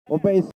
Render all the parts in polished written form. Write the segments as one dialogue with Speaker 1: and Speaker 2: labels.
Speaker 1: obeys.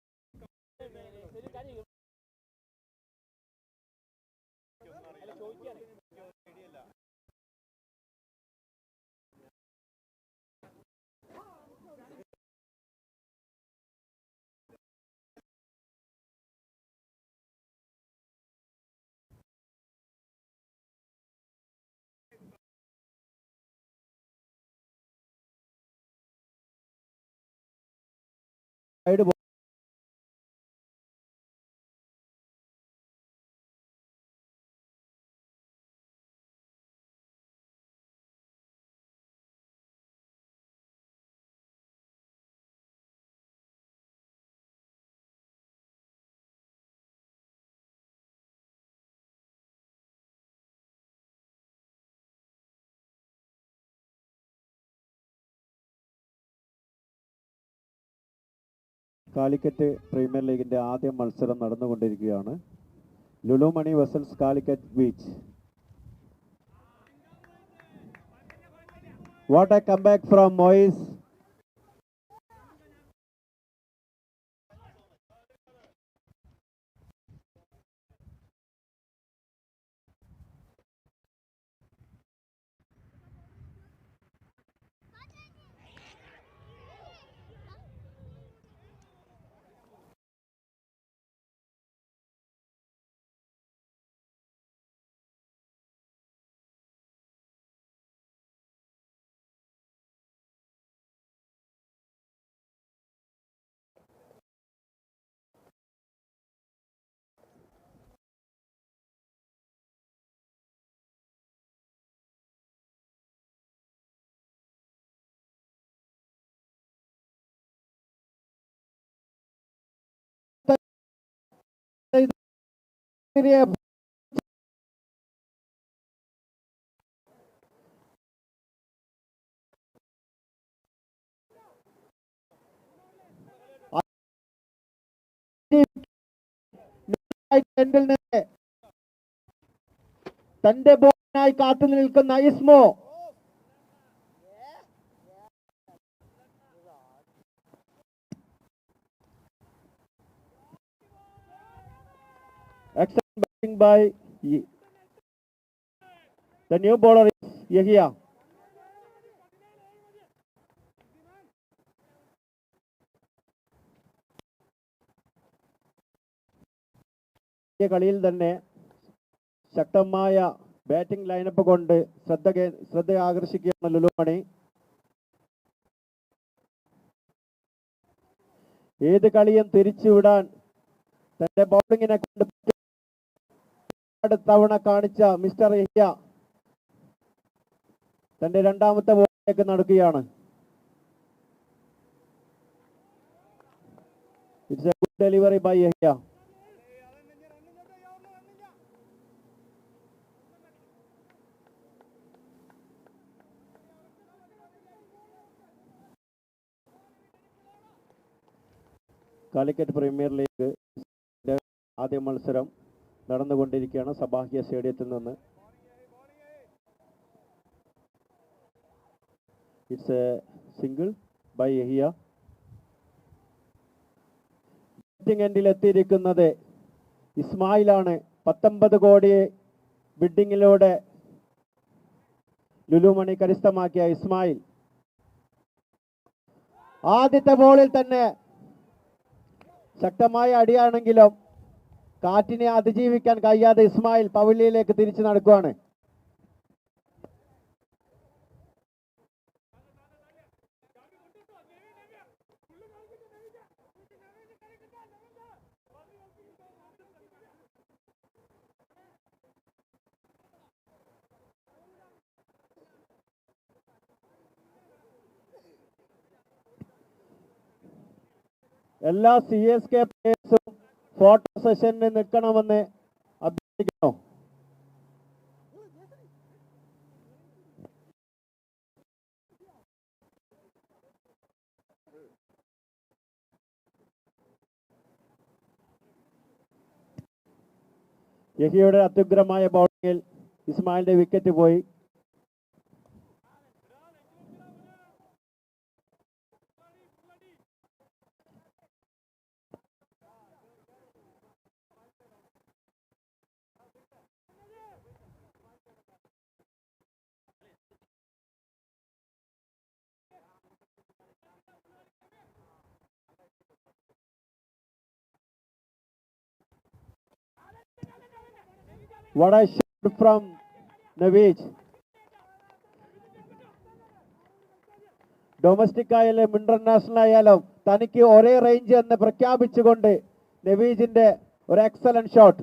Speaker 1: Calicut premier ലീഗിന്റെ ആദ്യ മത്സരം നടന്നുകൊണ്ടിരിക്കുകയാണ്. Lulu money vessels Calicut beach. What a comeback from Moiz. തന്റെ ബോളിനായി കാത്തു നിൽക്കുന്ന ഇസ്മോ excellent batting by the new bowler is Yahya. കളിയിൽ തന്നെ ശക്തമായ ബാറ്റിംഗ് ലൈനപ്പ് കൊണ്ട് ശ്രദ്ധ ആകർഷിക്കുന്ന ലുലു മണി ഏത് കളിയും തിരിച്ചുവിടാൻ തന്റെ ബൗളിങ്ങിനെ കൊണ്ട് തവണ കാണിച്ച മിസ്റ്റർ യഹ്യ തന്റെ രണ്ടാമത്തെ ബോളിലേക്ക് നടക്കുകയാണ്. It's a good delivery by Yahya. Calicut premier league ആദ്യ മത്സരം നടന്നുകൊണ്ടിരിക്കുകയാണ് സബാഹിയ സ്റ്റേഡിയത്തിൽ നിന്ന്. It's a single by Yahya. Batting എൻഡിൽ എത്തിയിരിക്കുന്നത് ഇസ്മായിലാണ്. 19 കോടി ബിഡിങ്ങിലൂടെ ലുലു മണി കരസ്ഥമാക്കിയ ഇസ്മായിൽ ആദ്യത്തെ ബോളിൽ തന്നെ ശക്തമായ അടിയാണെങ്കിലും കാറ്റിനെ അതിജീവിക്കാൻ കഴിയാതെ ഇസ്മായിൽ പവലിയിലേക്ക് തിരിച്ചു നടക്കുകയാണ്. എല്ലാ CSK പ്ലേയേഴ്സും ഫോട്ടോ സെഷനിൽ നിൽക്കണമെന്ന് അഭ്യർത്ഥിക്കുന്നു. യഹിയുടെ അത്യുഗ്രമായ ബൗളിംഗിൽ ഇസ്മായിലിന്റെ വിക്കറ്റ് പോയി. What a shot from Navij. Domestic ആയാലും ഇന്റർനാഷണൽ ആയാലും തനിക്ക് ഒരേ റേഞ്ച് എന്ന് പ്രഖ്യാപിച്ചുകൊണ്ട് നവീജിന്റെ ഒരു എക്സലന്റ് ഷോട്ട്.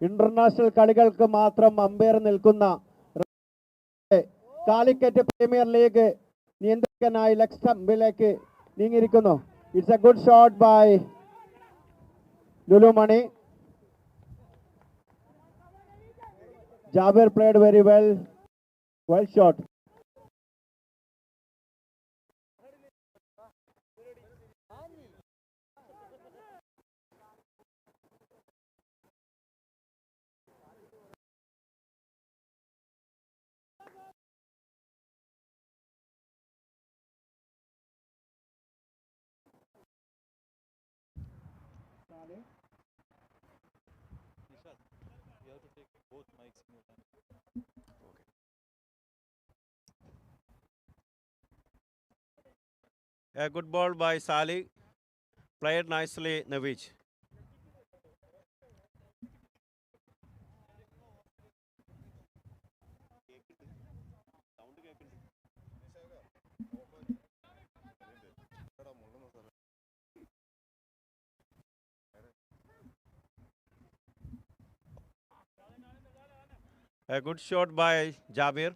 Speaker 1: ഇന്റർനാഷണൽ കളികൾക്ക് മാത്രം അമ്പയർ നിൽക്കുന്ന കാലിക്കറ്റ് പ്രീമിയർ ലീഗ് നിയന്ത്രിക്കാനായി ലെഗ് സ്റ്റംപിലേക്ക് നീങ്ങിയിരിക്കുന്നു. It's a good shot by Lulu money. Jabir played very well. Well shot.
Speaker 2: A good ball by Salih. Played nicely, Navij. A good shot by Jabir.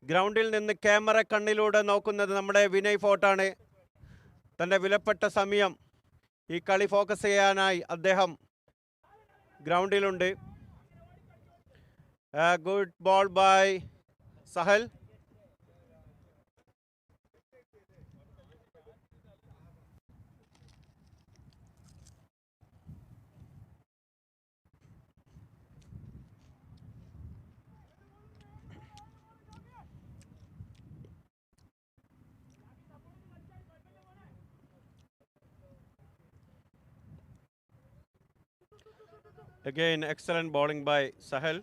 Speaker 2: ഗ്രൗണ്ടിൽ നിന്ന് camera കണ്ണിലൂടെ നോക്കുന്നത് നമ്മുടെ വിനയ് ഫോർട്ടാണ്. തൻ്റെ വിലപ്പെട്ട സമയം ഈ കളി ഫോക്കസ് ചെയ്യാനായി അദ്ദേഹം ഗ്രൗണ്ടിലുണ്ട്. Good ball by Sahal. Again, excellent bowling by Sahel.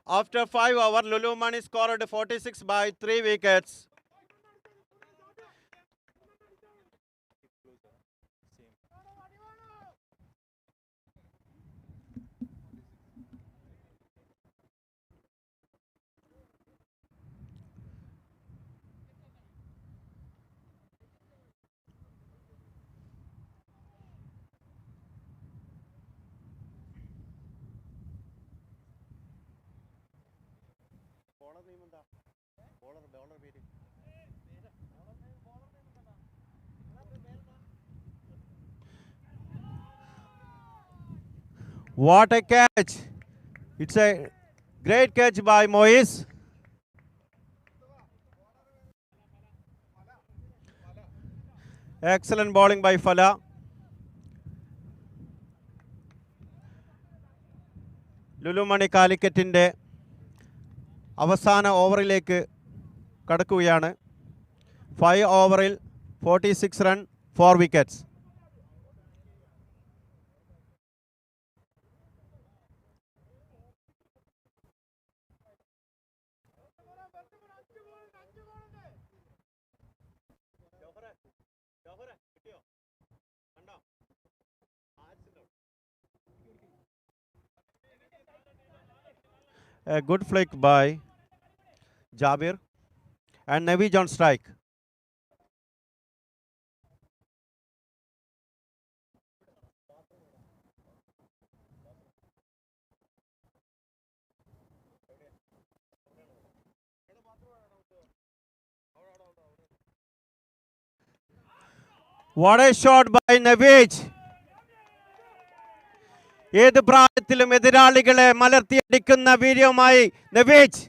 Speaker 2: After 5 overs, Lulu Mani scored 46 by 3 wickets. What a catch! It's a great catch by Moise. Excellent bowling by Fala. Lulu money കാലിക്കറ്റിൻ്റെ അവസാന ഓവറിലേക്ക് കടക്കുകയാണ്. 5 ഓവറിൽ 46 run, 4 wickets. A good flick by Jabir and Navij on strike. What a shot by Navij. ഏത് പ്രായത്തിലും എതിരാളികളെ മലർത്തിയടിക്കുന്ന വീര്യവുമായി നവീജ്.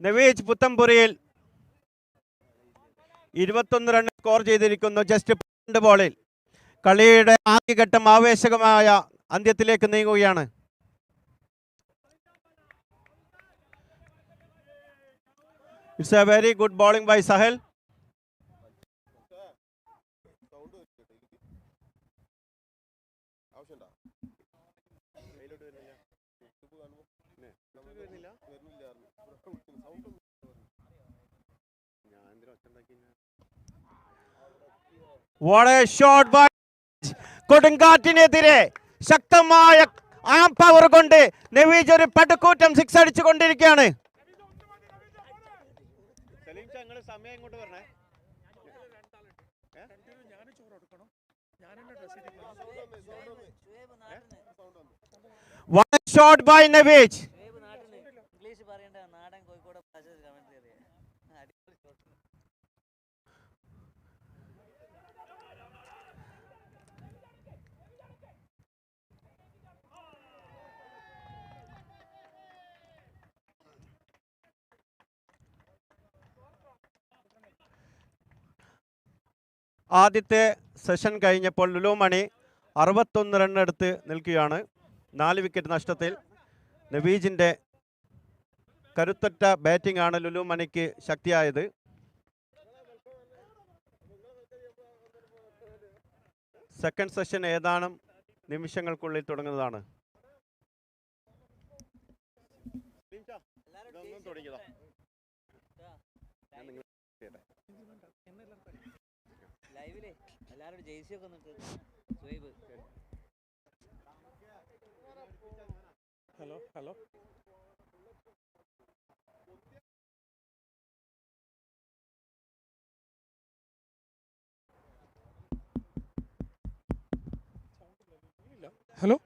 Speaker 2: നവീജ് പുത്തംപുരയിൽ 21 run score ചെയ്തിരിക്കുന്നു just 12 ബോളിൽ. കളിയുടെ ആദ്യഘട്ടം ആവേശകമായ അന്ത്യത്തിലേക്ക് നീങ്ങുകയാണ്. It's a very good bowling by Sahel. What a shot by കൊടുങ്കാറ്റിനെതിരെ ശക്തമായ ആം പവർ കൊണ്ട് നവീജ് ഒരു പടുകൂറ്റം 6 അടിച്ചുകൊണ്ടിരിക്കുകയാണ്. What a shot by Navij. ആദ്യത്തെ സെഷൻ കഴിഞ്ഞപ്പോൾ ലുലു മണി 61 റൺ എടുത്ത് നിൽക്കുകയാണ്. 4 വിക്കറ്റ് നഷ്ടത്തിൽ. നവീജിൻ്റെ കരുത്തറ്റ ബാറ്റിംഗ് ആണ് ലുലു മണിക്ക് ശക്തിയായത്. സെക്കൻഡ് സെഷൻ ഏതാനും നിമിഷങ്ങൾക്കുള്ളിൽ തുടങ്ങുന്നതാണ്. Hello hello
Speaker 3: hello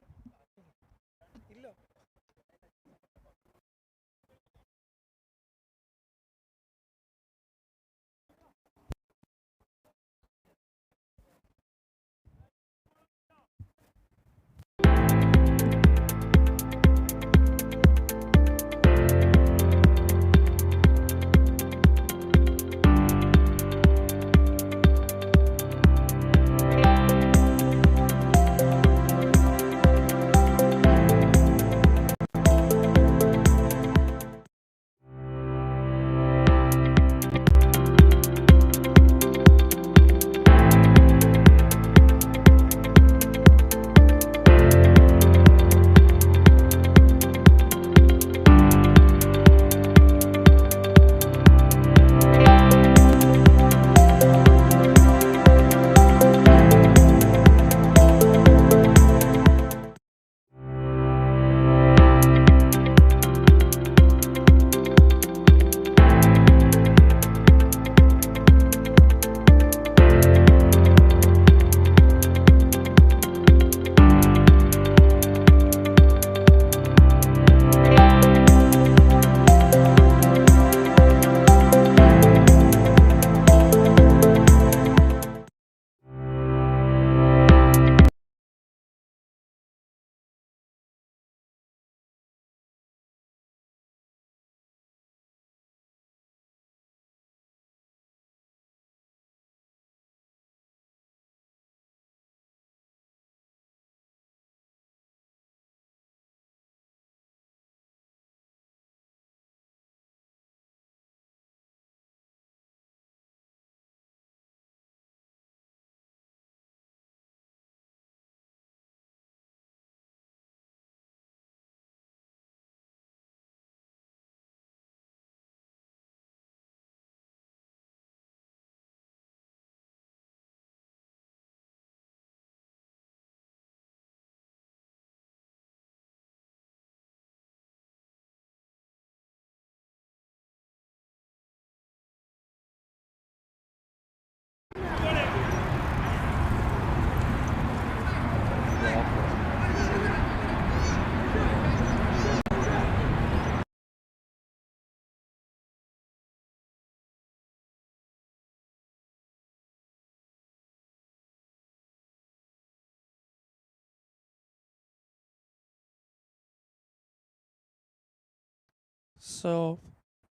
Speaker 3: So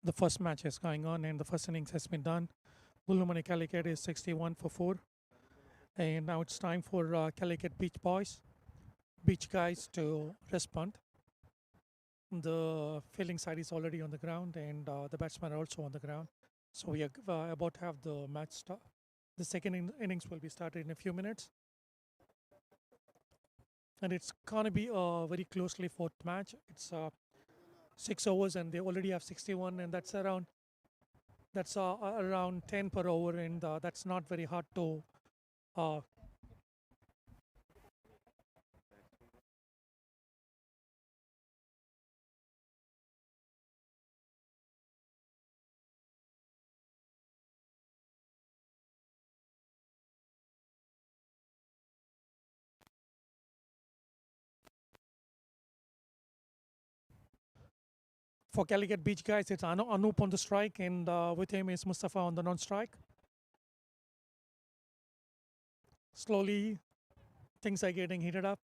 Speaker 3: the first match is going on and the first innings has been done. Lulu Mani Calicut is 61 for 4. And now it's time for Calicut Beach guys to respond. The fielding side is already on the ground and the batsmen are also on the ground. So we are about to have the match start. The second innings will be started in a few minutes. And it's going to be a very closely fought match. It's 6 overs and they already have 61 and that's around 10 per over and that's not very hard to uh, for Calicut Beach guys. It's Anup on the strike and with him is Mustafa on the non-strike. Slowly things are getting heated up.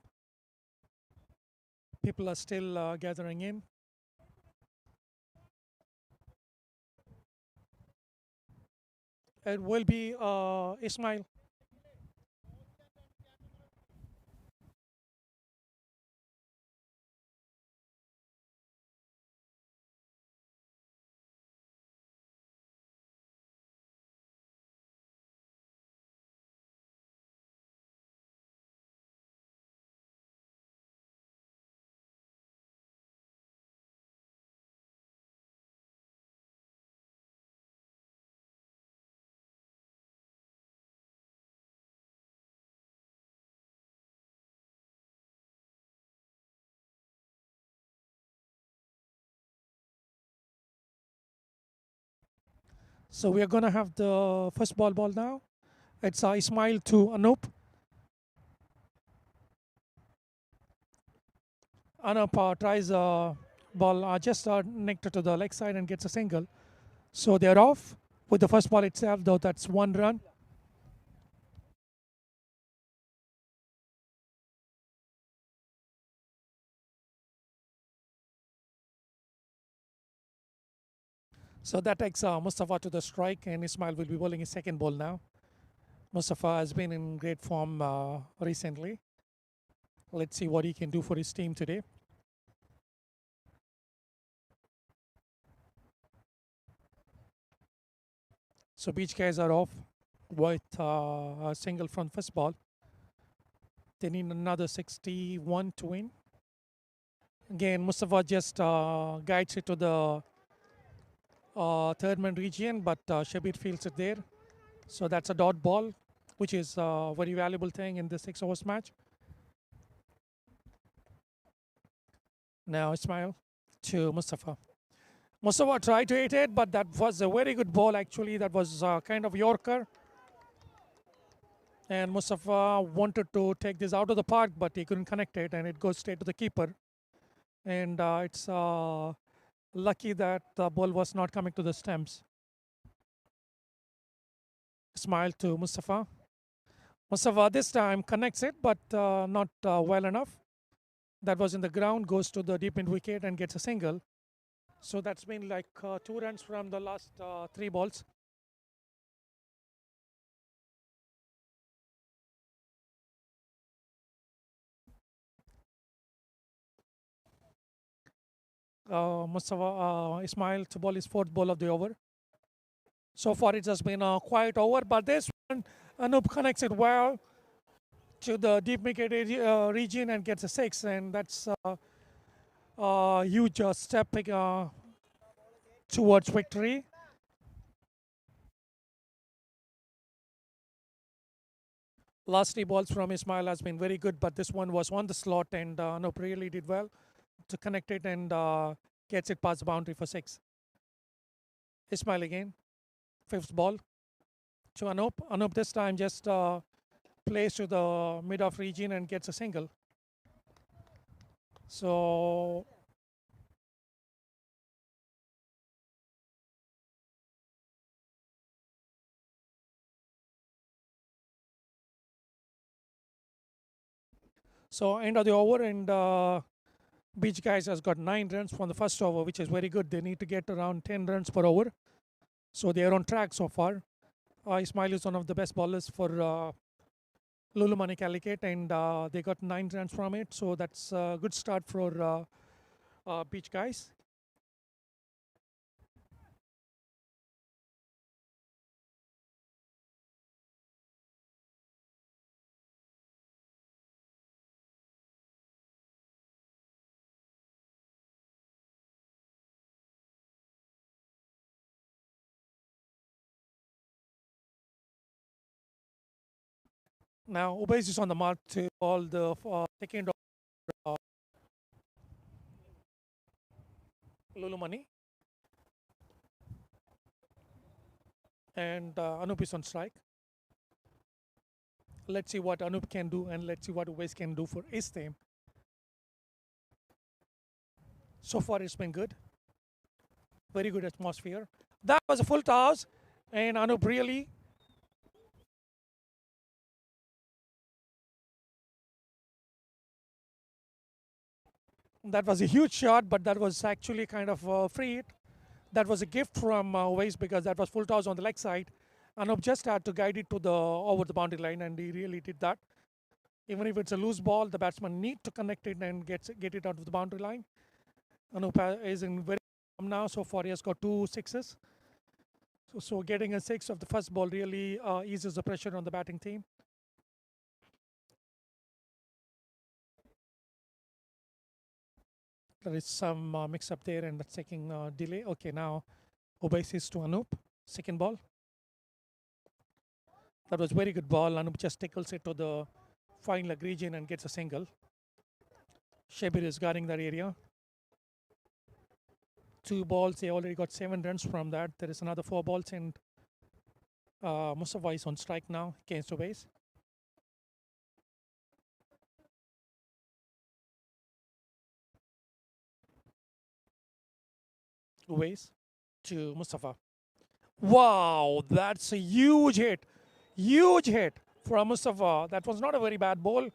Speaker 3: People are still gathering in. It will be Ismail. So we are going to have the first ball now. It's Ismail to Anup. Anup tries a ball just connected to the leg side and gets a single. So they're off with the first ball itself, though that's 1 run. So that takes Mustafa to the strike, and Ismail will be bowling his second ball now. Mustafa has been in great form recently. Let's see what he can do for his team today. So Beach guys are off with a single from first ball. They need another 61 to win. Again, Mustafa just guides it to the third man region, but Shabir fields it there. So that's a dot ball, which is a very valuable thing in the 6 overs match. Now Ismail to Mustafa. Mustafa tried to hit it, but that was a very good ball actually. That was kind of Yorker. And Mustafa wanted to take this out of the park, but he couldn't connect it, and it goes straight to the keeper. And it's lucky that the ball was not coming to the stumps. Smile to Mustafa. Mustafa this time connects it, but not well enough. That was in the ground, goes to the deep mid wicket and gets a single. So that's been like 2 runs from the last 3 balls. Mustafa Ismail to ball his 4th ball of the over. So far it has been a quiet over, but this one Anup connects it well to the deep mid region and gets a 6, and that's a huge step towards victory. Last 3 balls from Ismail has been very good, but this one was on the slot, and Anup really did well to connect it and gets it past the boundary for 6. Ismail again, 5th ball to Anup. Anup this time just plays to the mid-off region and gets a single. So end of the over, and Beach Guys has got 9 runs from the first over, which is very good. They need to get around 10 runs per over. So they are on track so far. Ismail is one of the best bowlers for Lulu Mani Calicut, and they got 9 runs from it. So that's a good start for Beach Guys. Now Ubais is on the mark to ball the second of Lulu Mani. And Anup is on strike. Let's see what Anup can do, and let's see what Ubais can do for his team. So far it's been good. Very good atmosphere. That was a full toss, and Anup really that was a huge shot, but that was actually kind of free hit. That was a gift from Uwais because that was full toss on the leg side. Anup just had to guide it to the over the boundary line, and he really did that. Even if it's a loose ball, the batsman need to connect it and get it out of the boundary line. Anup is in very form now. So far, he has got 2 sixes. So getting a 6 of the first ball really eases the pressure on the batting team. There is some mix-up there, and that's taking delay. Okay, now Ubais is to Anup. Second ball. That was very good ball. Anup just tickles it to the fine leg region and gets a single. Shabir is guarding that area. 2 balls. They already got 7 runs from that. There is another 4 balls, and Mustafa is on strike now against Ubais. Ubais to Mustafa. Wow, that's a huge hit. Huge hit from Mustafa. That was not a very bad ball,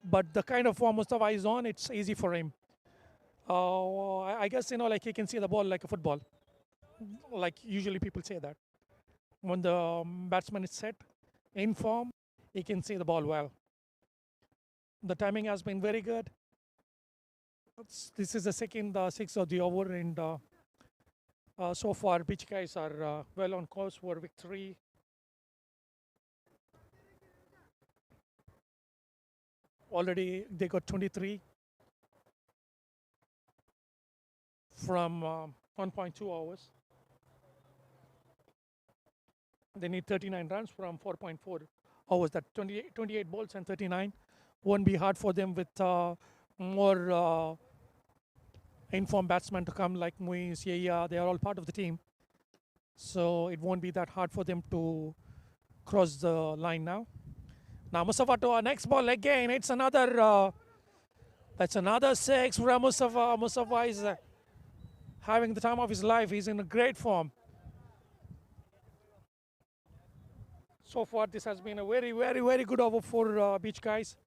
Speaker 3: but the kind of form Mustafa is on, it's easy for him. I guess, like he can see the ball like a football. Like usually people say that. When the batsman is set, in form, he can see the ball well. The timing has been very good. This is the second 6 of the over, and so far, Beach Guys are well on course for victory. Already they got 23 from 1.2 hours. They need 39 runs from 4.4 hours. That 28 balls and 39 won't be hard for them with more informed batsmen to come like Muiz, Yaya. They are all part of the team. So it won't be that hard for them to cross the line now. Now Mustafa to our next ball again. It's another, that's another 6 from Mustafa. Mustafa is having the time of his life. He's in a great form. So far, this has been a very, very, very good over for Beach Guys.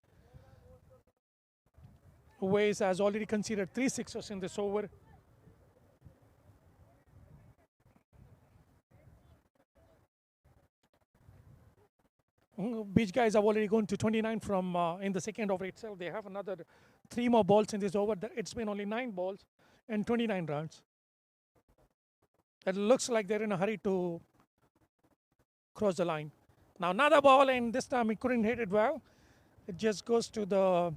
Speaker 3: Uwais has already conceded 3 sixes in this over. Beach Guys have already gone to 29 from in the second over itself. They have another 3 more balls in this over. It's been only 9 balls and 29 runs. It looks like they're in a hurry to cross the line. Now another ball, and this time he couldn't hit it well. It just goes to the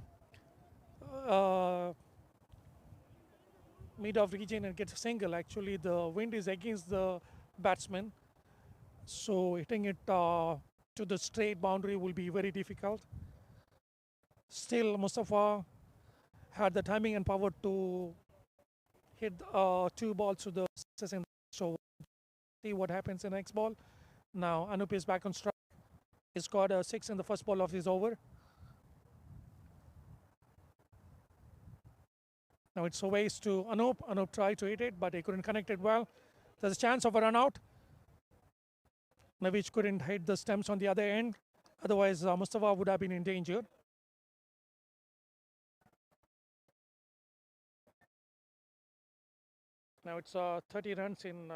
Speaker 3: mid-off region and gets a single. Actually, the wind is against the batsman, so hitting it to the straight boundary will be very difficult. Still, Mustafa had the timing and power to hit 2 balls to the sixes, and so see what happens in the next ball. Now Anup is back on strike. He scored a 6 in the first ball of his over. Now it's a ways to Anup. Anup tried to hit it, but he couldn't connect it well. There's a chance of a run out. Naveed couldn't hit the stumps on the other end. Otherwise, Mustafa would have been in danger. Now it's 30 runs in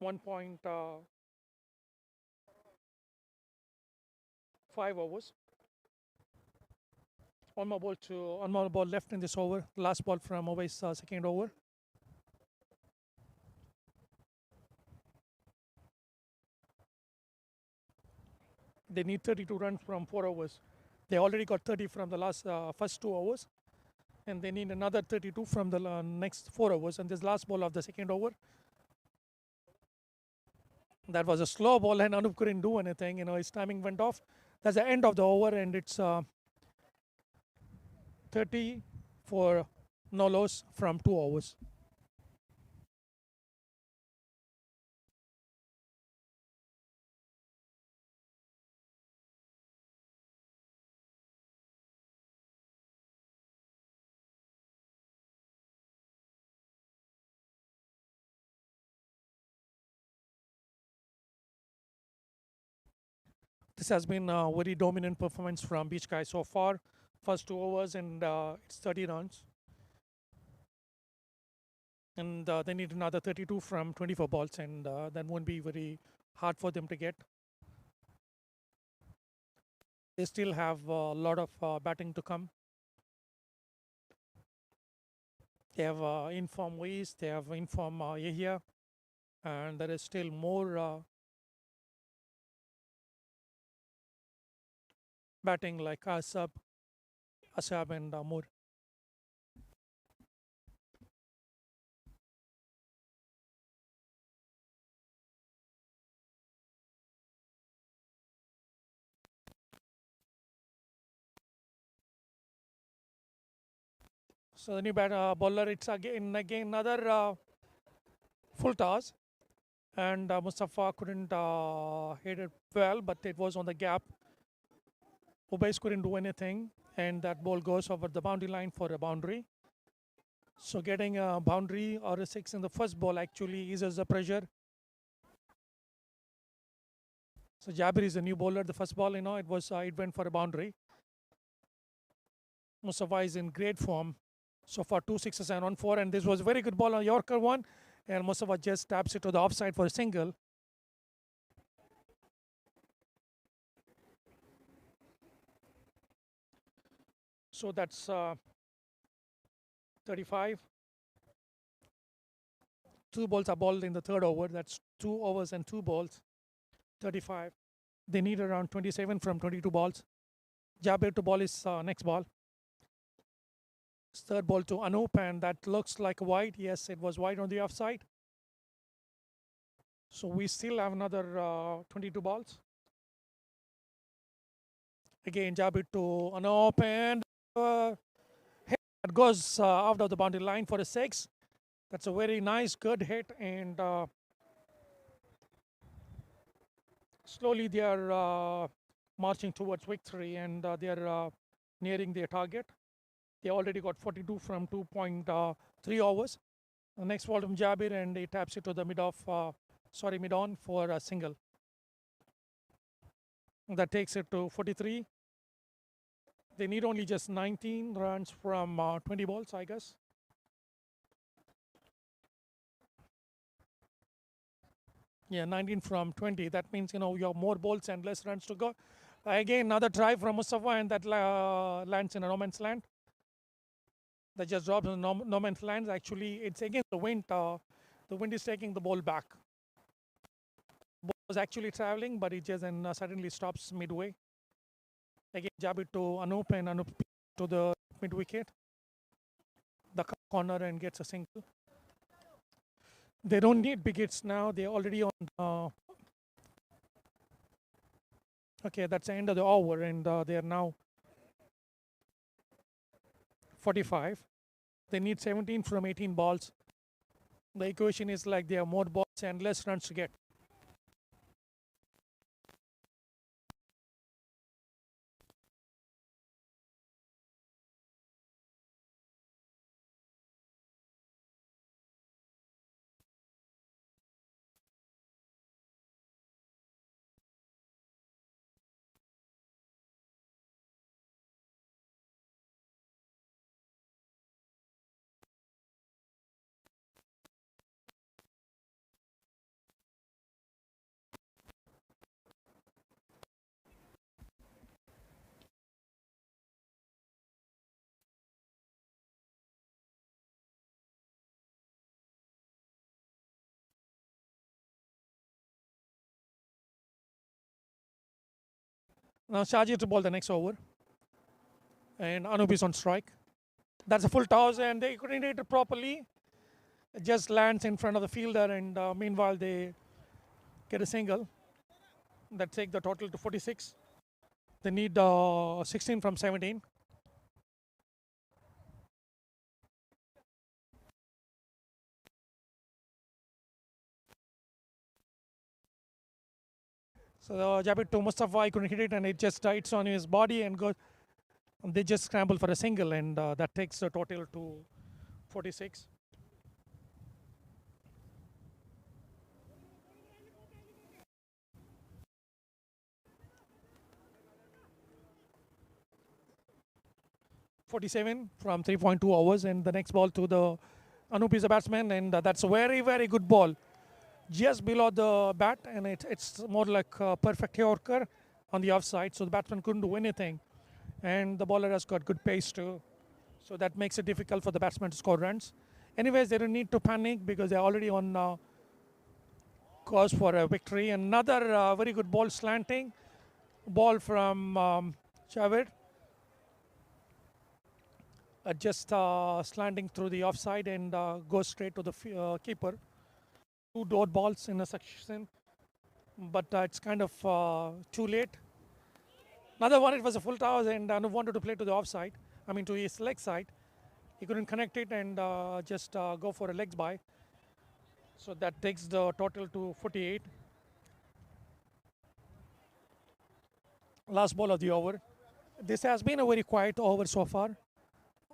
Speaker 3: 1.5 overs. One more ball left in this over. Last ball from Mumbai's second over. They need 32 runs from 4 overs. They already got 30 from the first 2 overs, and they need another 32 from the next 4 overs. And this last ball of the second over, that was a slow ball, and Anup couldn't do anything. His timing went off. That's the end of the over, and it's 30 for no loss from 2 overs. This has been a very dominant performance from Beach Guys so far. First 2 overs, and it's 30 runs. And they need another 32 from 24 balls, and that won't be very hard for them to get. They still have a lot of batting to come. They have inform Weiss, they have inform Yahya, and there is still more batting like Asab, and Moore. So the new bowler, it's again another full toss, and Mustafa couldn't hit it well, but it was on the gap. Ubais couldn't do anything, and that ball goes over the boundary line for a boundary. So getting a boundary or a 6 in the first ball actually eases the pressure. So Jabir is a new bowler. The first ball, it went for a boundary. Mustafa is in great form. So far, 2 sixes and 1 4, and this was a very good ball on Yorker one, and Mustafa just taps it to the offside for a single. So that's 35. 2 balls are bowled in the third over. That's 2 overs and 2 balls. 35. They need around 27 from 22 balls. Jabir to ball his next ball. Third ball to Anup, and that looks like wide. Yes, it was wide on the offside. So we still have another 22 balls. Again, Jabir to Anup, and hit that goes out of the boundary line for a 6. That's a very nice, good hit, and slowly they are marching towards victory, and they are nearing their target. They already got 42 from 2.3 overs. The next ball from Jabir, and he taps it to the mid-on for a single. That takes it to 43. They need only just 19 runs from 20 balls, I guess. Yeah, 19 from 20. That means, you have more balls and less runs to go. Again, another try from Mustafa, and that lands in a no man's land. That just drops in no man's land. Actually, it's against the wind. The wind is taking the ball back. Ball was actually traveling, but it just suddenly stops midway. Again, jab it to Anup, and Anup to the mid wicket. The corner, and gets a single. They don't need big hits now. They're already on. Okay, that's the end of the over, and they are now 45. They need 17 from 18 balls. The equation is like they have more balls and less runs to get. Now Shajir to ball the next over. And Anup is on strike. That's a full toss, and they coordinate it properly. It just lands in front of the fielder, and meanwhile they get a single. That take the total to 46. They need 16 from 17. So Jabir to Mustafa, I couldn't hit it, and it just hits on his body and goes. They just scramble for a single, and that takes the total to 46. .47 from 3.2 overs, and the next ball to the Anup is a batsman, and that's a very, very good ball. Just below the bat, and it's more like a perfect Yorker on the offside, so the batsman couldn't do anything. And the bowler has got good pace too, so that makes it difficult for the batsman to score runs. Anyways, they don't need to panic because they're already on course for a victory. Another very good ball, slanting ball from Javed. Just slanting through the offside and goes straight to the keeper. Two dot balls in a succession, but it's kind of too late. Another one, it was a full toss, and Anup wanted to play to the offside, I mean to his leg side. He couldn't connect it and just go for a legs by. So that takes the total to 48. Last ball of the over. This has been a very quiet over so far.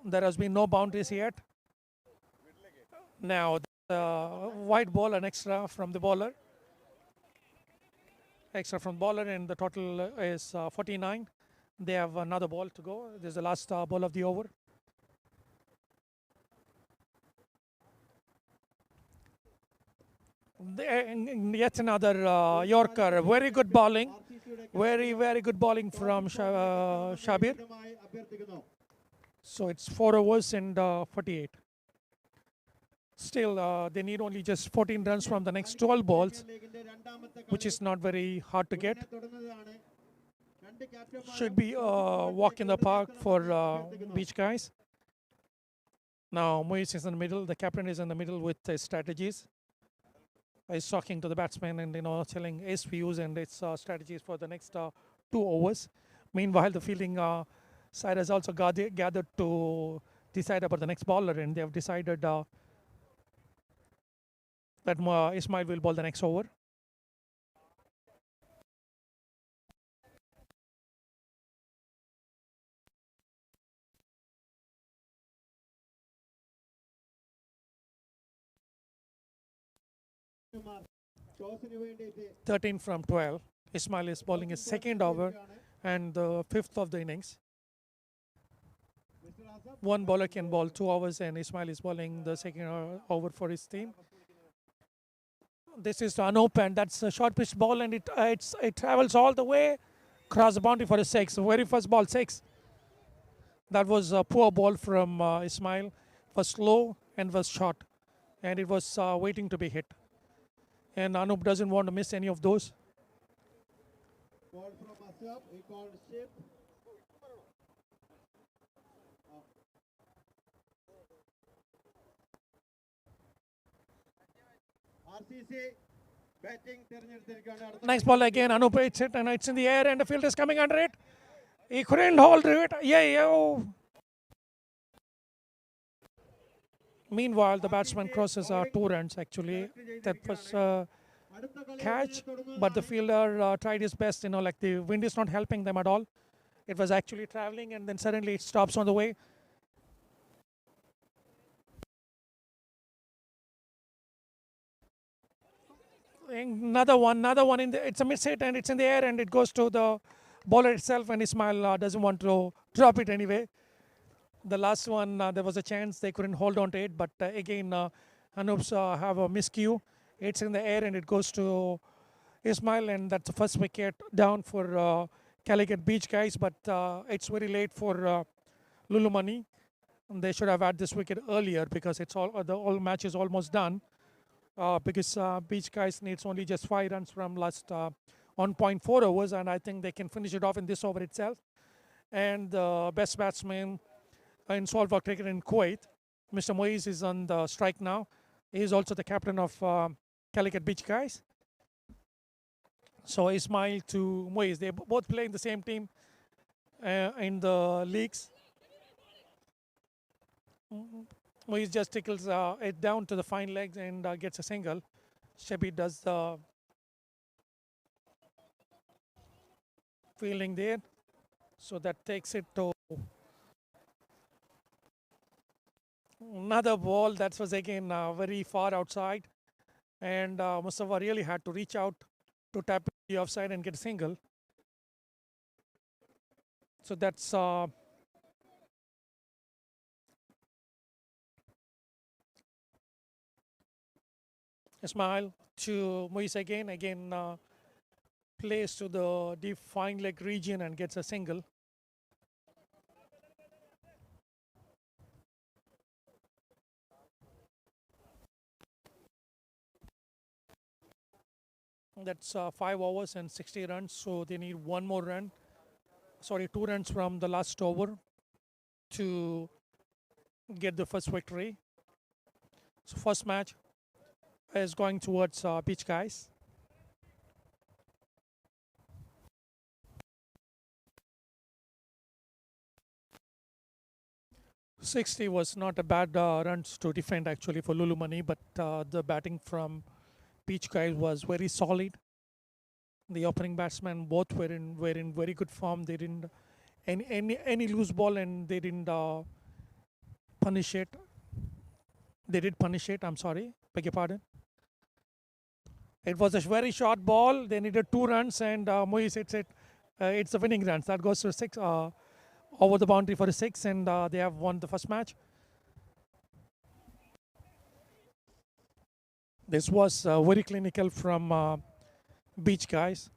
Speaker 3: There has been no boundaries yet. Now, white ball, an extra from the bowler. Extra from bowler, and the total is 49. They have another ball to go. This is the last ball of the over. Yet another Yorker. Very good bowling. Very, very good bowling from Shabir. So it's 4 overs and 48. Still, they need only just 14 runs from the next 12 balls, which is not very hard to get. Should be a walk in the park for beach guys. Now Moise is in the middle. The captain is in the middle with his strategies. He's talking to the batsman and telling his views and its strategies for the next 2 overs. Meanwhile, the fielding side has also gathered to decide about the next bowler, and they have decided that Ismail will bowl the next over. .13 from 12. Ismail is bowling his second over and the 5th of the innings. One bowler can bowl 2 overs, and Ismail is bowling the second over for his team. This is Anup, and that's a short pitch ball, and it travels all the way across the boundary for a 6. The very first ball, 6. That was a poor ball from Ismail. Was slow and was short, and it was waiting to be hit. And Anup doesn't want to miss any of those.
Speaker 1: Call from Asaf, he called Ship. RCC batting.
Speaker 3: Nice ball again. Anup hits it, and it's in the air, and the field is coming under it. He couldn't hold it. Yeah. Oh. Meanwhile, the batsman crosses 2 runs actually. That was catch, but the fielder tried his best. Like the wind is not helping them at all. It was actually traveling, and then suddenly it stops on the way. Another one it's a miss hit, and it's in the air, and it goes to the bowler itself, and Ismail doesn't want to drop it anyway. The last one, there was a chance they couldn't hold on to it, but again, Anup's have a miscue. It's in the air, and it goes to Ismail, and that's the first wicket down for Calicut Beach guys, but it's very late for Lulu Mani. They should have had this wicket earlier because it's the whole match is almost done. Because Beach guys needs only just 5 runs from last 1.4 overs, and I think they can finish it off in this over itself. And the best batsman in Salva cricket in Kuwait, Mr. Moise, is on the strike now. He is also the captain of Calicut Beach Guys. So Ismail to Moise, they both play in the same team in the leagues. Moise just tickles it down to the fine legs and gets a single. Shebi does the fielding there. So that takes it to another ball that was again very far outside. And Mustafa really had to reach out to tap the offside and get a single. So that's Ismail to Moise again. Again plays to the deep fine leg region and gets a single. That's 5 overs and 60 runs. So they need one more run. Sorry, 2 runs from the last over to get the first victory. So first match is going towards Beach Guys. .60 was not a bad runs to defend actually for Lulu Mani, but the batting from Beach Guys was very solid. The opening batsmen both were in very good form. They didn't any loose ball and they didn't punish it. They did punish it. I'm sorry, beg your pardon. It was a very short ball. They needed 2 runs, and Moise hits it. It's the winning runs. That goes to 6 over the boundary for a 6, and they have won the first match. This was very clinical from Beach Guys.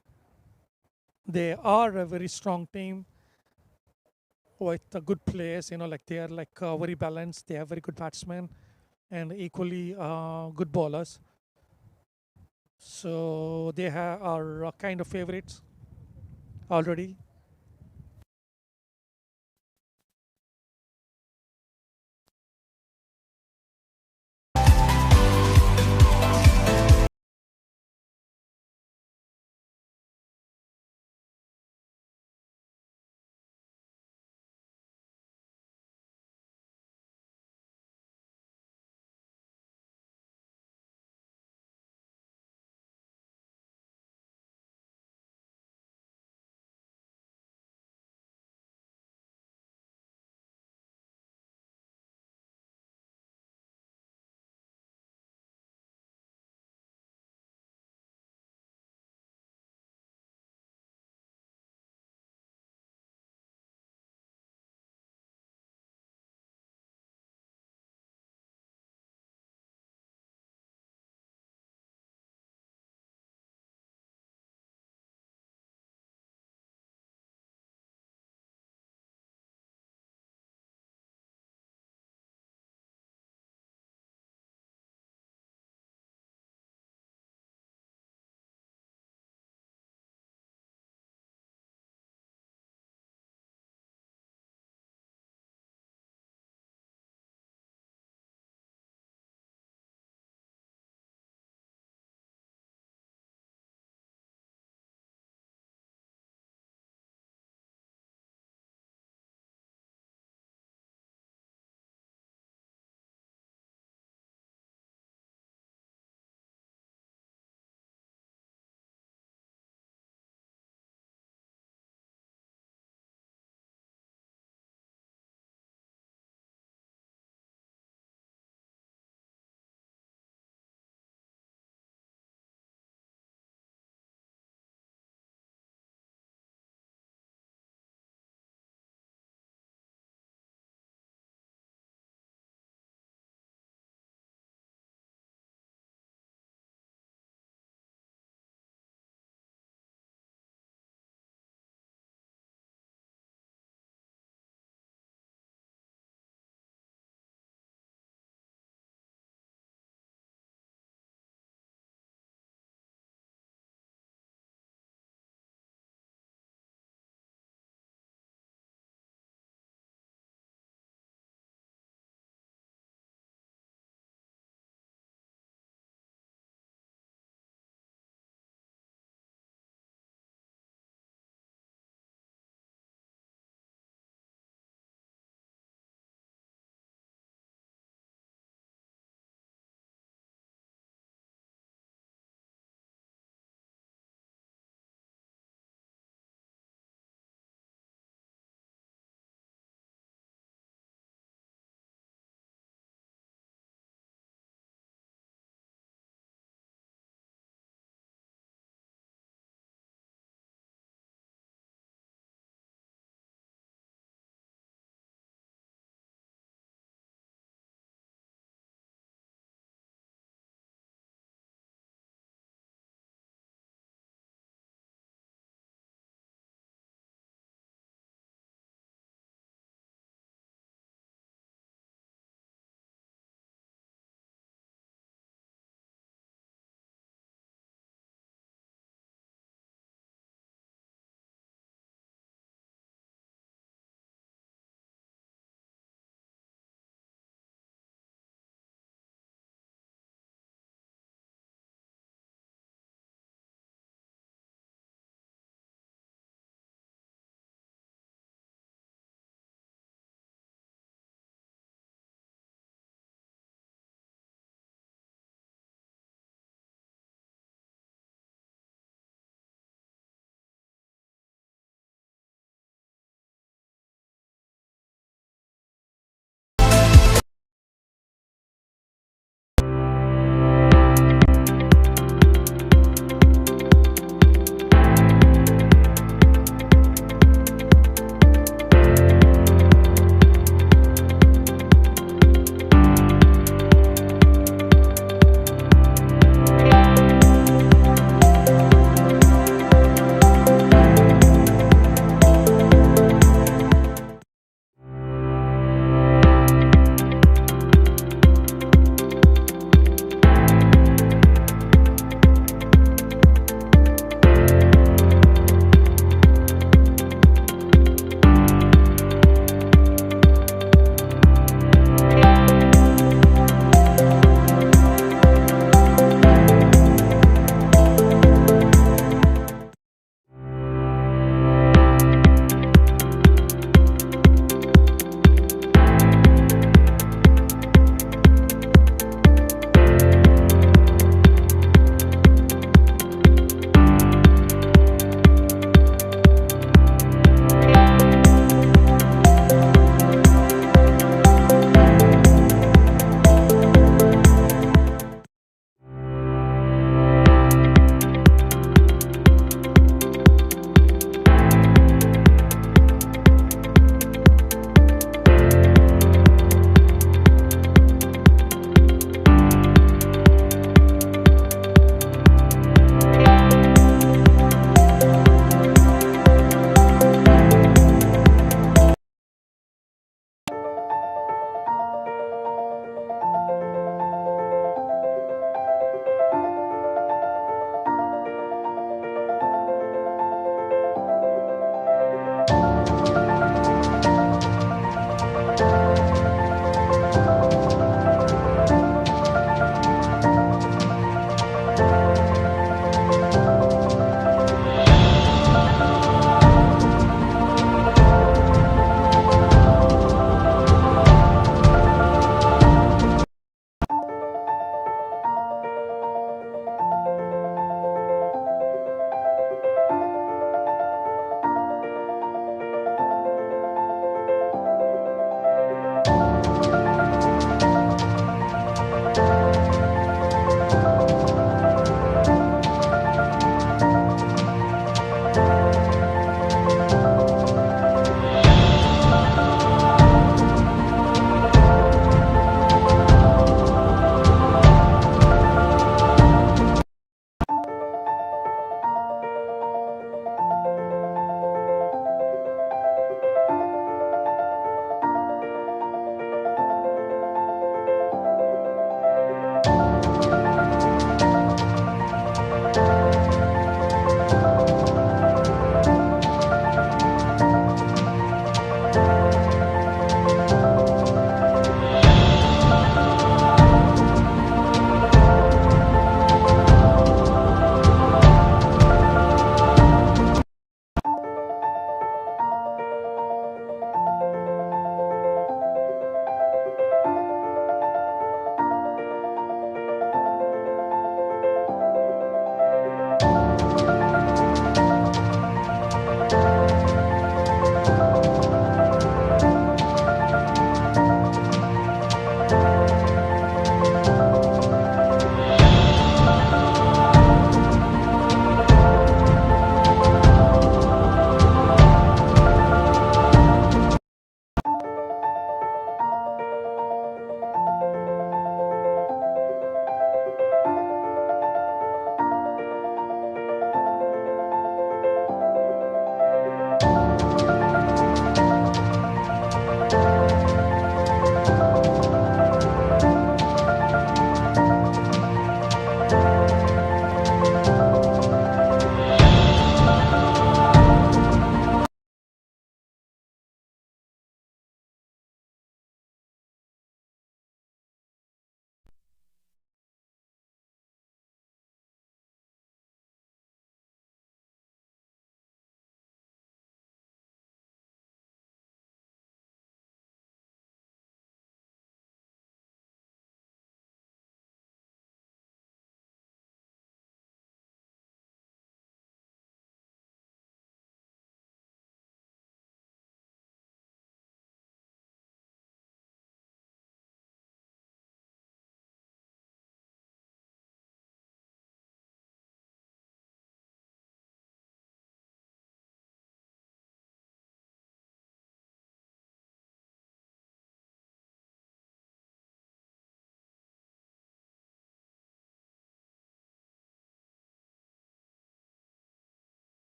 Speaker 3: They are a very strong team with good players. Like they are like very balanced. They have very good batsmen and equally good bowlers. So they are kind of favorites already.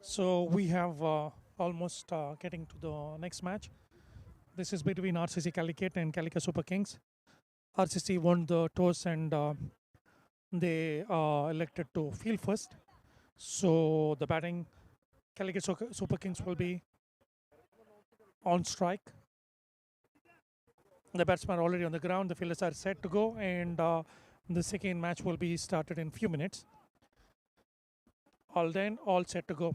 Speaker 3: So we have almost getting to the next match. This is between RCC Calicut and Calicut Super Kings. RCC won the toss and they elected to field first. So the batting Calicut Super Kings will be on strike. The batsmen are already on the ground. The fielders are set to go, and the second match will be started in few minutes. All set to go.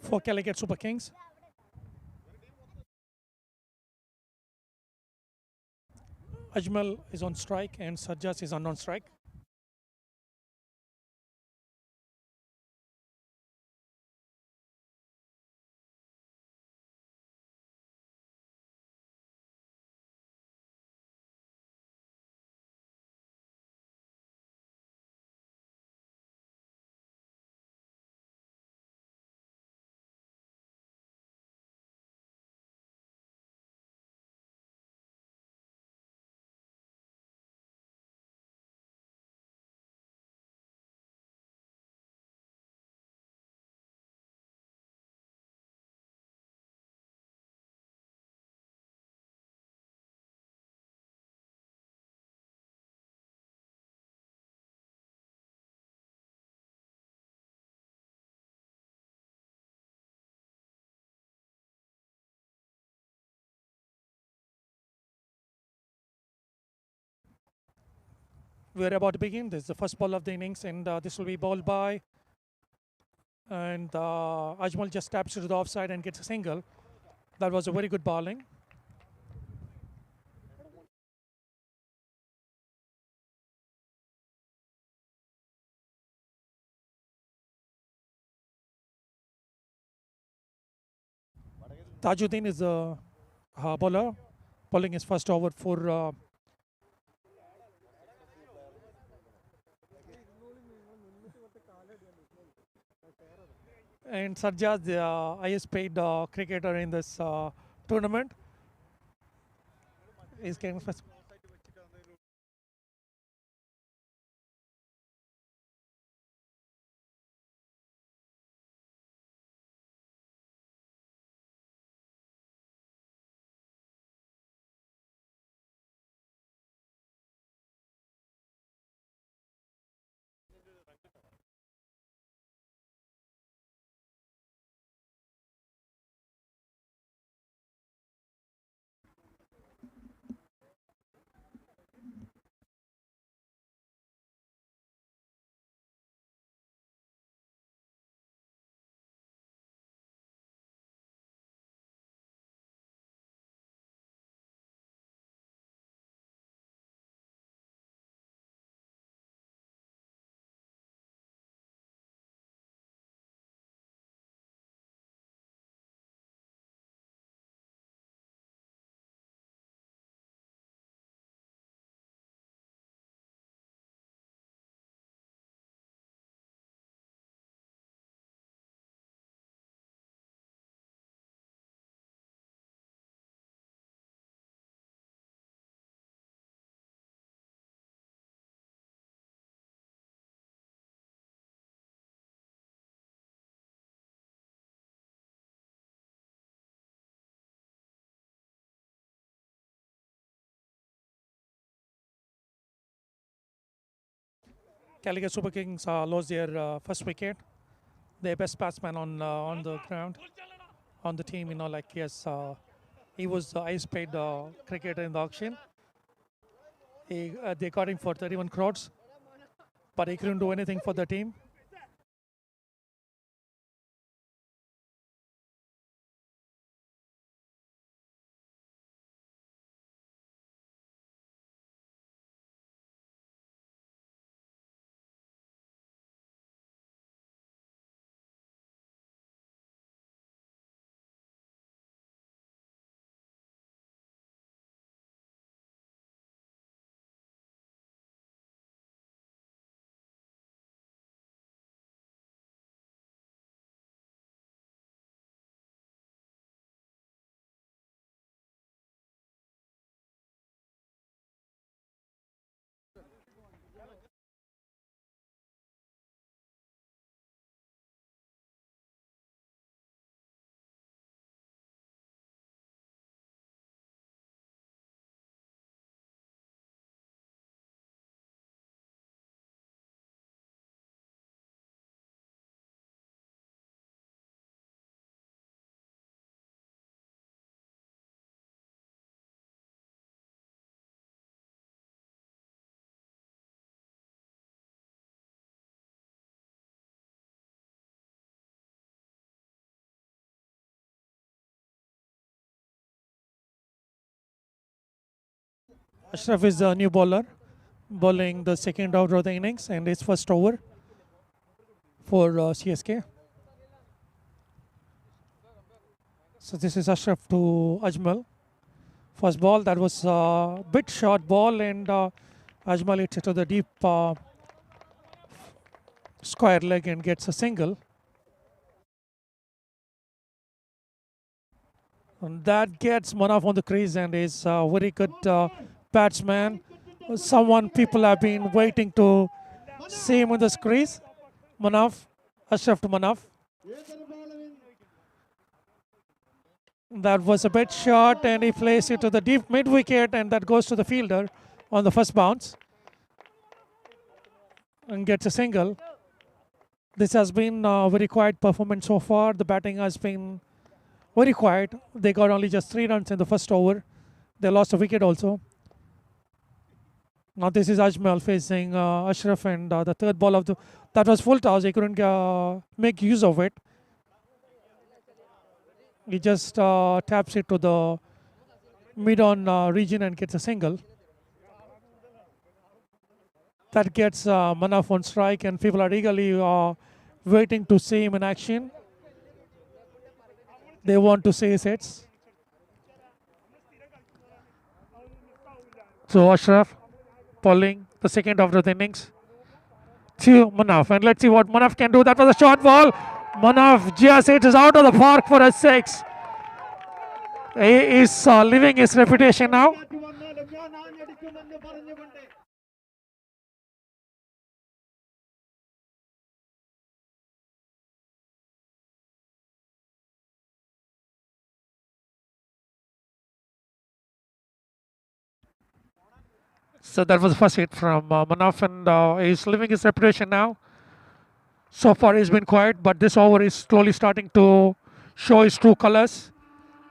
Speaker 3: For Calicut Super Kings, Ajmal is on strike and Sajjas is on non-strike. We're about to begin. This is the first ball of the innings, and this will be bowled by. And Ajmal just taps to the offside and gets a single. That was a very good bowling. Tajuddin is the bowler, bowling his first over for and Sarjas, the highest paid cricketer in this tournament, is getting first. Calicut Super Kings lost their first wicket. Their best batsman on the ground, on the team. Like yes, he was the highest paid cricketer in the auction. They got him for 31 crores, but he couldn't do anything for the team. Ashraf is the new bowler, bowling the second over of the innings and his first over for CSK. So this is Ashraf to Ajmal. First ball, that was a bit short ball, and Ajmal hits it to the deep square leg and gets a single. And that gets Manaf on the crease and is a very good batsman. Someone people have been waiting to see him on the crease. Manaf, Ashraf to Manaf. That was a bit short and he plays it to the deep mid wicket and that goes to the fielder on the first bounce and gets a single. This has been a very quiet performance so far. The batting has been very quiet. They got only just 3 runs in the first over. They lost a wicket also. Now this is Ajmal facing Ashraf, and the third ball of that was full toss. He couldn't make use of it. He just taps it to the mid-on region and gets a single. That gets Manaf on strike, and people are eagerly waiting to see him in action. They want to see his hits. So Ashraf bowling the second over of the innings to Manaf, and let's see what Manaf can do. That was a short ball. Manaf just is out of the park for a 6. He is living his reputation now. So that was the first hit from Manaf, and he's living his reputation now. So far he's been quiet, but this over is slowly starting to show his true colors.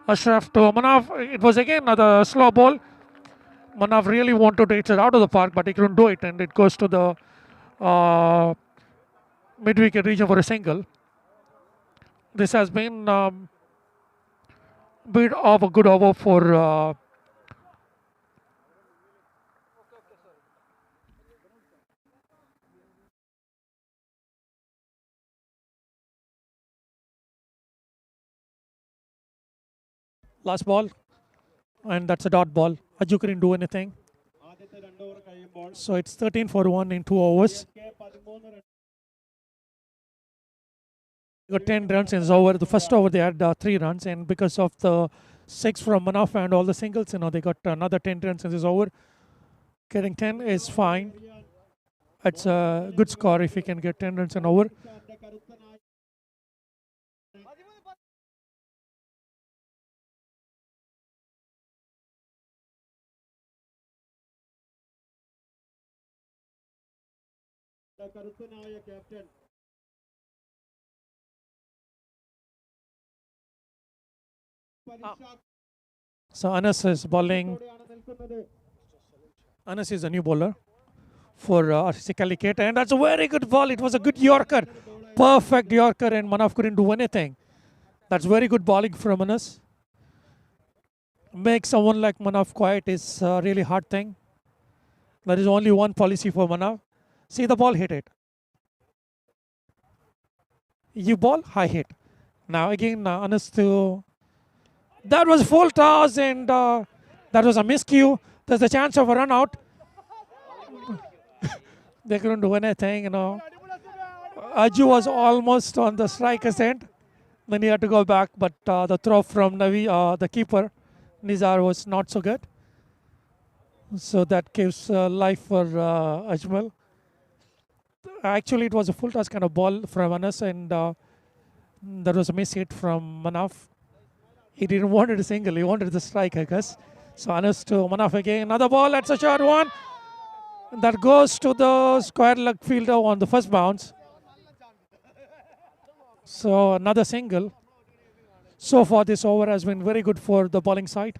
Speaker 3: Ashraf to Manaf. It was again another slow ball. Manaf really wanted to hit it out of the park, but he couldn't do it, and it goes to the mid-wicket region for a single. This has been a bit of a good over for last ball, and that's a dot ball. Aju couldn't do anything. So it's 13 for 1 in 2 overs. Got 10 runs in this over. The first over they had 3 runs, and because of the 6 from Manaf and all the singles, they got another 10 runs in this over. Getting 10 is fine. It's a good score if you can get 10 runs in over. So Anas is bowling. Anas is a new bowler for RCC Calicut, and that's a very good ball. It was a good Yorker, perfect Yorker, and Manaf couldn't do anything. That's very good bowling from Anas. Make someone like Manaf quiet is a really hard thing. There is only one policy for Manaf. See the ball, hit it. You ball, high hit. Now again, Anas to... That was full toss, and that was a miscue. There's a chance of a run out. They couldn't do anything, Aju was almost on the striker's end. Then he had to go back, but the throw from Navi, the keeper, Nizar, was not so good. So that gives life for Ajmal. Actually, it was a full toss kind of ball from Anas, and there was a miss hit from Manaf. He didn't want it a single, he wanted the strike, I guess. So Anas to Manaf again. Another ball, that's a short one. That goes to the square leg fielder on the first bounce. So another single. So far this over has been very good for the bowling side.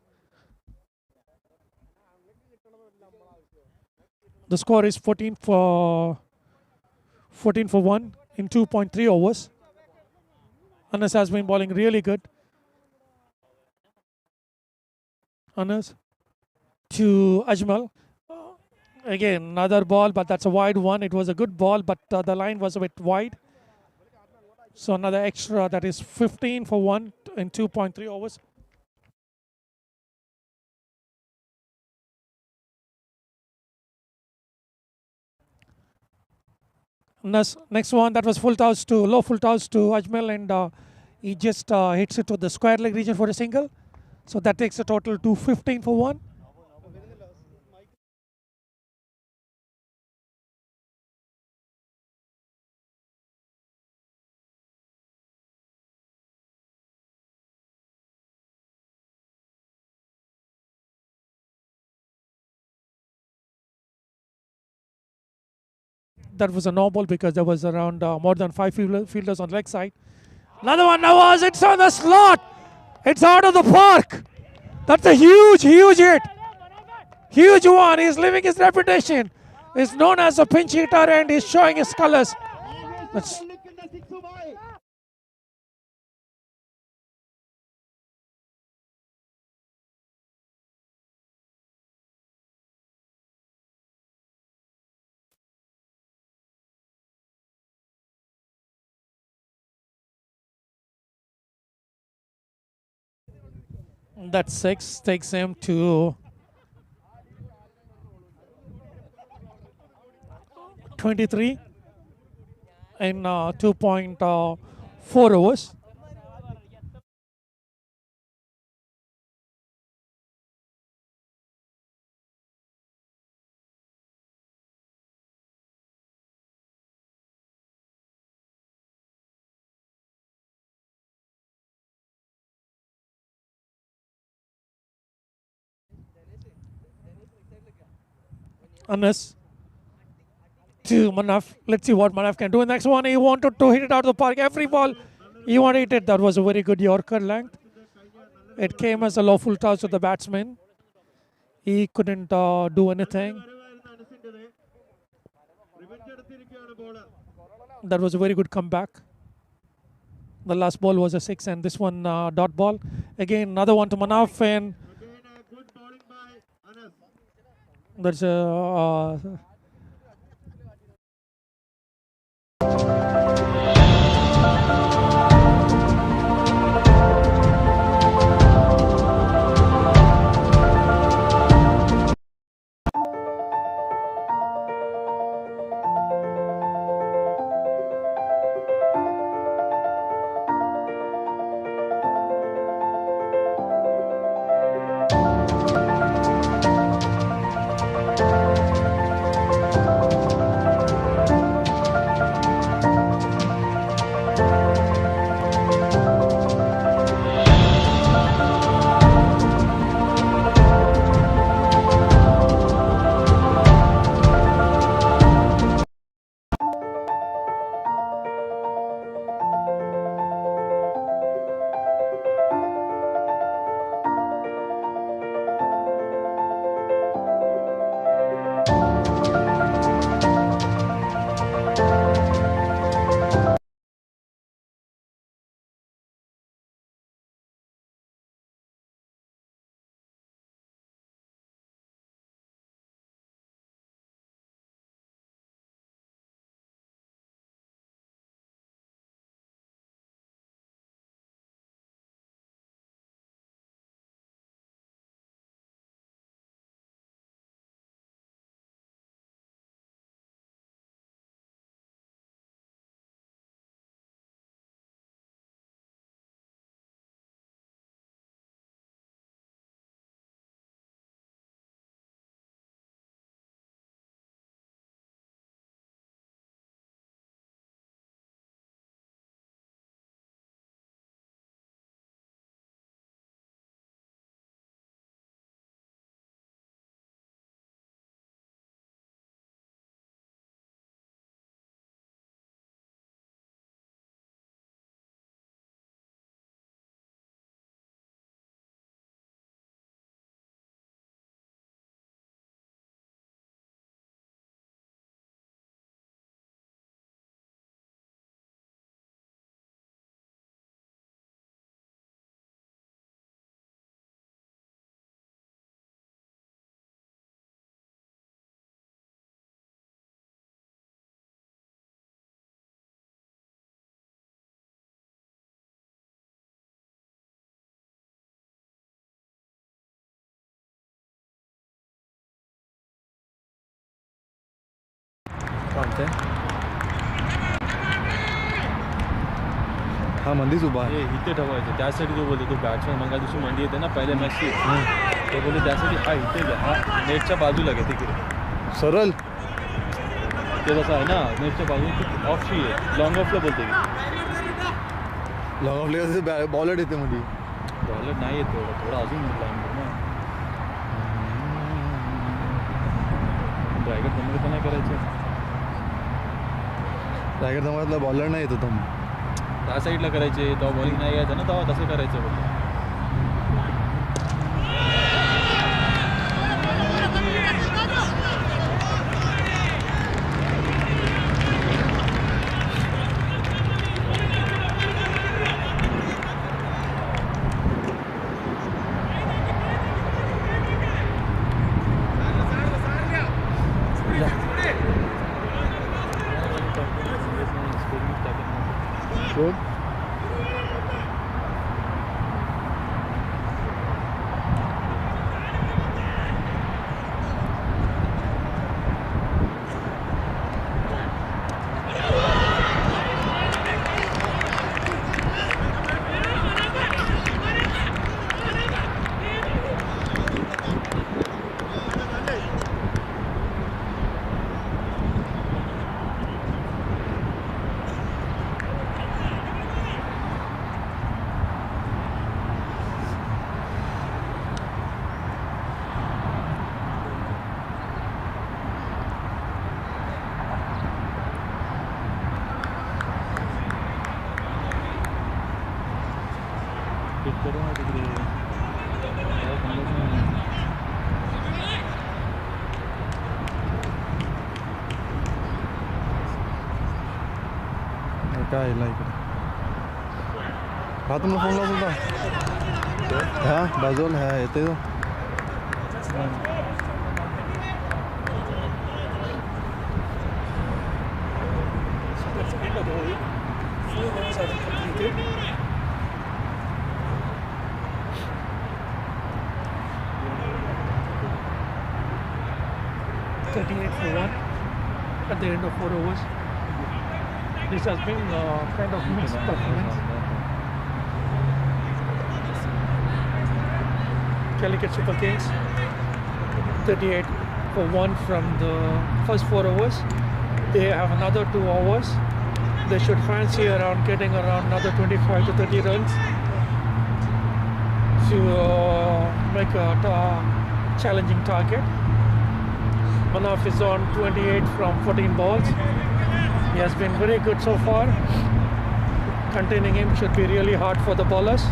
Speaker 3: The score is 14 for 1 in 2.3 overs. Anas has been bowling really good. Anas to Ajmal. Again, another ball, but that's a wide one. It was a good ball, but the line was a bit wide. So another extra, that is 15 for 1 in 2.3 overs. Next one, that was low full toss to Ajmal, and he just hits it to the square leg region for a single. So that takes a total to 15 for 1. That was a no ball because there was around more than 5 fielders on leg side. Another one, Nawaz, it's on the slot. It's out of the park. That's a huge hit. Huge one. He's living his reputation. He's known as a pinch hitter and he's showing his colors. That 6 takes him to 23 in 2.4 overs. Anas to Manaf. Let's see what Manaf can do. Next one, he wanted to hit it out of the park. Every ball he wanted to hit it. That was a very good Yorker length. It came as a low full toss to the batsman. He couldn't do anything. That was a very good comeback. The last ball was a 6 and this one dot ball. Again, another one to Manaf, and there's a
Speaker 4: इथे हा मंदीच उभा आहे.
Speaker 5: इथे ठेवायचं त्यासाठी तो बोलतो तो बॅट्समॅन मग दिवशी मंडी येते ना पहिल्या मॅचची तो बोलतो त्यासाठी हा इथे घ्या हा नेटच्या बाजूला घ्या तिकडे
Speaker 4: सरळ
Speaker 5: ते तसं आहे ना नेटच्या बाजूला ऑफशी आहे लॉंग ऑफला बोलते की
Speaker 4: लॉंग ऑफ लेअर बॉलर येते मध्ये
Speaker 5: बॉलर नाही येत थोडा अजून लाईन ना ड्रायगर जमलं तर नाही करायचं
Speaker 4: रायगड समाजातला बॉलर नाही येत होता मग
Speaker 5: त्या साईडला करायचे तेव्हा बॉलिंग नाही यायचं ना तेव्हा तसं करायचं बोलतो
Speaker 4: Good.
Speaker 5: करू ना तिकडे
Speaker 4: काय इकडे हा तुम्हाला फोन लावत होता हा बाजूला हा येते तो
Speaker 3: at the end of 4 overs. This has been kind of mixed performance. Calicut Super Kings 38 for 1 from the first 4 overs. They have another 2 overs. They should fancy around getting around another 25 to 30 runs to make a challenging target. Manaf is on 28 from 14 balls. He has been very good so far. Containing him should be really hard for the bowlers.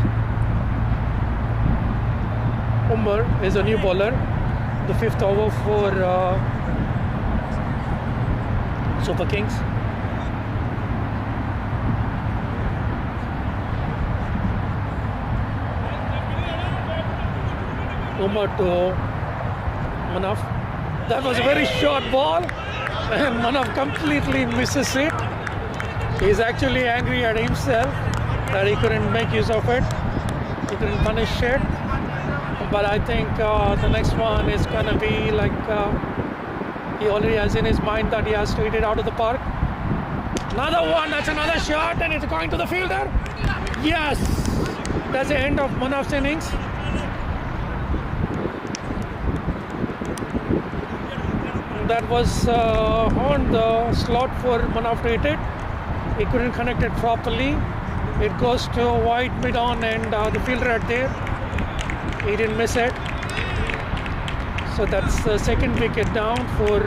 Speaker 3: Umar is a new bowler. The 5th over for Super Kings. Umar to Manaf. That was a very short ball and Manaf completely misses it. He's actually angry at himself that he couldn't make use of it. He couldn't punish it. But I think the next one is going to be like he already has in his mind that he has to hit it out of the park. Another one, that's another shot and it's going to the fielder. Yes, that's the end of Manaf's innings. That was on the slot for Manaf to hit it. He couldn't connect it properly. It goes to wide mid on and the fielder right there. He didn't miss it. So that's the second wicket down for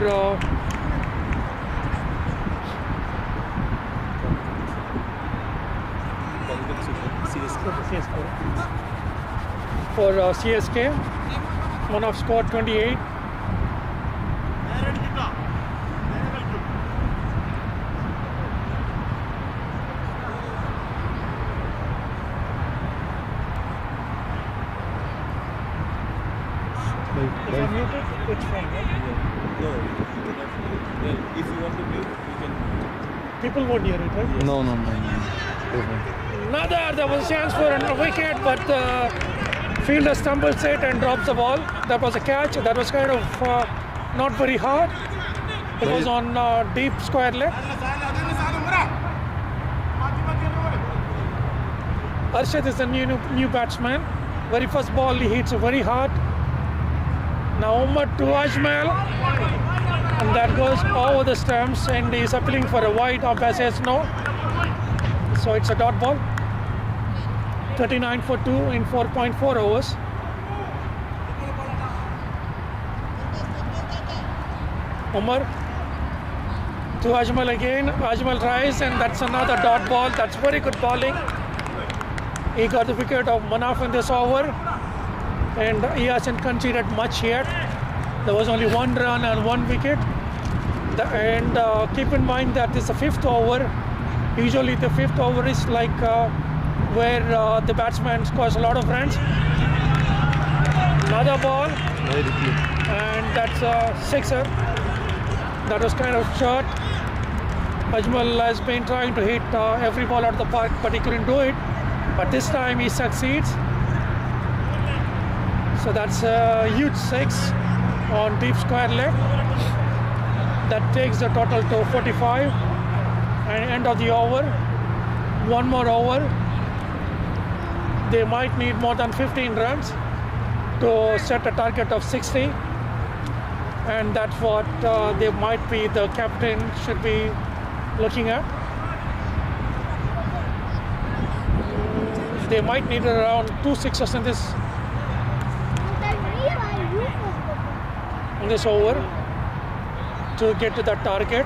Speaker 3: CSK. Manaf scored 28. It's fine, right?
Speaker 5: No, if you want to mute, you can.
Speaker 3: People won't hear it, right?
Speaker 4: No.
Speaker 3: There was a chance for a wicket, but the fielder stumbles it and drops the ball. That was a catch. That was kind of not very hard. It was on deep square leg. Arshad is the new batsman. Very first ball he hits very hard. Now Umar to Ajmal, and that goes over the stumps, and he's appealing for a wide. Umpire says no, so it's a dot ball. 39 for 2 in 4.4 overs. Umar to Ajmal again. Ajmal tries, and that's another dot ball. That's very good bowling. He got the wicket of Manaf in this over, and he hasn't conceded much yet. There was only 1 run and 1 wicket. And keep in mind that this is the 5th over. Usually the 5th over is like where the batsman scores a lot of runs. Another ball, and that's a sixer. That was kind of short. Ajmal has been trying to hit every ball out of the park, but he couldn't do it. But this time he succeeds. So that's a huge 6 on deep square leg. That takes the total to 45. And end of the over. 1 more over. They might need more than 15 runs to set a target of 60. And that's what they might be, the captain should be looking at. They might need around 2 sixes in this over to get to that target.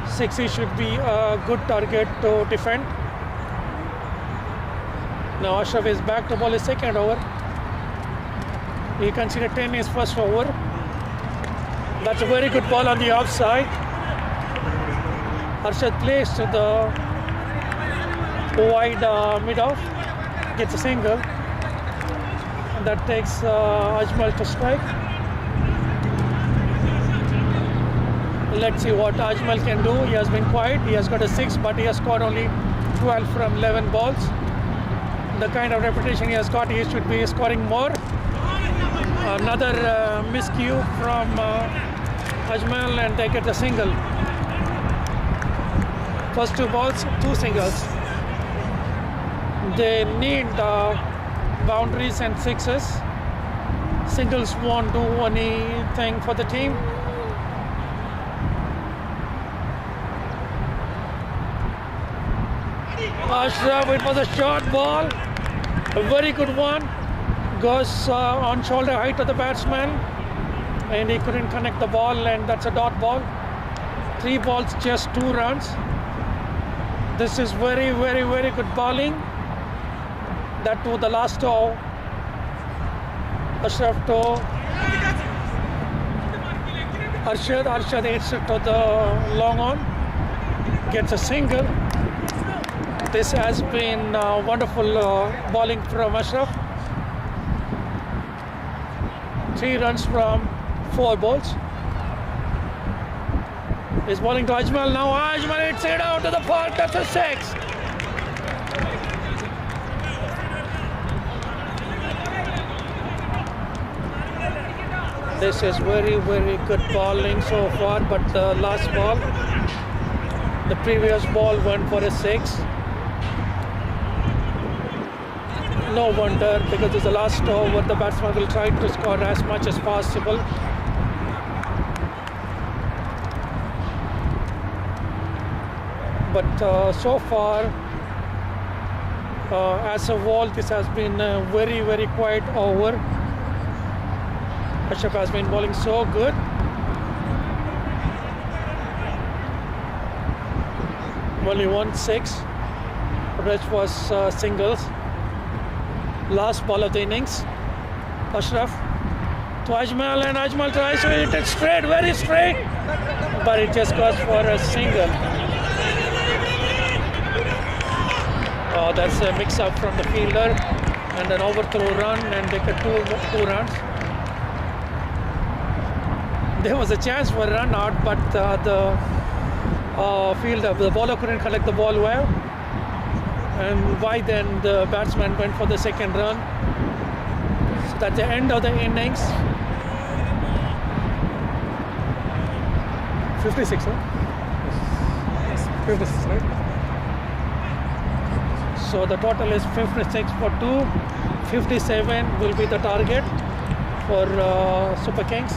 Speaker 3: 60 should be a good target to defend. Now Ashraf is back to bowl his second over. He conceded 10 in his first over. That's a very good ball on the offside. Arshad plays to the wide mid-off, gets a single, and that takes Ajmal to strike. Let's see what Ajmal can do. He has been quiet. He has got a 6, but he has scored only 12 from 11 balls. The kind of reputation he has got, he should be scoring more. Another miscue from Ajmal, and they get a single. First 2 balls, 2 singles. They need boundaries and sixes. Singles won't do anything for the team. Ashraf, it was a short ball, a very good one. Goes on shoulder height of the batsman, and he couldn't connect the ball, and that's a dot ball. 3 balls, just 2 runs. This is very, very, very good bowling. That to the last over. Ashraf to Arshad hits it to the long on, gets a single. This has been wonderful bowling from Ashraf. 3 runs from 4 balls. He's bowling to Ajmal now. Ajmal hits it out to the park. That's a 6. This is very, very good bowling so far, but the last ball, the previous ball went for a 6. No wonder, because it's the last over, the batsman will try to score as much as possible. But so far, as a whole, this has been a very, very quiet over. Ashraf has been bowling so good. Only 1 6. The rest was singles. Last ball of the innings. Ashraf to Ajmal, and Ajmal tries to hit it straight, very straight, but it just goes for a single. Oh, that's a mix-up from the fielder, and an overthrow run, and they get two runs. There was a chance for a run out, but the fielder, the bowler couldn't collect the ball well, and by then the batsman went for the second run. So that's the end of the innings. 56, huh? Yes. 56, right? So the total is 56 for 2. 57 will be the target for Super Kings.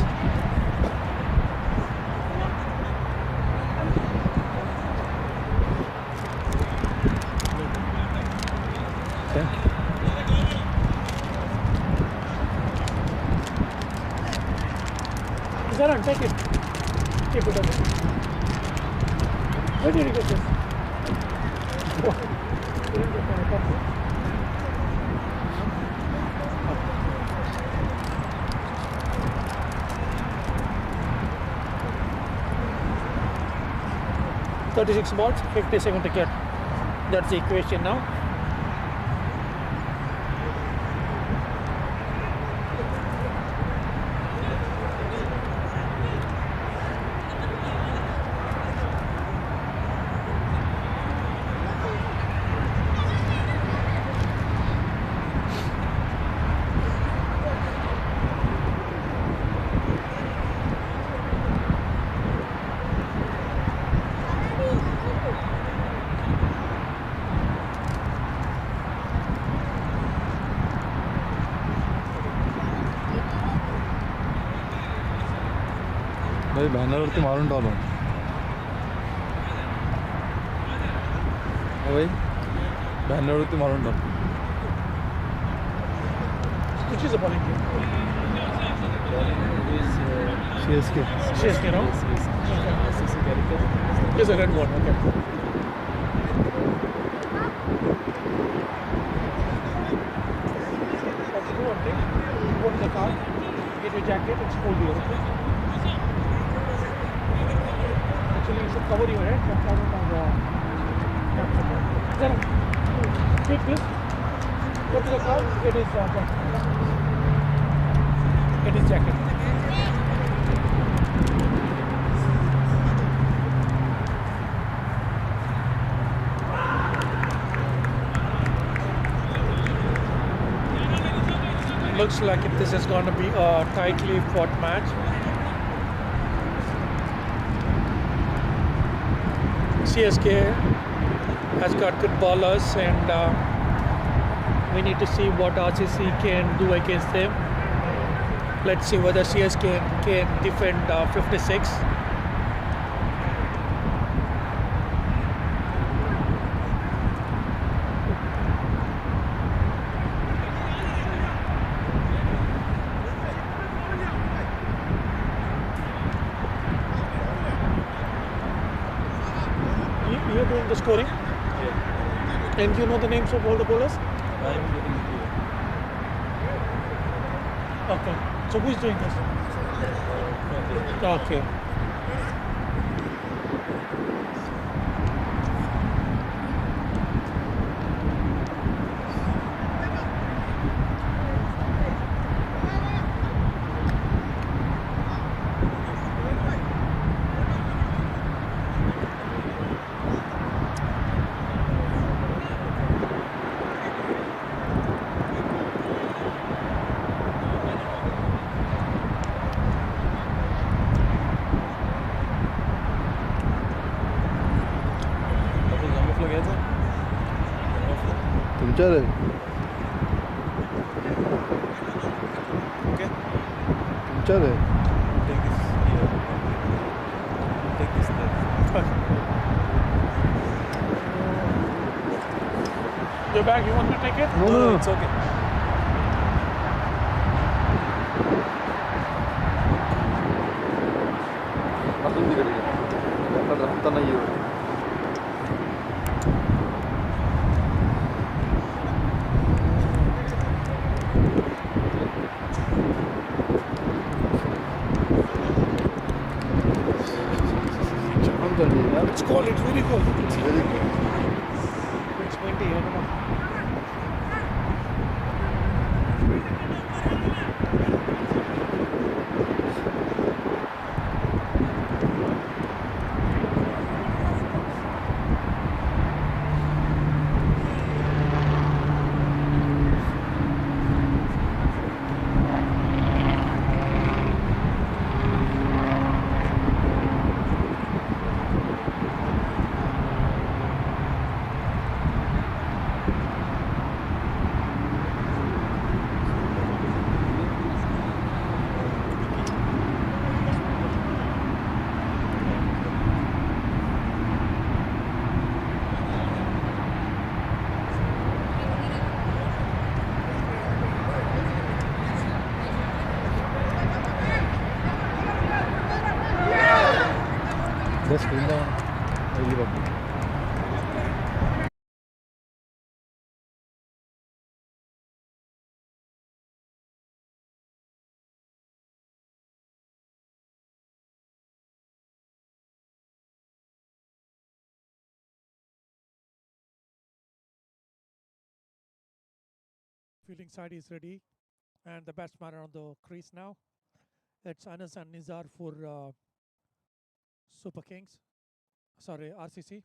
Speaker 4: Okay.
Speaker 3: Zaran, take it. Keep it up. Where did you get this? You didn't get my copy? 36 balls, 57 to get. That's the equation now.
Speaker 4: भाई बॅनरवरती मारून टाकलो भाई बॅनरवरती मारून टाकलो
Speaker 3: Which is the bowling team?
Speaker 4: CSK
Speaker 3: CSK, no? Okay. Here's a red one, okay. Okay, do one thing. Go to the car, get your jacket, it's cold here, okay? Actually, you should cover your head, but I don't know the... Take this, go to the car, get his jacket. Get his jacket. Looks like this is going to be a tightly fought match. CSK has got good bowlers, and we need to see what RCC can do against them. Let's see whether CSK can defend 56. You're doing the scoring?
Speaker 5: Yeah.
Speaker 3: And you know the names of all the bowlers?
Speaker 5: I'm getting here.
Speaker 3: Okay. So who is doing this? Okay.
Speaker 4: तुमच्यावर आहे
Speaker 5: Okay.
Speaker 4: तुमच्यावर आहे
Speaker 5: Take this here. Take this there.
Speaker 3: Your bag, you want me to take it?
Speaker 4: No, no, no.
Speaker 5: It's okay.
Speaker 4: अजून तिकडे घे. आता रस्ता नाही आहे
Speaker 3: It's cold, it's very cold.
Speaker 4: It's very good.
Speaker 3: It's windy, I don't know.
Speaker 5: Best screen down. Really bubbly.
Speaker 3: Fielding side is ready, and the batsman are on the crease now. It's Anas and Nizar for Super Kings. Sorry, RCC.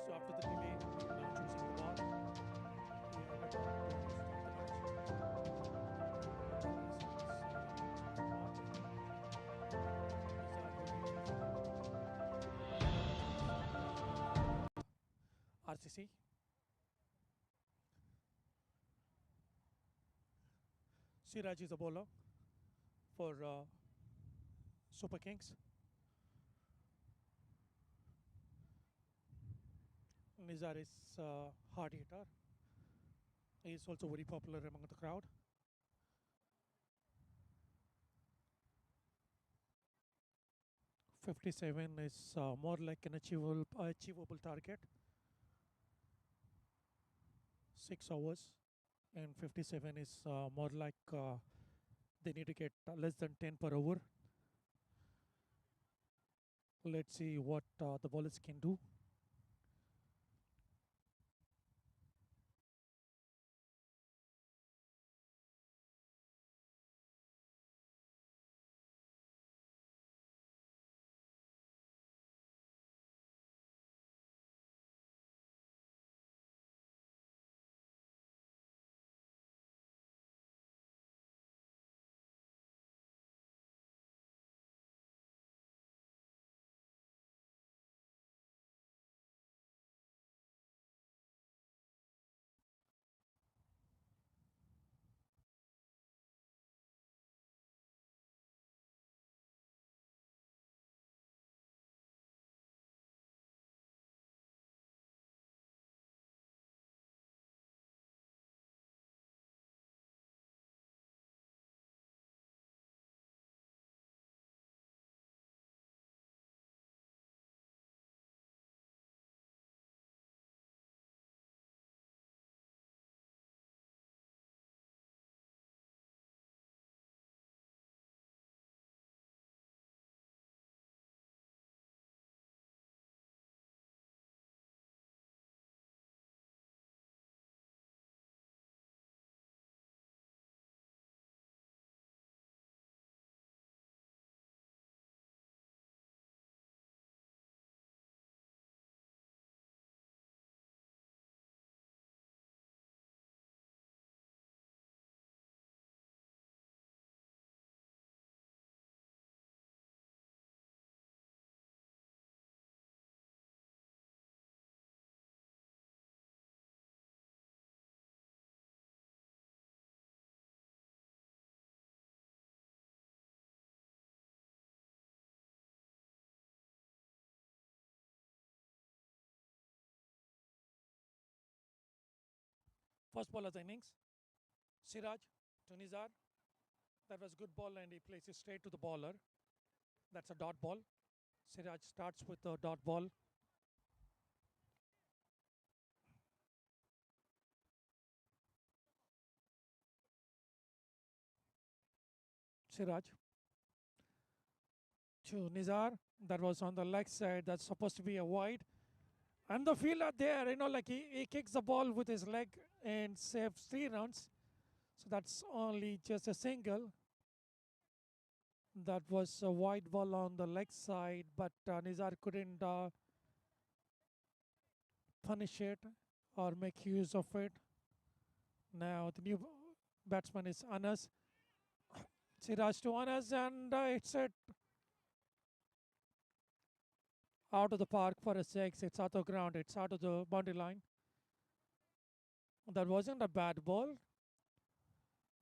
Speaker 3: So after the delay, now choosing the ball. We have a time to start the match. RCC. Siraj is a bowler for Super Kings. Nizar is hard hitter. He is also very popular among the crowd. .57 is more like an achievable target. 6 hours, and 57 is more like they need to get less than 10 per over. Let's see what the bowlers can do. First ball of the innings. Siraj to Nizar. That was good ball and he plays it straight to the bowler. That's a dot ball. Siraj starts with a dot ball. Siraj to Nizar. That was on the leg side. That's supposed to be a wide. And the fielder there, like he kicks the ball with his leg and saves 3 runs. So that's only just a single. That was a wide ball on the leg side, but Nizar couldn't punish it or make use of it. Now the new batsman is Anas. Siraj to Anas, and it's it out of the park for a 6. It's out of ground. It's out of the boundary line. That wasn't a bad ball,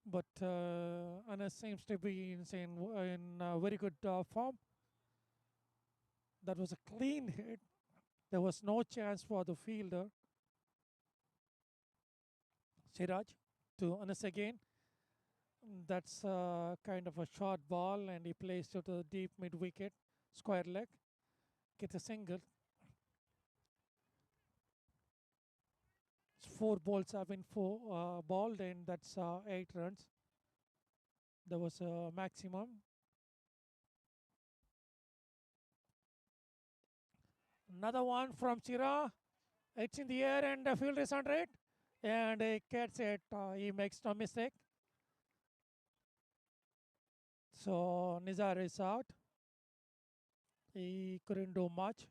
Speaker 3: but Anas seems to be in very good form. That was a clean hit. There was no chance for the fielder. Siraj to Anas again. That's kind of a short ball, and he plays it to the deep mid wicket, square leg. Gets a single. 4 balls have been balled, and that's 8 runs. There was a maximum. Another one from Chira. It's in the air, and the field is under it. And he gets it. He makes no mistake. So Nizar is out. He couldn't do much.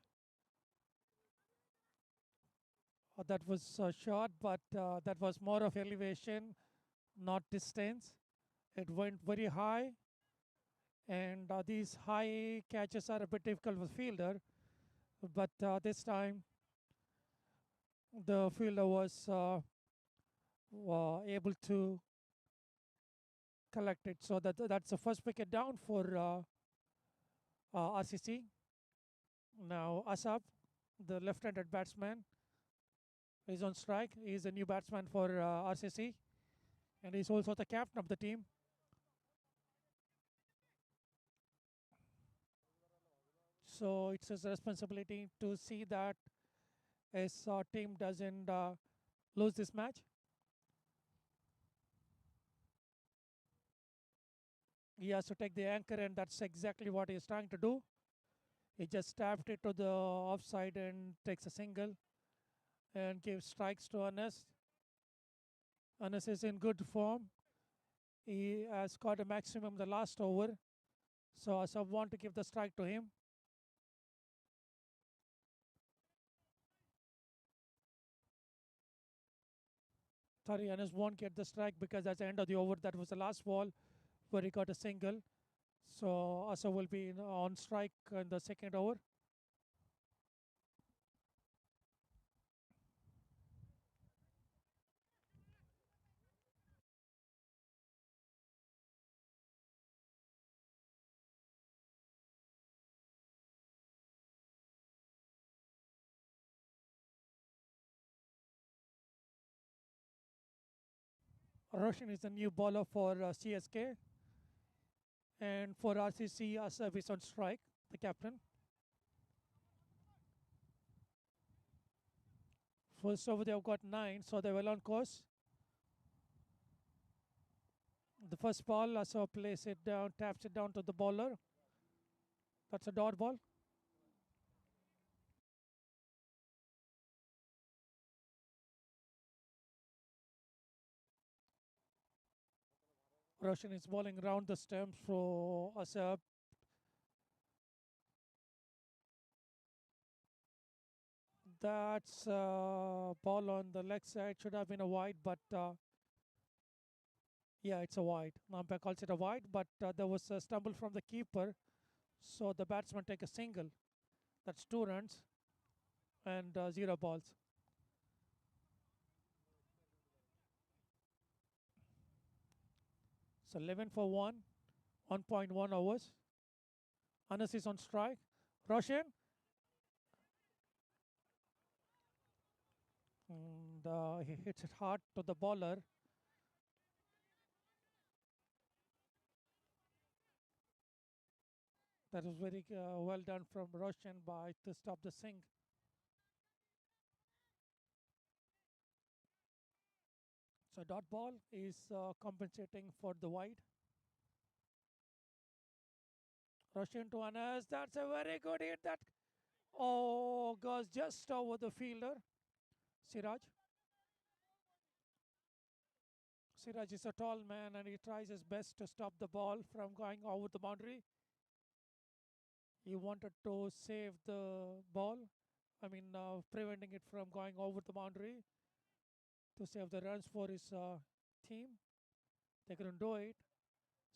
Speaker 3: That was short, but that was more of elevation, not distance. It went very high, and these high catches are a bit difficult for fielder. But this time, the fielder was able to collect it. So that's the first wicket down for RCC. Now Asab, the left-handed batsman, is on strike. He's a new batsman for RCC, and he's also the captain of the team. So it's his responsibility to see that his team doesn't lose this match. He has to take the anchor, and that's exactly what he's trying to do. He just tapped it to the offside and takes a single and gives strikes to Anas. Anas is in good form. He has got a maximum the last over. So Asab want to give the strike to him. Sorry, Anas won't get the strike because that's the end of the over. That was the last ball where he got a single. So Asab will be on strike in the second over. Roshan is the new bowler for CSK. And for RCC, Asab is on strike, the captain. First over, they've got 9, so they're well on course. The first ball, Asab plays it down, taps it down to the bowler. That's a dot ball. Roshan is bowling around the stumps for Asab. That's a ball on the leg side. Should have been a wide, but yeah, it's a wide. Umpire calls it a wide, but there was a stumble from the keeper. So the batsman take a single. That's 2 runs and 0 balls. So 11 for 1, 1.1 overs. Anas is on strike. Roshan. and he hits it hard to the bowler. That was very well done from Roshan by to stop the sink. So dot ball is compensating for the wide. Roshan to Anas. That's a very good hit. That goes just over the fielder. Siraj. Siraj is a tall man and he tries his best to stop the ball from going over the boundary. He wanted to save the ball. I mean, preventing it from going over the boundary to save the runs for his team. They couldn't do it.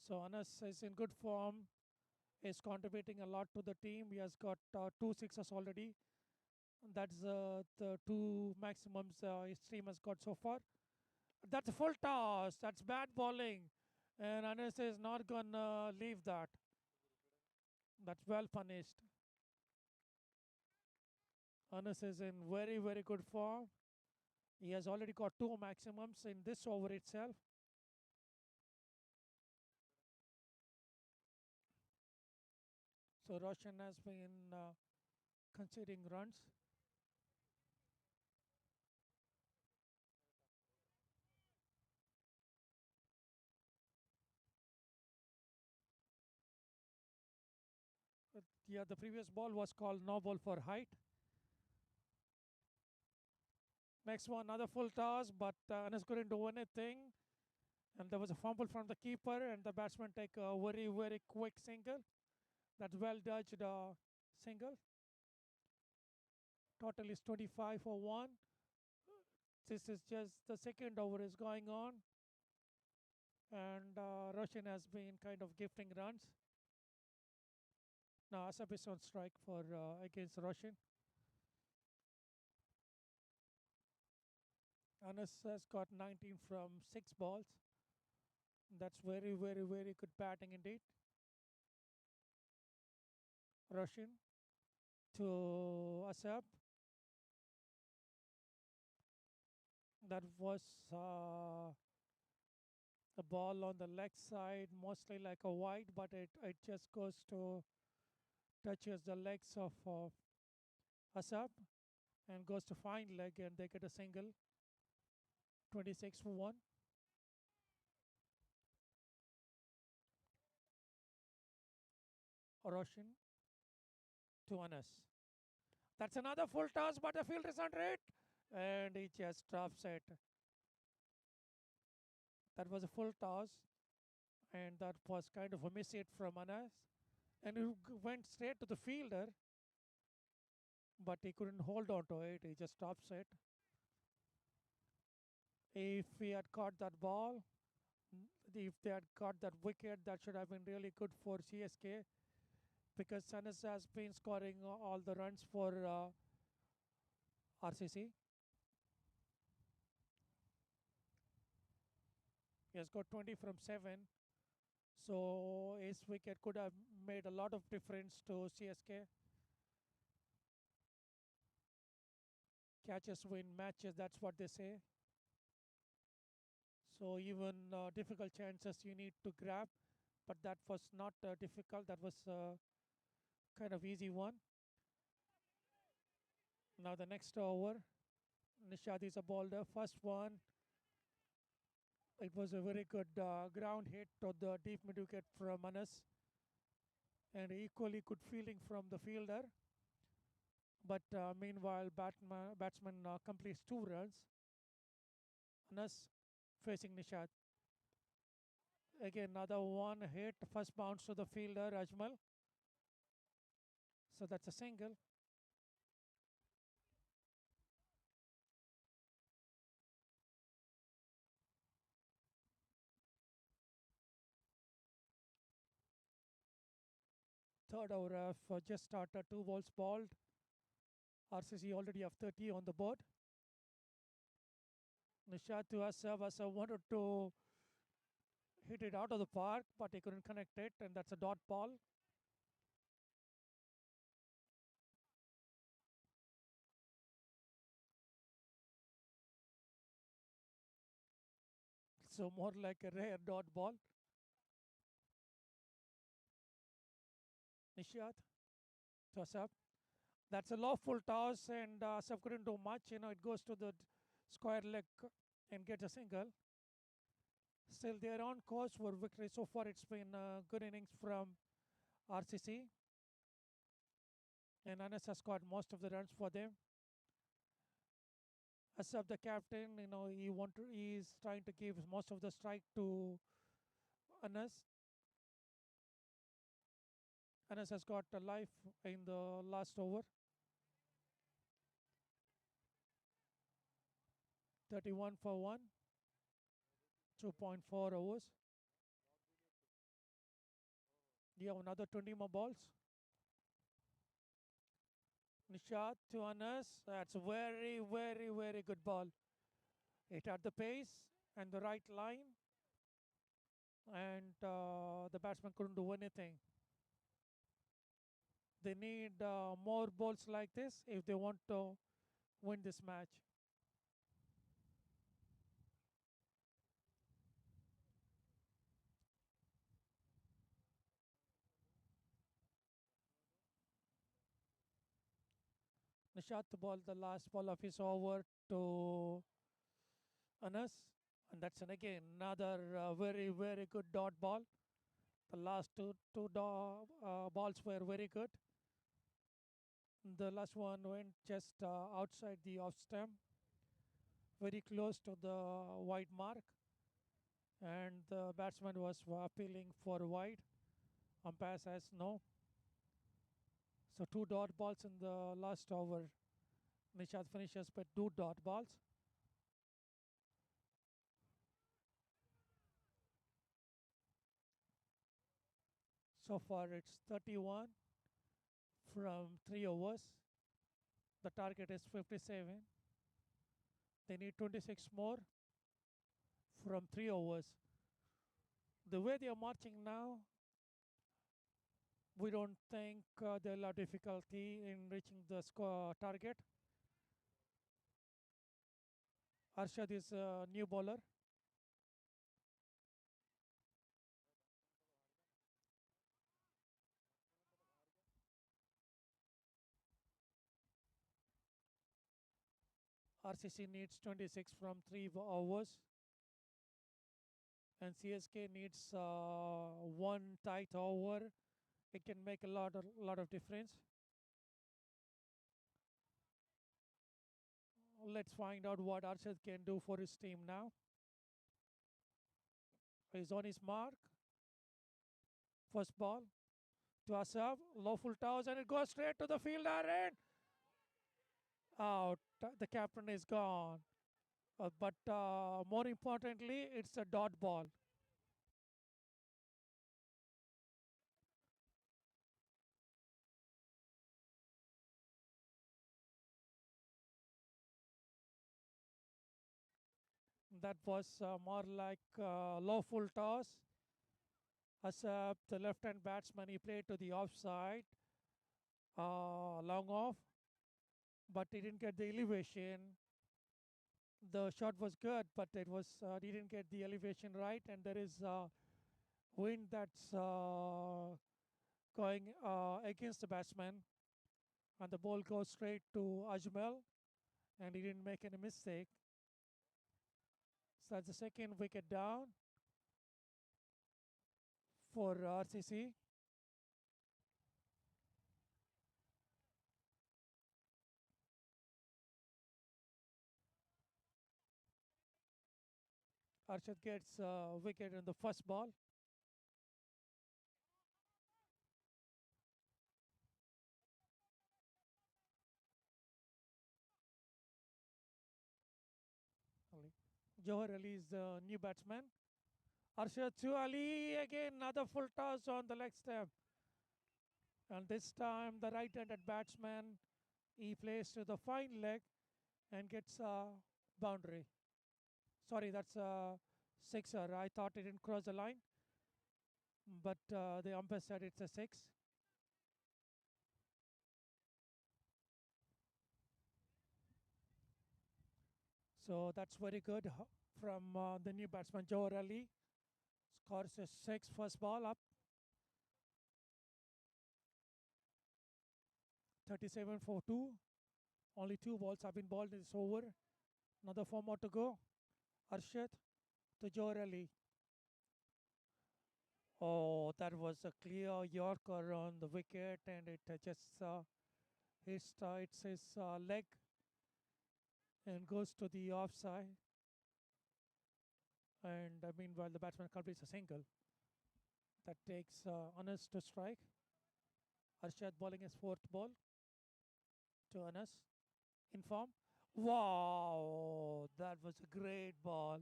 Speaker 3: So Anas is in good form, is contributing a lot to the team. He has got 2 sixes already. That's the two maximums his team has got so far. That's a full toss. That's bad bowling. And Anas is not going to leave that. That's well punished. Anas is in very, very good form. He has already got 2 maximums in this over itself. So Roshan has been conceding runs. Yeah, the previous ball was called no ball for height. Next one, another full toss, but Anas couldn't do anything. And there was a fumble from the keeper, and the batsman take a very, very quick single. That's well dodged single. Total is 25 for 1. This is just the second over is going on. And Roshan has been kind of gifting runs. Now Asap is on strike for against Roshan. Anas has got 19 from 6 balls. That's very, very, very good batting indeed. Roshan to Asap. That was the ball on the leg side, mostly like a wide, but it just goes to touches the legs of Asap and goes to fine leg, and they get a single. 26 for 1. Roshan to Anas. That's another full toss, but the field is under it. And he just drops it. That was a full toss. And that was kind of a miss hit from Anas. And he went straight to the fielder. But he couldn't hold on to it. He just drops it. If he had caught that ball, if they had caught that wicket, that should have been really good for CSK. Because Anas has been scoring all the runs for RCC. He has got 20 from 7. So his wicket could have made a lot of difference to CSK. Catches win matches, that's what they say. So even difficult chances you need to grab. But that was not difficult. That was kind of easy one. Now the next over. Nishad is a bowler. First one. It was a very good ground hit to the deep mid wicket from Anas. And equally good fielding from the fielder. But meanwhile, batsman completes 2 runs. Anas facing Nishad. Again, another one hit. First bounce to the fielder, Ajmal. So that's a single. Third over have just started. 2 balls balled. RCC already have 30 on the board. Nishad to Asaf. Asaf wanted to hit it out of the park, but he couldn't connect it, and that's a dot ball. So more like a rare dot ball. Nishat, toss up. That's a lawful toss, and Asaf couldn't do much. It goes to the square leg and gets a single. Still, they're on course for victory. So far, it's been good innings from RCC. And Anas has scored most of the runs for them. Asaf, the captain, he's trying to give most of the strike to Anas. Anas has got a life in the last over. 31 for 1. 2.4 overs. You have another 20 more balls. Nishat to Anas. That's a very, very, very good ball. It had the pace and the right line. And the batsman couldn't do anything. They need more balls like this if they want to win this match. Nishat to ball the last ball of his over to Anas. And that's again another very, very good dot ball. The last two balls were very good. The last one went just outside the off stump, very close to the wide mark. And the batsman was appealing for wide. Umpire says no. So 2 dot balls in the last over. Nishat finishes with 2 dot balls. So far it's 31 from 3 overs. The target is 57. They need 26 more from 3 overs. The way they are marching now, we don't think they'll have difficulty in reaching the score target. Arshad is a new bowler. RCC needs 26 from 3 overs. And CSK needs 1 tight over. It can make a lot of difference. Let's find out what Arshad can do for his team now. He's on his mark. First ball to Asaf. Lawful toss, and it goes straight to the fielder and out. The captain is gone. But more importantly, it's a dot ball. That was more like lawful toss. Asaf, the left-hand batsman, he played to the offside, long off, but he didn't get the elevation. The shot was good, but it was he didn't get the elevation right, and there is wind that's going against the batsman, and the ball goes straight to Ajmal, and he didn't make any mistake. So that's the second wicket down for RCC. Arshad gets a wicket in the first ball. Johar Ali is the new batsman. Arshad to Ali, again another full toss on the leg stump. And this time the right-handed batsman, he plays to the fine leg and gets a boundary. Sorry, that's a sixer. I thought it didn't cross the line, but the umpire said it's a 6. So that's very good from the new batsman Johar Ali. Scores a 6 first ball up. 37 for 2. Only 2 balls have been bowled in this over. Another 4 more to go. Arshad to Johar Ali. Oh, that was a clear Yorker on the wicket, and it just hits his leg and goes to the offside. And meanwhile, the batsman completes a single. That takes Anas to strike. Arshad bowling his 4th ball to Anas in form. Wow, that was a great ball.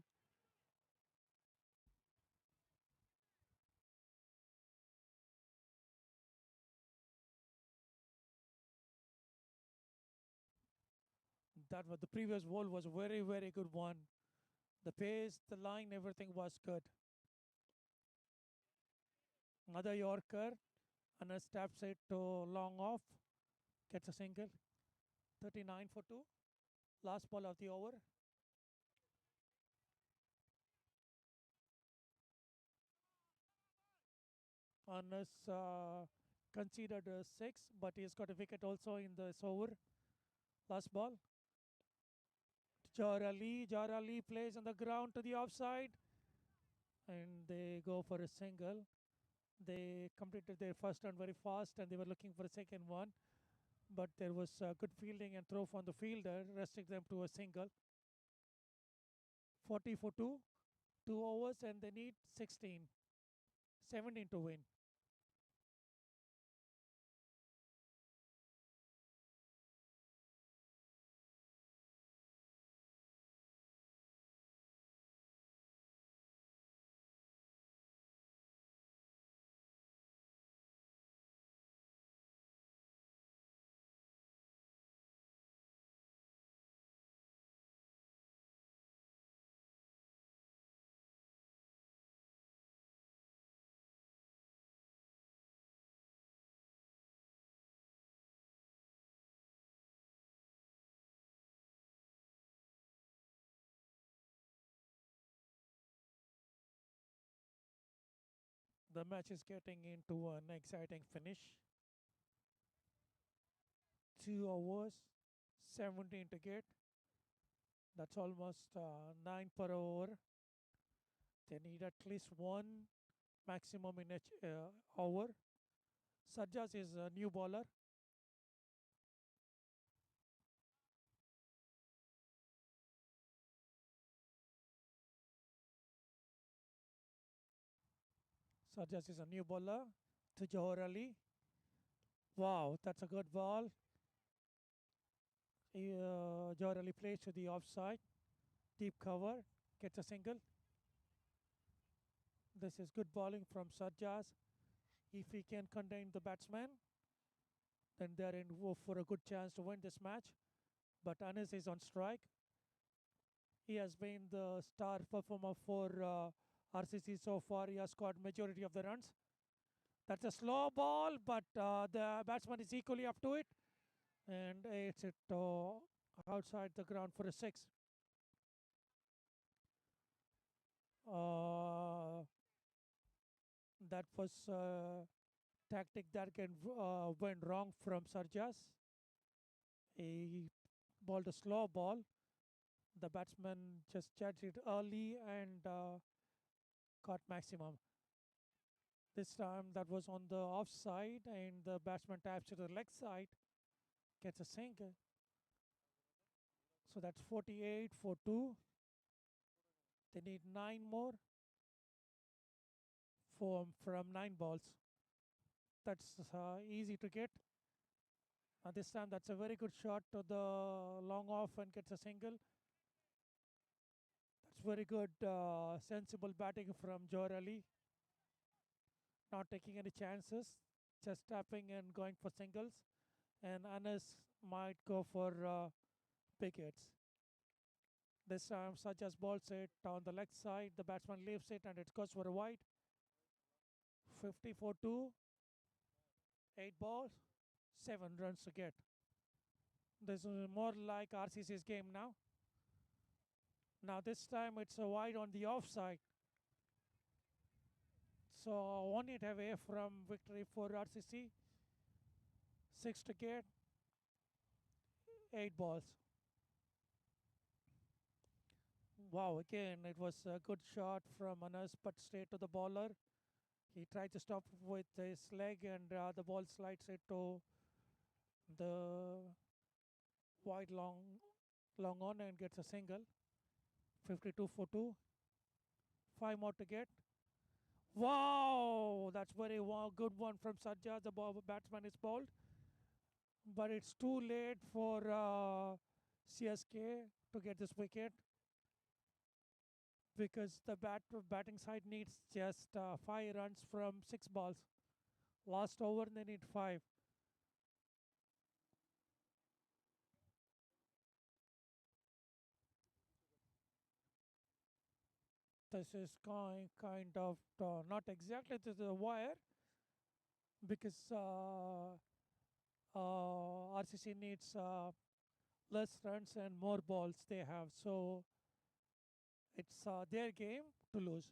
Speaker 3: That was the previous ball was a very, very good one. The pace, the line, everything was good. Another Yorker. Anas taps it to long off. Gets a single. 39 for 2. Last ball of the over. Anas conceded a 6, but he's got a wicket also in this over. Last ball. Johar Ali plays on the ground to the offside. And they go for a single. They completed their first run very fast and they were looking for a second one. But there was good fielding and throw from the fielder, restricting them to a single. 40 for 2. 2 overs and they need 16. 17 to win. The match is getting into an exciting finish. 2 overs, 17 to get. That's almost 9 per over. They need at least 1 maximum in each over. Sajjas is a new bowler. Sajjas is a new bowler to Johar Ali. Wow, that's a good ball. Johar Ali plays to the offside. Deep cover, gets a single. This is good bowling from Sajjas. If he can contain the batsman, then they're in for a good chance to win this match. But Anas is on strike. He has been the star performer for RCC so far. He has scored majority of the runs. That's a slow ball, but the batsman is equally up to it. And it's it outside the ground for a 6. That was tactic that went wrong from Sarjas. He bowled a slow ball. The batsman just judged it early and caught maximum. This time that was on the offside and the batsman taps to the leg side, gets a single. So that's 48 for 2. They need 9 more from 9 balls. That's easy to get. This time that's a very good shot to the long off and gets a single. That's very good sensible batting from Johar Ali. Not taking any chances, just tapping and going for singles. And Anas might go for big hits. This time Sajjas balls it on the leg side. The batsman leaves it and it goes for a wide. 50 for 2. 8 balls, 7 runs to get. This is more like RCC's game now. Now this time it's a wide on the offside. So 1 hit away from victory for RCC. 6 to get, 8 balls. Wow, again, it was a good shot from Anas, but straight to the bowler. He tried to stop with his leg, and the ball slides it to the wide long on and gets a single. 52 for 2. 5 more to get. Wow, that's very good one from Sajjad. The batsman is bowled, but it's too late for CSK to get this wicket, because the batting side needs just 5 runs from 6 balls. Last over, they need 5. This is kind of not exactly to the wire, because RCC needs less runs and more balls they have. So it's their game to lose.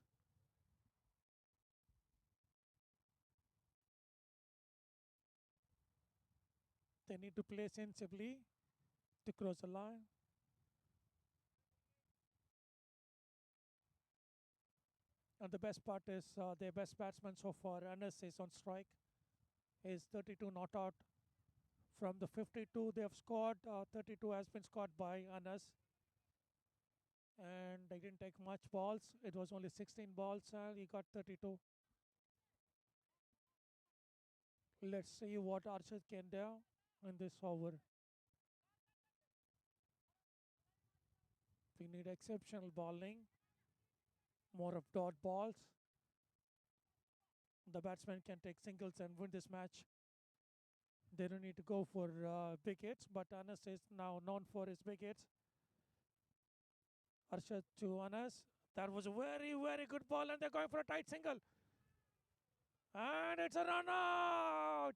Speaker 3: They need to play sensibly to cross the line. And the best part is their best batsman so far, Anas, is on strike. Is 32 not out. From the 52 they have scored, 32 has been scored by Anas. And they didn't take much balls. It was only 16 balls and he got 32. Let's see what Arshad can do in this over. We need exceptional bowling, more of dot balls. The batsman can take singles and win this match. They don't need to go for big hits, but Anas is now known for his big hits. Arshad to Anas. That was a very, very good ball, and they're going for a tight single. And it's a run out.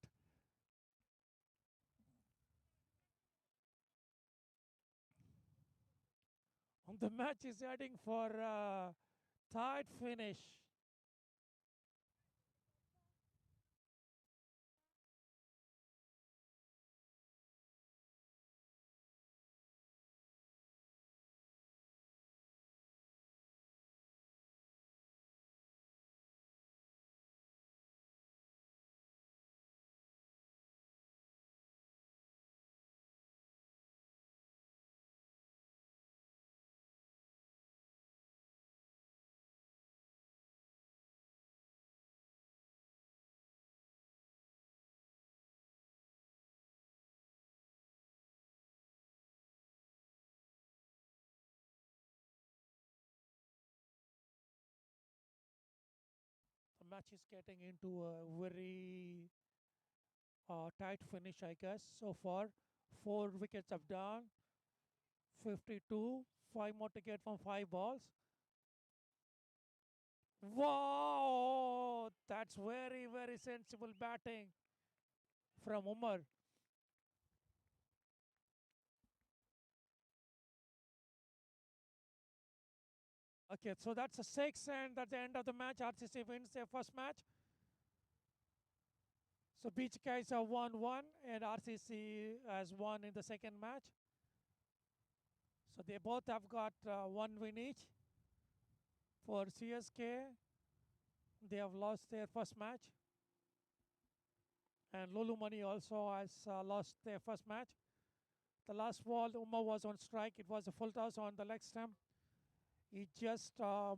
Speaker 3: The match is heading for a tight finish. The match is getting into a very tight finish, I guess. So far, 4 wickets have down. 52, 5 more to get from 5 balls. Wow, that's very, very sensible batting from Umar. Okay, so that's a 6, and at the end of the match, RCC wins their first match. So Beach Guys have won 1, and RCC has won in the second match. So they both have got 1 win each. For CSK, they have lost their first match. And Lulu Mani also has lost their first match. The last ball, Umar was on strike. It was a full toss on the leg stump. He just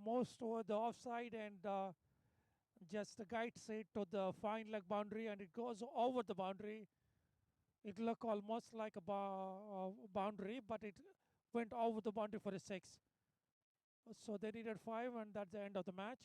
Speaker 3: moves toward the offside and just guides it to the fine leg boundary, and it goes over the boundary. It looked almost like a boundary, but it went over the boundary for a 6. So they needed 5, and that's the end of the match.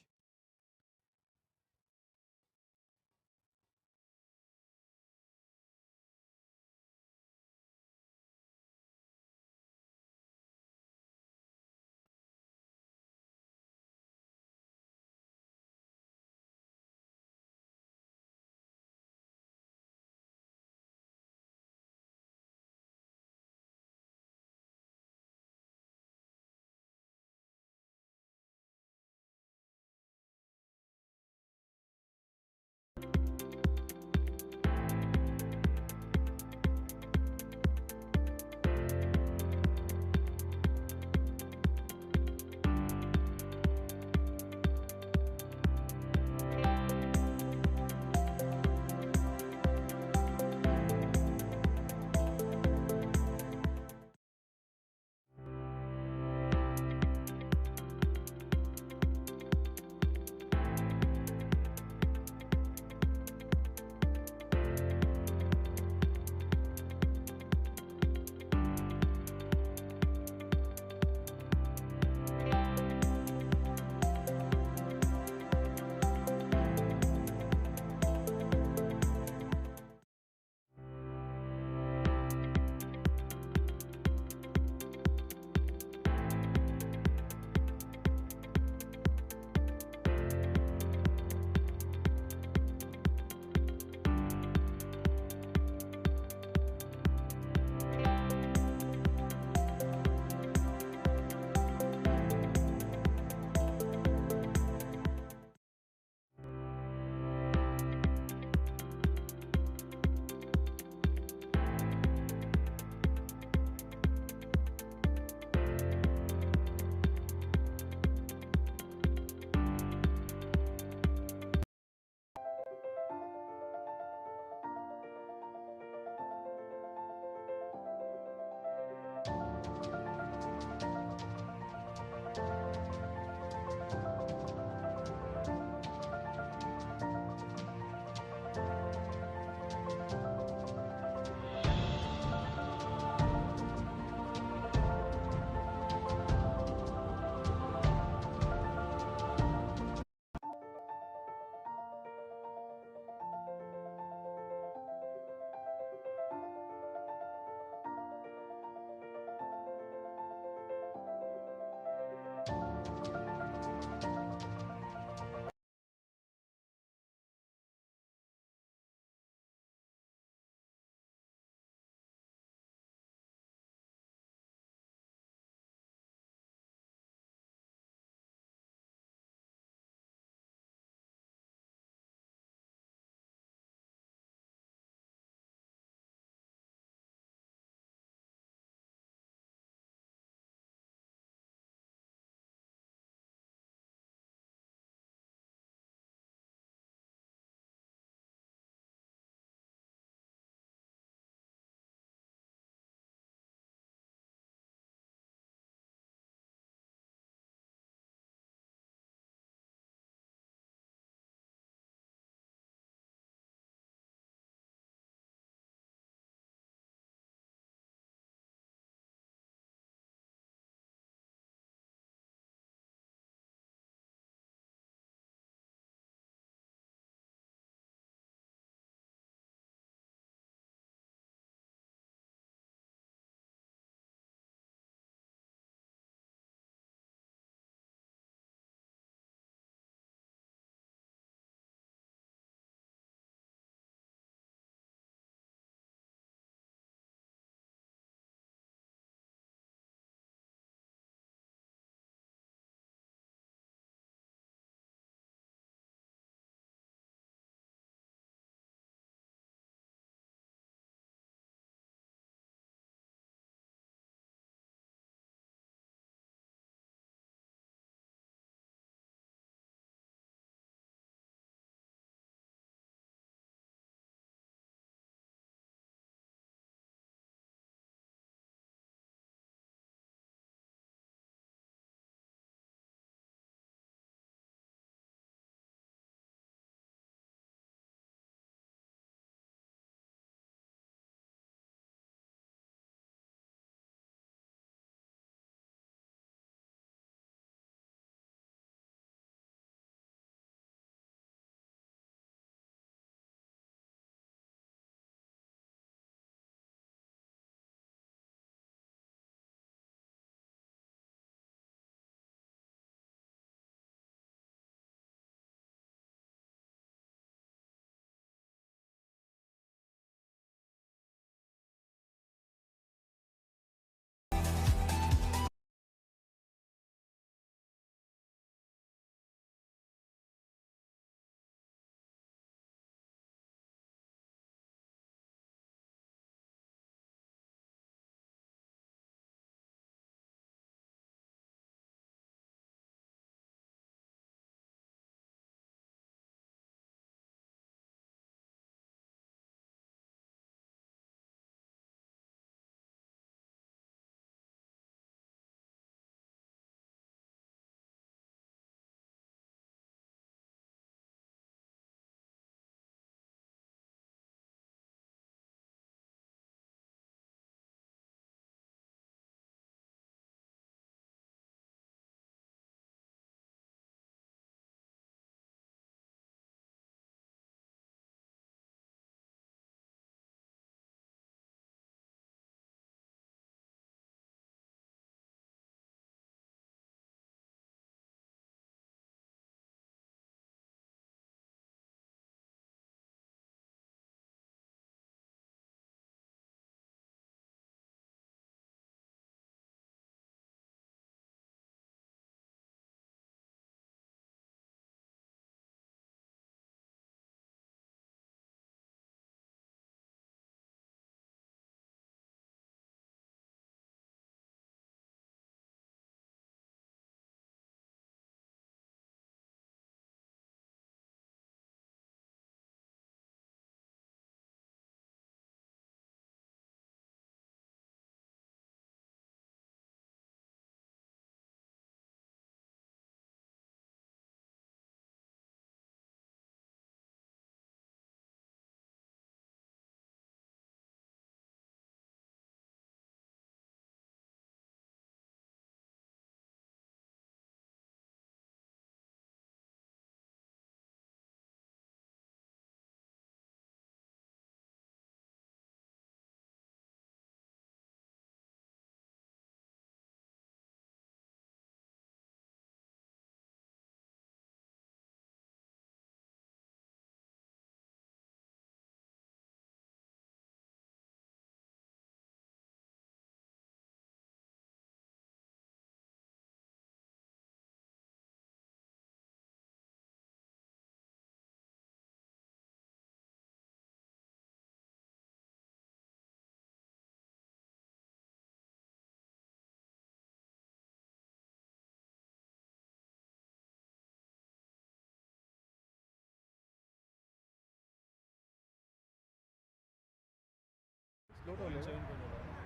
Speaker 5: clean करने वाला है.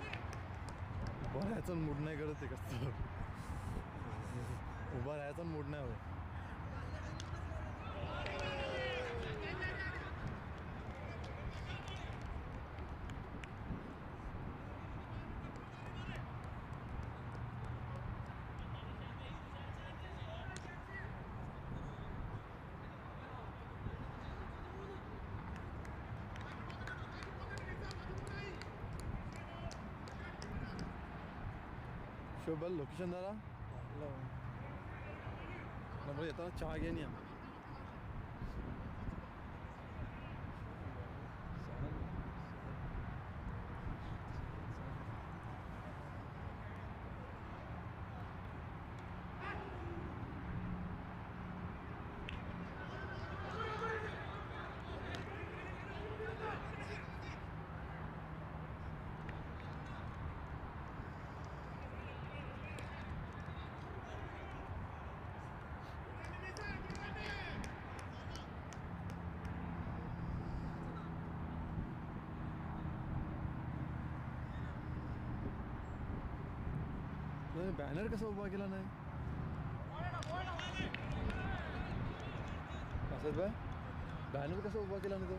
Speaker 4: उभा राहायचा mood नाही करत ते कसं उभा राहायचा मूड नाही होय. शोभल लोकेशन जरा नंबर येताना चहा घेऊन या. बॅनर कसा उभा केला नाही असं बाय बॅनर कसा उभा केला नाही तो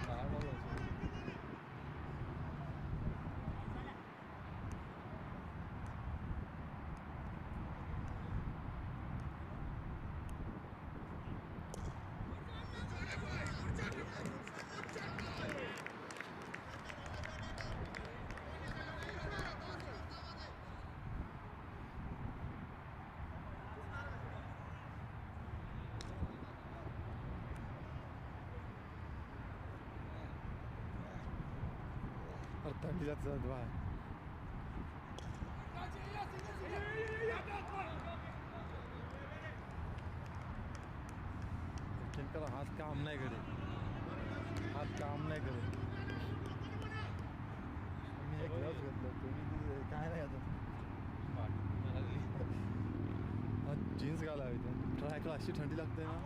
Speaker 5: काय बोलायचं.
Speaker 4: थंडी जात बाय त्यांना हात काम नाही करे हात काम नाही करे. मी एक ग्लव्स घेतलं तुम्ही काय नाही आता जीन्स घालावी ट्रॅकला अशी थंडी लागते ना.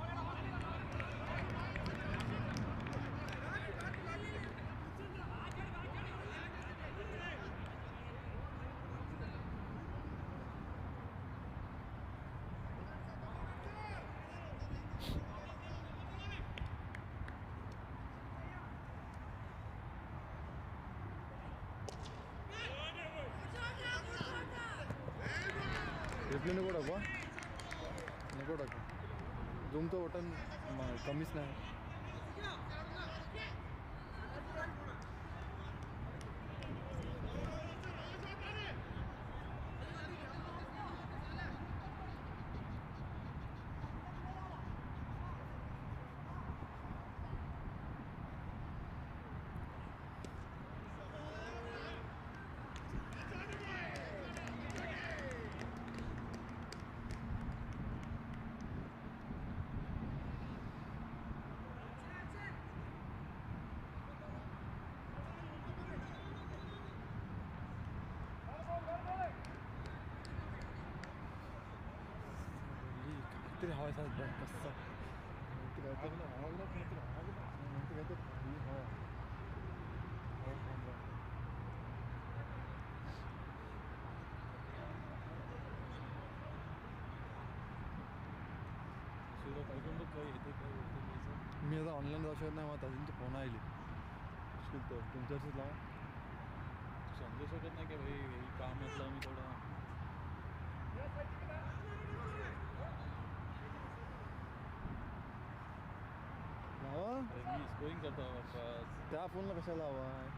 Speaker 4: रिप्ले नको टाकू नको टाकू झूम तो बटन कमीच नाही. काहीतरी हवा आहे बघ कसं काहीतरी हवा काहीतरी हवा मी आता ऑनलाईन जाऊ शकत नाही मग अजून तो फोन आली तुमच्याशीच लावा
Speaker 5: समजू शकत नाही की भाई काम म्हटलं मी थोडं स्कोरिंग करता हूँ वापस
Speaker 4: त्या फोनला कशाला हवा आहे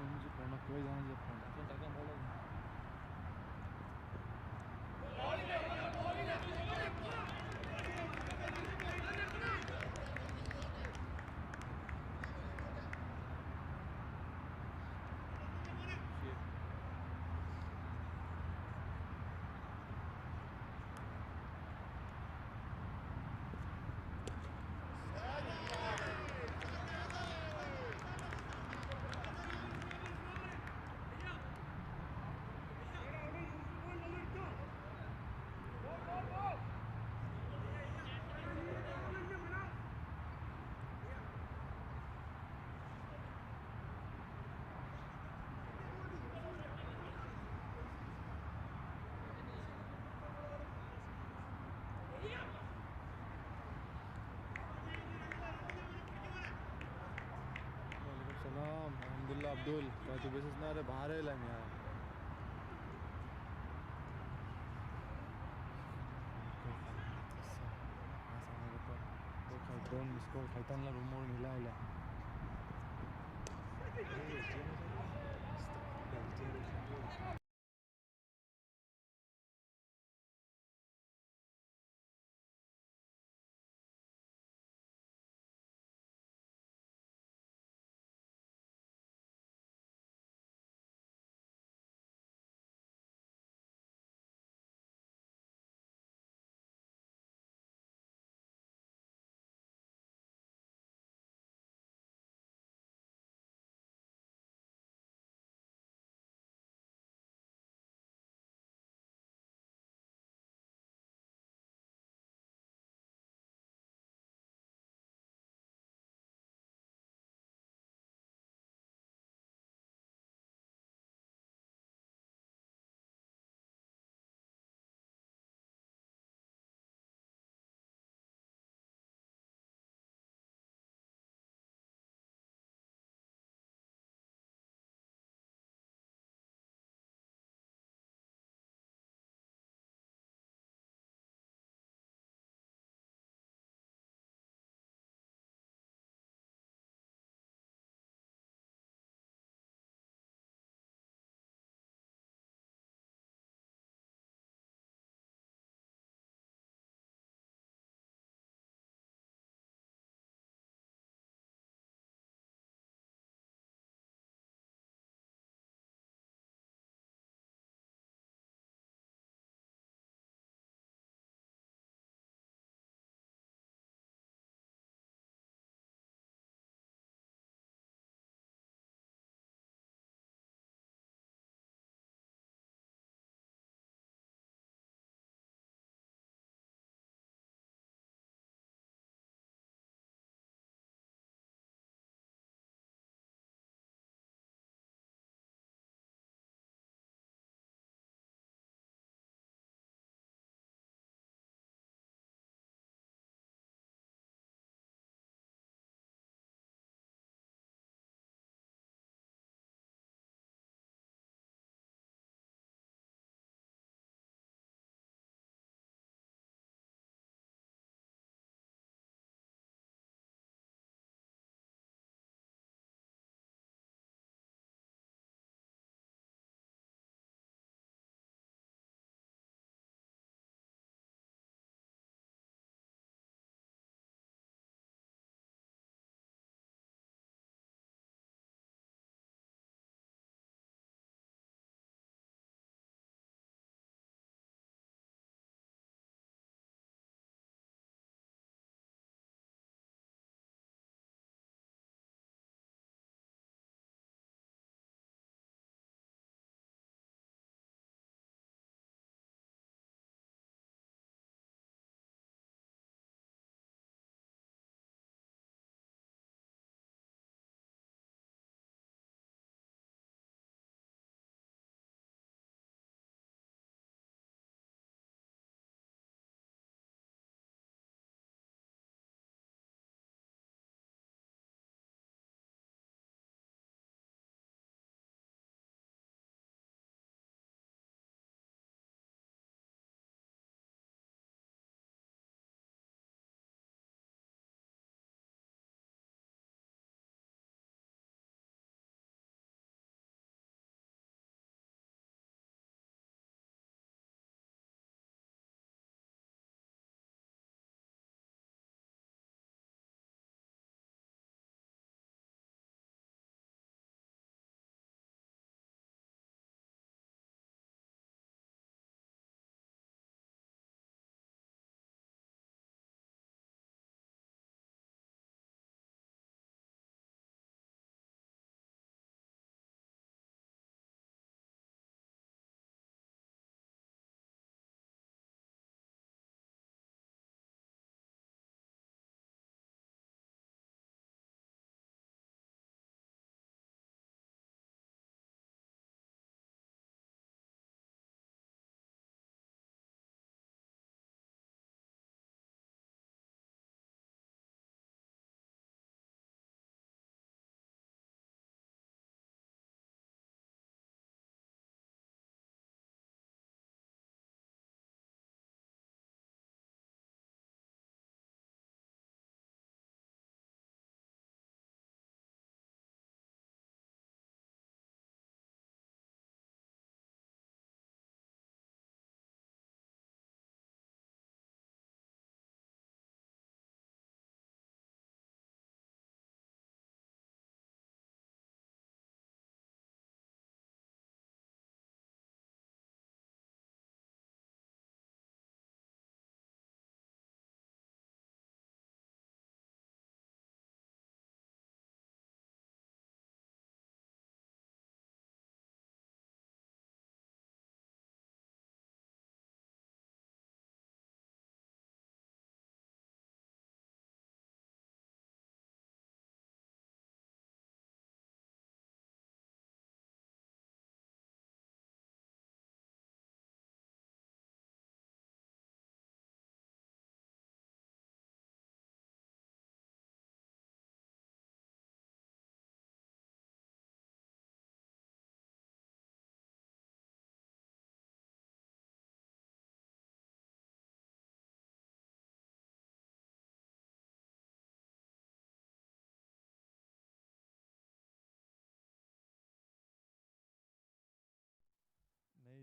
Speaker 4: मुझे फोन कोई जाना फोन
Speaker 5: आपण टाका बोला
Speaker 4: सलाम अल्हम्दुलिल्लाह अब्दुल काय तू बेसिस ना रे बाहेर यायला मी दोन मिस कॉल खायताना रूमवर नेला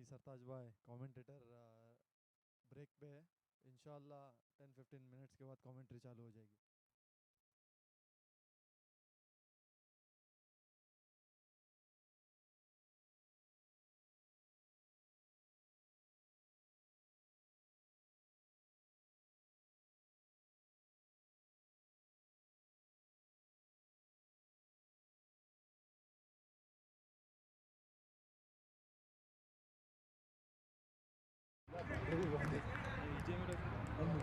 Speaker 4: नहीं सरताज भाई कमेंटेटर ब्रेक पे है इंशाल्लाह 10-15 मिनट्स के बाद कमेंट्री चालू हो जाएगी.
Speaker 5: इथे मी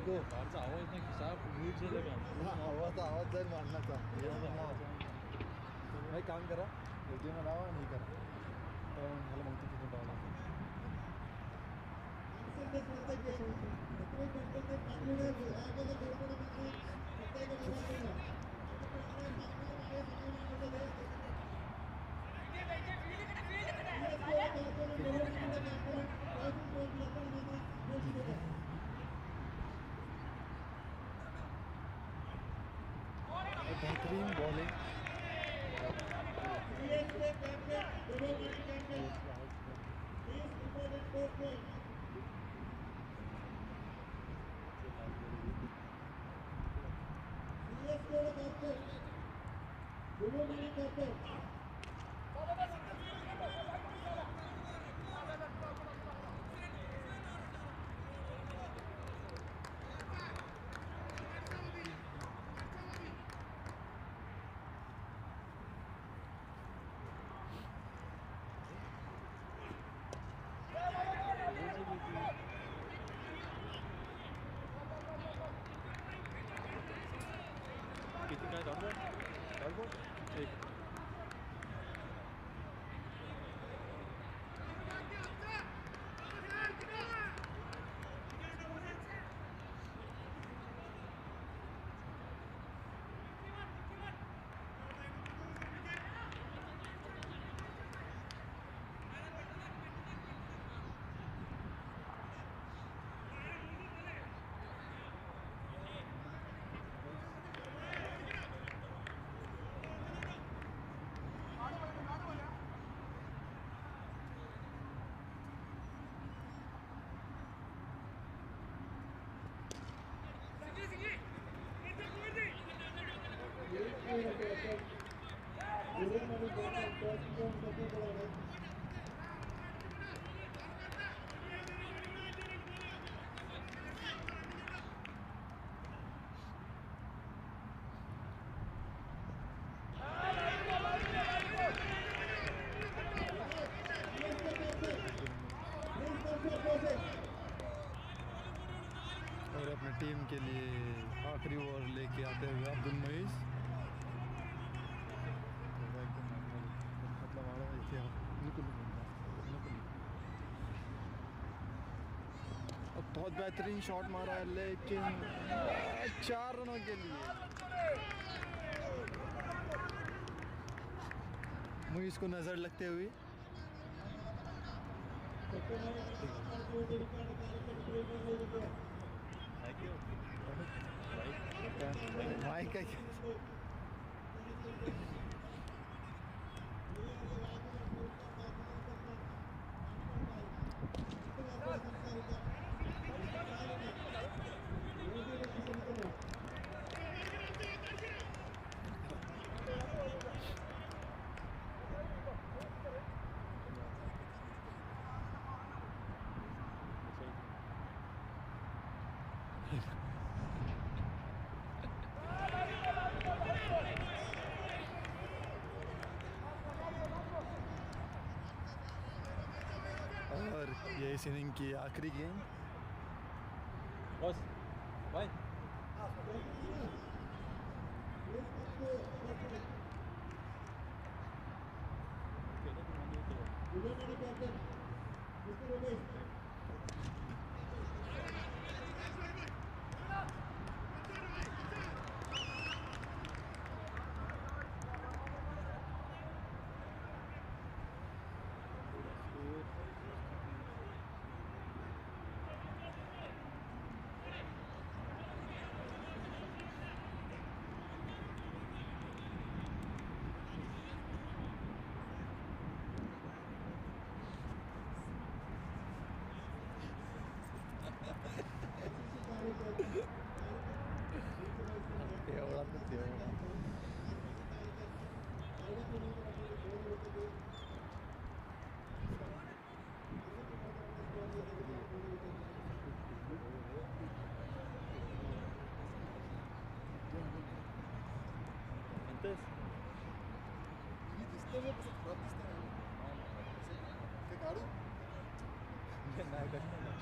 Speaker 5: बाहेरचा आवाज नाही कसा म्यूट झालं का
Speaker 4: आवाज जाईल मारण्याचा काही काम करा एटीएम लावा नाही करा तर मला माहिती किती डाव लागतो. बेहतरीन बॉलिंग
Speaker 5: किती काय दाखव एक और अपने टीम के लिए आखिरी ओवर लेके आते हुए अब्दुल मईस बहुत बेहतरीन शॉट मारा है लेकिन 4 रनों के लिए मुईस को नज़र लगते हुए माइक का और ये इस इनिंग की आखिरी गेम बस बाय this? नाही कशाला.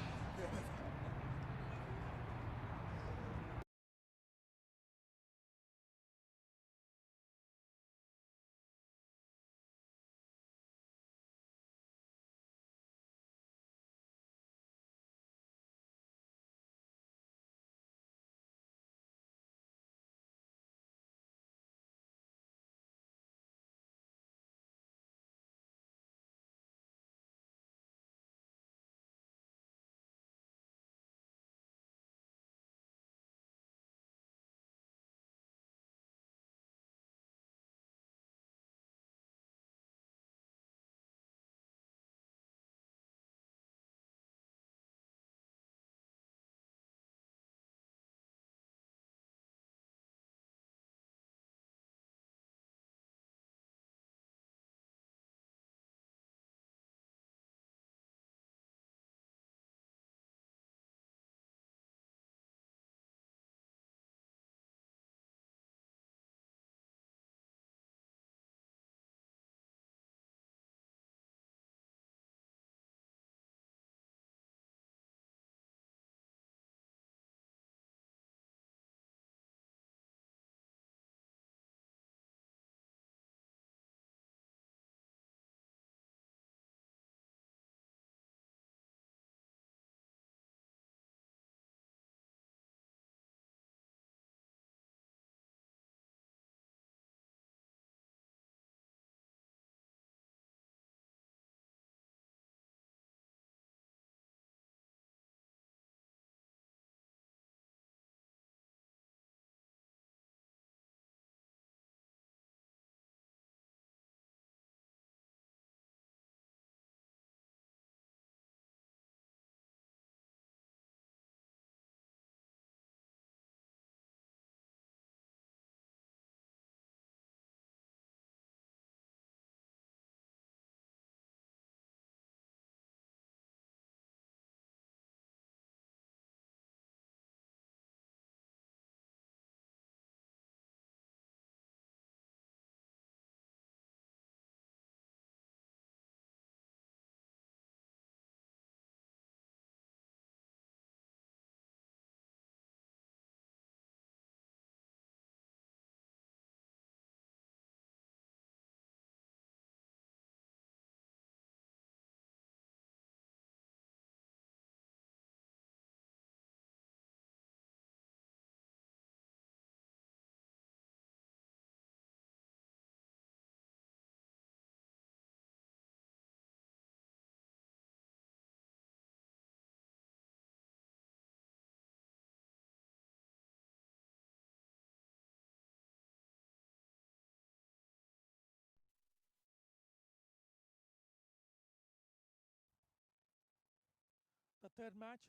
Speaker 3: The third match.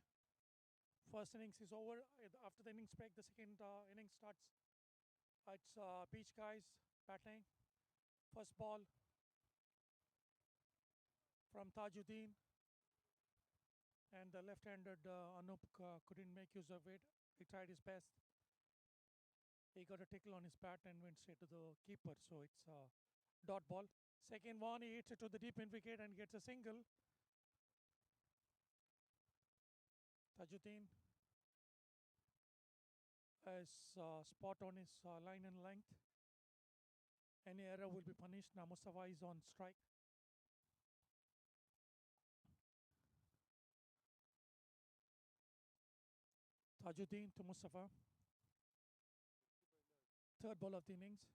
Speaker 3: First innings is over. After the innings break, the second innings starts. It's Beach Guys batting. First ball from Tajuddin. And the left-handed Anup couldn't make use of it. He tried his best. He got a tickle on his bat and went straight to the keeper. So it's a dot ball. Second one, he hits it to the deep in wicket and gets a single. Tajuddin is spot on his line and length. Any error will be punished. Now Mustafa is on strike. Tajuddin to Mustafa. Third ball of the innings.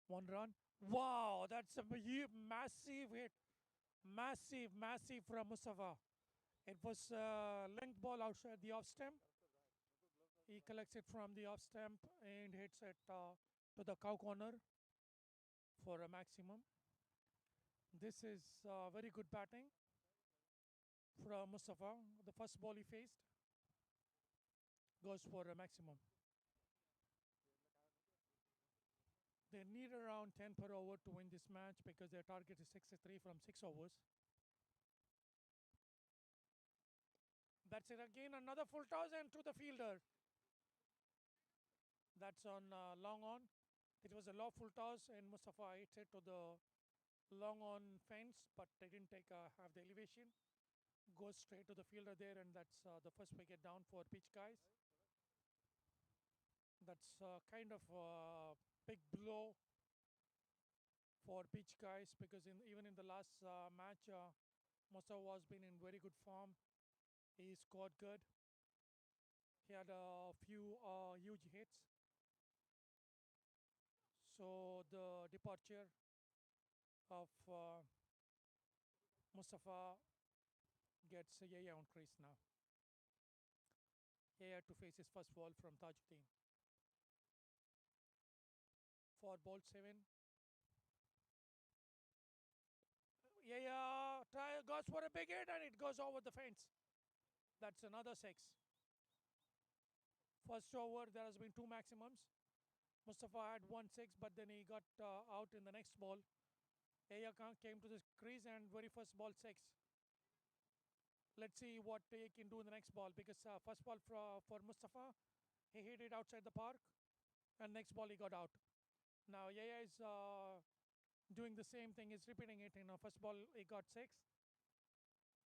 Speaker 3: 1 run. Wow, that's a massive hit. Massive from Mustafa. It was a length ball outside the off stump. He collects it from the off stump and hits it to the cow corner for a maximum. This is very good batting from Mustafa. The first ball he faced goes for a maximum. They need around 10 per over to win this match because their target is 63 from 6 overs. That's it again, another full toss and to the fielder. That's on long on. It was a lawful toss, and Mustafa hit it to the long on fence, but they didn't take have the elevation. Goes straight to the fielder there, and that's the first wicket down for pitch guys. That's kind of a big blow for pitch guys because even in the last match, Mustafa has been in very good form. He scored good. He had a few huge hits. So the departure of Mustafa gets Yaya on crease now. Yaya to face his first ball from Tajuddin. For ball 7. Yaya goes for a big hit and it goes over the fence. That's another 6. First over, there has been 2 maximums. Mustafa had 1-6, but then he got out in the next ball. Yaya came to the crease and very first ball 6. Let's see what he can do in the next ball because first ball for Mustafa, he hit it outside the park, and next ball he got out. Now Yaya is doing the same thing. He's repeating it. First ball he got 6.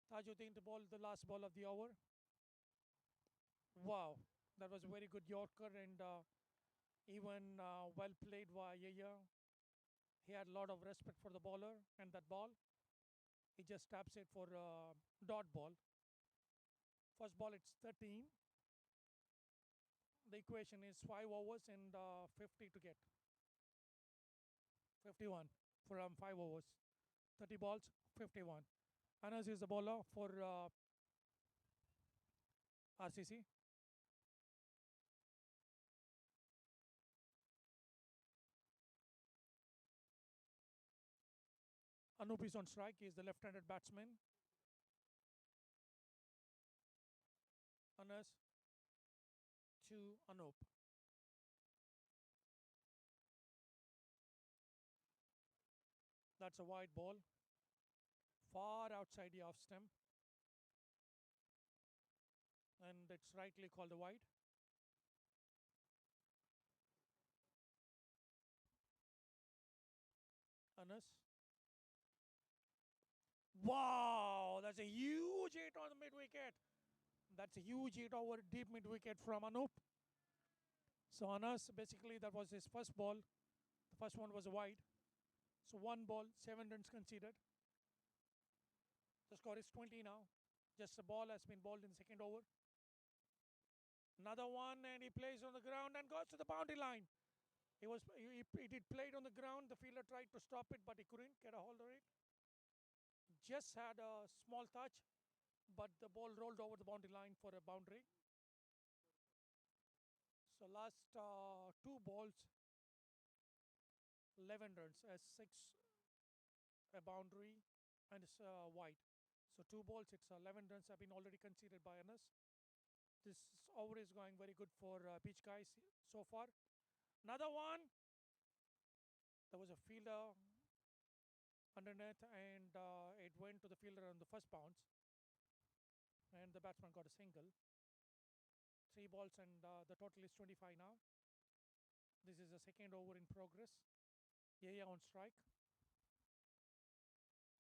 Speaker 3: Tajuddin to bowl the last ball of the over. Wow, that was a very good Yorker and even well played by Yaya. He had a lot of respect for the bowler and that ball. He just taps it for dot ball. First ball it's 13. The equation is 5 overs and 50 to get. 51 from 5 overs. 30 balls, 51. Anas is the bowler for RCC. Anup is on strike. He is the left-handed batsman. Anas to Anup. That's a wide ball. Far outside the off stump. And it's rightly called a wide. Anas. Wow, that's a huge hit on the mid wicket. That's a huge hit over deep mid wicket from Anup. So Anas, basically that was his first ball. The first one was a wide. So 1 ball, 7 runs conceded. The score is 20 now. Just a ball has been bowled in the second over. Another one, and he plays on the ground and goes to the boundary line. He did play it on the ground. The fielder tried to stop it, but he couldn't get a hold of it. Just had a small touch, but the ball rolled over the boundary line for a boundary. So last 2 balls, 11 runs, as 6 a boundary and it's wide. So 2 balls, it's 11 runs have been already conceded by Anas. This over is going very good for pitch guys so far. Another one. There was a fielder underneath and it went to the fielder on the first bounce. And the batsman got a single. 3 balls and the total is 25 now. This is the second over in progress. Yaya on strike.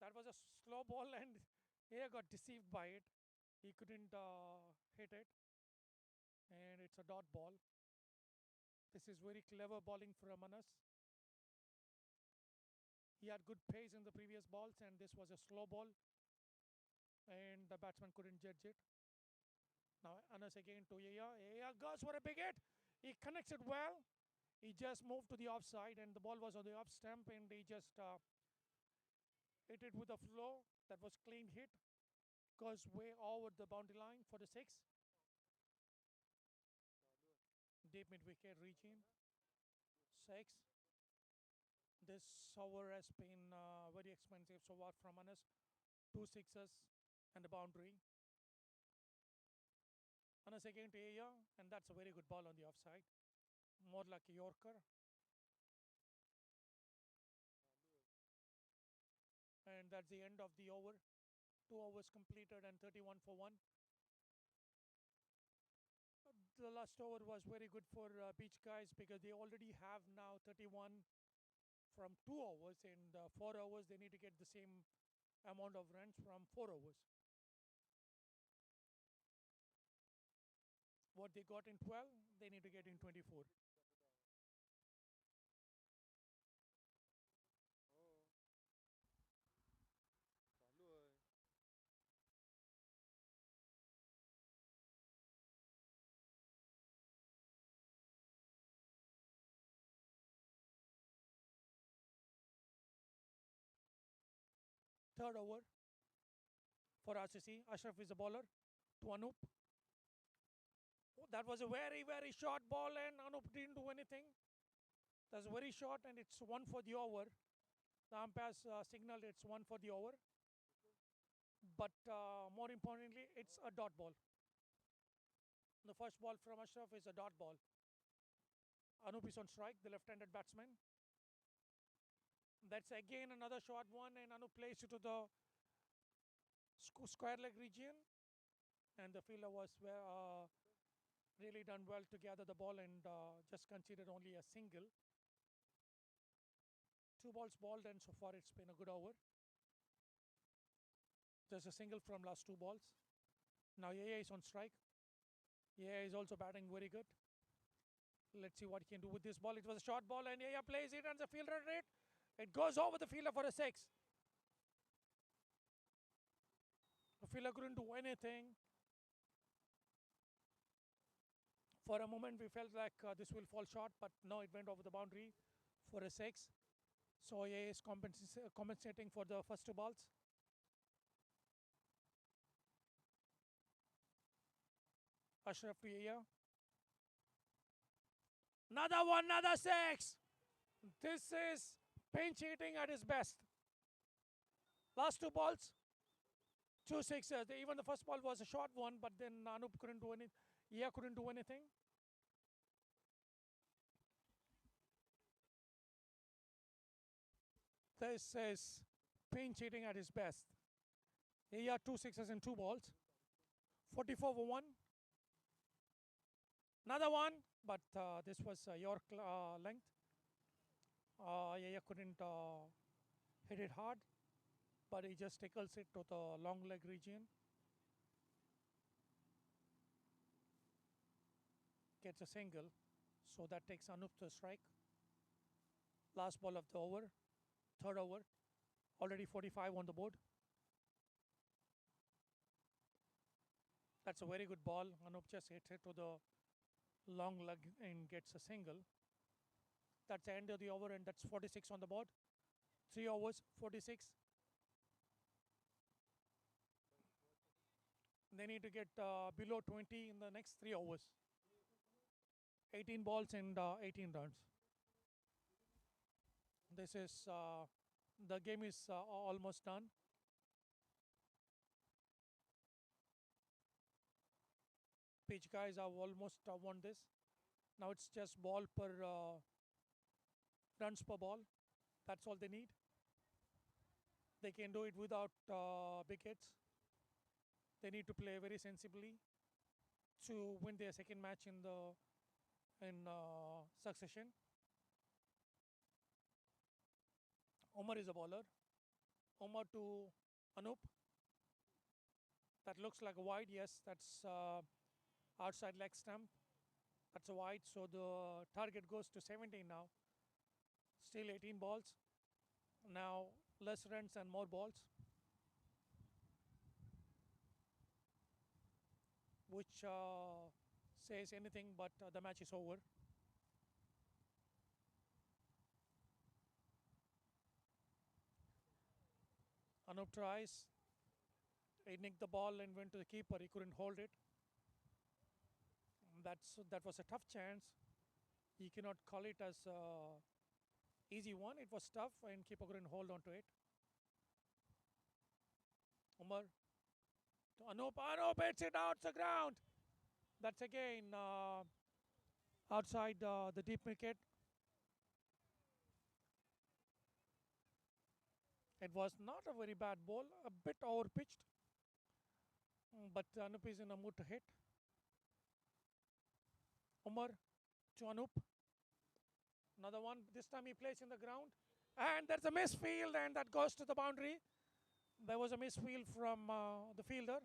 Speaker 3: That was a slow ball and Yaya got deceived by it. He couldn't hit it. And it's a dot ball. This is very clever bowling from Anas. He had good pace in the previous balls and this was a slow ball. And the batsman couldn't judge it. Now Anas again to Yaya. Yaya goes for a big hit. He connects it well. He just moved to the offside and the ball was on the off stump and he just hit it with a flow. That was clean hit. Goes way over the boundary line for the 6. Deep mid wicket reaching. 6. This over has been very expensive so far from Anas. 2 sixes and a boundary. Anas again to Yaya, and that's a very good ball on the offside. More like a Yorker. And that's the end of the over. 2 overs completed and 31 for 1. the last over was very good for Beach guys because they already have now 31 from 2 overs, and 4 overs they need to get the same amount of runs from 4 overs. What they got in 12, they need to get in 24. Third over for RCC. Ashraf is a bowler to Anup. Oh, that was a very, very short ball, and Anup didn't do anything. That's very short, and it's 1 for the over. The umpires signaled it's 1 for the over. But more importantly, it's a dot ball. The first ball from Ashraf is a dot ball. Anup is on strike, the left-handed batsman. That's again another short one, and Anup plays it to the square leg region. And the fielder was really done well to gather the ball and just considered only a single. 2 balls balled, and so far it's been a good over. There's a single from last 2 balls. Now Yaya is on strike. Yaya is also batting very good. Let's see what he can do with this ball. It was a short ball, and Yaya plays it, and the fielder rate. It goes over the fielder for a 6. The fielder couldn't do anything. For a moment, we felt like this will fall short, but no, it went over the boundary for a 6. So Yaya is compensating for the first 2 balls. Ashraf to Yaya. Another one, another 6. This is pinch hitting at its best. Last 2 balls, 2 sixes. Even the first ball was a short one, but then Anup couldn't do anything. Yaya couldn't do anything. This is pinch hitting at its best. Yaya 2 sixes and 2 balls. 44 for 1. Another one, but this was York length. Yaya couldn't hit it hard, but he just tickles it to the long leg region. Gets a single, so that takes Anup to strike. Last ball of the over, third over, already 45 on the board. That's a very good ball. Anup just hits it to the long leg and gets a single. That's the end of the over, and that's 46 on the board. 3 overs, 46. They need to get below 20 in the next 3 overs. 18 balls and 18 runs. This is, the game is almost done. Pitch guys have almost won this. Now it's just ball per runs per ball. That's all they need. They can do it without big hits. They need to play very sensibly to win their second match in succession. Omar is a bowler. Omar to Anup. That looks like a wide. Yes, that's outside leg stump. That's a wide, so the target goes to 17 now. Still 18 balls. Now less runs and more balls, which says anything but the match is over. Anup tries. He nicked the ball and went to the keeper. He couldn't hold it. That was a tough chance. You cannot call it as easy one. It was tough, and keeper couldn't hold on to it. Umar to Anup. Anup hits it out the ground. That's again outside the deep wicket. It was not a very bad ball, a bit overpitched, but Anup is in a mood to hit. Umar to Anup. Another one. This time he plays in the ground. And there's a misfield, and that goes to the boundary. There was a misfield from the fielder.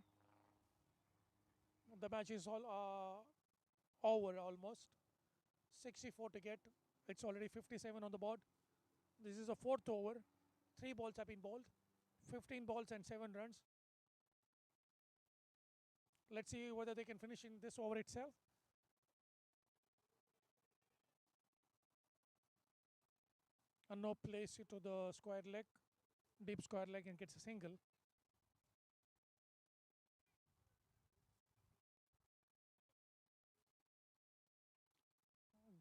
Speaker 3: The match is all over almost. 64 to get. It's already 57 on the board. This is a fourth over. 3 balls have been bowled. 15 balls and 7 runs. Let's see whether they can finish in this over itself. And no plays it to the square leg, deep square leg, and gets a single.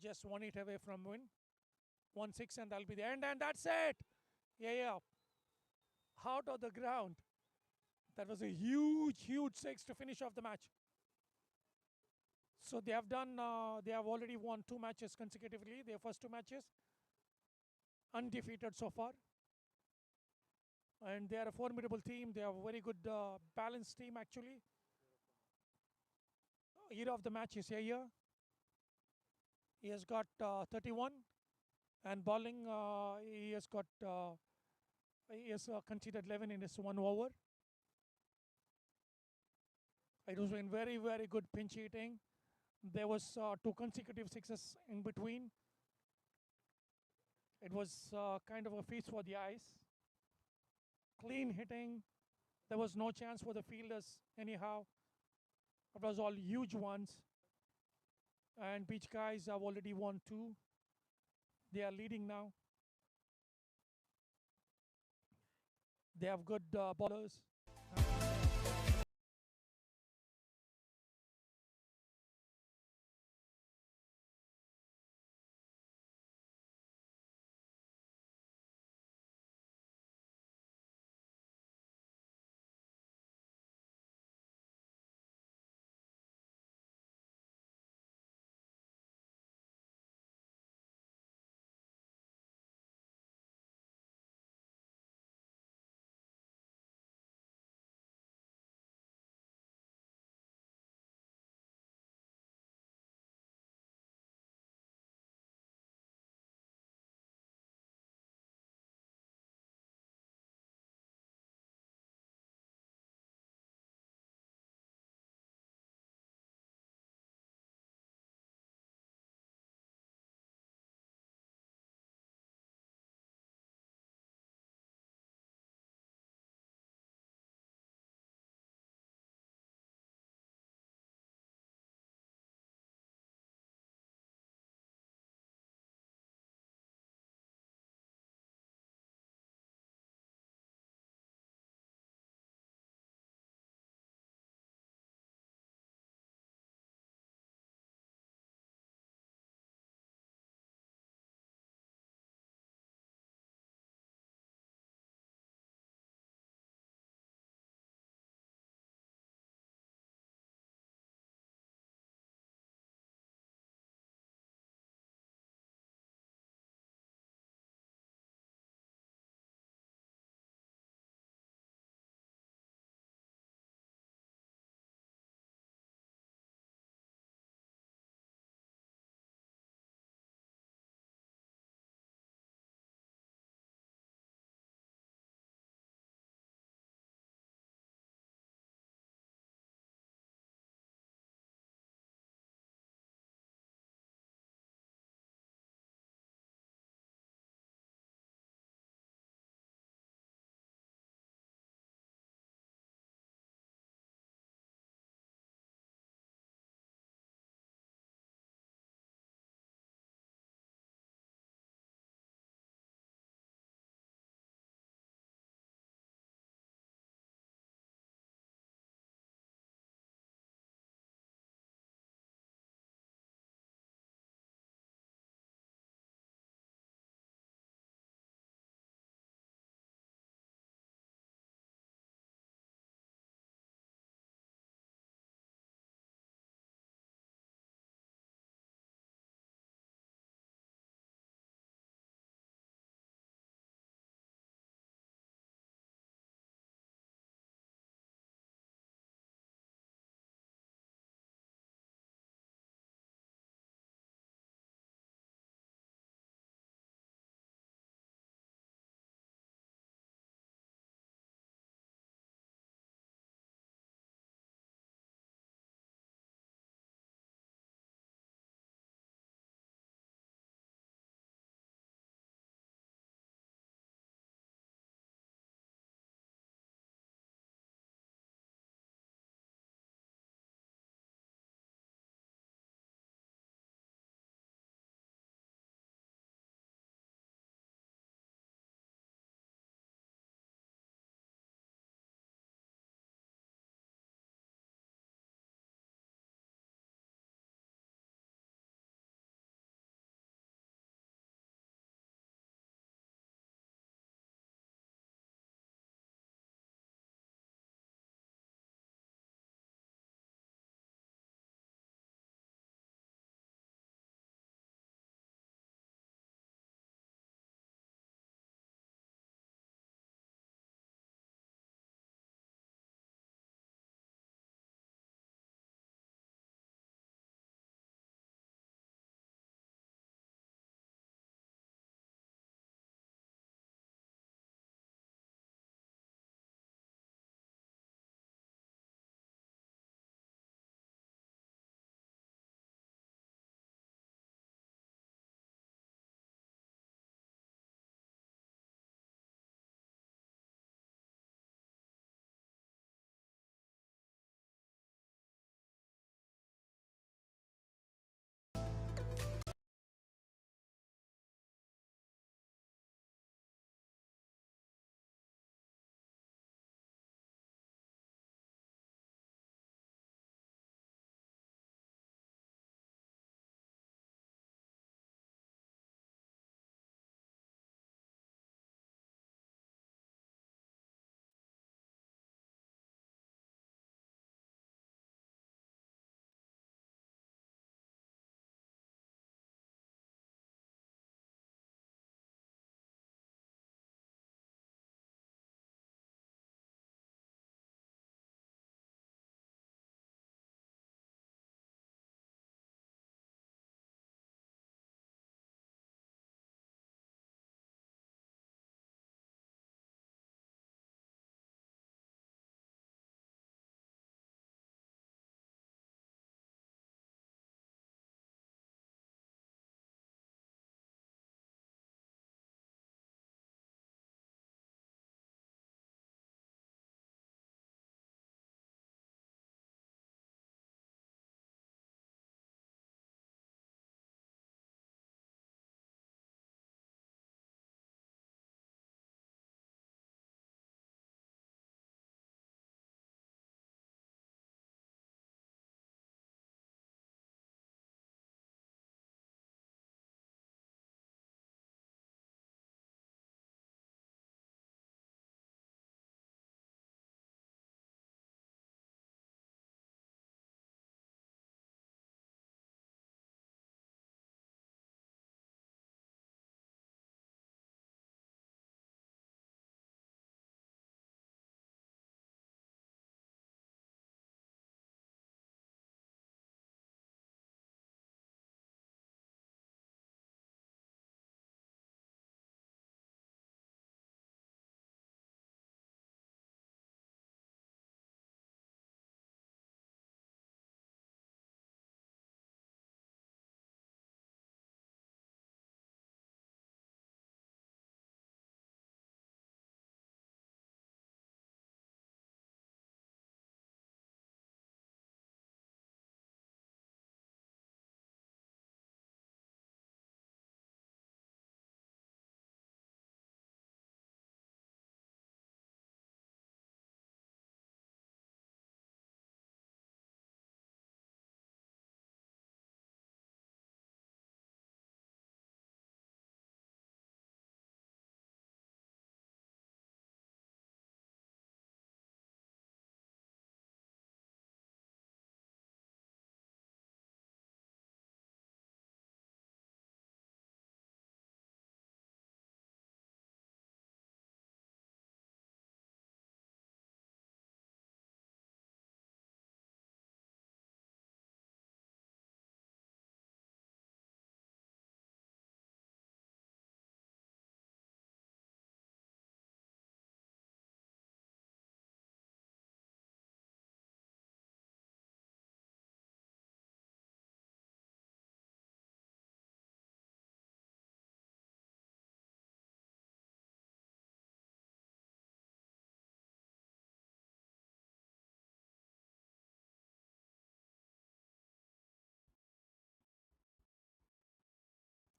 Speaker 3: Just 1 hit away from win. 1-6, and that'll be the end, and that's it. Yeah. Out of the ground. That was a huge 6 to finish off the match. So they have done. They have already won 2 matches consecutively. Their first 2 matches, undefeated so far. And they are a formidable team. They have a very good balanced team actually. Hero of the match is Yaya. He has got 31, and bowling he has conceded 11 in his 1 over. It was been very good pinch hitting. There was 2 consecutive sixes in between. It was kind of a feast for the eyes. Clean hitting. There was no chance for the fielders anyhow. It was all huge ones. And Beach Guys have already won 2. They are leading now. They have good bowlers.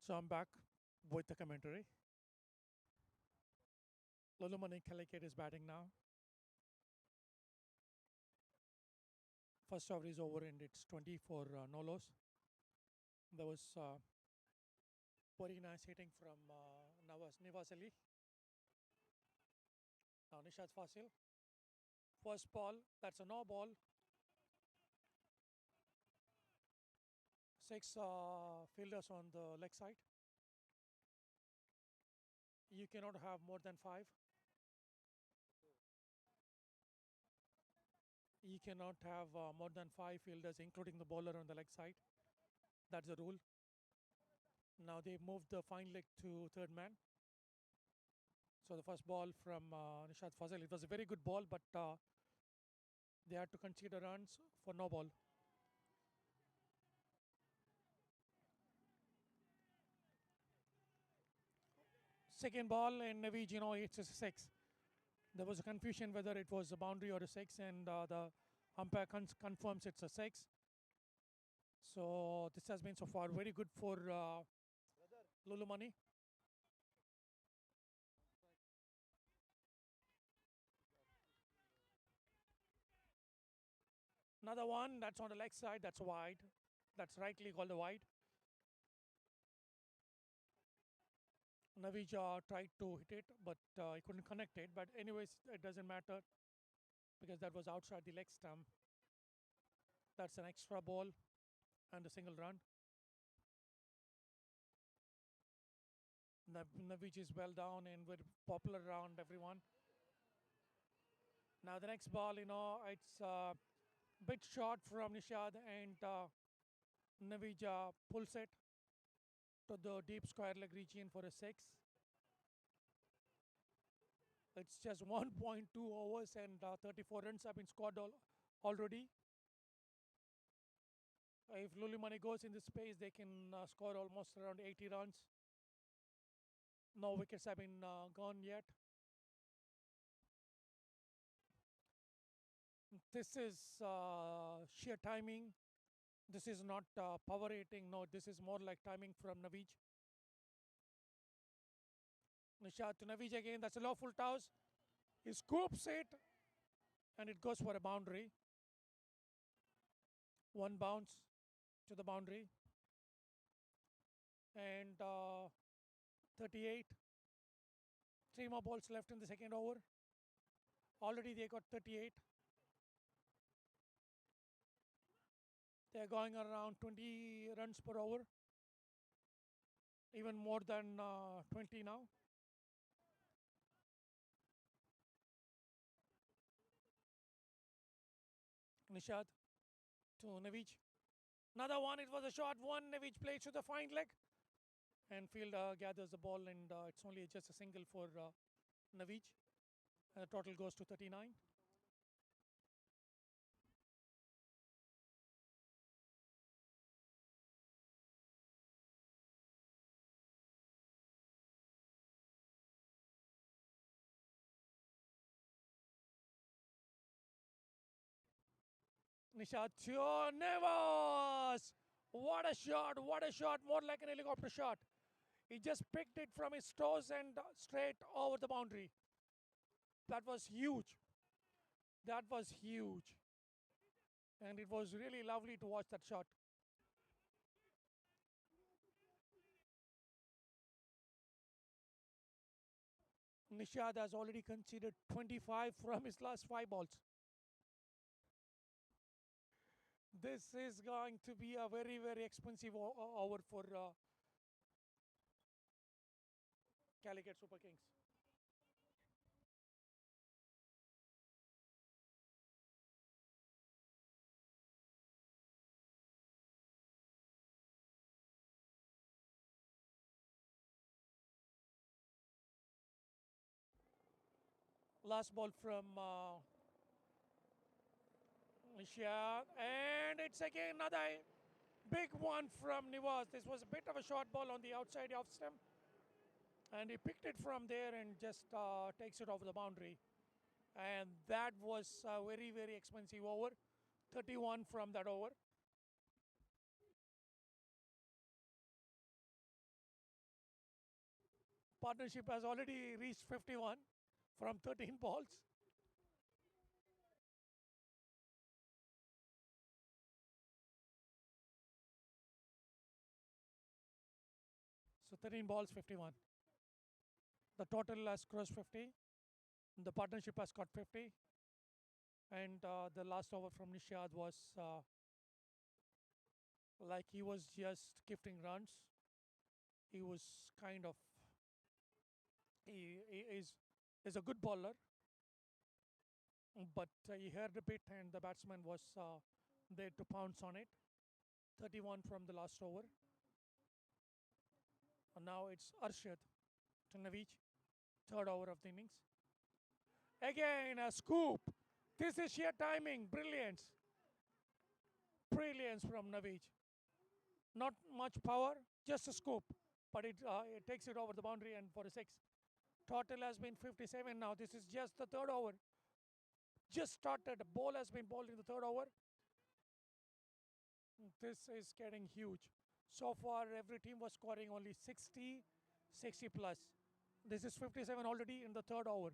Speaker 3: So I'm back with the commentary. Lulu Mani Calicut is batting now. First over is over and it's 20 for no loss. There was very nice hitting from Nivas Ali. Now Nishad Fasil. First ball, that's a no ball. 6 fielders on the leg side. You cannot have more than 5. You cannot have more than 5 fielders, including the bowler on the leg side. That's the rule. Now they moved the fine leg to third man. So the first ball from Nishad Fazil, it was a very good ball, but they had to concede runs for no ball. Second ball and Naveed, it's a 6. There was a confusion whether it was a boundary or a 6, and the umpire confirms it's a 6. So this has been so far very good for Lulu Mani. Another one, that's on the leg side, that's wide. That's rightly called a wide. Navija tried to hit it, but he couldn't connect it. But anyways, it doesn't matter because that was outside the leg stump. That's an extra ball and a single run. Navij is well down and very popular around everyone. Now the next ball, it's a bit short from Nishad, and Navija pulls it to the deep square leg region for a 6. It's just 1.2 overs and 34 runs have been scored already. If Lulu Mani goes in this space, they can score almost around 80 runs. No wickets have been gone yet. This is sheer timing. This is not power rating. No, this is more like timing from Navij. Nishad to Navij again. That's a low full toss. He scoops it and it goes for a boundary. One bounce to the boundary. And 38. 3 more balls left in the second over. Already they got 38. They're going around 20 runs per over. Even more than 20 now. Nishad to Navij. Another one, it was a short one. Navij plays to the fine leg. And field gathers the ball, and it's only just a single for Navij. And the total goes to 39. Nishad to Nevas. What a shot, more like an helicopter shot. He just picked it from his toes and straight over the boundary. That was huge. That was huge. And it was really lovely to watch that shot. Nishad has already conceded 25 from his last 5 balls. This is going to be a very, very expensive over for Calicut Super Kings. Last ball from Nishad, and it's again another big one from Nivas. This was a bit of a short ball on the outside off stump, and he picked it from there and just takes it over the boundary. And that was a very, very expensive over. 31 from that over. partnership has already reached 51 from 13 balls. So 13 balls, 51. The total has crossed 50. The partnership has got 50. And the last over from Nishad was like he was just gifting runs. He was kind of, he is a good bowler, but he heard a bit and the batsman was there to pounce on it. 31 from the last over. And now it's Arshad to Naveed, third over of the innings. Again, a scoop. This is sheer timing. Brilliance. Brilliance from Naveed. Not much power, just a scoop. But it takes it over the boundary and for a six. Total has been 57 now. This is just the third over. Just started. A ball has been bowled in the third over. This is getting huge. So far, every team was scoring only 60, 60 plus. This is 57 already in the third over.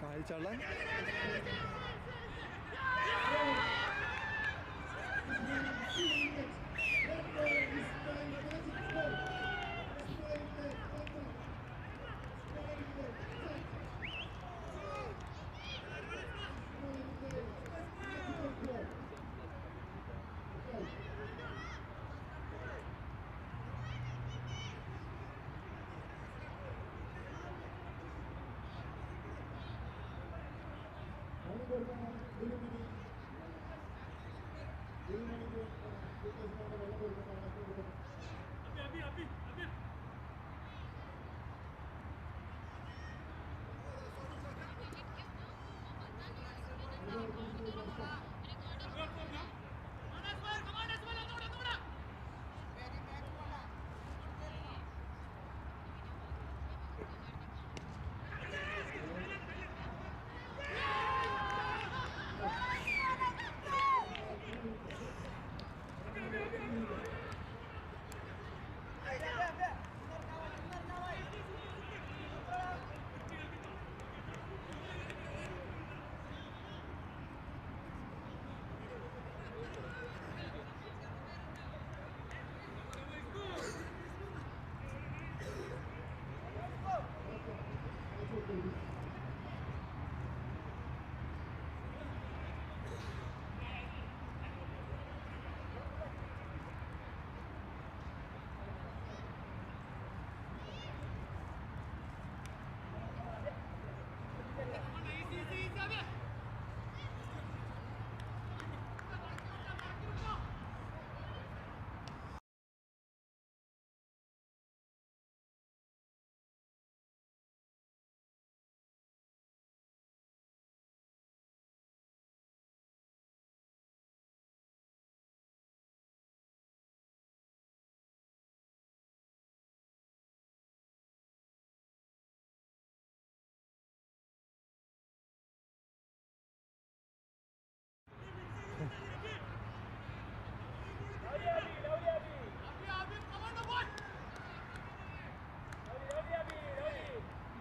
Speaker 4: Hi, Charla.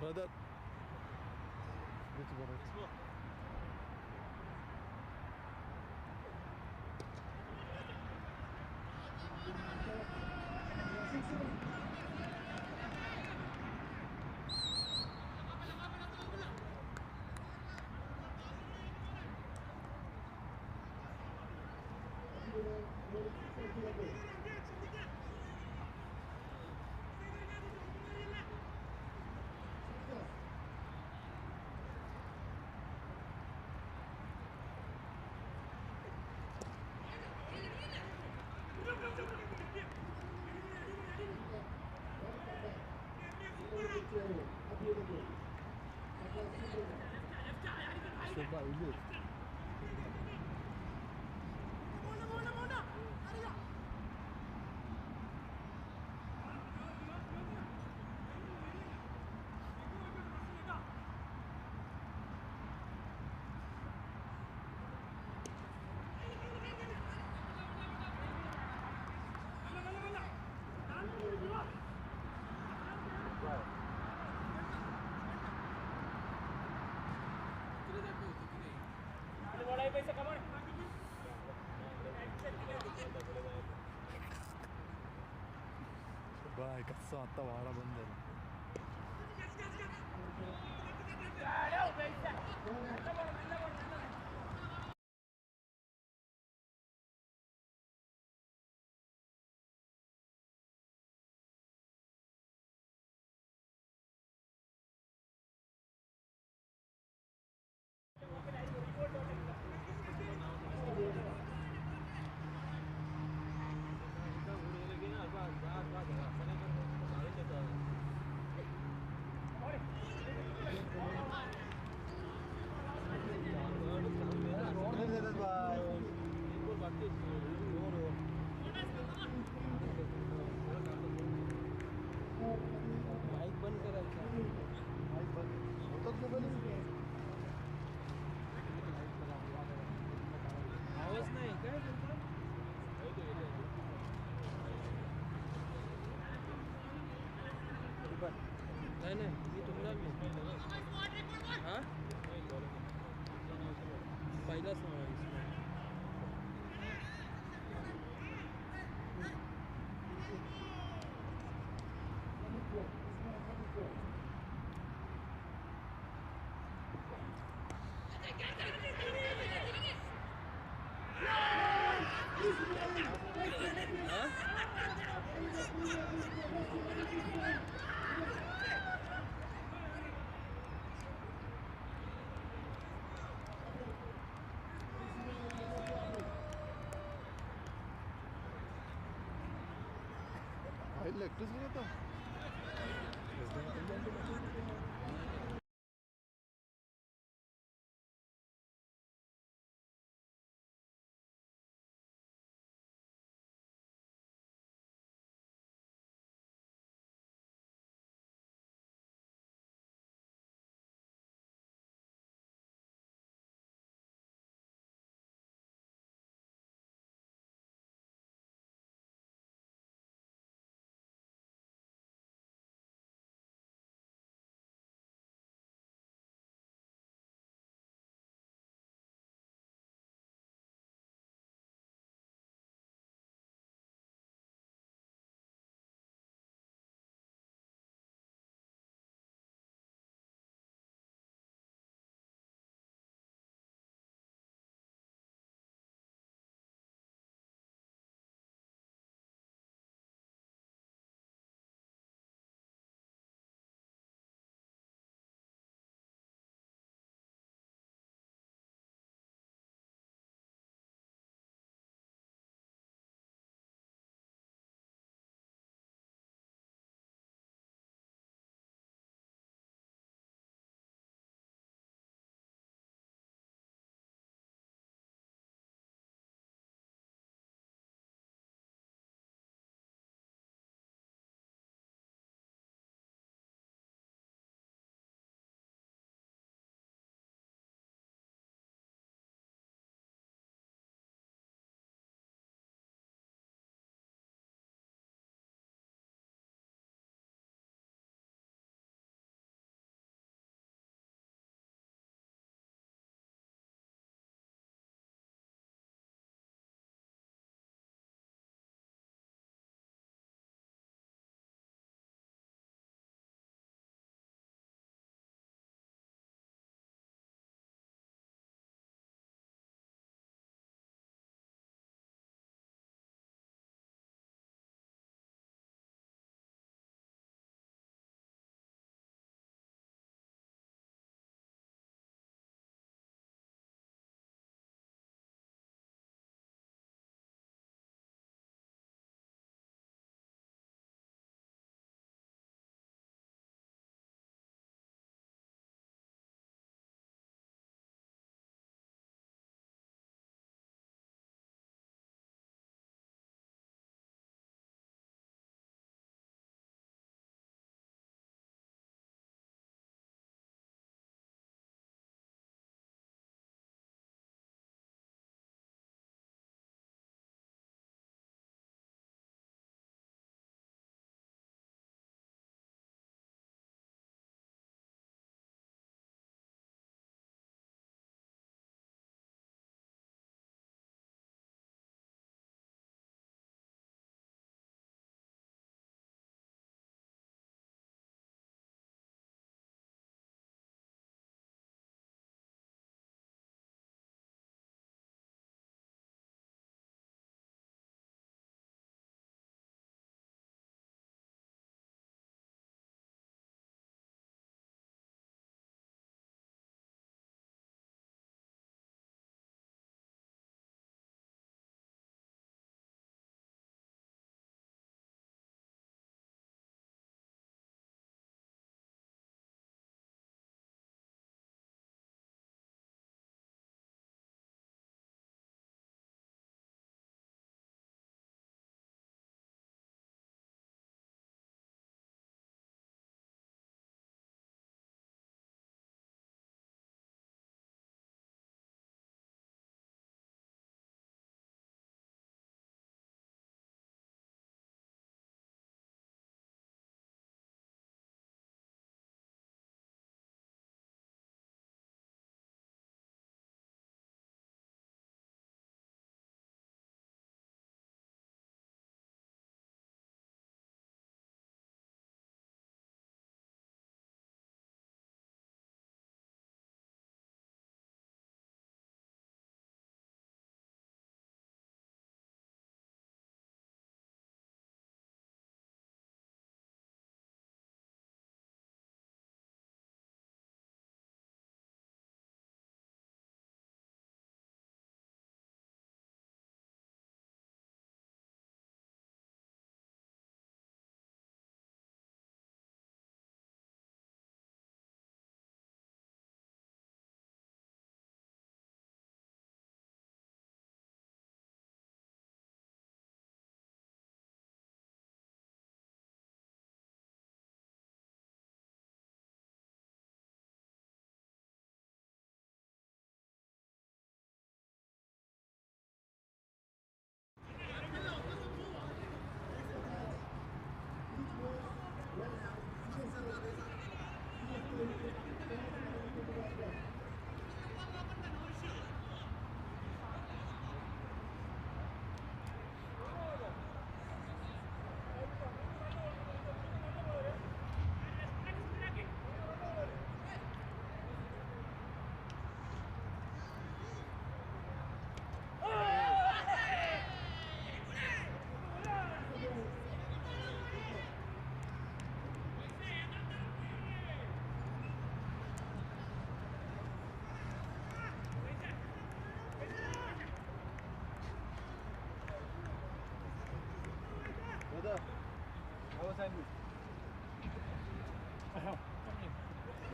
Speaker 4: Brother. Which brother? Sabahiya. Bye, cazzo, attava la bandera.
Speaker 6: नाही नाही मी तुम्हाला हां
Speaker 5: पाहिलाच नाही
Speaker 4: electricity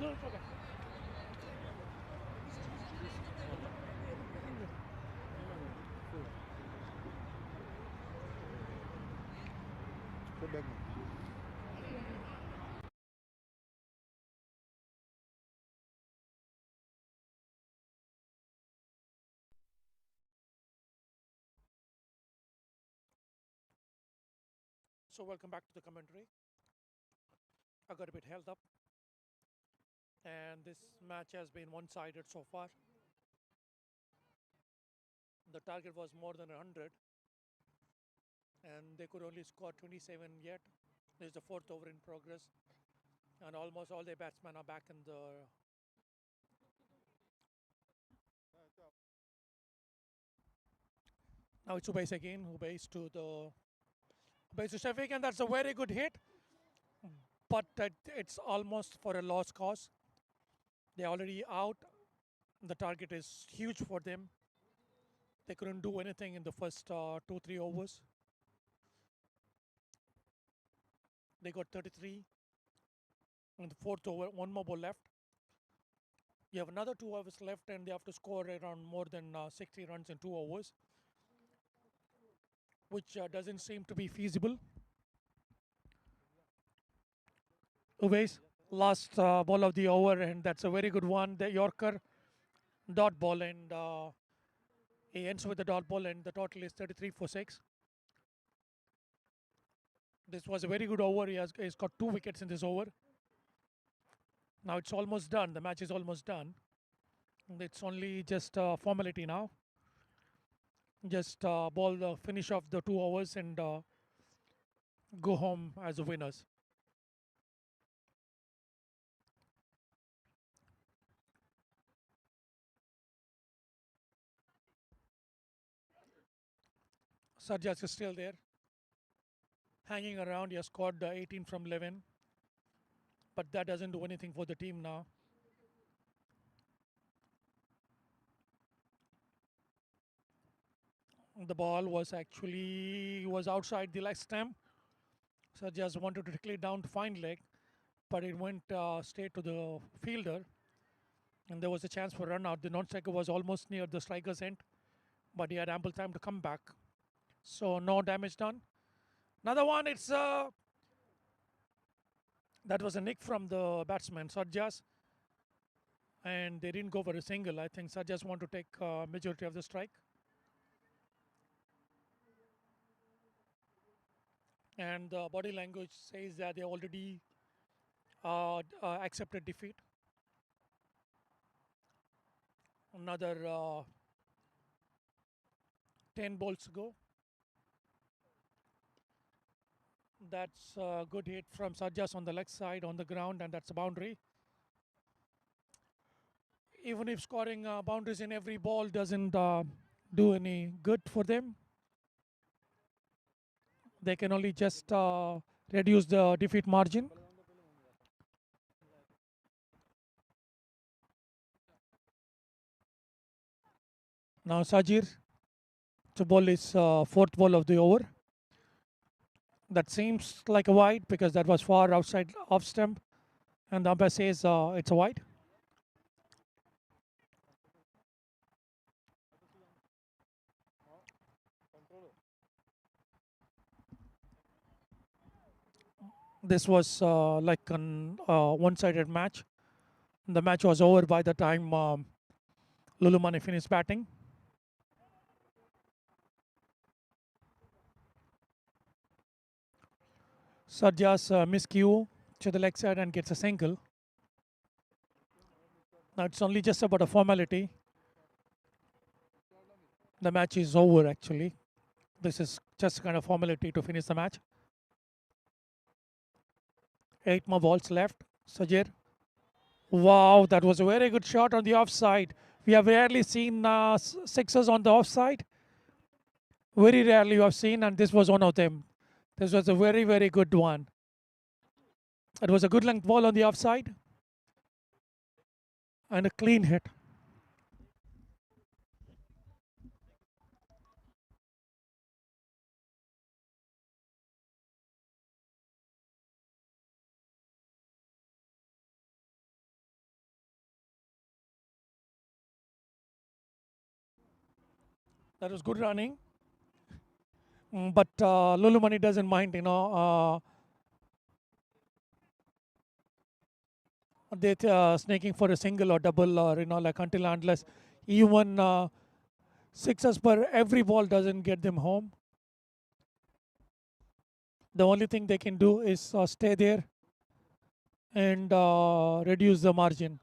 Speaker 3: No, it's okay. So welcome back to the commentary. I got a bit held up, and this match has been one-sided so far. The target was more than 100, and they could only score 27 yet. This is the fourth over in progress, and almost all their batsmen are back in the. Now it's Ubais again. Ubais to Shafiq, and that's a very good hit, but it's almost for a lost cause. They're already out. The target is huge for them. They couldn't do anything in the first 2-3 overs. They got 33 in the fourth over, one more ball left. You have another 2 overs left, and they have to score around more than 60 runs in 2 overs, which doesn't seem to be feasible. Uwais, last ball of the over, and that's a very good one. The Yorker dot ball, and he ends with the dot ball, and the total is 33 for 6. This was a very good over. He's got 2 wickets in this over. Now it's almost done. The match is almost done. It's only just formality now. Just ball the finish of the 2 overs and go home as the winners. Sarjas is still there, hanging around. He has scored 18 from 11, but that doesn't do anything for the team now. The ball was outside the leg stump. Sarjas wanted to trickle it down to fine leg, but it went straight to the fielder, and there was a chance for run out. The non-striker was almost near the striker's end, but he had ample time to come back. So no damage done. Another one. It's that was a nick from the batsman Sarjas, and they didn't go for a single. I think Sarjas want to take majority of the strike. And the body language says that they already accepted defeat. Another 10 balls to go. That's a good hit from Sarjas on the leg side on the ground, and that's a boundary. Even if scoring boundaries in every ball doesn't do any good for them, they can only just reduce the defeat margin. Now Sajir to bowl his fourth ball of the over. That seems like a wide because that was far outside off stump, and the umpire says it's a wide. This was like an one-sided match. The match was over by the time Lulu Mani finished batting. Sarjas miscue to the leg side and gets a single. Now it's only just about a formality. The match is over actually. This is just kind of formality to finish the match. 8 more balls left. Sajir. Wow, that was a very good shot on the offside. We have rarely seen sixes on the offside. Very rarely you have seen, and this was one of them. This was a very, very good one. It was a good length ball on the offside and a clean hit. That was good running. But Lulu Mani doesn't mind, they snaking for a single or double or, like until unless even sixes per every ball doesn't get them home. The only thing they can do is stay there and reduce the margin.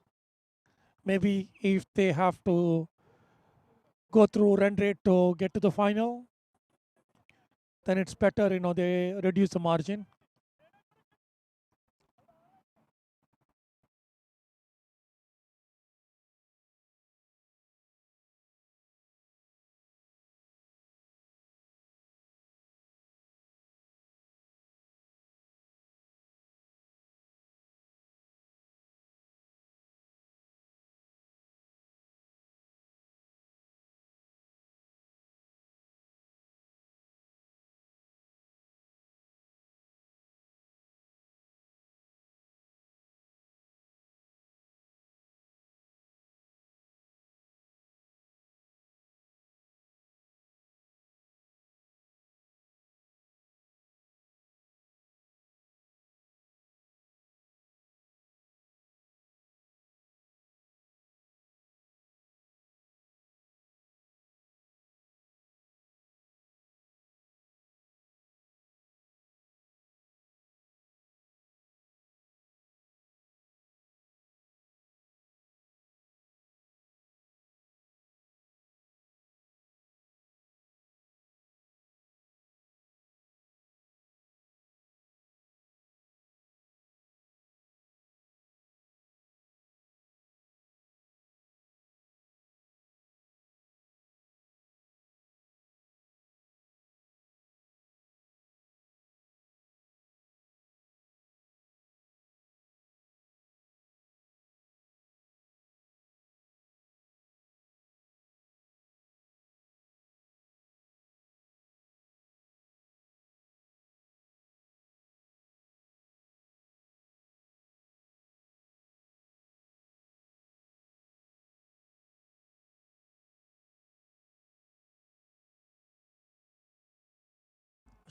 Speaker 3: Maybe if they have to go through run rate to get to the final, then it's better, they reduce the margin.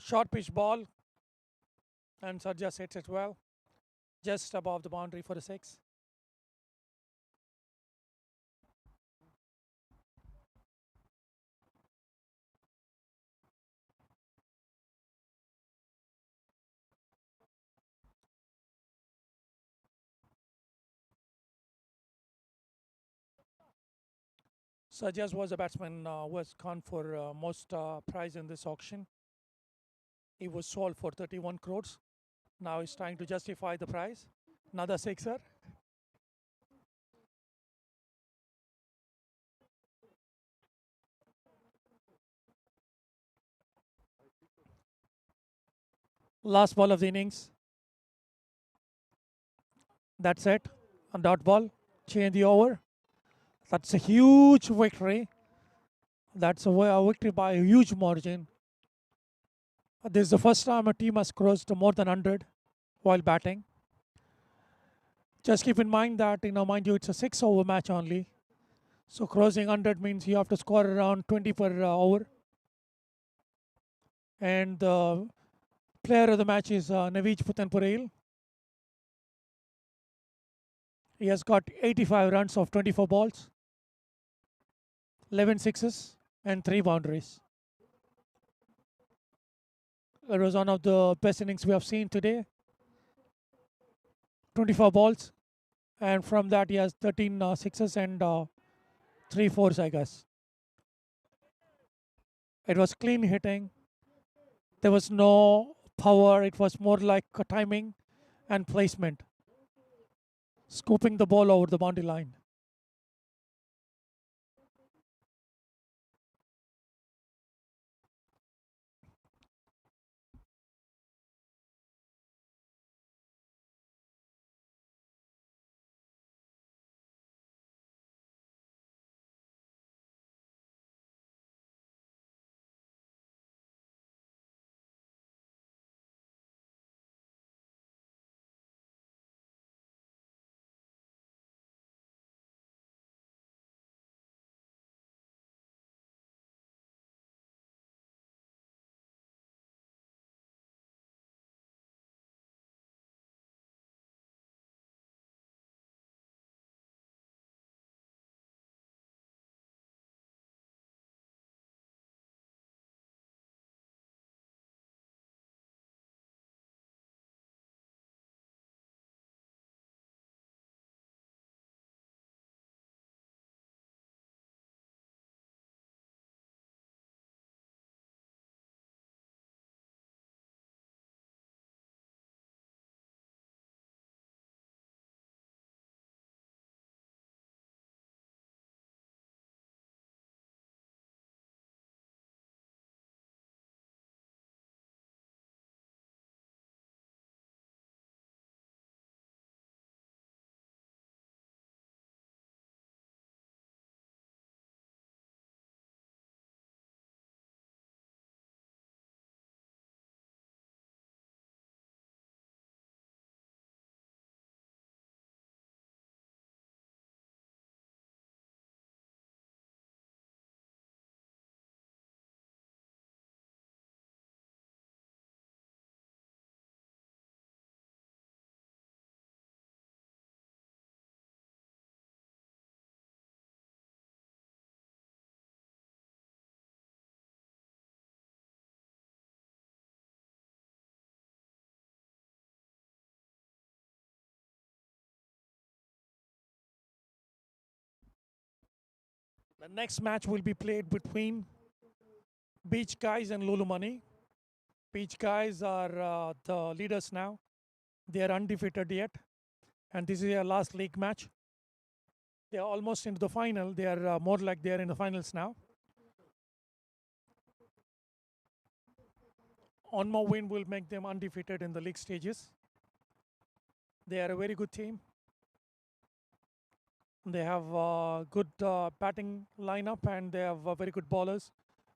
Speaker 3: Short pitch ball, and Sarja hits it well, just above the boundary for a 6. Sarjas was a batsman, was gone for most prize in this auction. He was sold for 31 crores. Now he's trying to justify the price. Another sixer. Last ball of the innings. That's it. A dot ball. Change the over. That's a huge victory. That's a victory by a huge margin. This is the first time a team has crossed more than 100 while batting. Just keep in mind that, mind you, it's a 6-over match only. So crossing 100 means you have to score around 20 per over. And the player of the match is Navij Putanpurail. He has got 85 runs of 24 balls, 11 sixes, and 3 boundaries. It was one of the best innings we have seen today. 24 balls, and from that he has 13 sixes and 3 fours, I guess. It was clean hitting. There was no power. It was more like timing and placement. Scooping the ball over the boundary line. The next match will be played between Beach Guys and Lulu Mani. Beach Guys are the leaders now. They are undefeated yet. And this is their last league match. They are almost into the final. They are more like they are in the finals now. One more win will make them undefeated in the league stages. They are a very good team. They have a good batting lineup and they have very good bowlers.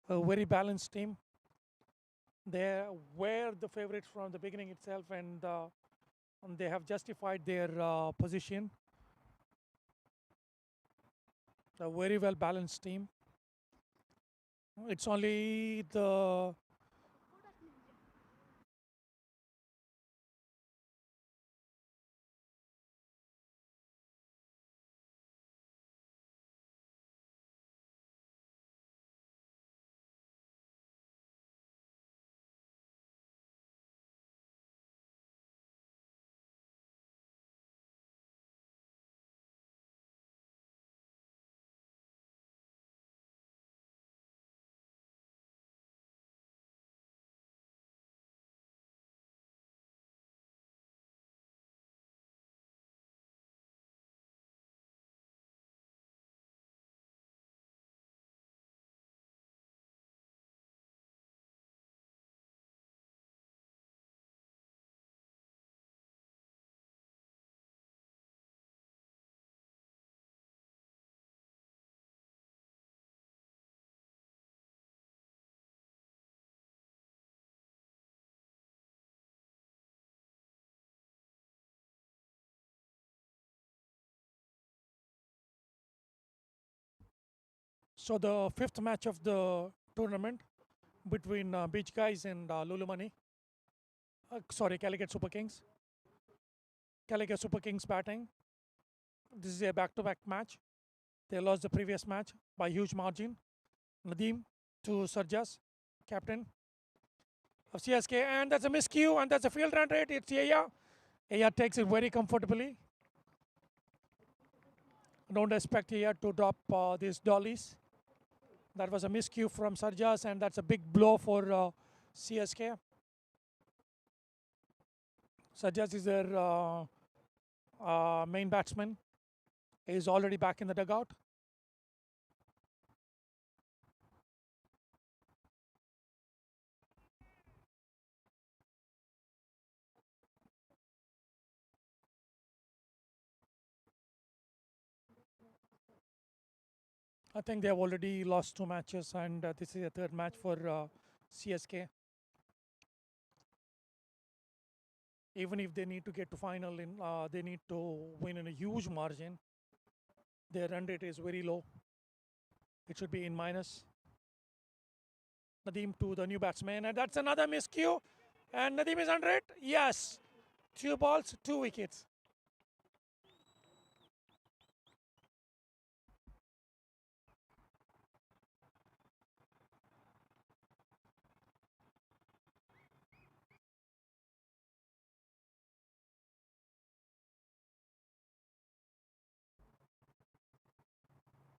Speaker 3: A very balanced team. They were the favorites from the beginning itself, and they have justified their position. A very well balanced team. It's only the So the fifth match of the tournament between Beach Guys and Lulu Mani. Sorry, Calicut Super Kings. Calicut Super Kings batting. This is a back-to-back match. They lost the previous match by huge margin. Nadeem to Sarjas, captain of CSK, and that's a miscue, and that's a field run rate. It's Aya. Aya takes it very comfortably. Don't expect Aya to drop these dollies. That was a miscue from Sarjas, and that's a big blow for CSK. Sarjas is their main batsman. He is already back in the dugout. I think they have already lost 2 matches, and this is a third match for CSK. Even if they need to get to final, they need to win in a huge margin. Their run rate is very low. It should be in minus. Nadeem to the new batsman, and that's another miscue. And Nadeem is under it. Yes, 2 balls, 2 wickets.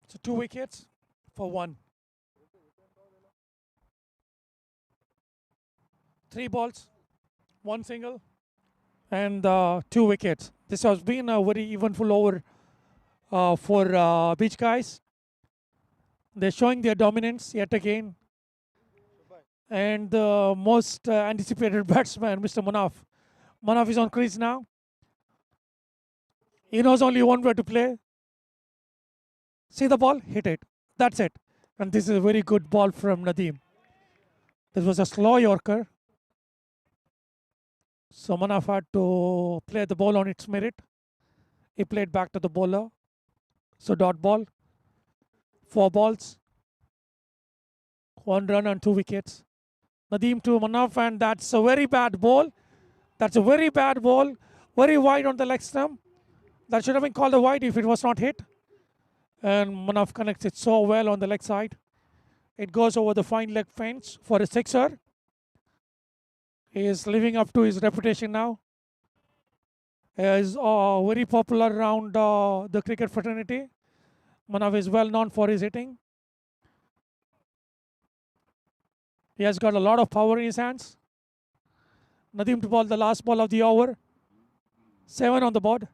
Speaker 3: So 2 wickets for 1. 3 balls, 1 single, and 2 wickets. This has been a very eventful over for Beach Guys. They're showing their dominance yet again. And the most anticipated batsman, Mr. Manaf. Manaf is on crease now. He knows only one way to play. See the ball? Hit it. That's it. And this is a very good ball from Nadeem. This was a slow Yorker. So Manaf had to play the ball on its merit. He played back to the bowler. So dot ball. 4 balls. 1 run and 2 wickets. Nadeem to Manaf, and that's a very bad ball. That's a very bad ball. Very wide on the leg stump. That should have been called a wide if it was not hit. And Manaf connects it so well on the leg side. It goes over the fine leg fence for a sixer. He is living up to his reputation now. He is very popular around the cricket fraternity. Manav is well known for his hitting. He has got a lot of power in his hands. Nadeem to ball the last ball of the over. 7 on the board.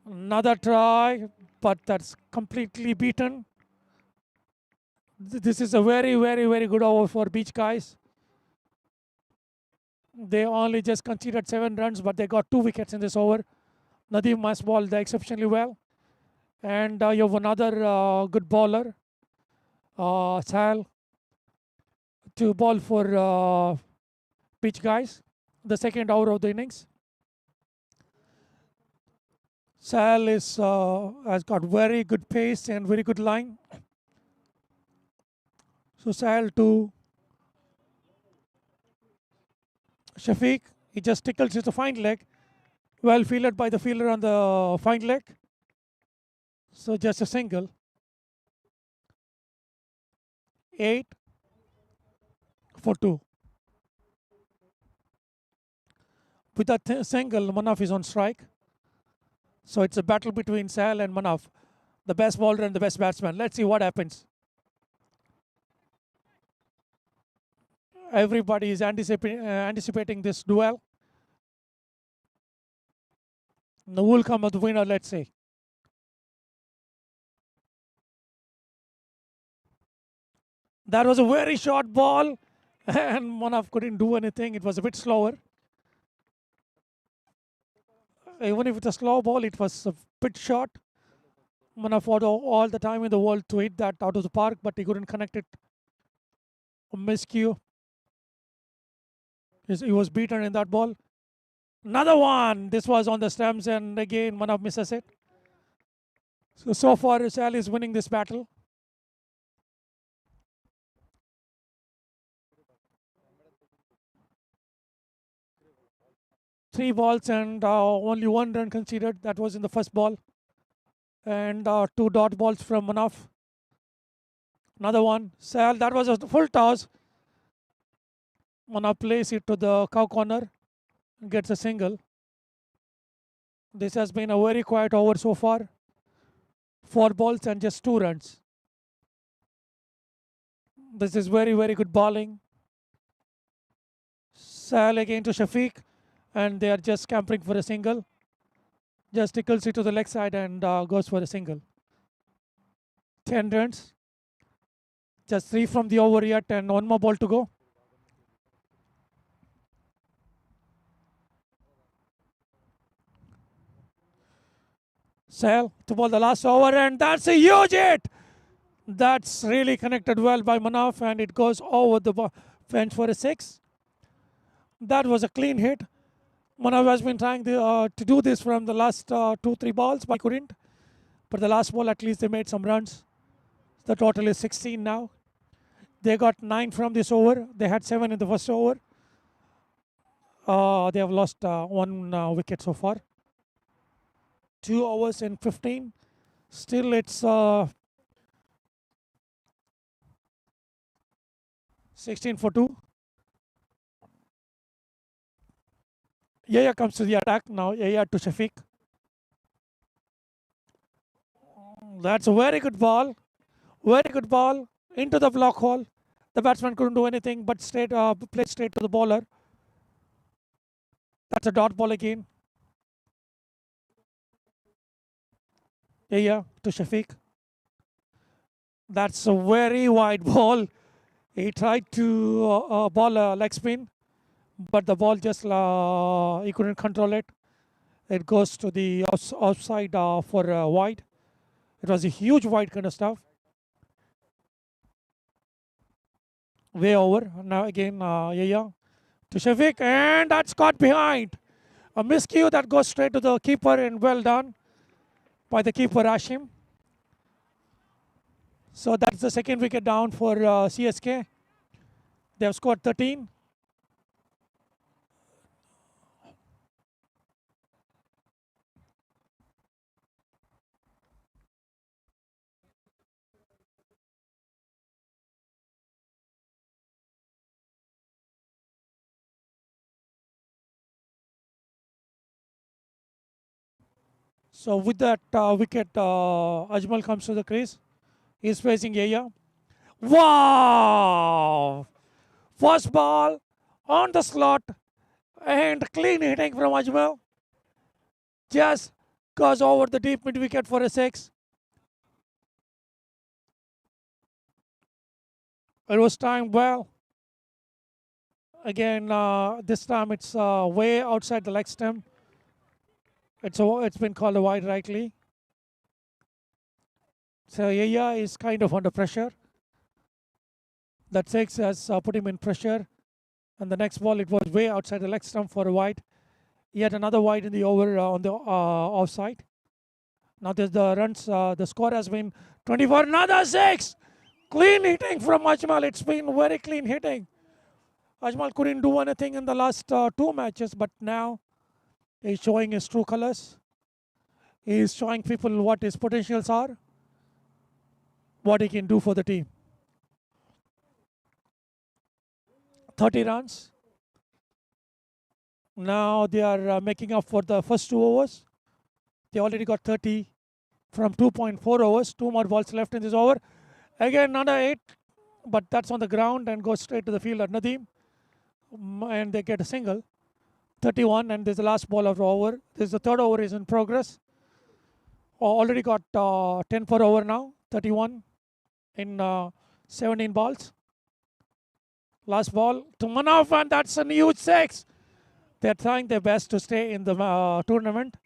Speaker 3: Another try, but that's completely beaten. This is a very, very, very good over for Beach guys. They only just conceded 7 runs, but they got 2 wickets in this over. Nadeem must ball exceptionally well. And you have another good bowler, Sal, to ball for Beach guys. The second over of the innings. Sal has got very good pace and very good line. So Sal to Shafiq. He just tickles his fine leg. Well fielded by the fielder on the fine leg. So just a single. 8 for 2. With that single, Manaf is on strike. So it's a battle between Sal and Manaf, the best bowler and the best batsman. Let's see what happens. Everybody is anticipating this duel. Who will come as the winner, let's see. That was a very short ball, and Manaf couldn't do anything. It was a bit slower. Even if it's a slow ball, it was a bit short. Manaf had all the time in the world to hit that out of the park, but he couldn't connect it. A miscue. He was beaten in that ball. Another one. This was on the stumps, and again Manaf misses it. So far, Sal is winning this battle. Three balls and only 1 run conceded. That was in the first ball. And 2 dot balls from Manaf. Another one. Sal, that was a full toss. Manaf plays it to the cow corner. Gets a single. This has been a very quiet over so far. 4 balls and just 2 runs. This is very, very good bowling. Sal again to Shafiq. And they are just scampering for a single. Just tickles it to the leg side and goes for a single. 10 runs. Just 3 from the over yet and 1 more ball to go. Sal to ball the last over, and that's a huge hit. That's really connected well by Manaf, and it goes over the fence for a 6. That was a clean hit. Manaf has been trying to do this from the last 2-3 balls, but he couldn't. But the last ball, at least they made some runs. The total is 16 now. They got 9 from this over. They had 7 in the first over. They have lost 1 wicket so far. 2 overs and 15. Still, it's 16 for 2. Yaya comes to the attack now. Yaya to Shafiq. That's a very good ball. Very good ball into the block hole. The batsman couldn't do anything but play straight to the bowler. That's a dot ball again. Yaya to Shafiq. That's a very wide ball. He tried to ball a leg spin, but the ball just he couldn't control it. It goes to the outside for wide. It was a huge wide kind of stuff. Way over. Now again, Yaya to Shafiq, and that's caught behind. A miscue that goes straight to the keeper, and well done by the keeper, Hashim. So that's the second wicket down for CSK. They have scored 13. So with that wicket, Ajmal comes to the crease. He's facing Yaya. Wow! First ball on the slot and clean hitting from Ajmal. Just goes over the deep mid wicket for a 6. It was timed well. Again, this time it's way outside the leg stump. It's been called a wide rightly. So Yaya is kind of under pressure. That 6 has put him in pressure. And the next ball, it was way outside the leg stump for a wide. Yet another wide in the over on the offside. Now there's the runs. The score has been 24. Another 6. Clean hitting from Ajmal. It's been very clean hitting. Ajmal couldn't do anything in the last 2 matches, but now he's showing his true colors. He's showing people what his potentials are, what he can do for the team. 30 runs. Now they are making up for the first 2 overs. They already got 30 from 2.4 overs. 2 more balls left in this over. Again, another 8, but that's on the ground and goes straight to the field at Nadeem. And they get a single. 31, and there's the last ball of the over. This the third over is in progress. Already got 10 per over now. 31 in 17 balls. Last ball to Manaf, and that's a huge 6. They're trying their best to stay in the tournament.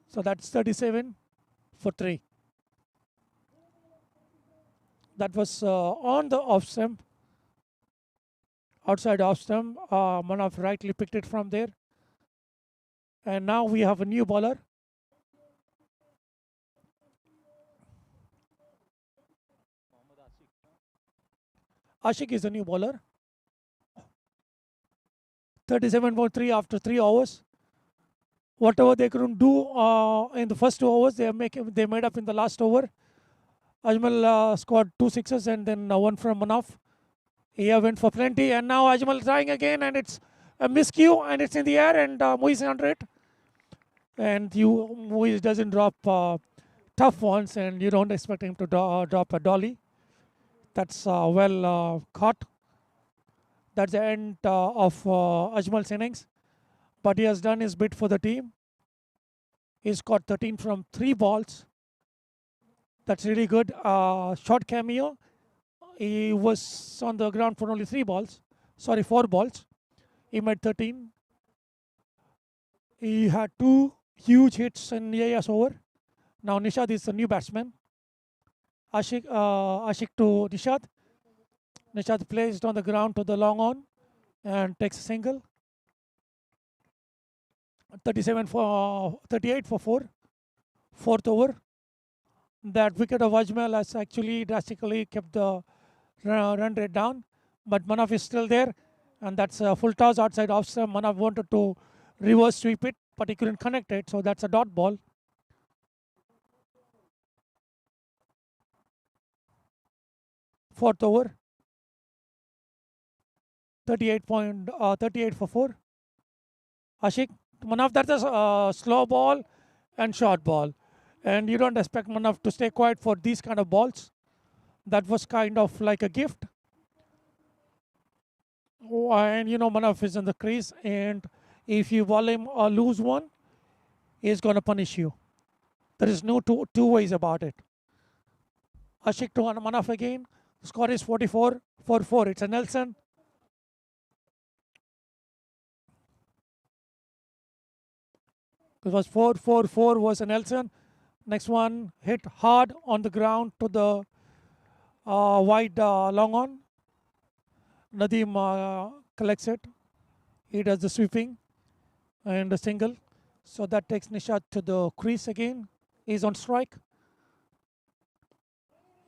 Speaker 3: So that's 37 for 3. That was on the off stump. Outside off stump. Manaf rightly picked it from there. And now we have a new bowler. Ashik is a new bowler. 37.3 after 3 overs. Whatever they couldn't do in the first 2 overs, they made up in the last over. Ajmal scored 2 sixes and then 1 from Manaf. He went for plenty, and now Ajmal trying again, and it's a miscue, and it's in the air, and Muiz under it. And Muiz doesn't drop tough ones, and you don't expect him to drop a dolly. That's well caught. That's the end of Ajmal's innings. But he has done his bit for the team. He's got 13 from 3 balls. That's really good. Short cameo. He was on the ground for only 4 balls. He made 13. He had 2 huge hits in Yaya's over. Now Nishad is the new batsman. Ashik to Nishad. Nishad placed on the ground to the long on and takes a single. 38 for 4. 4th over. That wicket of Ajmal has actually drastically kept the run rate down. But Manaf is still there. And that's a full toss outside off stump. Manaf wanted to reverse sweep it, but he couldn't connect it. So that's a dot ball. Fourth over. 38 for 4. Ashik. Manaf, that's a slow ball and short ball. And you don't expect Manaf to stay quiet for these kind of balls. That was kind of like a gift. And Manaf is in the crease, and if you ball him or lose one, he's going to punish you. There is no two ways about it. Ashik to Manaf again. The score is 44 for 4. It's a Nelson. It was 4-4-4 was a Nelson. Next one hit hard on the ground to the wide long on. Nadeem collects it. He does the sweeping and a single. So that takes Nishad to the crease again. He's on strike.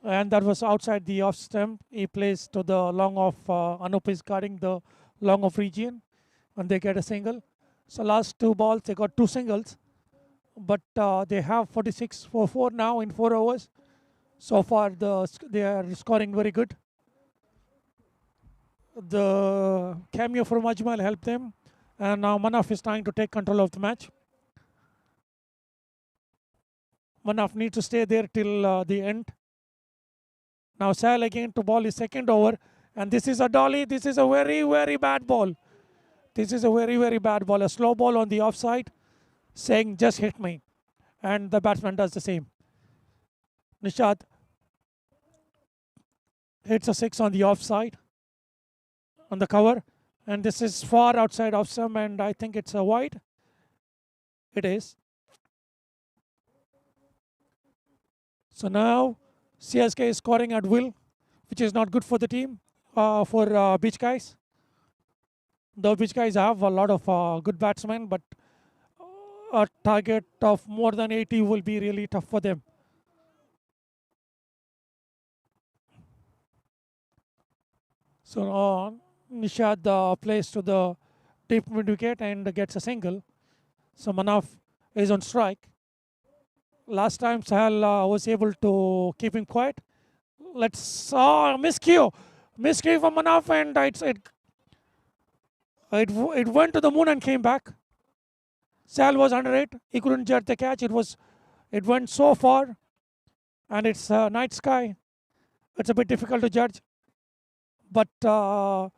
Speaker 3: And that was outside the off stump. He plays to the long off. Anup is guarding the long off region. And they get a single. So last 2 balls, they got 2 singles. But they have 46 for 4 now in 4 overs. So far, they are scoring very good. The cameo from Ajmal helped them. And now Manaf is trying to take control of the match. Manaf needs to stay there till the end. Now Sal again to ball his second over. And this is a dolly. This is a very, very bad ball. This is a very, very bad ball. A slow ball on the offside, saying just hit me. And the batsman does the same. Nishad hits a 6 on the offside, on the cover. And this is far outside off stump, and I think it's a wide. It is. So now CSK is scoring at will, which is not good for the team, for Beach Guys. The Beach Guys have a lot of good batsmen, but a target of more than 80 will be really tough for them. So Nishad plays to the deep mid wicket and gets a single. So Manaf is on strike. Last time Sahal was able to keep him quiet. Let's miscue from Manaf, and it went to the moon and came back. Sahal was under it. He couldn't judge the catch. It went so far, and it's night sky. It's a bit difficult to judge, but that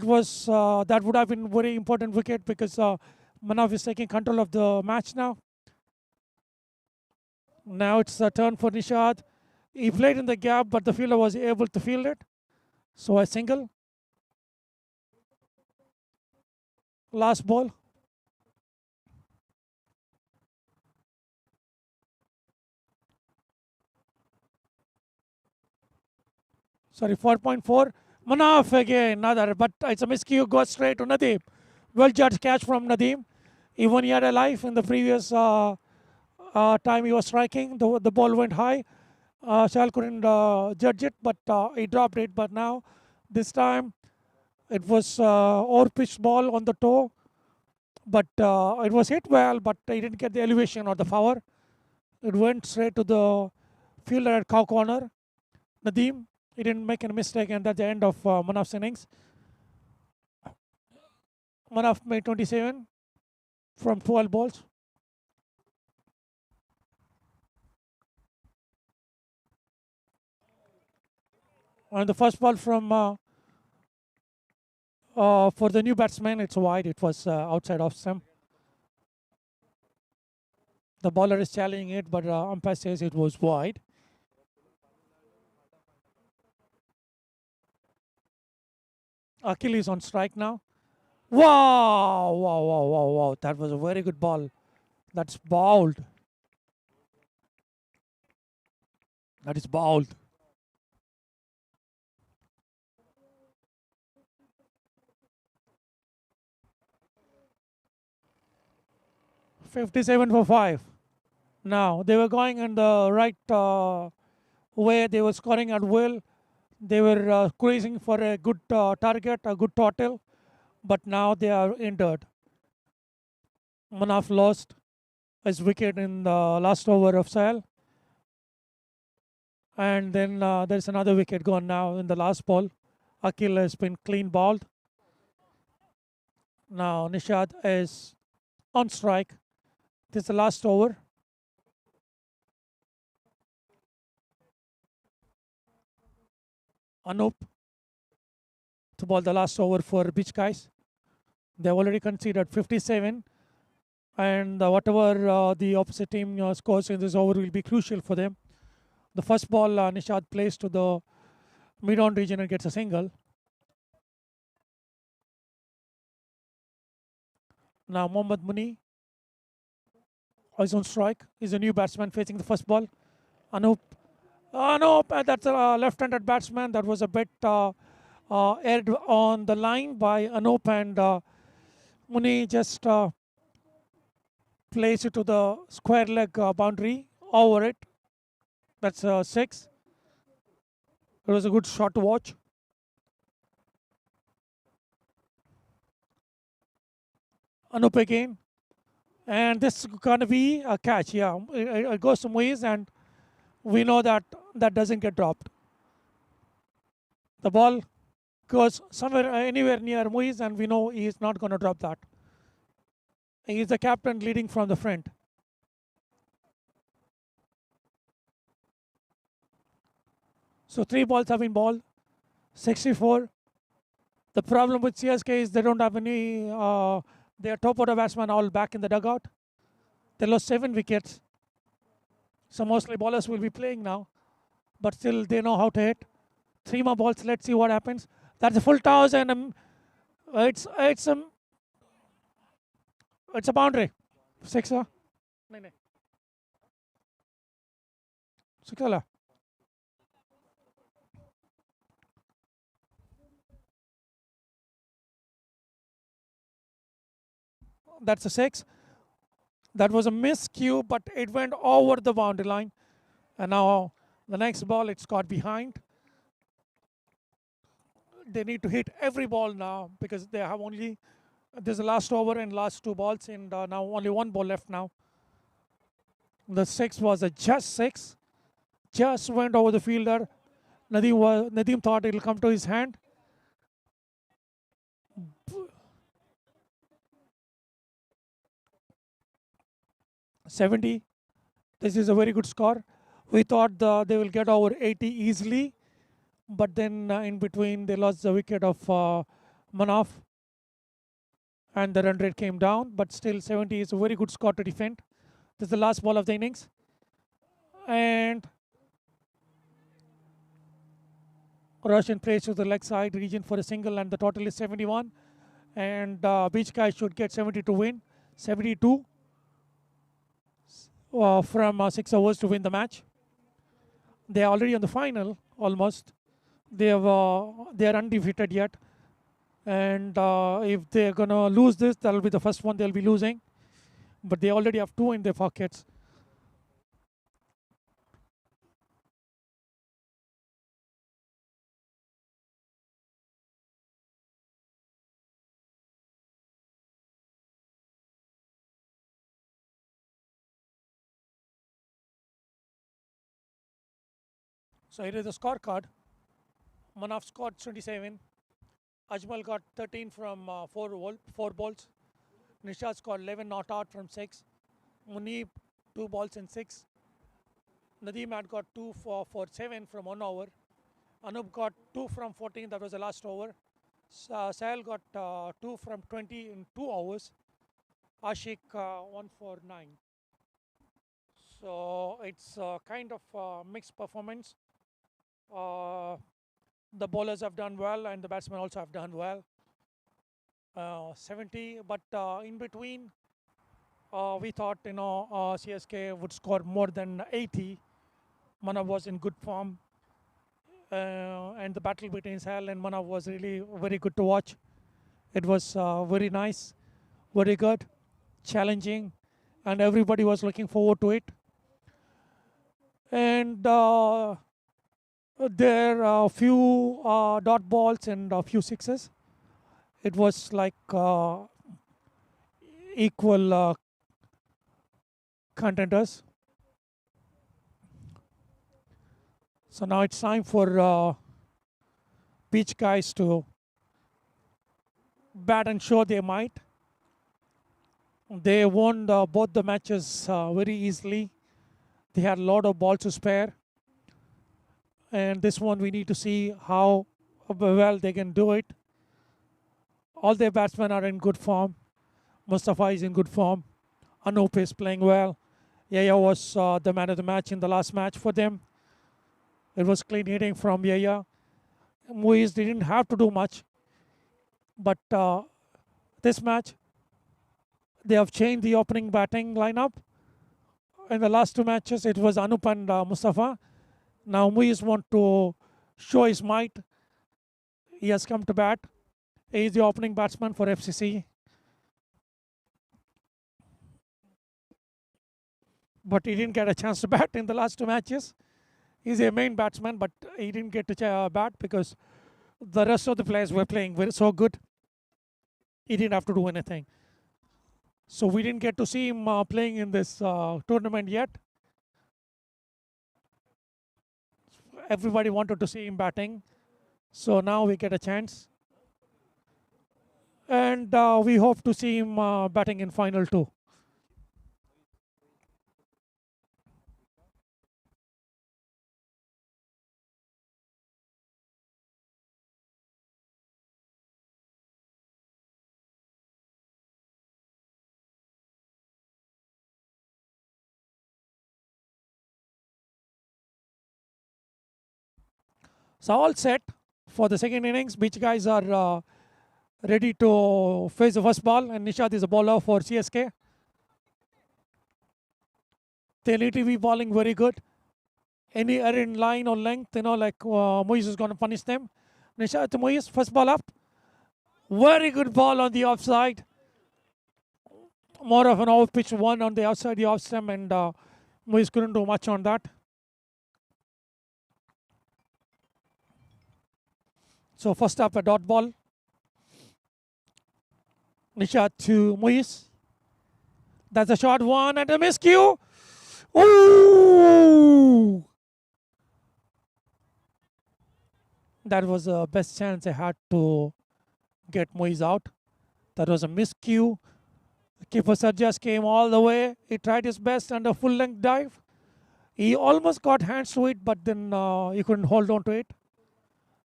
Speaker 3: would have been very important wicket because Manaf is taking control of the match now. Now it's a turn for Nishad. He played in the gap, but the fielder was able to field it. So a single. Last ball. Sorry, 4.4. Manaf again, another, but it's a miscue, goes straight to Nadeem. Well judged catch from Nadeem. Even he had a life in the previous time he was striking. The ball went high. Shal couldn't judge it, but he dropped it. But now, this time, it was over-pitched ball on the toe. But it was hit well, but he didn't get the elevation or the power. It went straight to the fielder at cow corner. Nadeem, he didn't make any mistake, and that's the end of Manaf's innings. Manaf made 27 from 12 balls. And the first ball from for the new batsman, it's wide. It was outside off stump. The bowler is challenging it, but umpire says it was wide. Akil is on strike now. Wow, wow, wow, wow, wow. That was a very good ball. That's bowled. That is bowled. $57 for 5. Now, they were going in the right way. They were scoring at will. They were cruising for a good target, a good total. But now they are injured. Manaf lost his wicket in the last over of Sahel. And then there's another wicket gone now in the last ball. Akil has been clean bowled. Now Nishad is on strike. This is the last over. Anup to bowl the last over for Beach Guys. They've already conceded 57. And whatever the opposite team scores in this over will be crucial for them. The first ball, Nishad plays to the mid-on region and gets a single. Now Mohammad Mani is on strike. He's a new batsman facing the first ball. Anup, that's a left-handed batsman. That was a bit aired on the line by Anup, and Muni just plays it to the square leg boundary over it. That's 6. It was a good shot to watch. Anup again. And this is going to be a catch. Yeah, it goes to Muiz, and we know that that doesn't get dropped. The ball goes somewhere, anywhere near Muiz, and we know he is not going to drop that. He is the captain leading from the front. So 3 balls have been bowled. 64. The problem with CSK is they don't have any, their top order batsmen all back in the dugout. They lost 7 wickets. So mostly bowlers will be playing now. But still they know how to hit. 3 more balls. Let's see what happens. That's a full toss and it's a boundary. 6. No. Six. That's a 6. That was a miscue, but it went over the boundary line. And now the next ball, it's caught behind. They need to hit every ball now because they have only, there's the last over and last 2 balls, and now only 1 ball left now. The 6 was a just 6. Just went over the fielder. Nadeem thought it'll come to his hand. $70. This is a very good score. We thought they will get over 80 easily, but then in between they lost the wicket of Manaf, and the run rate came down. But still, 70 is a very good score to defend. This is the last ball of the innings, and Roshan plays to the leg side region for a single, and the total is 71. And Beach Guy should get 70 to win. 72 from 6 overs to win the match. They are already on the final almost. They are undefeated yet, and if they're gonna lose this, that'll be the first one they'll be losing. But they already have 2 in their pockets. So here is the scorecard. Manaf scored 27. Ajmal got 13 from 4 balls. Nishad scored 11 not out from 6. Munib 2 balls and 6. Nadeem had got 2 for 7 from 1 over. Anup got 2 from 14. That was the last over. Sahil got 2 from 20 in 2 overs. Ashik 1 for 9. So it's kind of mixed performance. The bowlers have done well and the batsmen also have done well. 70, but in between, we thought CSK would score more than 80. Manav was in good form, and the battle between Sahil and Manav was really very good to watch. It was very nice, very good, challenging, and everybody was looking forward to it. And there are a few dot balls and a few sixes. It was like equal contenders. So now it's time for Beach Guys to bat and show their might. They won both the matches very easily. They had a lot of balls to spare. And this one we need to see how well they can do it. All their batsmen are in good form. Mustafa is in good form. Anup is playing well. Yaya was the man of the match in the last match for them. It was clean hitting from Yaya. Muiz didn't have to do much. But this match, they have changed the opening batting lineup. In the last 2 matches, it was Anup and Mustafa. Now Muiz wants to show his might. He has come to bat. He is the opening batsman for FCC. But he didn't get a chance to bat in the last 2 matches. He's a main batsman, but he didn't get to bat because the rest of the players were playing so good. He didn't have to do anything. So we didn't get to see him playing in this tournament yet. Everybody wanted to see him batting. So now we get a chance. And we hope to see him batting in final too. So all set for the second innings. Beach guys are ready to face the first ball, and Nishad is a bowler for CSK. They need to be bowling very good. Any error in line or length, like Moise is going to punish them. Nishad to Moise, first ball up. Very good ball on the offside. More of an off pitch one on the outside, the off stem, and Moise couldn't do much on that. So first up, a dot ball. Nishad to Moise. That's a short one and a miscue. Ooh! That was the best chance I had to get Moise out. That was a miscue. Keeper Sarjas came all the way. He tried his best and a full length dive. He almost got hands to it, but then he couldn't hold on to it.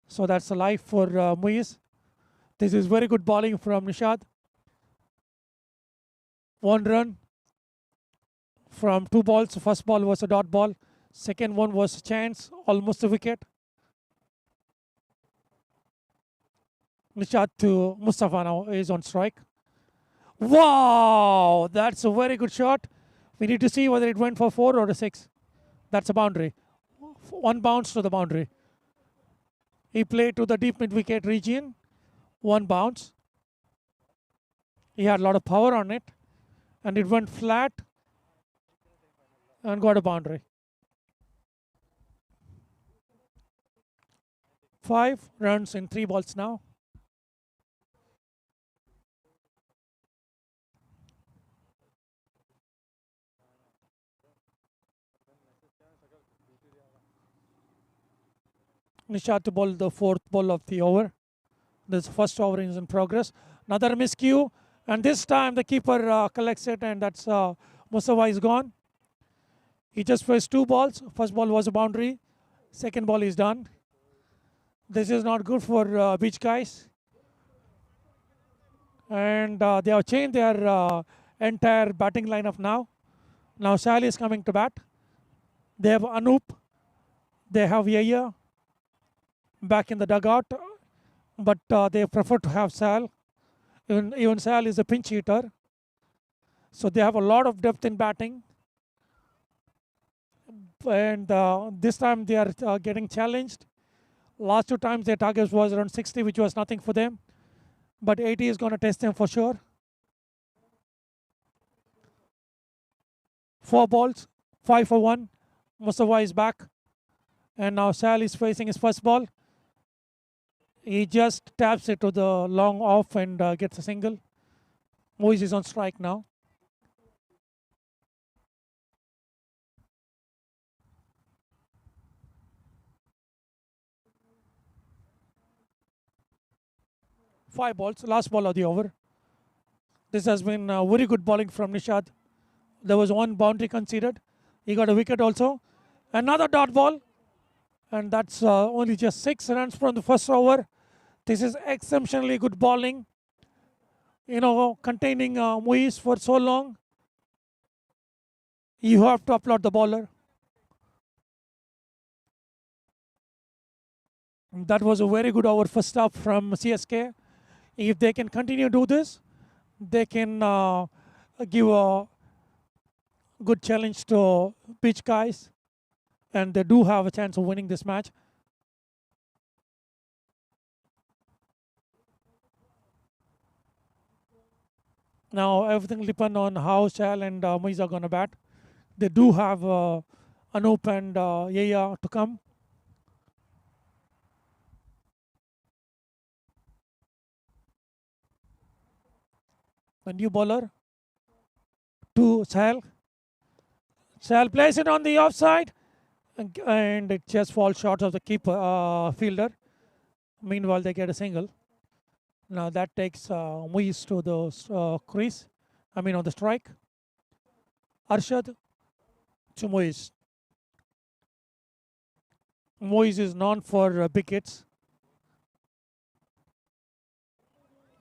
Speaker 3: So that's a life for Moise. This is very good bowling from Nishad. 1 run from 2 balls. First ball was a dot ball. Second one was a chance, almost a wicket. Nishad to Mustafa now is on strike. Wow, that's a very good shot. We need to see whether it went for 4 or a 6. That's a boundary. 1 bounce to the boundary. He played to the deep mid wicket region. 1 bounce. He had a lot of power on it. And it went flat and got a boundary. 5 runs in 3 balls now. Nishad to bowl the 4th ball of the over. This first over is in progress. Another miscue. And this time the keeper collects it, and that's Mustafa is gone. He just faced 2 balls. First ball was a boundary. Second ball is done. This is not good for Beach guys. And they have changed their entire batting lineup now. Now Sally is coming to bat. They have Anup. They have Yaya back in the dugout. But they prefer to have Sal. Even Sal is a pinch hitter. So they have a lot of depth in batting. And this time they are getting challenged. Last 2 times their target was around 60, which was nothing for them. But 80 is going to test them for sure. 4 balls, 5 for 1. Mustafa is back. And now Sal is facing his first ball. He just taps it to the long off and gets a single. Moise is on strike now. Five balls, last ball of the over. This has been very good bowling from Nishad. There was 1 boundary conceded. He got a wicket also. Another dot ball. And that's only just 6 runs from the first over. This is exceptionally good bowling. Containing Moise for so long. You have to applaud the bowler. That was a very good over first up from CSK. If they can continue to do this, they can give a good challenge to Beach guys. And they do have a chance of winning this match. Now everything depends on how Shal and Moise are going to bat. They do have Anup and Yaya to come. A new bowler to Sal. Sal plays it on the offside, and it just falls short of the keeper fielder. Meanwhile, they get a single. Now that takes Muiz to the crease. I mean on the strike. Arshad to Muiz. Muiz is known for big hits.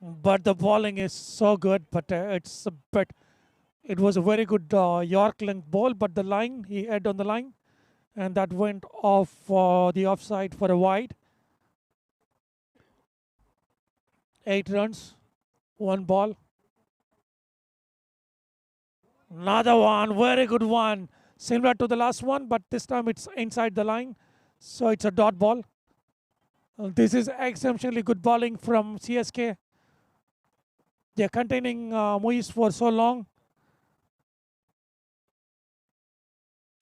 Speaker 3: But the bowling is so good, but it was a very good York length ball, but the line, he had on the line, and that went off the offside for a wide. 8 runs, 1 ball. Another one, very good one. Similar to the last one, but this time it's inside the line, so it's a dot ball. This is exceptionally good bowling from CSK. They're containing Muiz for so long.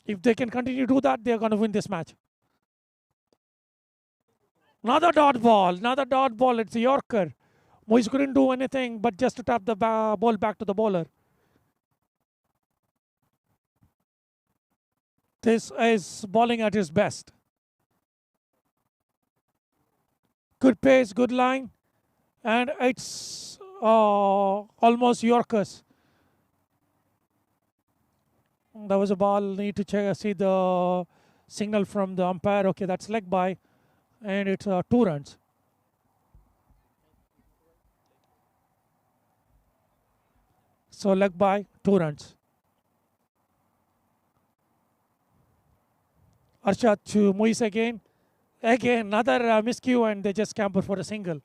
Speaker 3: If they can continue to do that, they're going to win this match. Another dot ball. It's a Yorker. Muiz couldn't do anything but just to tap the ball back to the bowler. This is bowling at his best. Good pace, good line, and it's almost Yorkers. There was a ball, need to see the signal from the umpire. Okay, that's leg by, and it's 2 runs. So leg by, 2 runs. Arshad to Muiz again. Again, another miscue, and they just scamper for a single.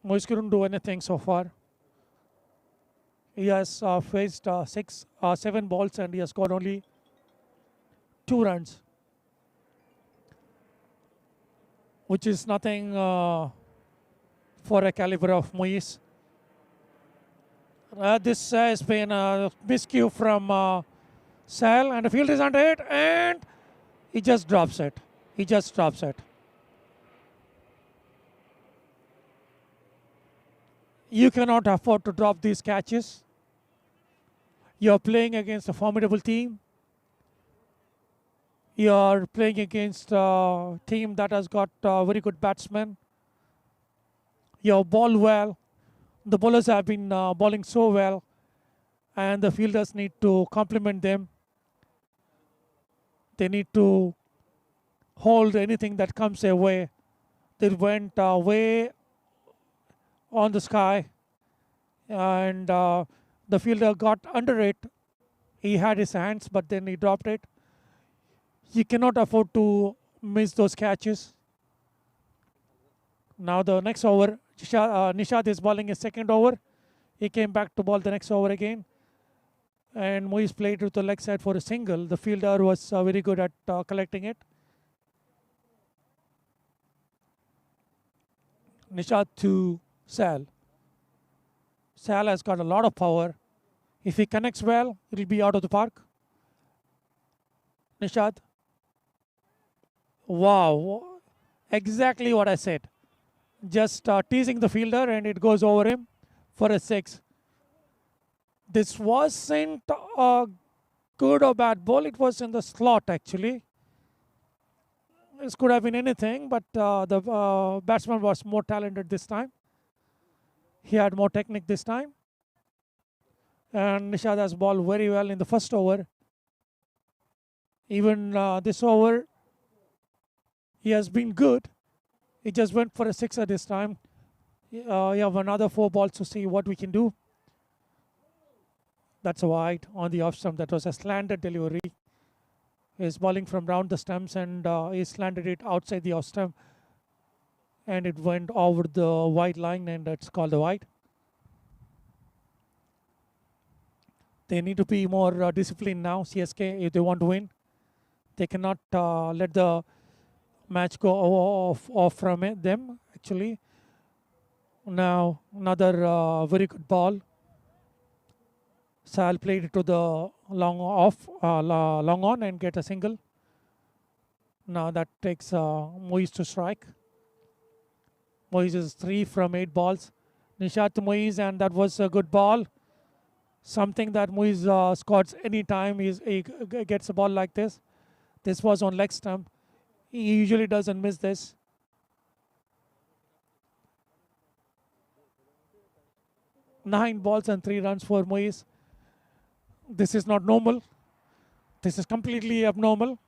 Speaker 3: Muiz couldn't do anything so far. He has faced 7 balls, and he has scored only 2 runs, which is nothing for a caliber of Muiz. This has been a miscue from Sal, and the field is under it, and he just drops it. You cannot afford to drop these catches. You're playing against a formidable team. You're playing against a team that has got very good batsmen. You ball well. The bowlers have been bowling so well, and the fielders need to compliment them. They need to hold anything that comes their way. They went way on the sky, and the fielder got under it. He had his hands, but then he dropped it. You cannot afford to miss those catches. Now the next over, Nishad is bowling his second over. He came back to bowl the next over again. And Muiz played to the leg side for a single. The fielder was very good at collecting it. Nishad to Sal. Sal has got a lot of power. If he connects well, it will be out of the park. Nishad. Wow. Exactly what I said. Just teasing the fielder, and it goes over him for a 6. This wasn't a good or bad ball. It was in the slot, actually. This could have been anything, but the batsman was more talented this time. He had more technique this time. And Nishad has bowled very well in the first over. Even this over, he has been good. He just went for a 6er this time. You have another 4 balls to see what we can do. That's a wide on the off stump. That was a slanted delivery. He's bowling from round the stumps, and he slanted it outside the off stump. And it went over the wide line, and it's called a wide. They need to be more disciplined now, CSK, if they want to win. They cannot let the match go off from them, actually. Now, another very good ball. Sal played it to the long on and get a single. Now that takes Muiz to strike. Muiz is 3 from 8 balls. Nishad to Muiz, and that was a good ball. Something that Muiz scores any time he gets a ball like this. This was on leg stump. He usually doesn't miss this. Nine balls and 3 runs for Moise. This is not normal. This is completely abnormal.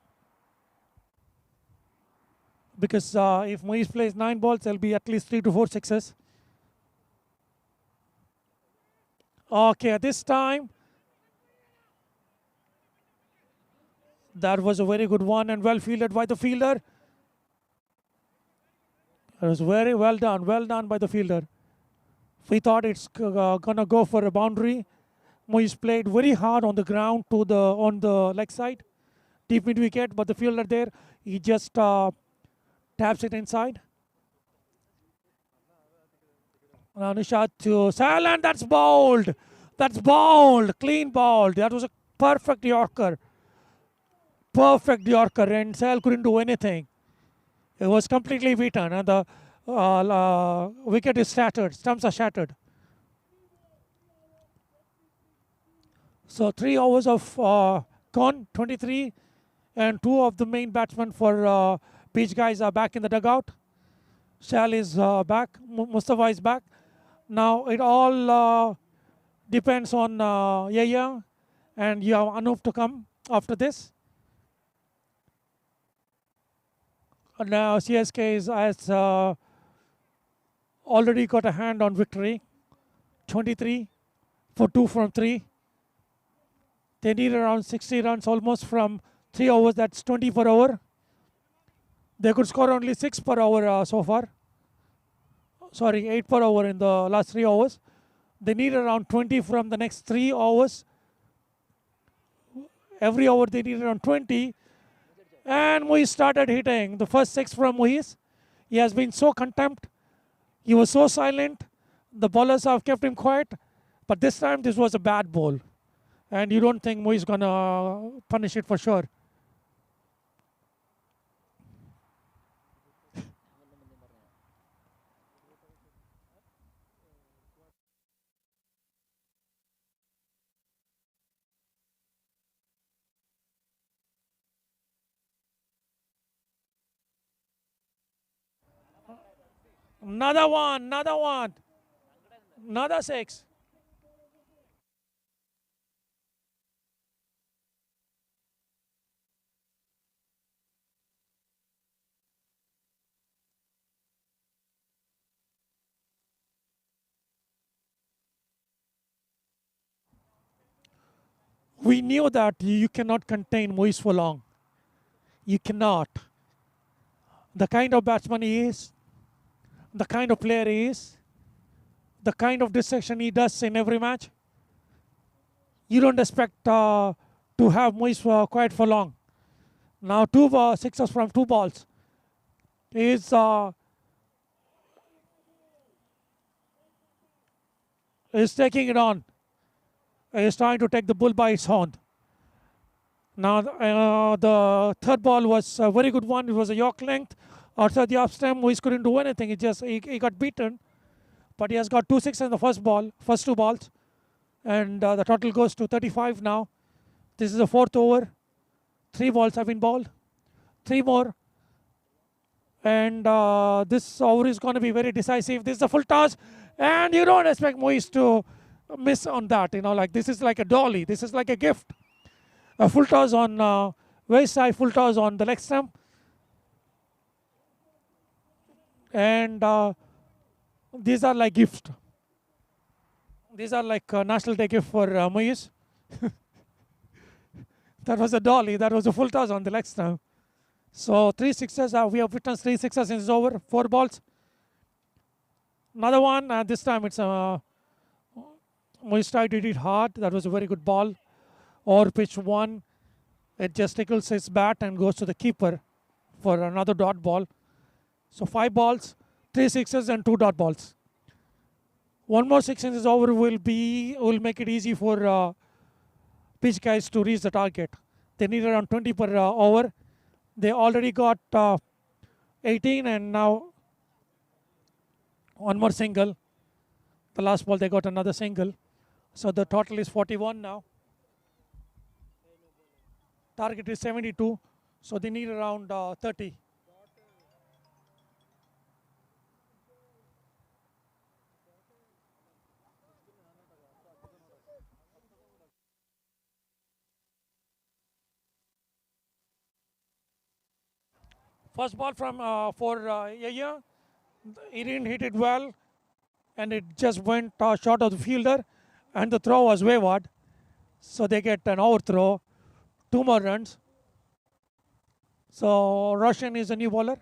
Speaker 3: Because if Moise plays 9 balls, there'll be at least 3 to 4 sixes. Okay, this time, that was a very good one and well fielded by the fielder. It was very well done by the fielder. We thought it's gonna go for a boundary. Moise played very hard on the ground on the leg side, deep mid wicket, but the fielder there, he just taps it inside. Now Nishad to Sal, and that's bowled. That's bowled, clean bowled. That was a perfect Yorker. Perfect Yorker, and Sal couldn't do anything. It was completely beaten, and the wicket is shattered. Stumps are shattered. So 3 overs of gone, 23, and 2 of the main batsmen for Beach guys are back in the dugout. Shal is back. Mustafa is back. Now it all depends on Yaya, and you have Anup to come after this. And now CSK has already got a hand on victory. 23 for 2 from 3. They need around 60 runs almost from 3 overs. That's 20 per over. They could score only 6 per over so far. Sorry, 8 per over in the last 3 overs. They need around 20 from the next 3 overs. Every over they need around 20. And Moise started hitting. The first 6 from Moise. He has been so contempt. He was so silent. The bowlers have kept him quiet. But this time this was a bad ball. And you don't think Moise is going to punish it for sure. Another one, another one. Another 6. We knew that you cannot contain Moise for long. You cannot. The kind of batsman he is, the kind of player he is, the kind of dissection he does in every match, you don't expect to have Moise quiet for long. Now 2 sixes from 2 balls. Is taking it on. Is trying to take the bull by its horn. Now the third ball was a very good one. It was a York length. Outside the off stump, Moise couldn't do anything. He got beaten. But he has got 2 6 in the first 2 balls. And the total goes to 35 now. This is the 4th over. 3 balls have been bowled. 3 more. And this over is going to be very decisive. This is a full toss. And you don't expect Moise to miss on that. Like this is like a dolly. This is like a gift. A full toss on waist side, full toss on the leg stump. And these are like gifts. These are like National Day gift for Moise. That was a dolly. That was a full toss on the leg stump. So 3 sixes. We have witnessed 3 sixes in this over. 4 balls. Another one. This time it's Moise tried to hit it hard. That was a very good ball. Or pitch 1. It just tickles his bat and goes to the keeper for another dot ball. So 5 balls, 3 sixes and 2 dot balls. 1 more 6 in this over will make it easy for pitch guys to reach the target. They need around 20 per over. They already got 18 and now 1 more single. The last ball they got another single. So the total is 41 now. Target is 72. So they need around 30. First ball from for Yaya. He didn't hit it well, and it just went short of the fielder, and the throw was wayward. So they get an overthrow, 2 more runs. So Roshan is a new bowler.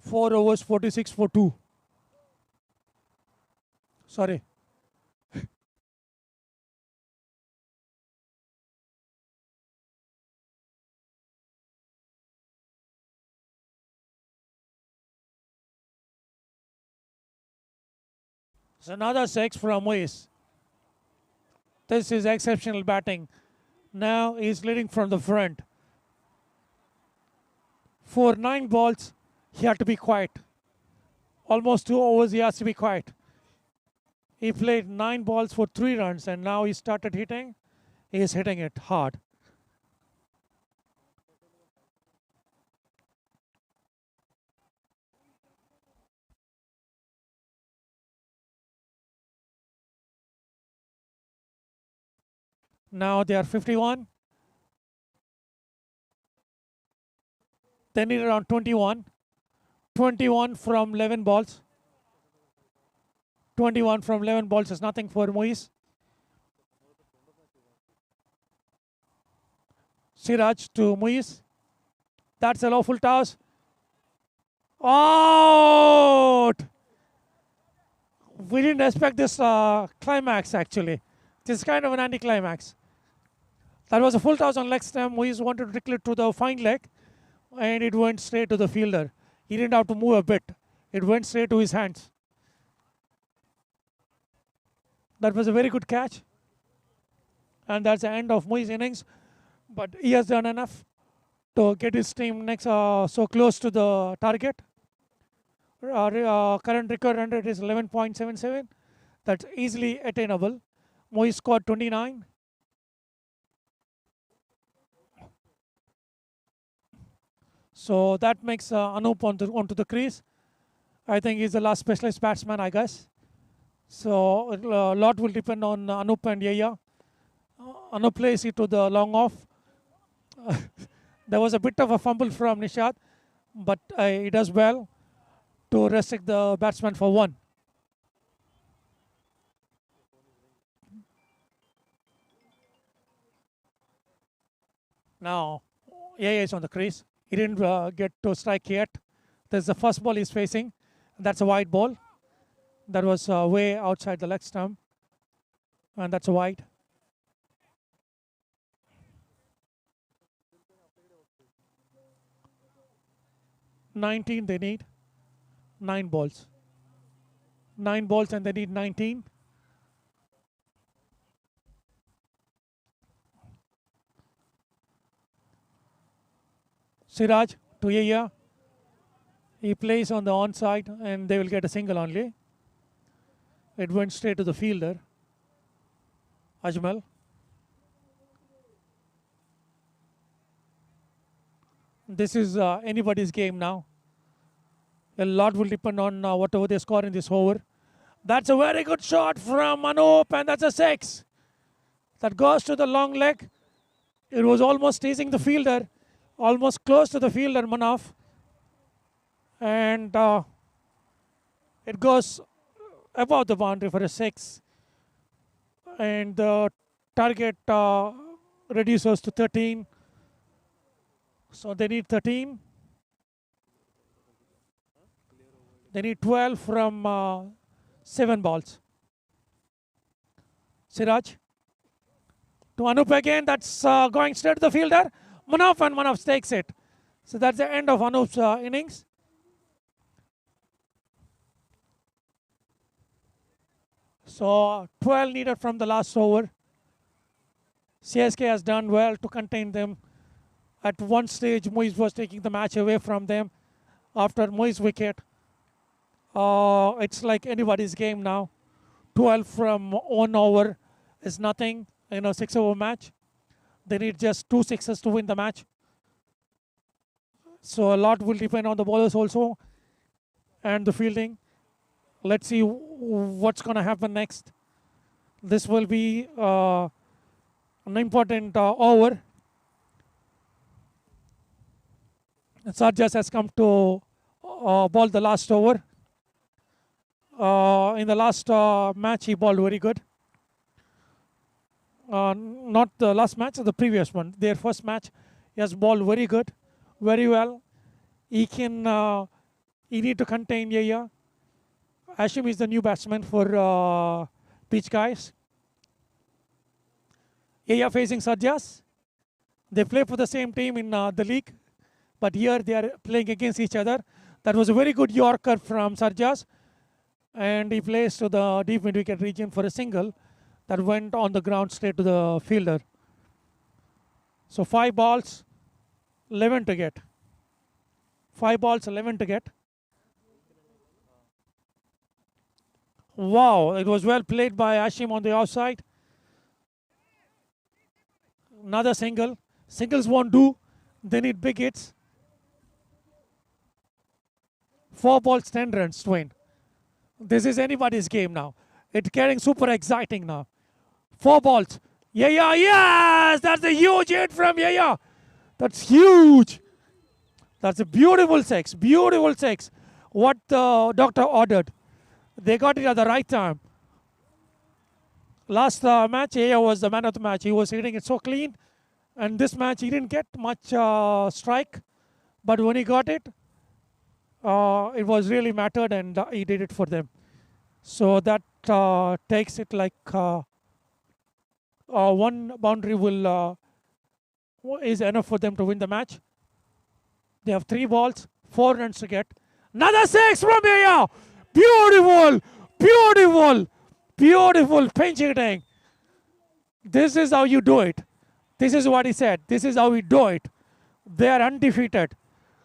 Speaker 3: Four overs, 46 for 2. Sorry. It's another 6 from Moise. This is exceptional batting. Now he's leading from the front. For 9 balls, he had to be quiet. Almost 2 overs, he has to be quiet. He played 9 balls for 3 runs, and now he started hitting. He is hitting it hard. Now they are 51. They need around 21. 21 from 11 balls. 21 from 11 balls is nothing for Moise. Siraj to Moise. That's a low full toss. Out! We didn't expect this climax actually. This is kind of an anti-climax. That was a full toss on leg stump. Moise wanted to trickle it to the fine leg, and it went straight to the fielder. He didn't have to move a bit. It went straight to his hands. That was a very good catch. And that's the end of Moise's innings. But he has done enough to get his team next so close to the target. Current record run rate is 11.77. That's easily attainable. Moise scored 29. So that makes Anup onto the crease. I think he's the last specialist batsman, I guess. So a lot will depend on Anup and Yaya. Anup plays it to the long off. There was a bit of a fumble from Nishad, but he does well to restrict the batsman for 1. Now, Yaya is on the crease. He didn't get to strike yet. There's the first ball he's facing. That's a wide ball. That was way outside the leg stump. And that's a wide. $19 they need. 9 balls. 9 balls and they need 19. Siraj to Yaya. He plays on the onside and they will get a single only. It went straight to the fielder, Ajmal. This is anybody's game now. A lot will depend on whatever they score in this over. That's a very good shot from Anup, and that's a 6. That goes to the long leg. It was almost teasing the fielder, almost close to the fielder, Manaf. And it goes above the boundary for a 6. And the target reduces to 13. So they need 13. They need 12 from 7 balls. Siraj to Anup again. That's going straight to the fielder. Manaf, and Manaf takes it. So that's the end of Anup's innings. So 12 needed from the last over. CSK has done well to contain them. At one stage, Moise was taking the match away from them after Moise's wicket. It's like anybody's game now. 12 from 1 over is nothing in a 6-over match. They need just 2 sixes to win the match. So a lot will depend on the bowlers also and the fielding. Let's see what's going to happen next. This will be an important over. Sarjas has come to ball the last over. In the last match, he bowled very good. Not the last match, the previous one. Their first match, he has bowled very good, very well. He can, he need to contain Yaya. Hashim is the new batsman for Beach Guys. Yaya facing Sarjas. They play for the same team in the league, but here they are playing against each other. That was a very good Yorker from Sarjas, and he plays to the deep mid-wicket region for a single that went on the ground straight to the fielder. So 5 balls, 11 to get. 5 balls, 11 to get. Wow, it was well played by Hashim on the outside. Another single. Singles won't do. They need big hits. 4 balls, 10 runs to win. This is anybody's game now. It's getting super exciting now. 4 balls. Yaya, yes! That's a huge hit from Yaya. That's huge. That's a beautiful six. Beautiful six. What the doctor ordered. They got it at the right time. Last match, Yaya was the man of the match. He was hitting it so clean. And this match, he didn't get much strike. But when he got it, it was really mattered, and he did it for them. So that takes it like one boundary will is enough for them to win the match. They have 3 balls, 4 runs to get. Another 6 from Yaya. Beautiful, beautiful, beautiful pinch hitting. This is how you do it. This is what he said. This is how we do it. They are undefeated.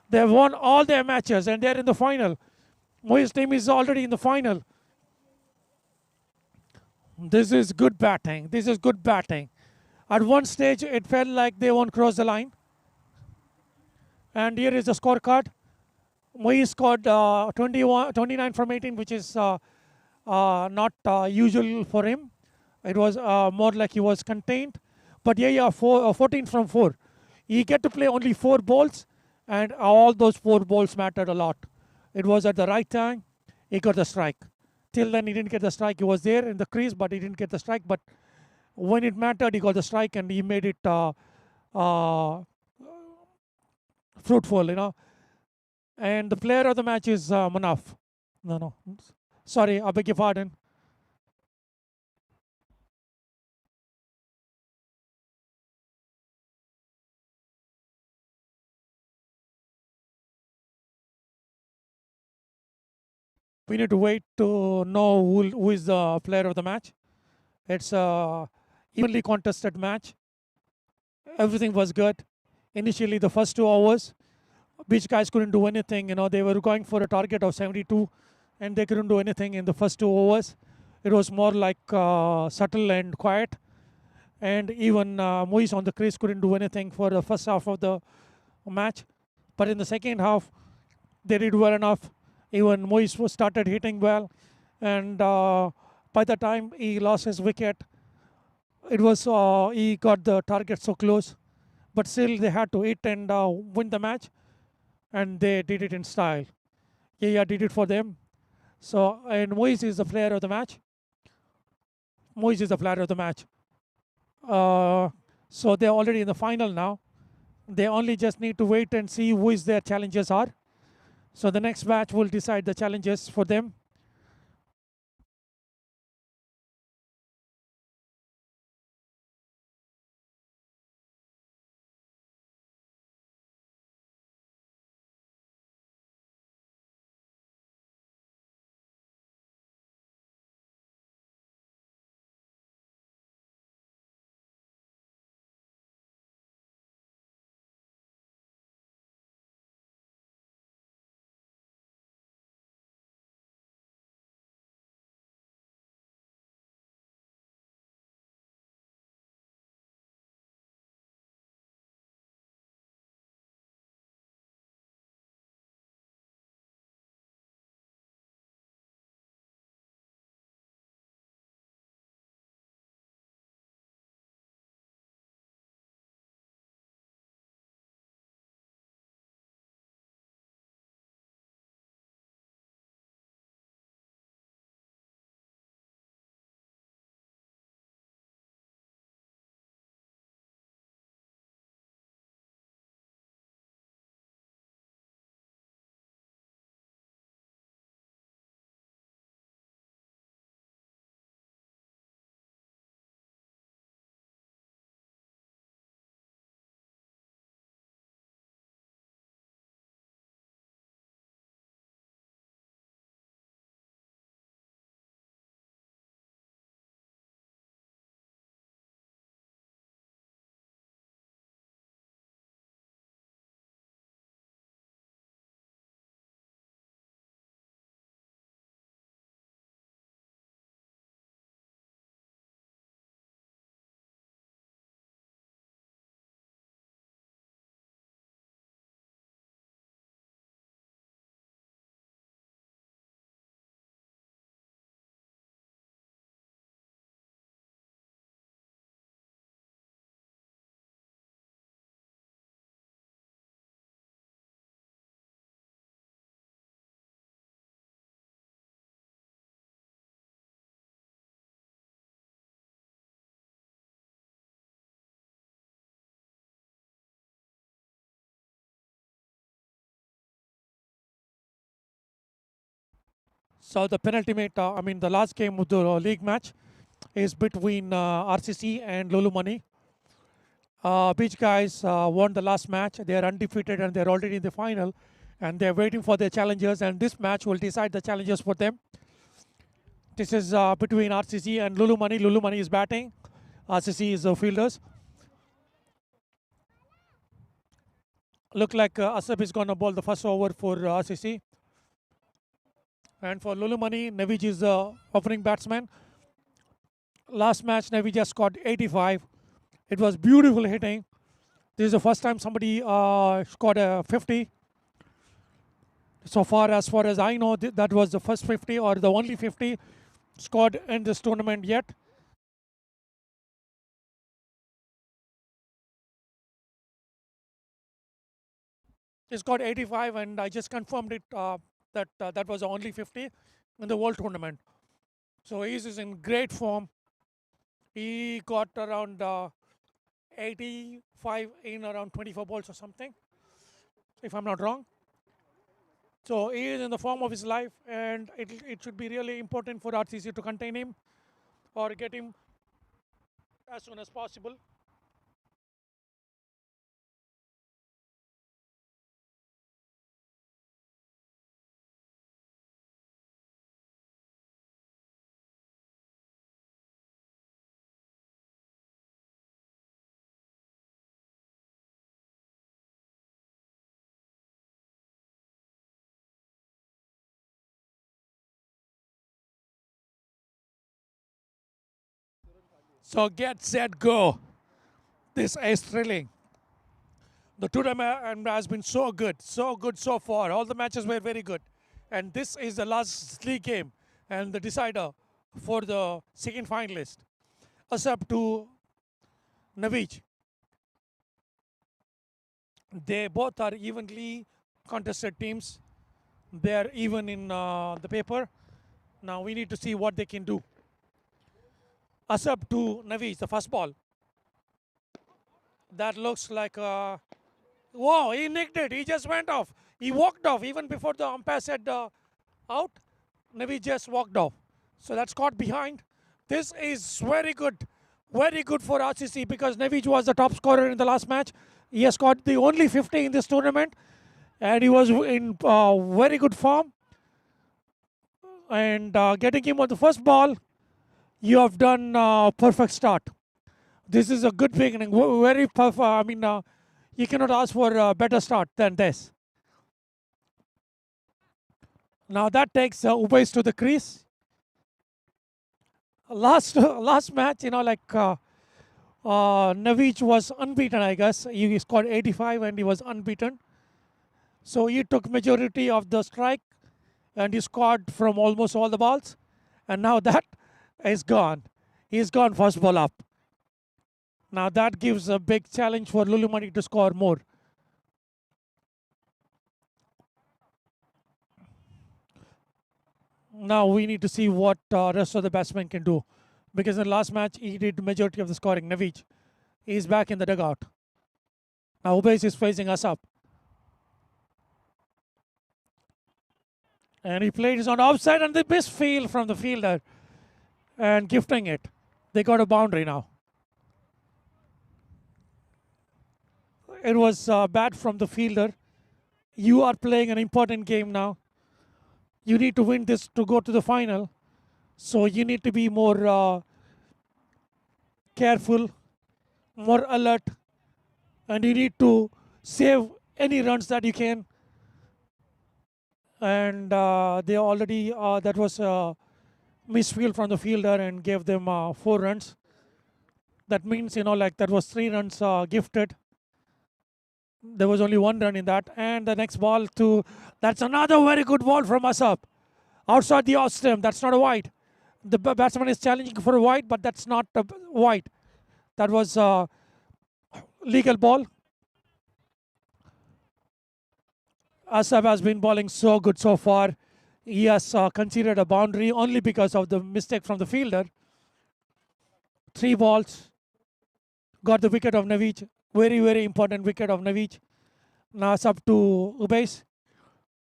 Speaker 3: They have won all their matches and they're in the final. Moi's team is already in the final. This is good batting. This is good batting. At one stage, it felt like they won't cross the line. And here is the scorecard. Moi scored 29 from 18, which is not usual for him. It was more like he was contained. But yeah, 14 from 4. He get to play only 4 balls, and all those 4 balls mattered a lot. It was at the right time. He got the strike. Till then, he didn't get the strike. He was there in the crease, but he didn't get the strike. But when it mattered, he got the strike, and he made it fruitful, you know. And the player of the match is Manaf. No. Sorry, I beg your pardon. We need to wait to know who is the player of the match. It's a evenly contested match. Everything was good. Initially, the first 2 hours, Beach Guys couldn't do anything. You know, they were going for a target of 72, and they couldn't do anything in the first 2 overs. It was more like subtle and quiet. And even Moise on the crease couldn't do anything for the first half of the match. But in the second half, they did well enough. Even Moise started hitting well. And by the time he lost his wicket, it was he got the target so close. But still, they had to hit and win the match. And they did it in style. Yeah, did it for them. So, and Moise is the player of the match. Moise is the player of the match. So they're already in the final now. They only just need to wait and see who is their challengers are. So the next match will decide the challenges for them. So the penultimate, the last game of the league match is between RCC and Lulu Mani. Beach guys won the last match. They are undefeated and they're already in the final. And they're waiting for their challengers. And this match will decide the challengers for them. This is between RCC and Lulu Mani. Lulu Mani is batting. RCC is the fielders. Look like Asab is going to bowl the first over for RCC. And for Lulu Mani, Navij is the opening batsman. Last match, Navij just scored 85. It was beautiful hitting. This is the first time somebody scored a 50. So far as I know, that was the first 50 or the only 50 scored in this tournament yet. He scored 85, and I just confirmed it that was the only 50 in the World Tournament. So he is in great form. He got around 85 in around 24 balls or something, if I'm not wrong. So he is in the form of his life, and it should be really important for RCC to contain him or get him as soon as possible. So get set, go. This is thrilling. The tournament has been so good so far. All the matches were very good. And this is the last league game and the decider for the second finalist. Asap to Navij. They both are evenly contested teams. They are even in the paper. Now we need to see what they can do. Asap to Navij, the first ball. That looks like whoa, he nicked it. He just went off. He walked off even before the umpire said out. Navij just walked off. So that's caught behind. This is very good for RCC because Navij was the top scorer in the last match. He has got the only 50 in this tournament, and he was in very good form. And getting him on the first ball, you have done perfect start. This is a good beginning. Very perfect. You cannot ask for a better start than this. Now that takes Ubais to the crease. Last match, Navij was unbeaten, I guess. He scored 85 and he was unbeaten. So he took majority of the strike and he scored from almost all the balls. And now that is gone. He's gone first ball up. Now that gives a big challenge for Lulu Mani to score more. Now we need to see what rest of the batsmen can do. Because in the last match, he did majority of the scoring. Navij is back in the dugout. Now Ubais is facing us up. And he played his on offside and the misfield from the fielder. And gifting it. They got a boundary now. It was bad from the fielder. You are playing an important game now. You need to win this to go to the final. So you need to be more careful, more alert, and you need to save any runs that you can. And they already, that was a misfield from the fielder and gave them 4 runs. That means, that was 3 runs gifted. There was only 1 run in that. And the next ball that's another very good ball from Asap. Outside the off stump, that's not a wide. The batsman is challenging for a wide, but that's not a wide. That was a legal ball. Asab has been bowling so good so far. He has conceded a boundary only because of the mistake from the fielder. 3 balls. Got the wicket of Navij. Very, very important wicket of Navij. Now Asab to Ubais.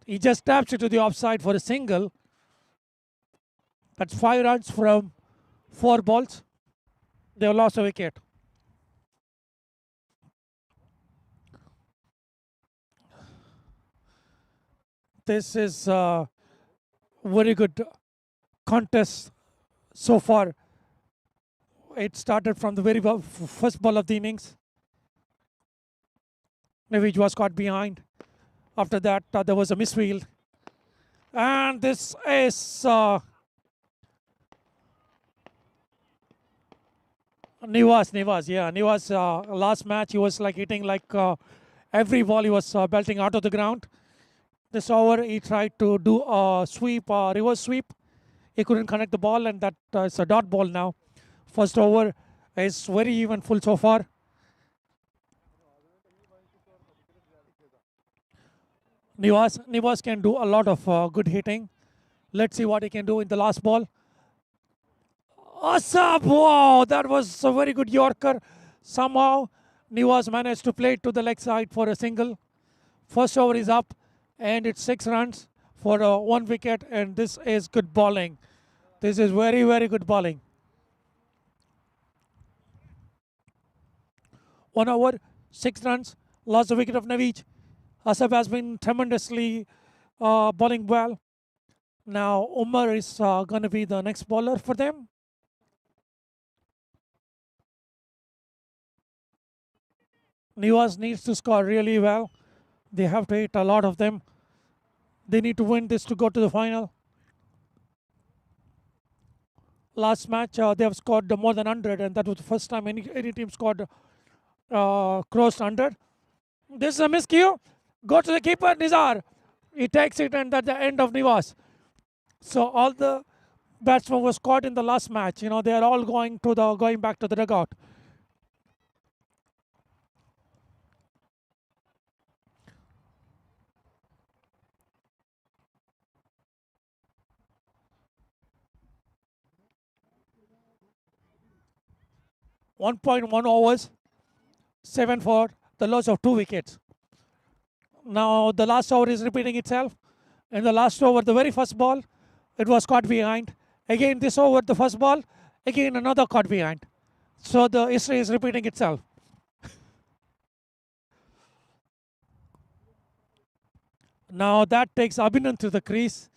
Speaker 3: He just taps it to the offside for a single. That's 5 runs from 4 balls. They have lost a wicket. This is a very good contest so far. It started from the very first ball of the innings. Nevij was caught behind. After that, there was a misfield. And this is Nivas, last match, he was like hitting like every ball he was belting out of the ground. This over, he tried to do a sweep, reverse sweep. He couldn't connect the ball, and that is a dot ball now. First over is very even full so far. Nivas can do a lot of good hitting. Let's see what he can do in the last ball. Asap, wow, that was a very good Yorker. Somehow, Nivas managed to play it to the leg side for a single. First over is up, and it's 6 runs for 1 wicket, and this is good bowling. This is very, very good bowling. 1 over, 6 runs, lost the wicket of Nevij. Asap has been tremendously bowling well. Now, Umar is going to be the next bowler for them. Nivas needs to score really well. They have to hit a lot of them. They need to win this to go to the final. Last match, they have scored more than 100, and that was the first time any team scored crossed 100. This is a miscue. Go to the keeper, Nizar. He takes it, and that's the end of Nivas. So all the batsmen were caught in the last match. You know, they are all going back to the dugout. .1 overs, 7 for the loss of 2 wickets. Now the last over is repeating itself. In the last over, the very first ball, it was caught behind. Again, this over, the first ball, again another caught behind. So the history is repeating itself. Now that takes Abhinand to the crease.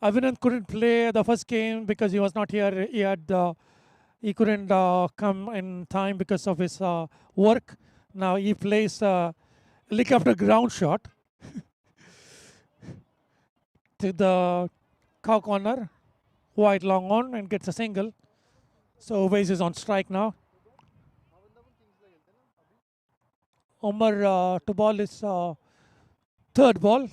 Speaker 3: Abhinand couldn't play the first game because he was not here. He couldn't come in time because of his work. Now he plays lick after ground shot to the cow corner, wide long on, and gets a single. So Uwais is on strike now. Umar to ball is third ball.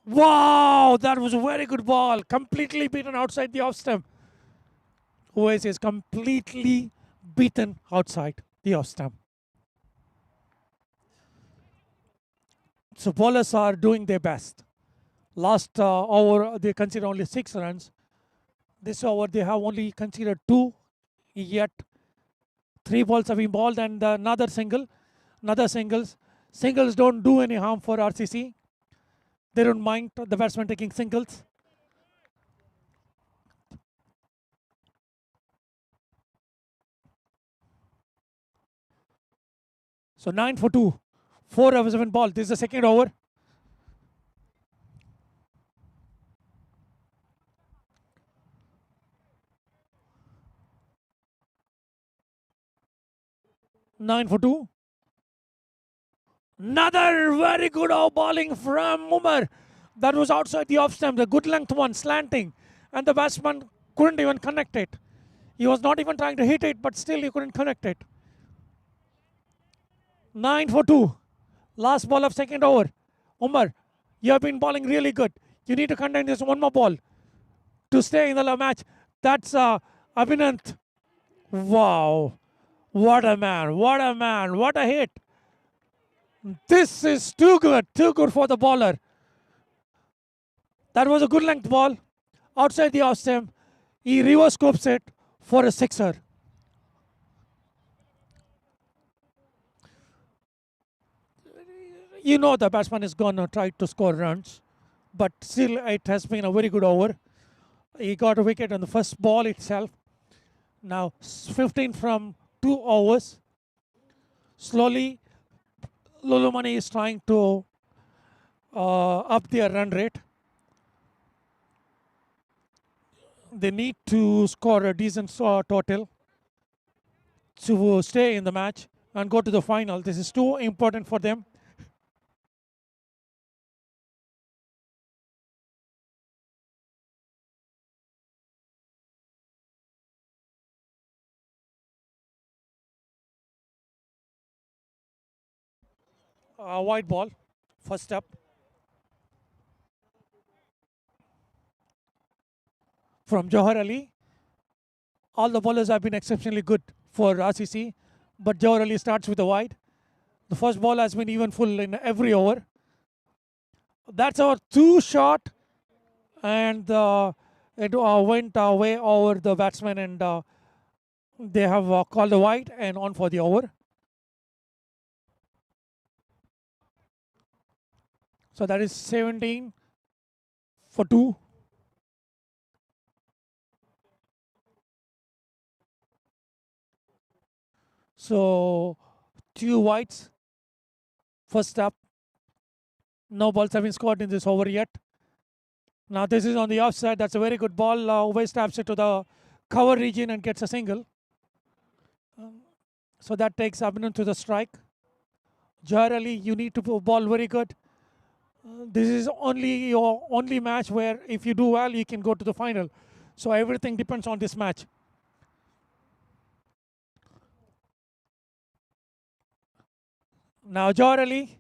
Speaker 3: Wow, that was a very good ball. Completely beaten outside the off stump. Uwais is completely beaten outside the off stump. So bowlers are doing their best. Last over, they considered only 6 runs. This over, they have only considered 2, yet 3 balls have been bowled and another single. Another singles. Singles don't do any harm for RCC. They don't mind the batsman taking singles. So 9 for 2. 4 overs have been bowled. This is the second over. Nine for 2. Another very good bowling from Umar. That was outside the off stump. The good length one, slanting. And the batsman couldn't even connect it. He was not even trying to hit it, but still he couldn't connect it. 9 for 2. Last ball of second over. Umar, you have been bowling really good. You need to contain this one more ball to stay in the match. That's Abhinand. Wow. What a man. What a man. What a hit. This is too good for the bowler. That was a good length ball. Outside the off stump. He reverse scopes it for a sixer. You know the batsman is going to try to score runs, but still it has been a very good over. He got a wicket on the first ball itself. Now 15 from 2 overs. Slowly, Lulu Mani is trying to up their run rate. They need to score a decent total to stay in the match and go to the final. This is too important for them. White ball, first up. From Johar Ali. All the bowlers have been exceptionally good for RCC, but Johar Ali starts with a wide. The first ball has been even full in every over. That's our 2 shot, and it went way over the batsman, and they have called a wide and on for the over. So that is 17 for 2. So 2 wides. First up. No balls have been scored in this over yet. Now this is on the offside. That's a very good ball. Uwais taps it to the cover region and gets a single. So that takes Abhinand to the strike. Johar Ali, you need to ball very good. This is only your only match where if you do well, you can go to the final. So everything depends on this match. Now Johar Ali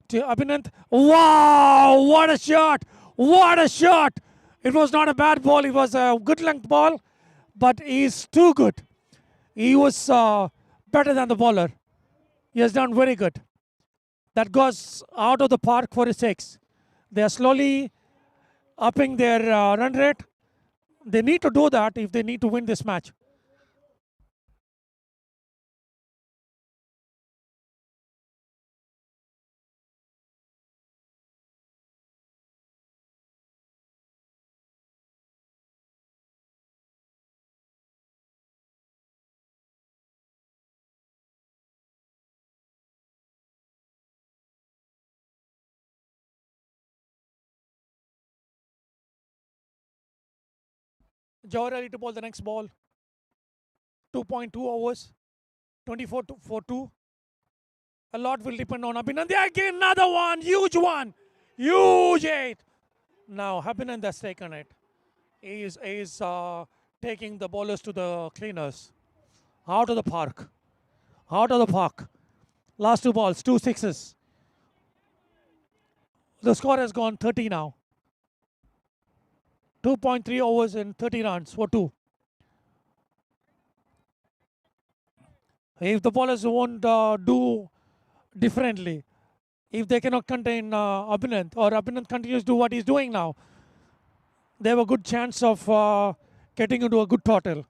Speaker 3: to Abhinand. Wow, what a shot! What a shot! It was not a bad ball. It was a good length ball, but he's too good. He was better than the bowler. He has done very good. That goes out of the park for a 6. They are slowly upping their run rate. They need to do that if they need to win this match. Johar Ali to bowl the next ball. 2.2 overs. 24 for 2. A lot will depend on Abhinand. Again, another one. Huge one. Huge 8. Now, Abhinand has taken it. He is taking the bowlers to the cleaners. Out of the park. Out of the park. Last 2 balls, 2 sixes. The score has gone 30 now. 2.3 overs and 30 runs for 2. If the bowlers won't do differently, if they cannot contain Abhinand, or Abhinand continues to do what he's doing now, they have a good chance of getting into a good total.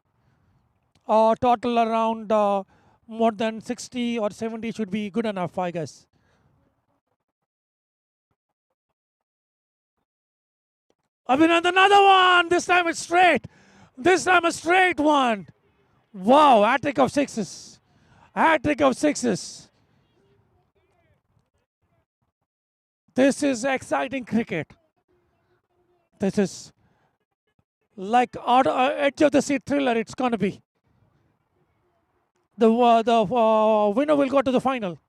Speaker 3: Total around more than 60 or 70 should be good enough, I guess. Abhinand, another one. This time it's straight. This time a straight one. Wow, hat-trick of 6s. Hat-trick of 6s. This is exciting cricket. This is like edge of the seat thriller it's going to be. The winner will go to the final.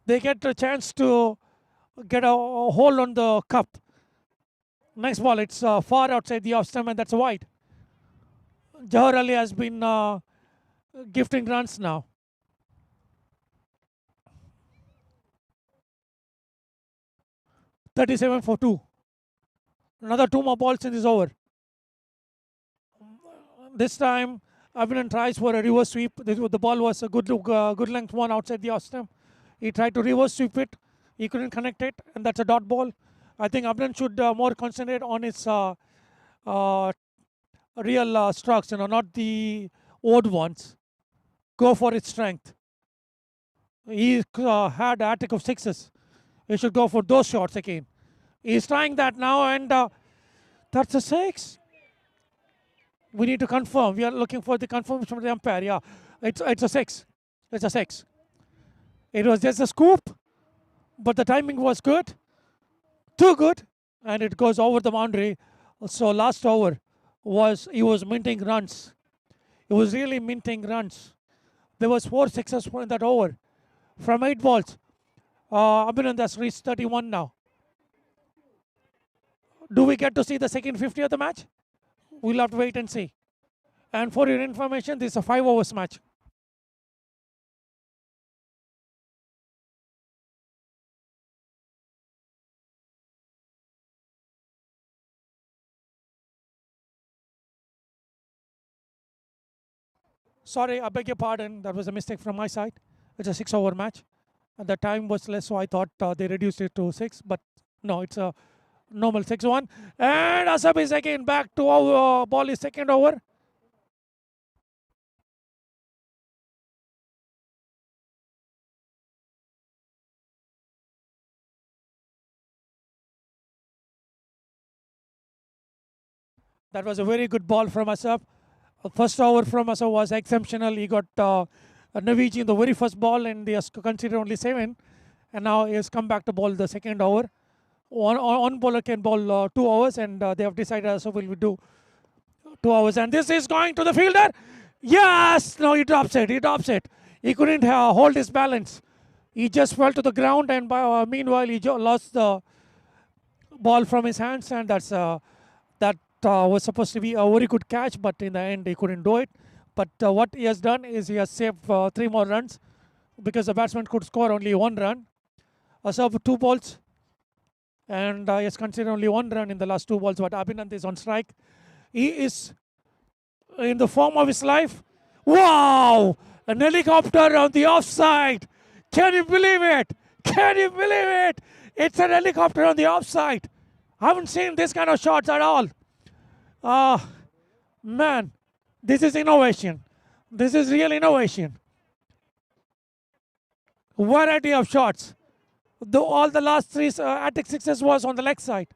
Speaker 3: They get a chance to get a hold on the cup. Next ball, it's far outside the off stump, and that's wide. Johar Ali has been gifting runs now. .37 for 2. Another 2 more balls in this over. This time, Abhinand tries for a reverse sweep. The ball was a good length one outside the off stump. He tried to reverse sweep it. He couldn't connect it, and that's a dot ball. I think Abhinand should more concentrate on his real strokes, not the odd ones. Go for its strength. He had a hat-trick of 6s. He should go for those shots again. He's trying that now, and That's a 6. We need to confirm. We are looking for the confirmation from the umpire. Yeah, it's a 6. It's a 6. It was just a scoop, but the timing was good. Too good. And it goes over the boundary. So last over he was minting runs. He was really minting runs. There was 4 sixes in that over from 8 balls. Abhinand has reached 31 now. Do we get to see the second 50 of the match? We'll have to wait and see. And for your information, this is a 5 overs match. Sorry, I beg your pardon. That was a mistake from my side. It's a 6 over match. And the time was less, so I thought they reduced it to 6. But no, it's a normal 6-1. And Asab is again back to our ball is second over. That was a very good ball from Asab. First over from Asab was exceptional. He got Navij in the very first ball and he has considered only 7. And now he has come back to bowl the second over. One bowler can bowl 2 overs and they have decided Asab will do 2 overs. And this is going to the fielder. Yes! No, he drops it. He drops it. He couldn't hold his balance. He just fell to the ground and meanwhile he lost the ball from his hands and that was supposed to be a very good catch, but in the end he couldn't do it. But what he has done is he has saved 3 more runs because the batsman could score only 1 run. Served 2 balls and he has considered only 1 run in the last 2 balls, but Abhinand is on strike. He is in the form of his life. Wow! An helicopter on the offside. Can you believe it? Can you believe it? It's an helicopter on the offside. I haven't seen this kind of shots at all. Man, this is innovation. This is real innovation. Variety of shots. All the last 3 attic sixes was on the leg side.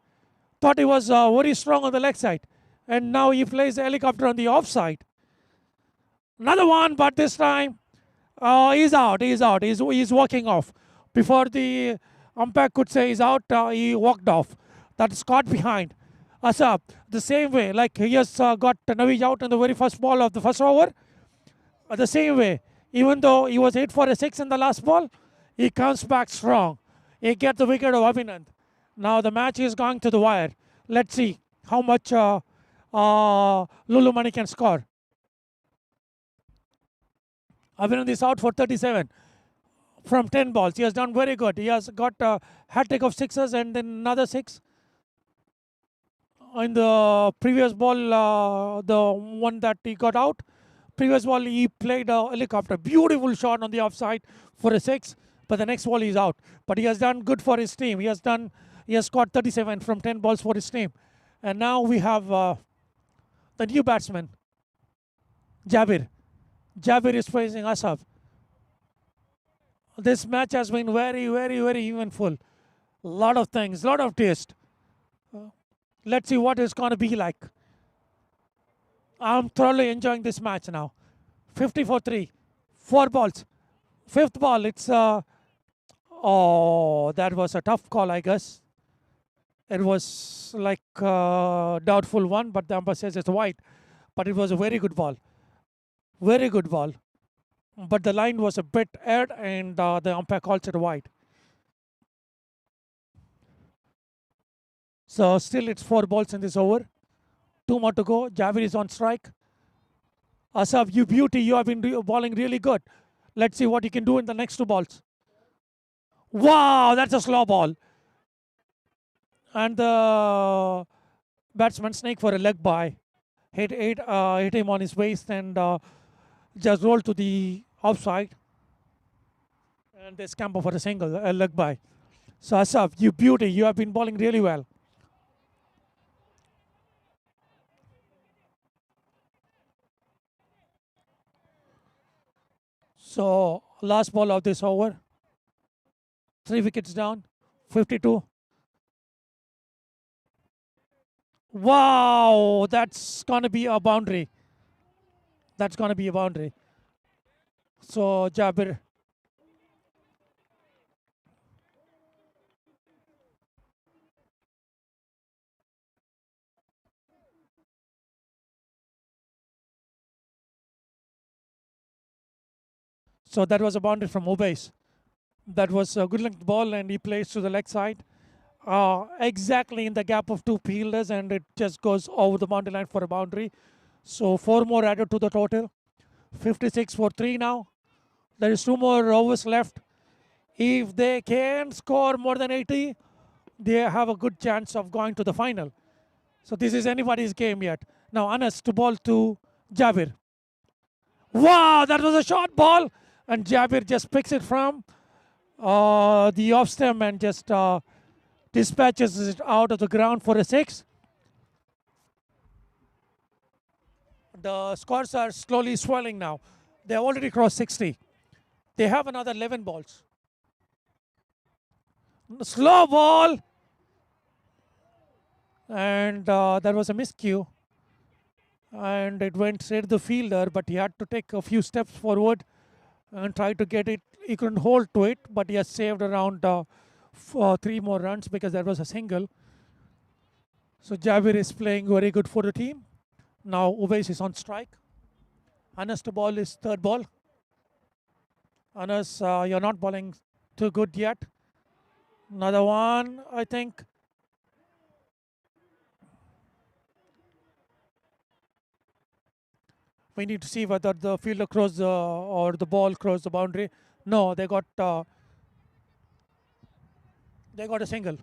Speaker 3: Thought he was very strong on the leg side. And now he plays the helicopter on the offside. Another one, but this time he's out. He's out. He's walking off. Before the umpire could say he's out, he walked off. That's caught behind. Asab, the same way, like he has got Navij out in the very first ball of the first over. The same way, even though he was 8 for a 6 in the last ball, he comes back strong. He gets the wicket of Abhinand. Now the match is going to the wire. Let's see how much Lulu Mani can score. Abhinand is out for 37 from 10 balls. He has done very good. He has got a hat-trick of 6s and then another 6. In the previous ball, the one that he got out, previous ball he played a helicopter. Beautiful shot on the offside for a 6, but the next ball he's out. But he has done good for his team. He has scored 37 from 10 balls for his team. And now we have the new batsman, Jabir. Jabir is facing Asaf. This match has been very, very, very eventful. A lot of things, a lot of taste. Let's see what it's going to be like. I'm thoroughly enjoying this match now. 50-3, 4 balls. 5th ball, it's that was a tough call, I guess. It was like a doubtful one, but the umpire says it's wide. But it was a very good ball. Very good ball. But the line was a bit aired and the umpire calls it wide. So still it's 4 balls in this over. 2 more to go. Javed is on strike. Asaf, you beauty, you have been bowling really good. Let's see what you can do in the next 2 balls. Wow, that's a slow ball. And the batsman snake for a leg by. Hit him on his waist and just rolled to the outside. And they scamper for a single, a leg by. So Asaf, you beauty, you have been bowling really well. So last ball of this over. 3 wickets down, 52. Wow, that's going to be a boundary. That's going to be a boundary. So Jabir. So that was a boundary from Ubais. That was a good length ball, and he plays to the leg side. Exactly in the gap of two fielders, and it just goes over the boundary line for a boundary. So 4 more added to the total. 56 for 3 now. There is 2 more overs left. If they can score more than 80, they have a good chance of going to the final. So this is anybody's game yet. Now Anas to ball to Jabir. Wow, that was a short ball, and Jabir just picks it from the off stem and just dispatches it out of the ground for a 6. The scores are slowly swelling now. They already crossed 60. They have another 11 balls. Slow ball. And there was a miscue. And it went straight to the fielder, but he had to take a few steps forward and try to get it. He couldn't hold to it, but he has saved around 3 more runs because there was a single. So Jabir is playing very good for the team. Now Uwais is on strike. Anas to ball is third ball. Anas, you're not bowling too good yet. Another one, I think. We need to see whether the fielder crossed or the ball crossed the boundary. No, they got a single.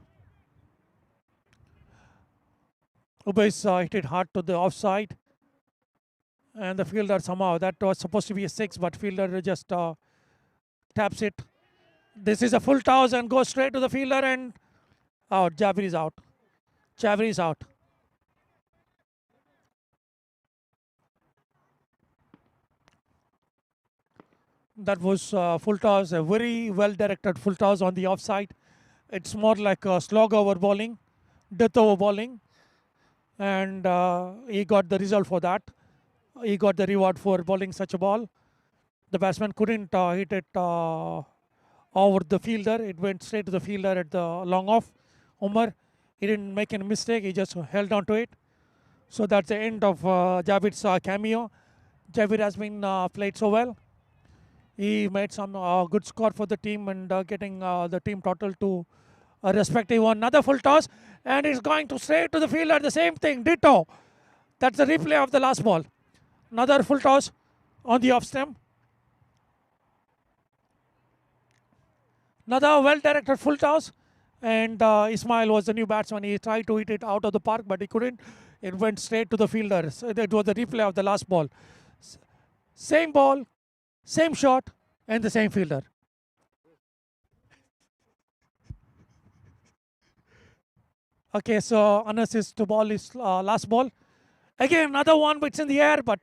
Speaker 3: Ubais hit it hard to the offside. And the fielder somehow, that was supposed to be a 6, but fielder just taps it. This is a full toss and goes straight to the fielder and out. Jabir is out. Jabir is out. That was full toss, a very well directed full toss on the offside. It's more like a slog over bowling, death over bowling. And he got the result for that. He got the reward for bowling such a ball. The batsman couldn't hit it over the fielder. It went straight to the fielder at the long off. Umar, he didn't make any mistake. He just held on to it. So that's the end of Javid's cameo. Javid has been played so well. He made some good score for the team and getting the team total to a respective one. Another full toss, and it's going to straight to the fielder. The same thing, ditto. That's the replay of the last ball. Another full toss on the off stem. Another well-directed full toss. And Ismail was the new batsman. He tried to hit it out of the park, but he couldn't. It went straight to the fielder. So that was the replay of the last ball. Same ball, same shot, and the same fielder. Okay, so Anas' to ball is last ball. Again, another one which is in the air, but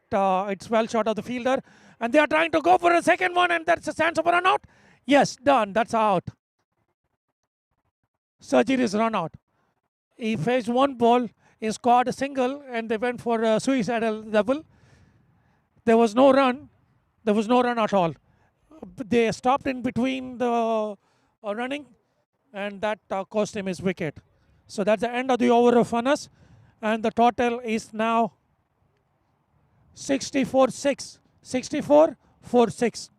Speaker 3: it's well short of the fielder. And they are trying to go for a second one, and that's a chance of a run out. Yes, done. That's out. Sajid is run out. He faced one ball, he scored a single, and they went for a suicidal double. There was no run. There was no run at all. They stopped in between the running, and that cost him his wicket. So that's the end of the over of Anas, and the total is now 64-6. 64-6.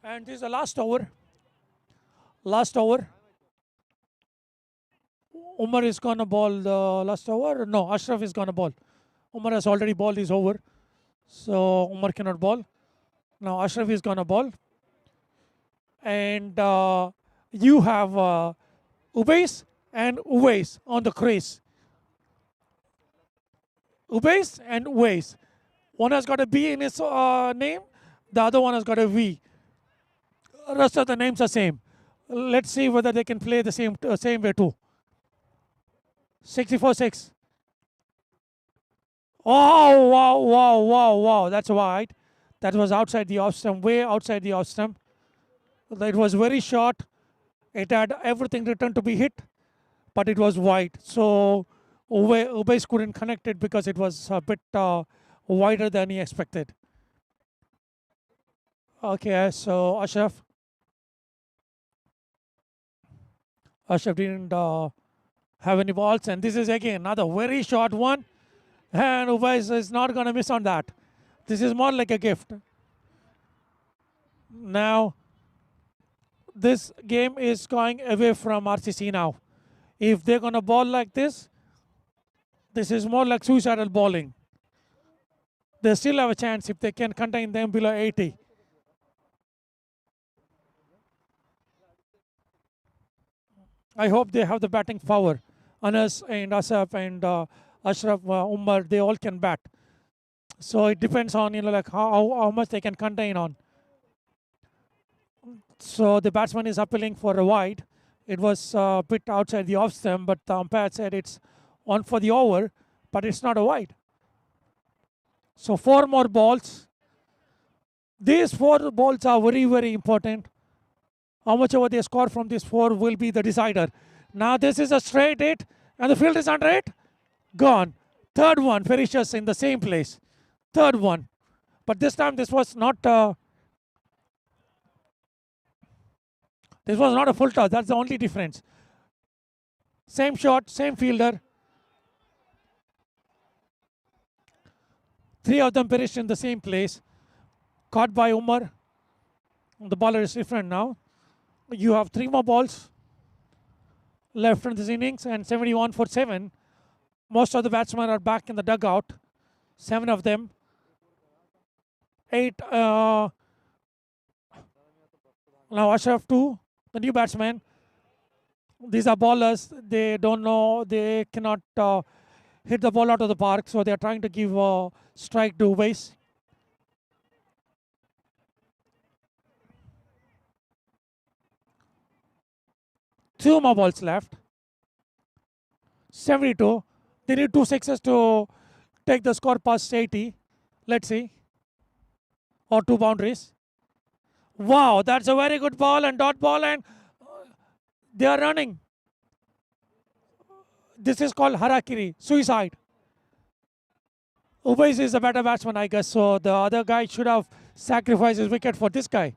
Speaker 3: And this is the last over. Last over. Umar is going to bowl the last over. No, Ashraf is going to bowl. Umar has already bowled his over. So Umar cannot bowl. Now Ashraf is going to bowl. And you have Ubais and Uwais on the crease. Ubais and Uwais. One has got a B in his name. The other one has got a V. Rest of the names are same. Let's see whether they can play the same way too. 64-6. Oh, wow. That's wide. That was outside the off stump, way outside the off stump. It was very short. It had everything written to be hit, but it was wide. So Ubais couldn't connect it because it was a bit wider than he expected. Okay, so Ashraf didn't have any balls, and this is again another very short one, and Ubais is not going to miss on that. This is more like a gift. Now, this game is going away from RCC now. If they're going to ball like this is more like suicidal bowling. They still have a chance if they can contain them below 80. I hope they have the batting power. Anas and Asaf and Ashraf, Umar, they all can bat. So it depends on like how much they can contain on. So the batsman is appealing for a wide. It was a bit outside the off stump, but the umpire said it's on for the over, but it's not a wide. So 4 more balls. These 4 balls are very, very important. How much over they score from these 4 will be the decider. Now this is a straight hit, and the field is under it. Gone. Third one finishes in the same place. Third one. But this time this was not a full toss. That's the only difference. Same shot, same fielder. 3 of them perished in the same place. Caught by Umar. The bowler is different now. You have 3 more balls left in this innings, and 71 for 7. Most of the batsmen are back in the dugout. 7 of them. 8. Now Ashraf 2, the new batsman. These are bowlers. They don't know. They cannot hit the ball out of the park, so they are trying to give a strike to Ubais. Two more balls left. 72. They need 2 sixes to take the score past 80. Let's see. Or 2 boundaries. Wow, that's a very good ball and dot ball, and they are running. This is called harakiri, suicide. Ubais is a better batsman, I guess, so the other guy should have sacrificed his wicket for this guy.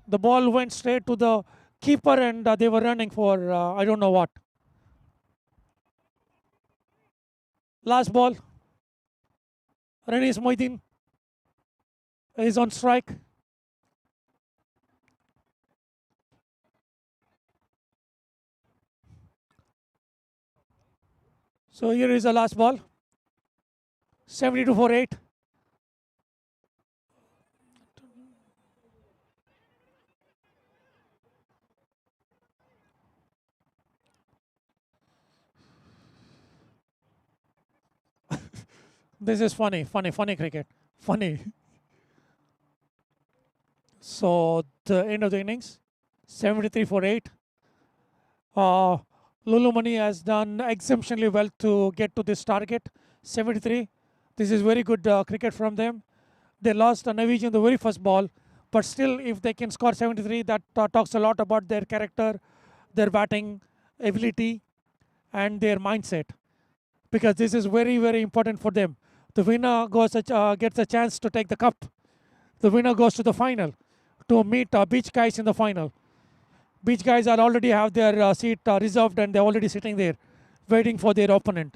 Speaker 3: The ball went straight to the keeper, and they were running for I don't know what. Last ball. Renis Moidin is on strike. So here is the last ball. 72 for 8. This is funny cricket. Funny. So the end of the innings, 73 for 8. Lulu Mani has done exceptionally well to get to this target, 73. This is very good cricket from them. They lost Naveed in the very first ball, but still if they can score 73, that talks a lot about their character, their batting ability, and their mindset, because this is very, very important for them. The winner gets a chance to take the cup. The winner goes to the final to meet Beach Guys in the final. Beach Guys are already have their seat reserved, and they're already sitting there waiting for their opponent.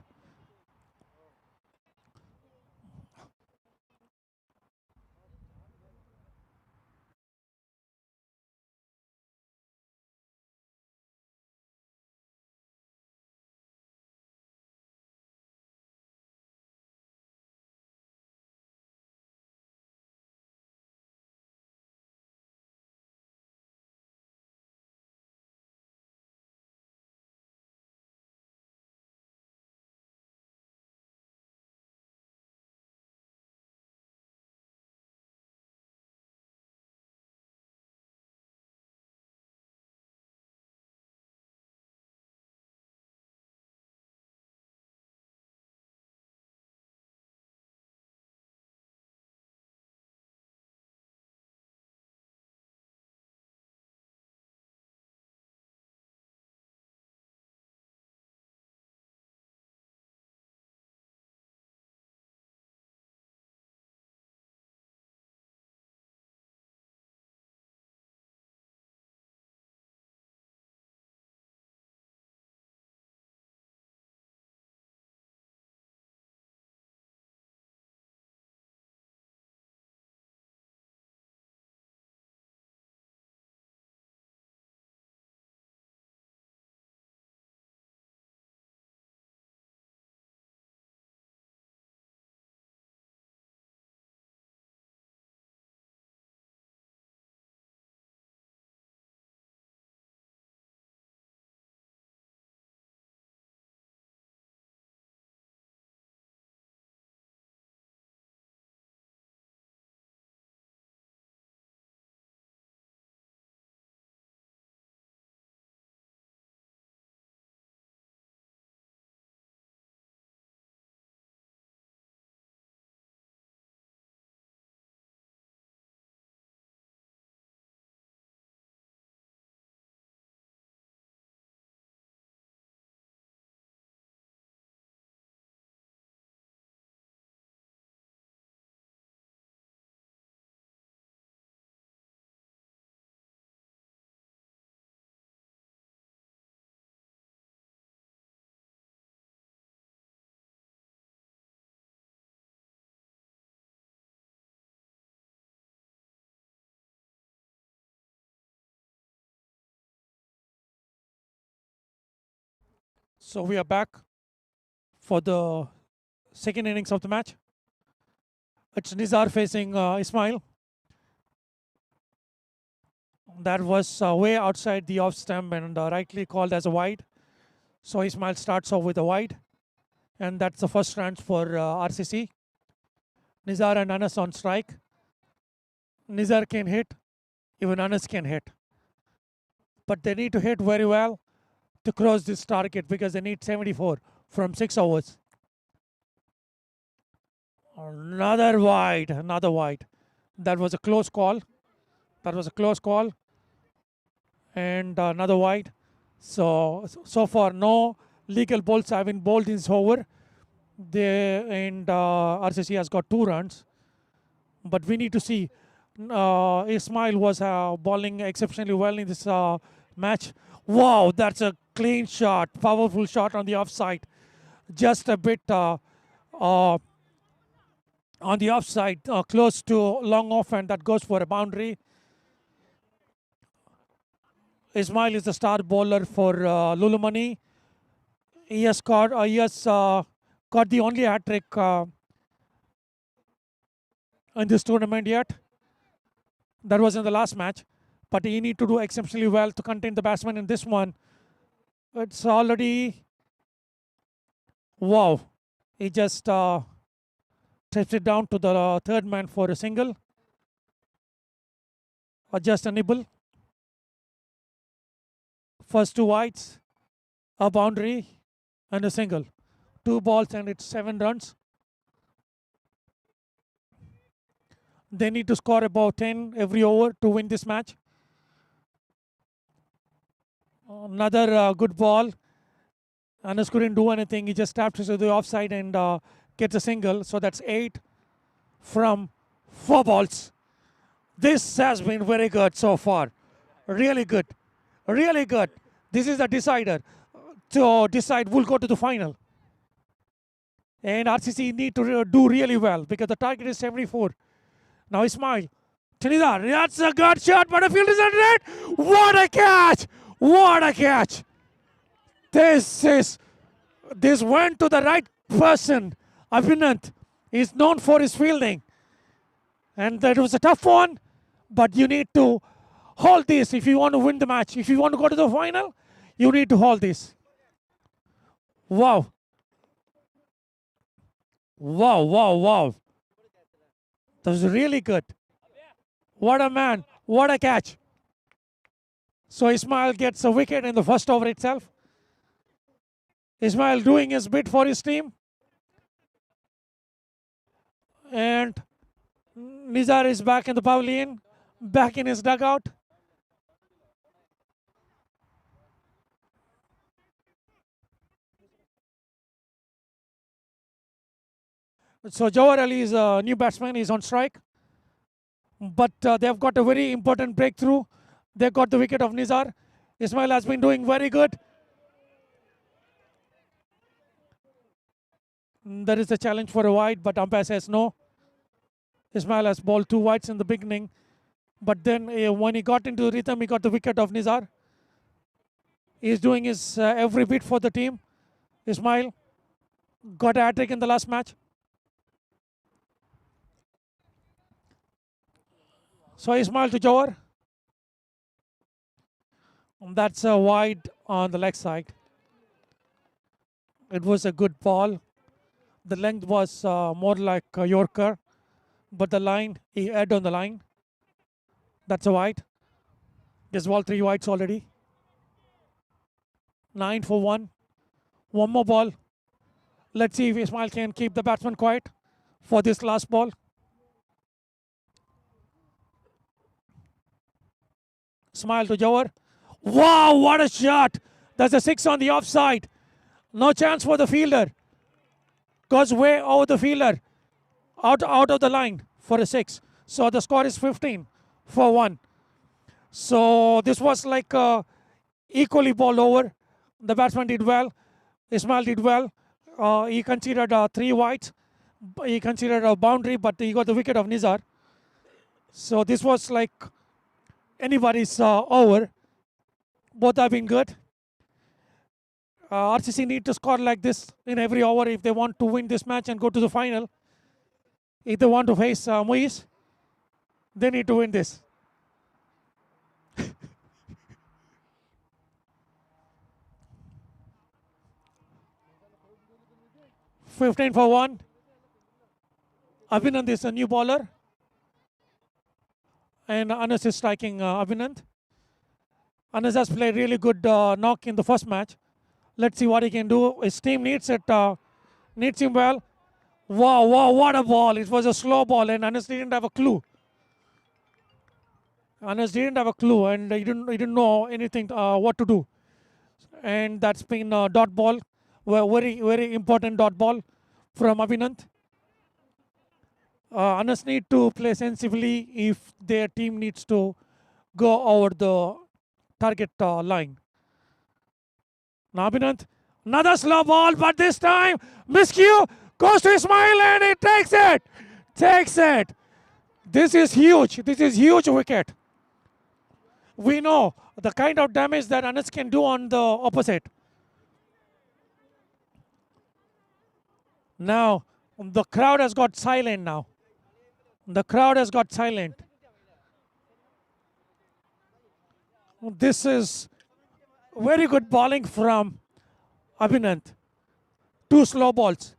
Speaker 3: So we are back for the second innings of the match. It's Nizar facing Ismail. That was way outside the off stump and rightly called as a wide. So Ismail starts off with a wide. And that's the first runs for RCC. Nizar and Anas on strike. Nizar can hit, even Anas can hit. But they need to hit very well to cross this target because they need 74 from 6 overs. Another wide. That was a close call. And another wide. So far, no legal balls have been bowled in this over. RCC has got 2 runs. But we need to see. Ismail was bowling exceptionally well in this match. Wow, that's a clean shot, powerful shot on the offside. Just a bit on the offside, close to long off, and that goes for a boundary. Ismail is the star bowler for Lulu Mani. He has got the only hat trick in this tournament yet. That was in the last match. But he need to do exceptionally well to contain the batsman in this one. It's already... Wow. He just tips it down to the third man for a single. Or just a nibble. First 2 wides, a boundary, and a single. 2 balls and it's 7 runs. They need to score about 10 every over to win this match. Another good ball. Anas couldn't do anything. He just tapped to the offside and gets a single. So that's 8 from 4 balls. This has been very good so far. Really good. Really good. This is the decider to decide who'll go to the final. And RCC need to do really well because the target is 74. Now Ismail. Trinidad, that's a good shot, but the field is under it. What a catch! What a catch! This went to the right person. Abhinant is known for his fielding. And that was a tough one, but you need to hold this if you want to win the match. If you want to go to the final, you need to hold this. Wow. Wow, wow, wow. That was really good. What a man. What a catch. So Ismail gets a wicket in the first over itself. Ismail doing his bit for his team. And Nizar is back in the pavilion, back in his dugout. So Jawar Ali is a new batsman. He's on strike. But they've got a very important breakthrough. They got the wicket of Nizar. Ismail has been doing very good. There is a challenge for a wide, but umpire says no. Ismail has bowled 2 wides in the beginning. But then when he got into the rhythm, he got the wicket of Nizar. He's doing his every bit for the team. Ismail got a hat-trick in the last match. So Ismail to Jawar. That's a wide on the leg side. It was a good ball. The length was more like a Yorker, but the line, he had on the line. That's a wide. There's ball 3 wides already. 9 for 1. One more ball. Let's see if Ismail can keep the batsman quiet for this last ball. Ismail to Jawar. Wow, what a shot. That's a 6 on the offside. No chance for the fielder. Goes way over the fielder. Out of the line for a 6. So the score is 15 for 1. So this was like equally ball over. The batsman did well. Ismail did well. He considered 3 wides. He considered a boundary, but he got the wicket of Nizar. So this was like anybody's over. Both have been good. RCC need to score like this in every over if they want to win this match and go to the final. If they want to face Moise, they need to win this. 15 for 1. Abhinand is a new bowler. And Anas is striking Abhinand. Anas has played really good knock in the first match. Let's see what he can do. His team needs it. Needs him well. Wow, wow, what a ball. It was a slow ball and Anas didn't have a clue. Anas didn't have a clue and he didn't know anything what to do. And that's been a dot ball. Very, very important dot ball from Abhinand. Anas need to play sensibly if their team needs to go over the target line. Now Abhinand, another slow ball, but this time miscue goes to Ismail and he takes it. Takes it. This is huge. This is huge wicket. We know the kind of damage that Anas can do on the opposite. Now the crowd has got silent now. The crowd has got silent. This is very good bowling from Abhinand. 2 slow balls.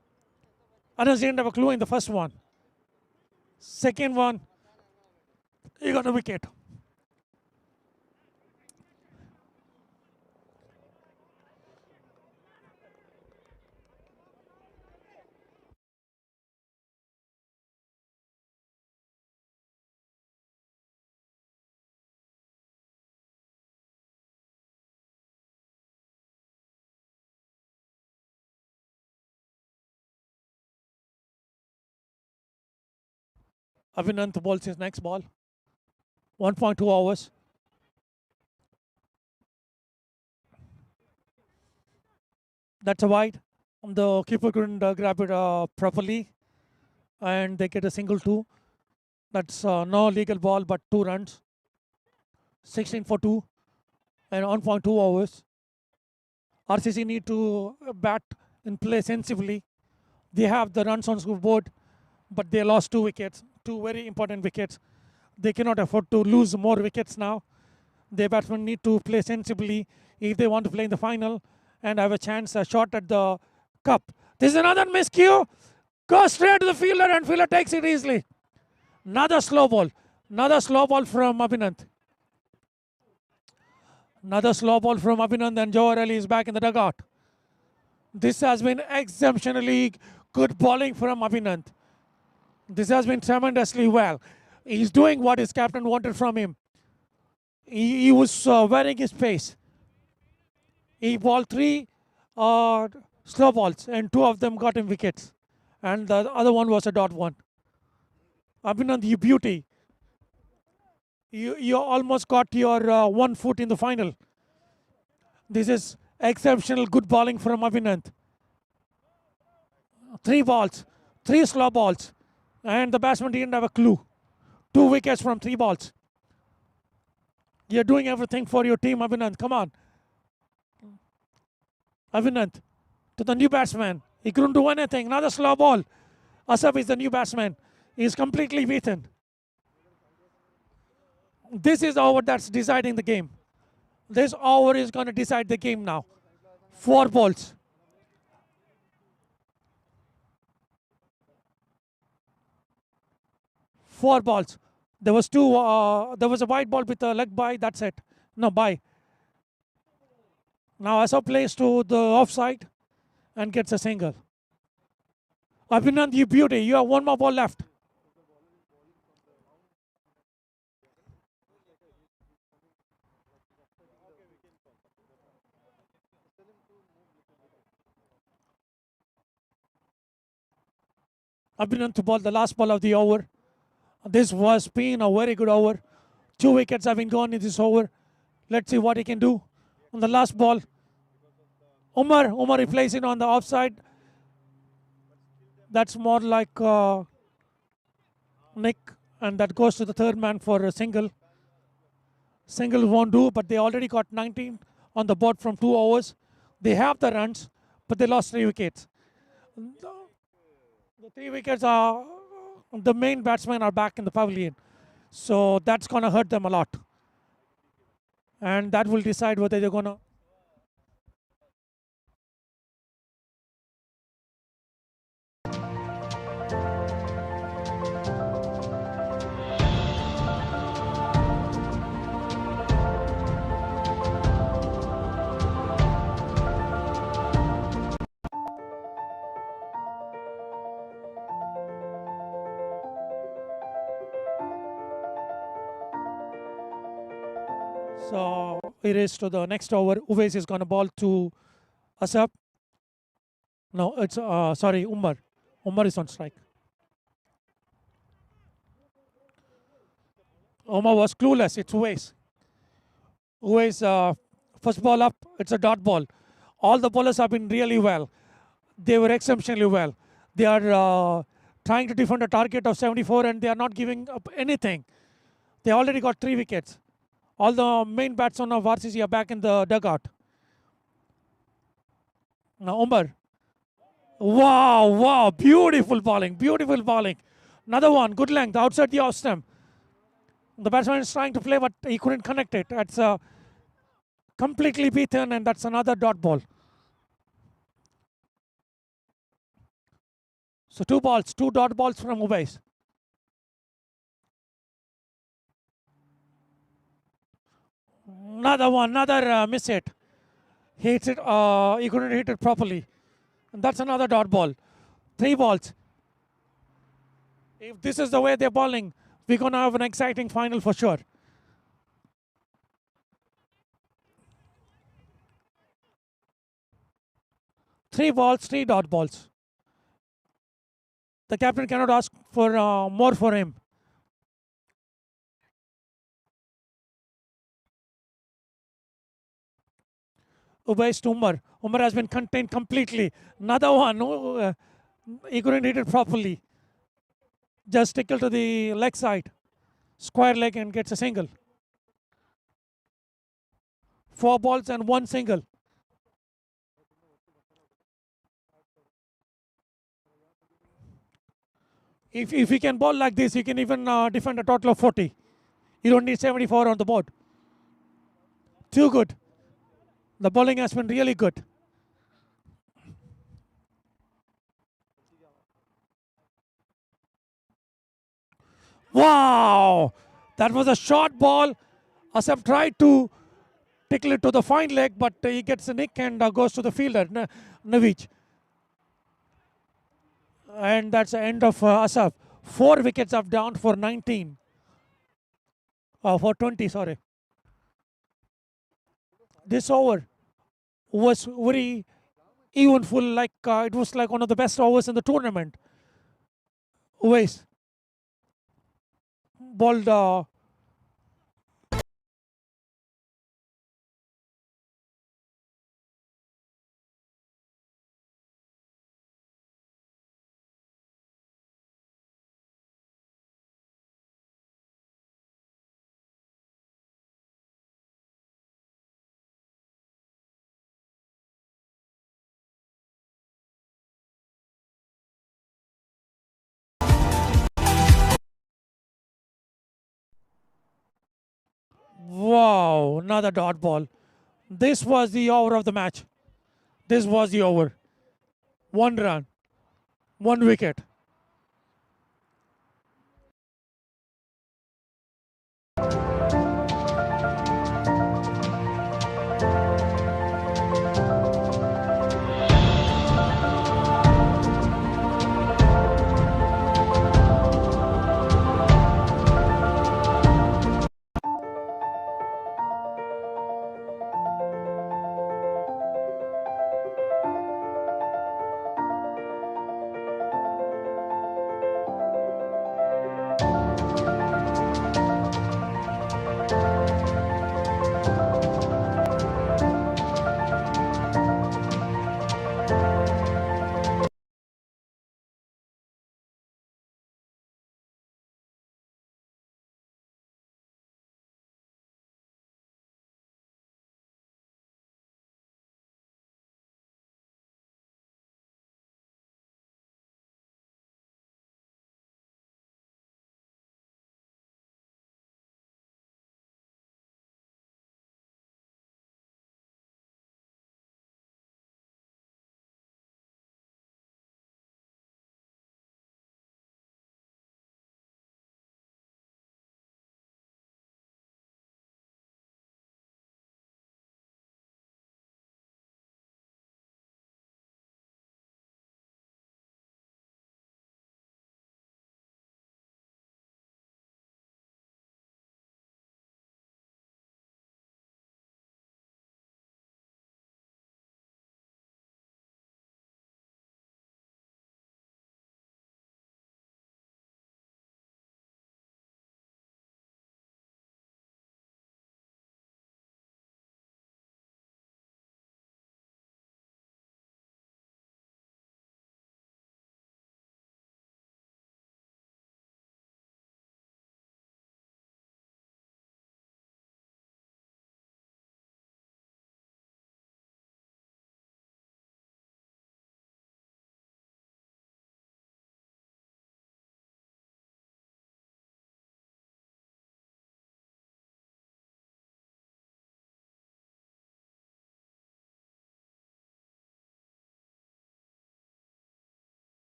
Speaker 3: Anas didn't have a clue in the first one. Second one, he got a wicket. Abhinand bowls his next ball. 1.2 overs. That's a wide. The keeper couldn't grab it properly. And they get a single 2. That's no legal ball, but 2 runs. 16 for 2. And 1.2 overs. RCC need to bat and play sensibly. They have the runs on scoreboard, but they lost 2 wickets. 2 very important wickets. They cannot afford to lose more wickets now. Their batsmen need to play sensibly if they want to play in the final and have a chance, a shot at the cup. This is another miscue. Goes straight to the fielder and fielder takes it easily. Another slow ball. Another slow ball from Abhinand. Another slow ball from Abhinand and Jawahar Ali is back in the dugout. This has been exceptionally good bowling from Abhinand. This has been tremendously well. He's doing what his captain wanted from him. He was wearing his pace. He bowled 3 slow balls and 2 of them got him wickets. And the other one was a dot one. Abhinand, you beauty. You almost got your 1 foot in the final. This is exceptional good bowling from Abhinand. 3 balls, 3 slow balls. And the batsman didn't have a clue. 2 wickets from 3 balls. You're doing everything for your team, Abhinand. Come on. Abhinand to the new batsman. He couldn't do anything. Another slow ball. Asaf is the new batsman. He's completely beaten. This is the over that's deciding the game. This over is going to decide the game now. 4 balls. Four balls. There was 2. There was a wide ball with a leg bye. That's it. No bye. Now Asaf plays to the offside and gets a single. Abhinand, you beauty. You have 1 more ball left. Abhinand to bowl the last ball of the over. This was been a very good over. 2 wickets have been gone in this over. Let's see what he can do on the last ball. Umar replacing on the offside. That's more like Nick, and that goes to the third man for a single. Single won't do, but they already got 19 on the board from 2 overs. They have the runs, but they lost 3 wickets. The 3 wickets are the main batsmen are back in the pavilion, so that's gonna hurt them a lot, and that will decide whether they're gonna. So it is to the next over. Uwais is gonna ball to Asap. No, it's sorry, Umar. Umar is on strike. Umar was clueless. It's Uwais. Uwais, first ball up. It's a dot ball. All the bowlers have been really well. They were exceptionally well. They are trying to defend a target of 74 and they are not giving up anything. They already got 3 wickets. All the main batsmen of RCC are back in the dugout. Now Umar. Wow, beautiful bowling. Another one, good length, outside the off stump. The batsman is trying to play, but he couldn't connect it. It's completely beaten, and that's another dot ball. So 2 balls, 2 dot balls from Uwais. Another one, another miss hit. Hits it, he couldn't hit it properly. And that's another dot ball. 3 balls. If this is the way they're bowling, we're going to have an exciting final for sure. Three balls, 3 dot balls. The captain cannot ask for more for him. Uwais to Umar. Umar has been contained completely. Another one. He couldn't hit it properly. Just tickle to the leg side. Square leg and gets a single. 4 balls and 1 single. If he can bowl like this, he can even defend a total of 40. You don't need 74 on the board. Too good. The bowling has been really good. Wow! That was a short ball. Asaf tried to tickle it to the fine leg, but he gets a nick and goes to the fielder, Navij. And that's the end of Asaf. 4 wickets up down for 19. For 20, sorry. This over was very evenful, like it was like one of the best overs in the tournament. Uwais bowled wow, another dot ball. This was the over of the match. This was the over. 1 run, 1 wicket.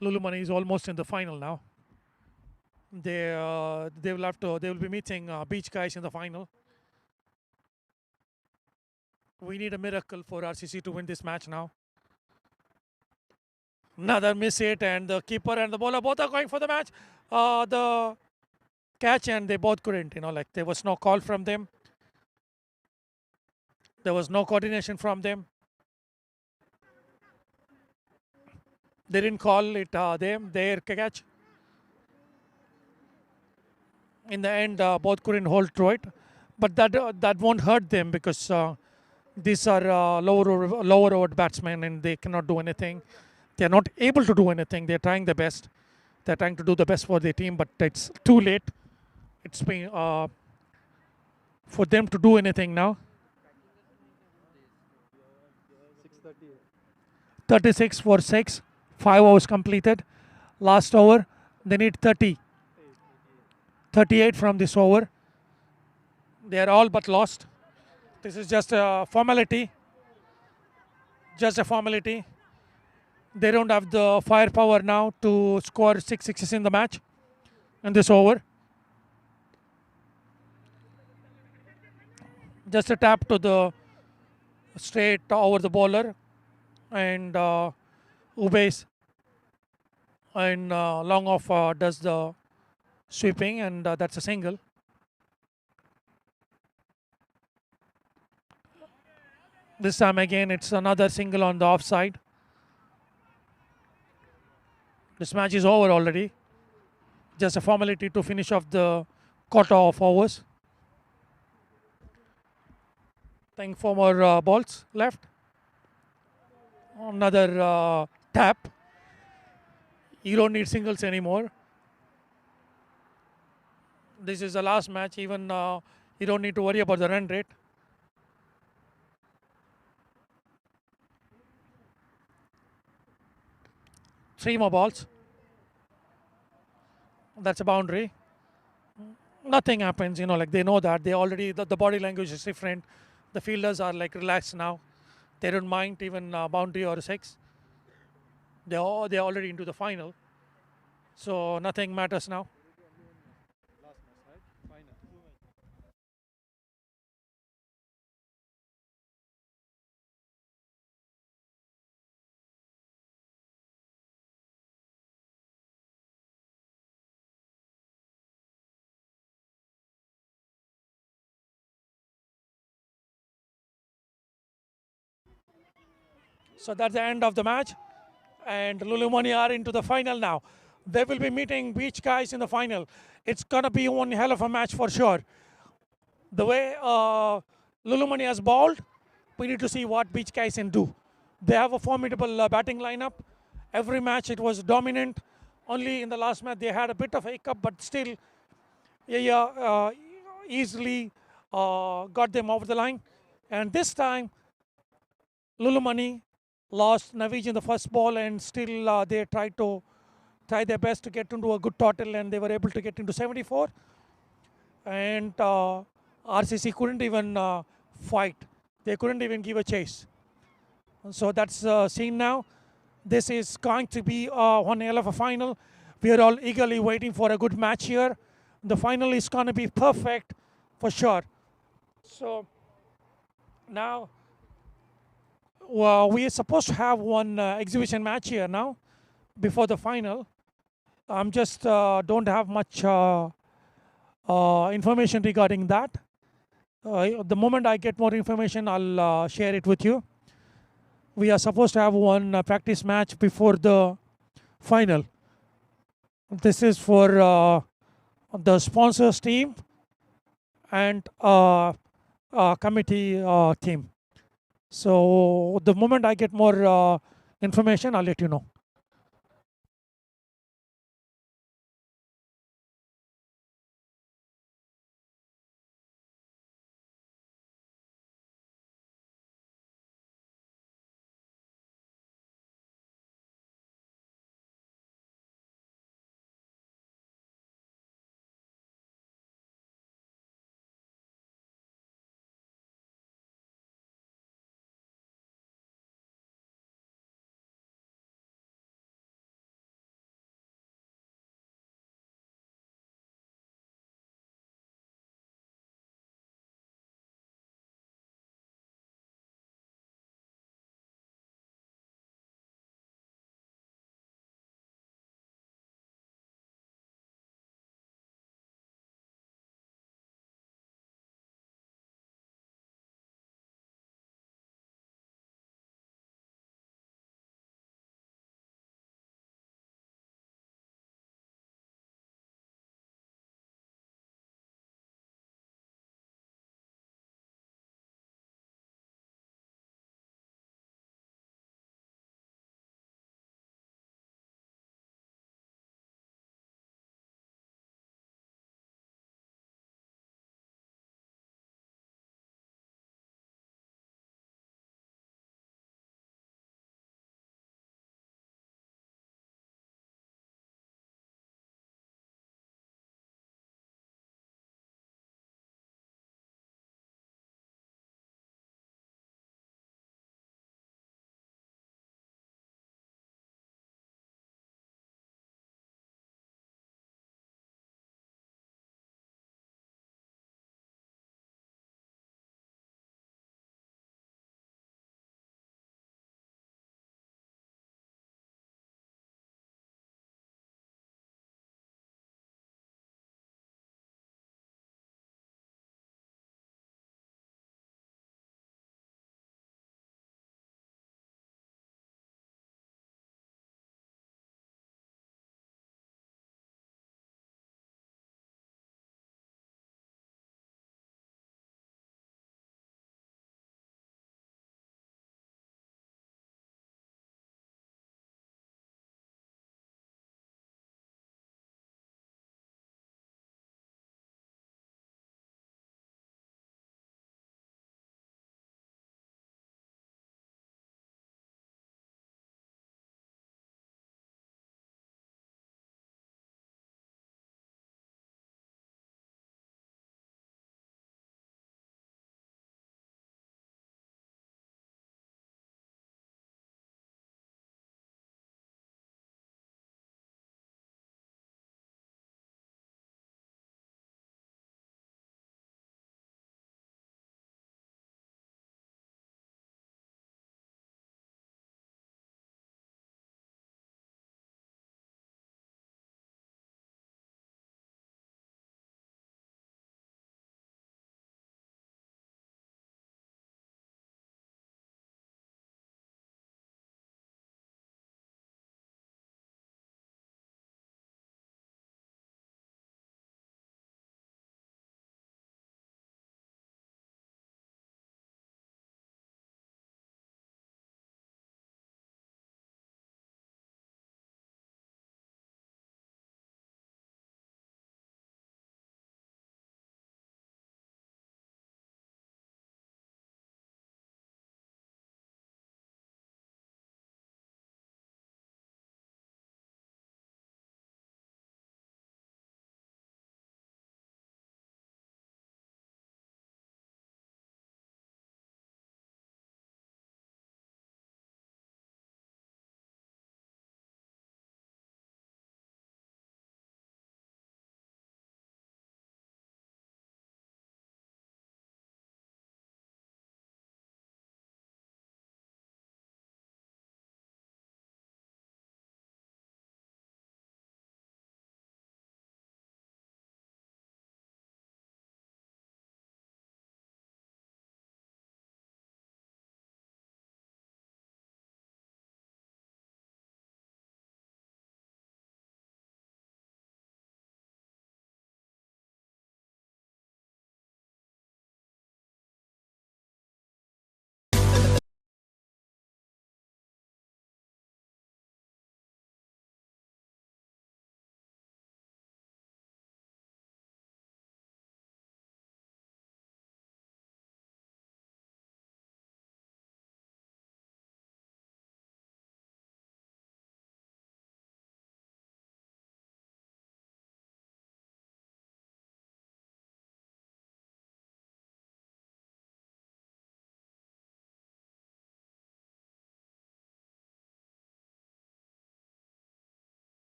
Speaker 3: Lulu Mani is almost in the final now. They will be meeting Beach Guys in the final. We need a miracle for RCC to win this match now. Another miss hit, and the keeper and the bowler both are going for the match. The catch, and they both couldn't. Like there was no call from them. There was no coordination from them. They didn't call it their catch. In the end, both couldn't hold through it, but that won't hurt them because these are lower order batsmen and they cannot do anything. They are not able to do anything. They're trying their best. They're trying to do the best for their team, but it's too late. It's been for them to do anything now. 36 for 6, 5 overs completed. Last over, they need 30. 38 from this over. They are all but lost. This is just a formality. Just a formality. They don't have the firepower now to score 6 sixes in the match in this over. Just a tap to the straight over the bowler, and Ube's and long off does the sweeping, and that's a single. This time again, it's another single on the offside. This match is over already. Just a formality to finish off the quarter of overs. I think 4 more balls left. Another tap. You don't need singles anymore. This is the last match. Even you don't need to worry about the run rate. Three more balls. That's a boundary. Nothing happens, like they know that. They already, the body language is different. The fielders are like relaxed now. They don't mind even boundary or 6. They're already into the final. So nothing matters now. So that's the end of the match. And Lulu Mani are into the final now. They will be meeting Beach Guys in the final. It's going to be one hell of a match for sure. The way Lulu Mani has bowled, we need to see what Beach Guys can do. They have a formidable batting lineup. Every match it was dominant. Only in the last match they had a bit of a hiccup, but still easily got them over the line. And this time, Lulu Mani lost Navij in the first ball, and still they tried their best to get into a good total, and they were able to get into 74. And RCC couldn't even fight. They couldn't even give a chase. So that's seen now. This is going to be one hell of a final. We are all eagerly waiting for a good match here. The final is going to be perfect for sure. So now we are supposed to have one exhibition match here now before the final. I'm just don't have much information regarding that. The moment I get more information, I'll share it with you. We are supposed to have one practice match before the final. This is for the sponsors team and committee team. So the moment I get more information, I'll let you know.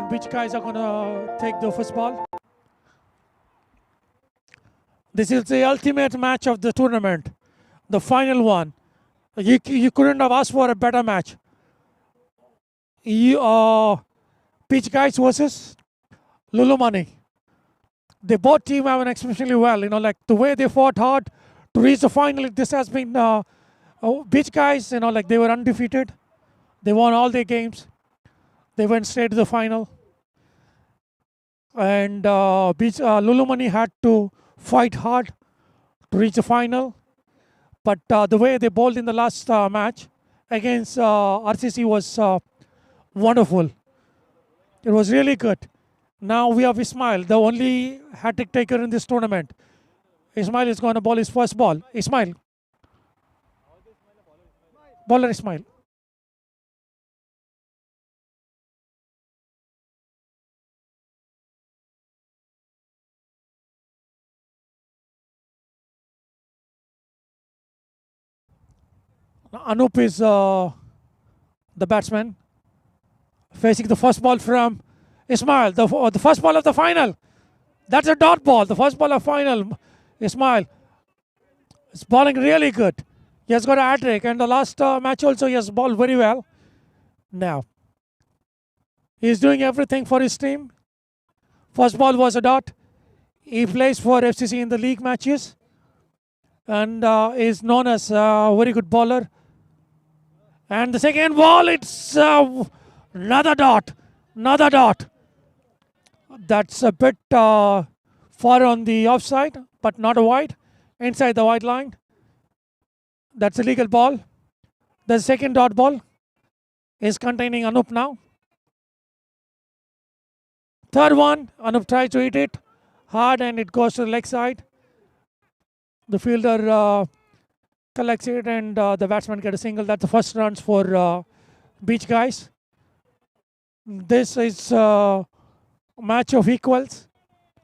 Speaker 3: and which guys are going to take the first ball. This is the ultimate match of the tournament, the final one. You couldn't have asked for a better match. Pitch guys versus Lulu Mani. They both team have an exceptionally well. Like the way they fought hard to reach the final. This has been Beach guys. Like they were undefeated. They won all their games. They went straight to the final. And Lulu Mani had to fight hard to reach the final. But the way they bowled in the last match against RCC was wonderful. It was really good. Now we have Ismail, the only hat-trick taker in this tournament. Ismail is going to bowl his first ball. Ismail. Bowler Ismail. Anup is the batsman, facing the first ball from Ismail, the first ball of the final. That's a dot ball, the first ball of final. Ismail is bowling really good. He has got a hat-trick, and the last match also he has bowled very well. Now, he is doing everything for his team. First ball was a dot. He plays for FCC in the league matches and is known as a very good bowler. And the second ball, it's another dot. Another dot. That's a bit far on the offside, but not a wide. Inside the wide line. That's a legal ball. The second dot ball is containing Anup now. Third one, Anup tries to hit it hard and it goes to the leg side. The fielder collects it and the batsman gets a single. That's the first runs for Beach guys. This is a match of equals.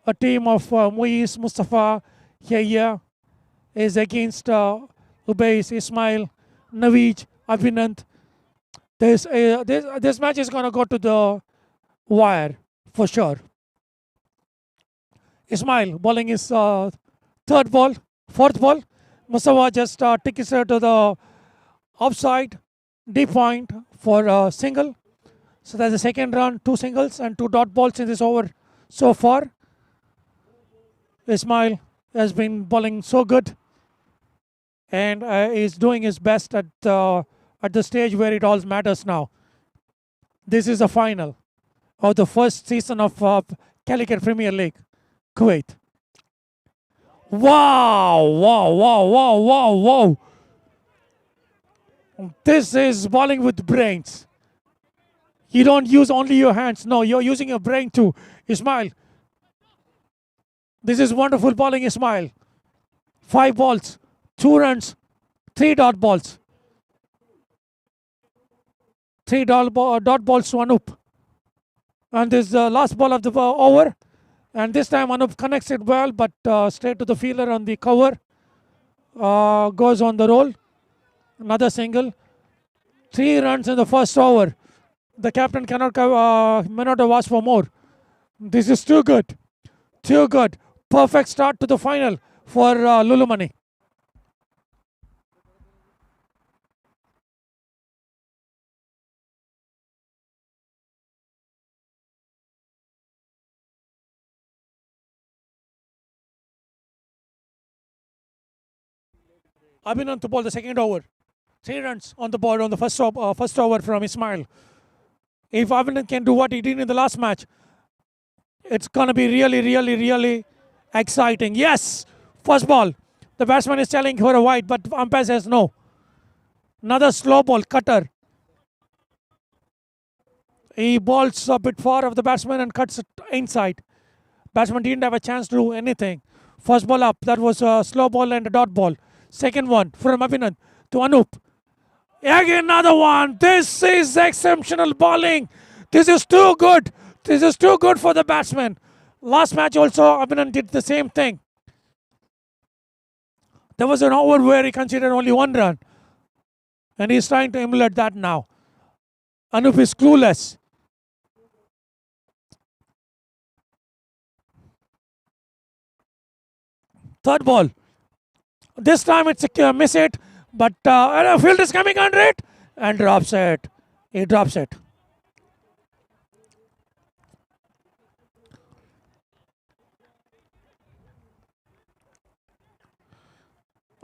Speaker 3: A team of Muiz, Mustafa, Yahya is against Ubais, Ismail, Naveed, Abhinand. This match is going to go to the wire for sure. Ismail bowling his fourth ball. Mustafa just tickets it to the offside, deep point for a single. So that's the second run, 2 singles and 2 dot balls in this over so far. Ismail has been bowling so good and is doing his best at the stage where it all matters now. This is the final of the first season of Calicut Premier League, Kuwait. Wow, wow, wow, wow, wow, wow. This is bowling with brains. You don't use only your hands. No, you're using your brain too. Ismail. This is wonderful bowling, Ismail. 5 balls, 2 runs, 3 dot balls. 3 dot balls to Anup. And this is the last ball of the over. And this time Anup connects it well, but straight to the fielder on the cover. Goes on the roll. Another single. 3 runs in the first over. The captain may not have asked for more. This is too good. Too good. Perfect start to the final for Lulu Mani. Abhinand to ball the second over. 3 runs on the board on the first over from Ismail. If Abhinand can do what he did in the last match, it's going to be really, really, really exciting. Yes! First ball. The batsman is telling for a wide, but umpire says no. Another slow ball, cutter. He balls a bit far of the batsman and cuts it inside. Batsman didn't have a chance to do anything. First ball up. That was a slow ball and a dot ball. Second one from Abhinand to Anup. Again another one. This is exceptional bowling. This is too good. This is too good for the batsman. Last match also Abhinand did the same thing. There was an over where he considered only 1 run. And he's trying to emulate that now. Anup is clueless. Third ball. This time it's a miss it, but field is coming under it and drops it. He drops it.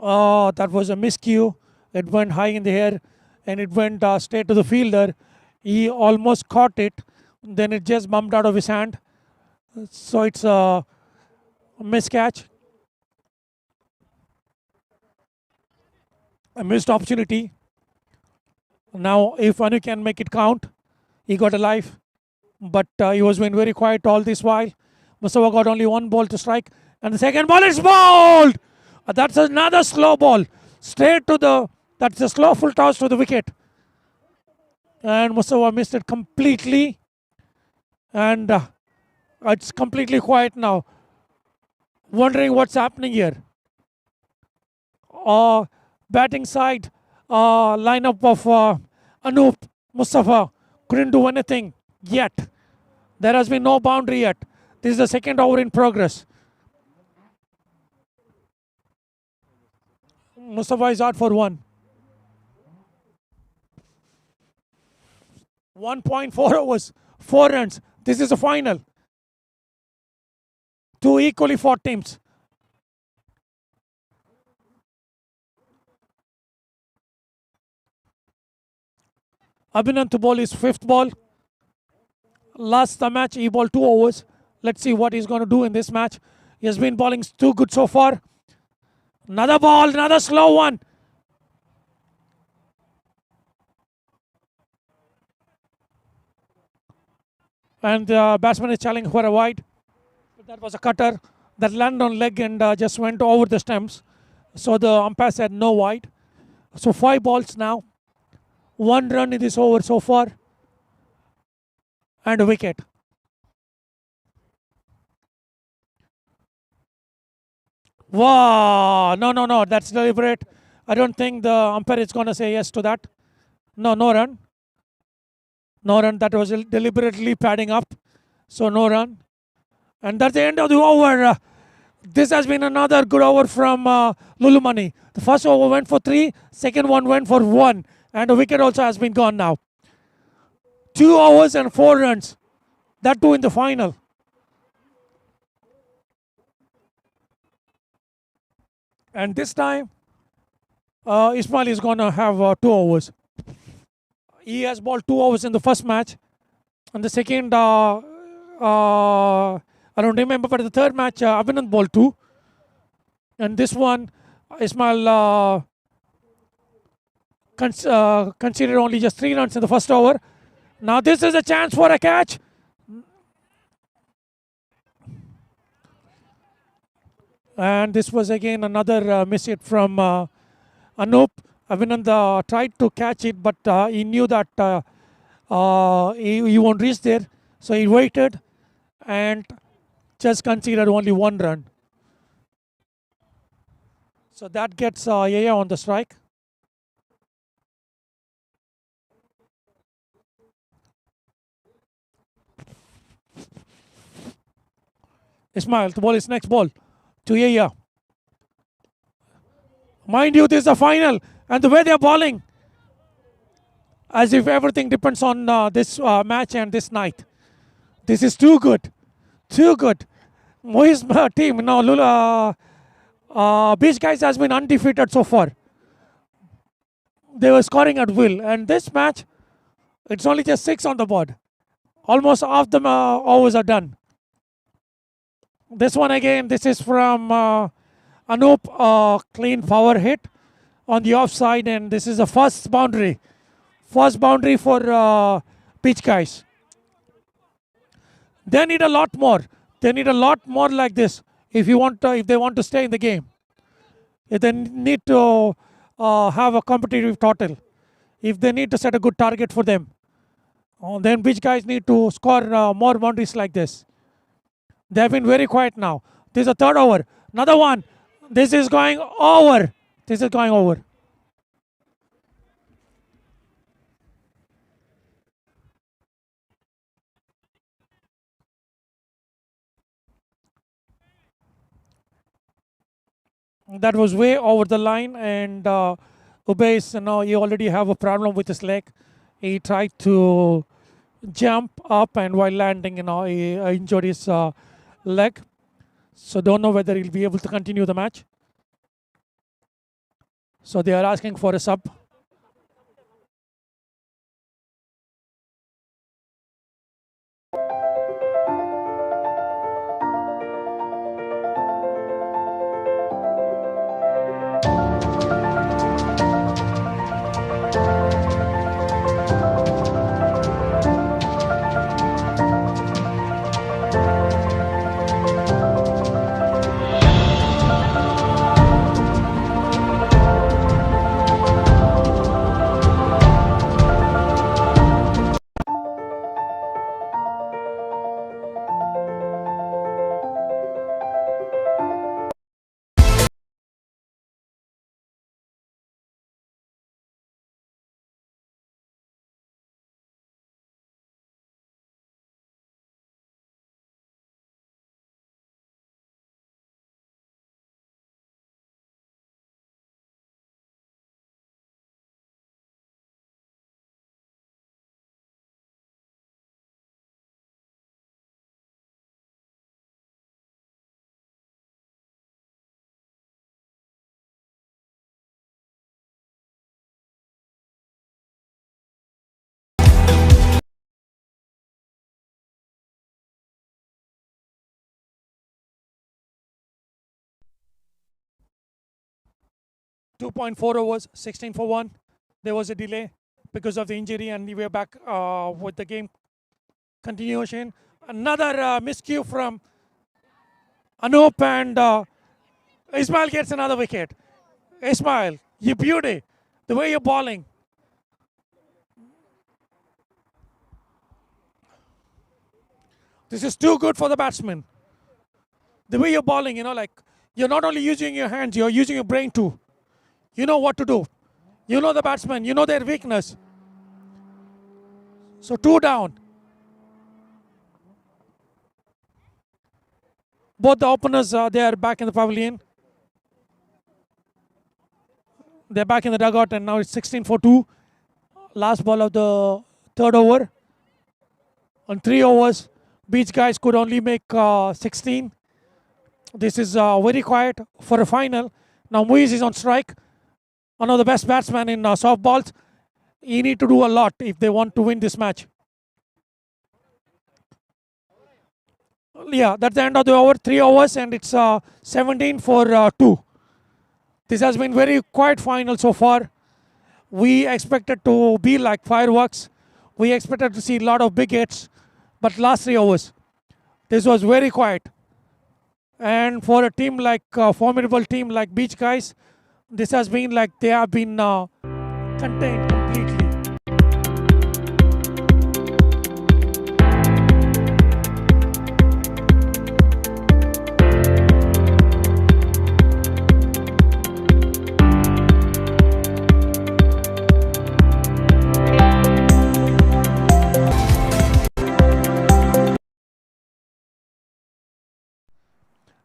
Speaker 3: Oh, that was a miscue. It went high in the air and it went straight to the fielder. He almost caught it. Then it just bumped out of his hand. So it's a miscatch. A missed opportunity. Now, if Anu can make it count, he got a life. But he was being very quiet all this while. Mustafa got only one ball to strike. And the second ball is bowled. That's another slow ball. Straight to the, that's a slow full toss to the wicket. And Mustafa missed it completely. And it's completely quiet now. Wondering what's happening here. Batting side, lineup of Anup, Mustafa couldn't do anything yet. There has been no boundary yet. This is the second over in progress. Mustafa is out for one. 1.4 overs, 4 runs. This is the final. Two equally fought teams. Abhinand to bowl his fifth ball. Last match he bowled 2 overs. Let's see what he's going to do in this match. He has been bowling too good so far. Another ball, another slow one. And the batsman is challenging for a wide. That was a cutter that landed on leg and just went over the stumps. So the umpire said no wide. So 5 balls now. 1 run in this over so far. And a wicket. Wow, no, that's deliberate. I don't think the umpire is going to say yes to that. No run. No run, that was deliberately padding up. So no run. And that's the end of the over. This has been another good over from Lulu Mani. The first over went for 3, second one went for 1. And a wicket also has been gone now. 2 overs and 4 runs. That too in the final. And this time, Ismail is going to have 2 overs. He has bowled 2 overs in the first match. And the second, I don't remember, but the third match, Abhinand bowled 2. And this one, Ismail considered only just 3 runs in the first over. Now this is a chance for a catch. And this was again another miss hit from Anup. Abhinand tried to catch it, but he knew that he won't reach there. So he waited and just conceded only 1 run. So that gets Yaya on the strike. Ismail to bowl his next ball to Yaya. Mind you, this is the final, and the way they are bowling, as if everything depends on this match and this night. This is too good, too good. Mohi's team, now Lula, Beach Guys has been undefeated so far. They were scoring at will, and this match, it's only just 6 on the board. Almost half the overs are done. This one again, this is from Anup, clean power hit on the offside, and this is the first boundary. First boundary for Beach Guys. They need a lot more. They need a lot more like this if they want to stay in the game. If they need to have a competitive total. If they need to set a good target for them, then Beach Guys need to score more boundaries like this. They have been very quiet now. This is the third over. Another one. This is going over. This is going over. That was way over the line, and Ubeis, he already have a problem with his leg. He tried to jump up, and while landing, he injured his leg. So don't know whether he'll be able to continue the match. So they are asking for a sub. .4 overs, 16 for 1. There was a delay because of the injury, and we were back with the game continuation. Another miscue from Anup, and Ismail gets another wicket. Ismail, you beauty. The way you're bowling. This is too good for the batsman. The way you're bowling, like you're not only using your hands, you're using your brain too. You know what to do. You know the batsman, you know their weakness. So 2 down. Both the openers, they are back in the pavilion. They're back in the dugout, and now it's 16 for 2. Last ball of the 3rd over. On 3 overs, Beach guys could only make 16. This is very quiet for a final. Now Muiz is on strike. One of the best batsmen in softballs. He need to do a lot if they want to win this match. Yeah, that's the end of the over. 3 overs, and it's 17 for 2. This has been very quiet final so far. We expected to be like fireworks. We expected to see a lot of big hits, but last 3 overs, this was very quiet. And for a team like formidable team like Beach guys, this has been like they have been contained completely.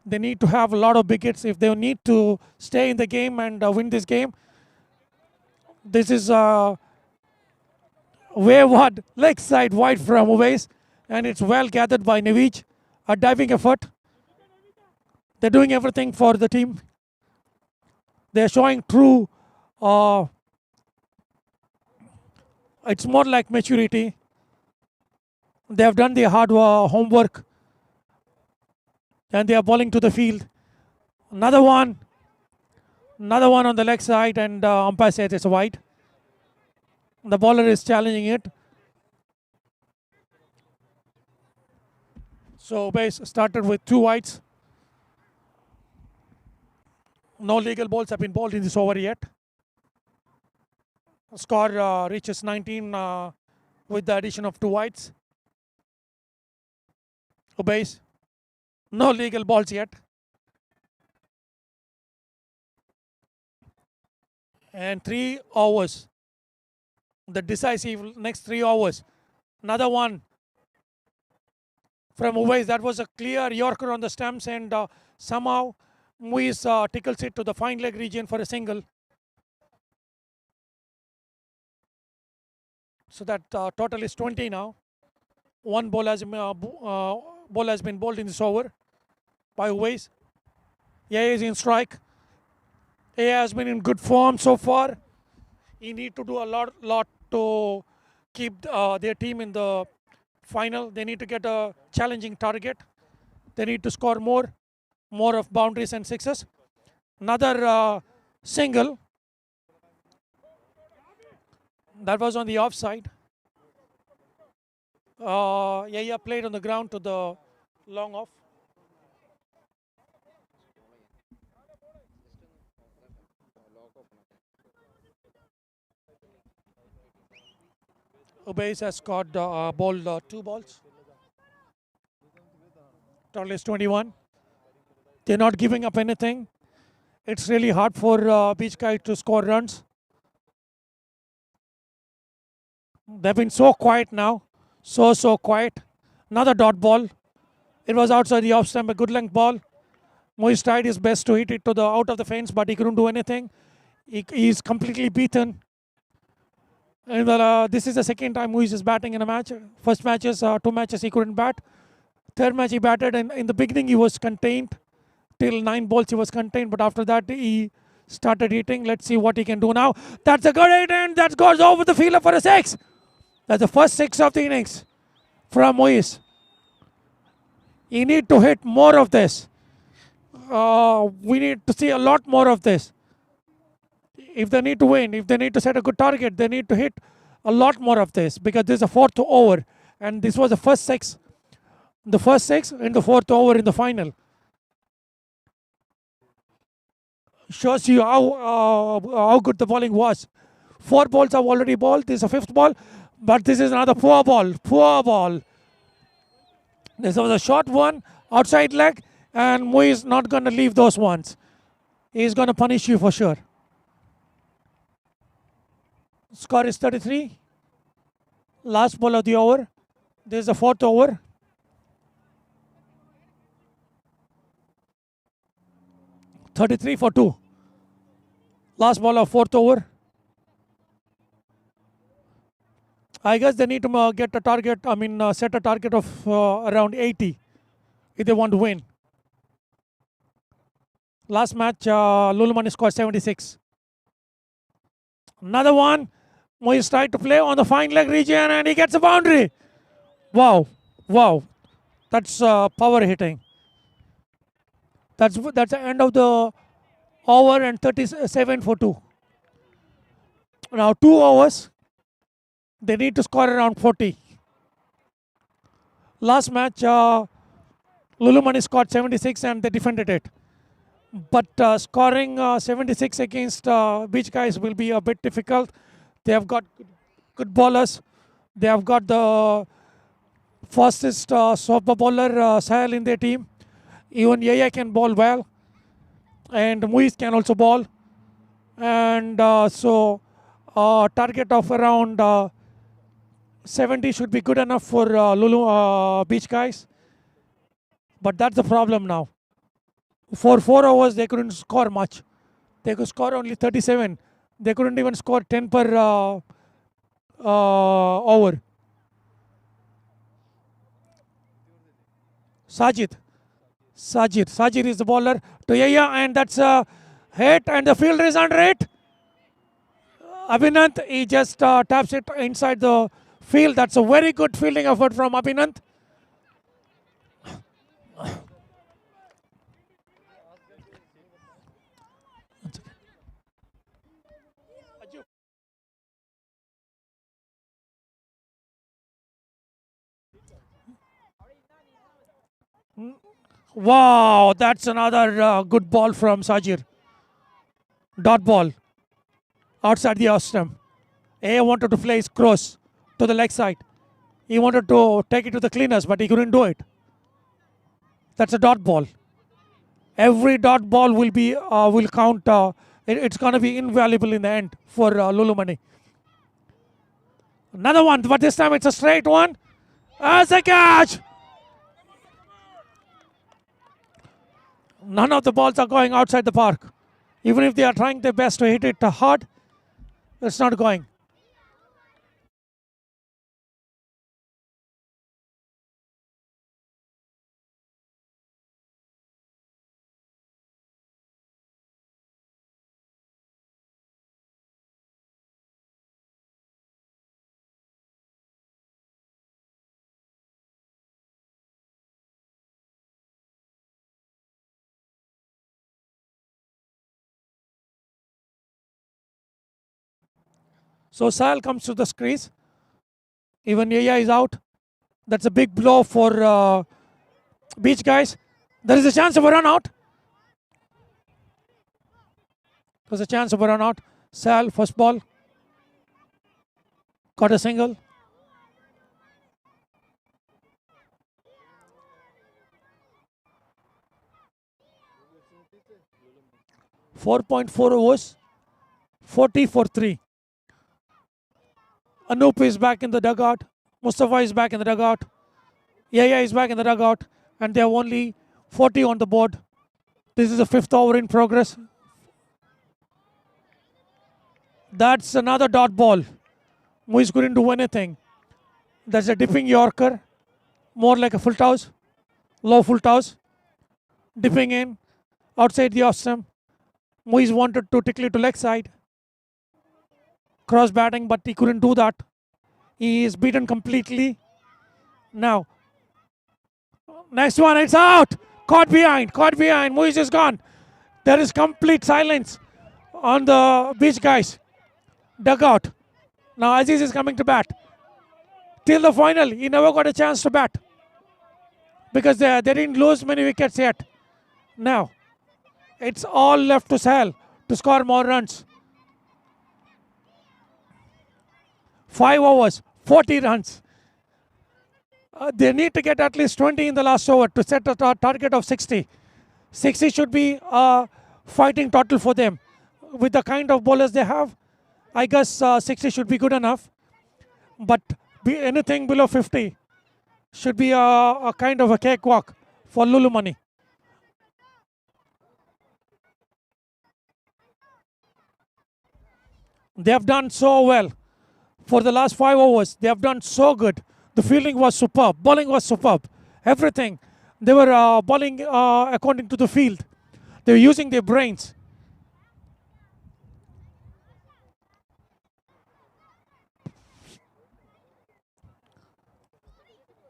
Speaker 3: They need to have a lot of big hits if they need to stay in the game and win this game. This is wayward leg side wide from Uwais, and it's well gathered by Nevij. A diving effort. They're doing everything for the team. They're showing true, it's more like maturity. They have done their hard homework, and they are bowling to the field. Another one on the leg side, and umpire says it's a wide. The bowler is challenging it. So base started with 2 wides. No legal balls have been bowled in this over yet. Score reaches 19 with the addition of 2 wides. Obeys. No legal balls yet. And 3 overs. The decisive next 3 overs. Another one from Uwais. That was a clear Yorker on the stumps, and somehow Muiz tickles it to the fine leg region for a single. So that total is 20 now. One ball has been bowled in this over by Uwais. Yaya is in strike. Yaya has been in good form so far. He need to do a lot to keep their team in the final. They need to get a challenging target. They need to score more of boundaries and sixes. Another single. That was on the offside. Yaya played on the ground to the long off. Uwais has scored bowled 2 balls. Total is 21. They're not giving up anything. It's really hard for Beach Guys to score runs. They've been so quiet now. So quiet. Another dot ball. It was outside the off stump, a good length ball. Muiz tried his best to hit it to the out of the fence, but he couldn't do anything. He's completely beaten. And this is the second time Muiz is batting in a match. First matches, 2 matches he couldn't bat. Third match he batted, and in the beginning he was contained. Till 9 balls he was contained, but after that he started hitting. Let's see what he can do now. That's a good hit, and that goes over the fielder for a 6. That's the first 6 of the innings from Muiz. You need to hit more of this. We need to see a lot more of this. If they need to win, if they need to set a good target, they need to hit a lot more of this, because this is a 4th over, and this was the first 6. The first 6 in the 4th over in the final. Shows you how good the bowling was. 4 balls have already bowled. This is a 5th ball, but this is another poor ball. Poor ball. This was a short one, outside leg, and Muiz not going to leave those ones. He's going to punish you for sure. Score is 33. Last ball of the over. This is the 4th over. (33 for 2). Last ball of 4th over. I guess they need to get a target. Set a target of around 80 if they want to win. Last match, Lulu Mani scored 76. Another one. Muiz tried to play on the fine leg region, and he gets a boundary. Wow. That's power hitting. That's the end of the over, and 37 for 2. Now 2 overs. They need to score around 40. Last match, Lulu Mani scored 76 and they defended it. But scoring 76 against Beach Guys will be a bit difficult. They have got good bowlers. They have got the fastest softball bowler, Sahel, in their team. Even Yaya can bowl well. And Muiz can also bowl. And so target of around 70 should be good enough for Lulu Beach Guys. But that's the problem now. For 4 overs, they couldn't score much. They could score only 37. They couldn't even score 10 per over. Sajid is the bowler to Yaya, and that's a hit, and the fielder is under it. Abhinanth, he just taps it inside the field. That's a very good fielding effort from Abhinanth. Wow, that's another good ball from Sajid. Dot ball. Outside the off stump. A wanted to play his cross to the leg side. He wanted to take it to the cleaners, but he couldn't do it. That's a dot ball. Every dot ball will count. It's going to be invaluable in the end for Lulu Mani. Another one, but this time it's a straight one. As a catch. None of the balls are going outside the park. Even if they are trying their best to hit it hard, it's not going. So Sal comes to the crease. Even Yaya is out. That's a big blow for Beach guys. There is a chance of a run out. There's a chance of a run out. Sal, first ball. Got a single. .4 overs. 40 for 3. Anup is back in the dugout. Mustafa is back in the dugout. Yaya is back in the dugout. And they have only 40 on the board. This is the 5th over in progress. That's another dot ball. Muiz couldn't do anything. That's a dipping Yorker. More like a full toss. Low full toss. Dipping in. Outside the off stump. Muiz wanted to tickle it to leg side. Cross batting, but he couldn't do that. He is beaten completely. Now, next one, it's out. Caught behind. Muiz is gone. There is complete silence on the Beach guys. Dugout. Now Aziz is coming to bat. Till the final, he never got a chance to bat. Because they didn't lose many wickets yet. Now, it's all left to Sal to score more runs. 5 overs, 40 runs. They need to get at least 20 in the last over to set a target of 60. 60 should be a fighting total for them. With the kind of bowlers they have, I guess 60 should be good enough. But anything below 50 should be a kind of a cakewalk for Lulu Mani. They have done so well. For the last 5 overs, they have done so good. The fielding was superb. Bowling was superb. Everything. They were bowling according to the field. They were using their brains.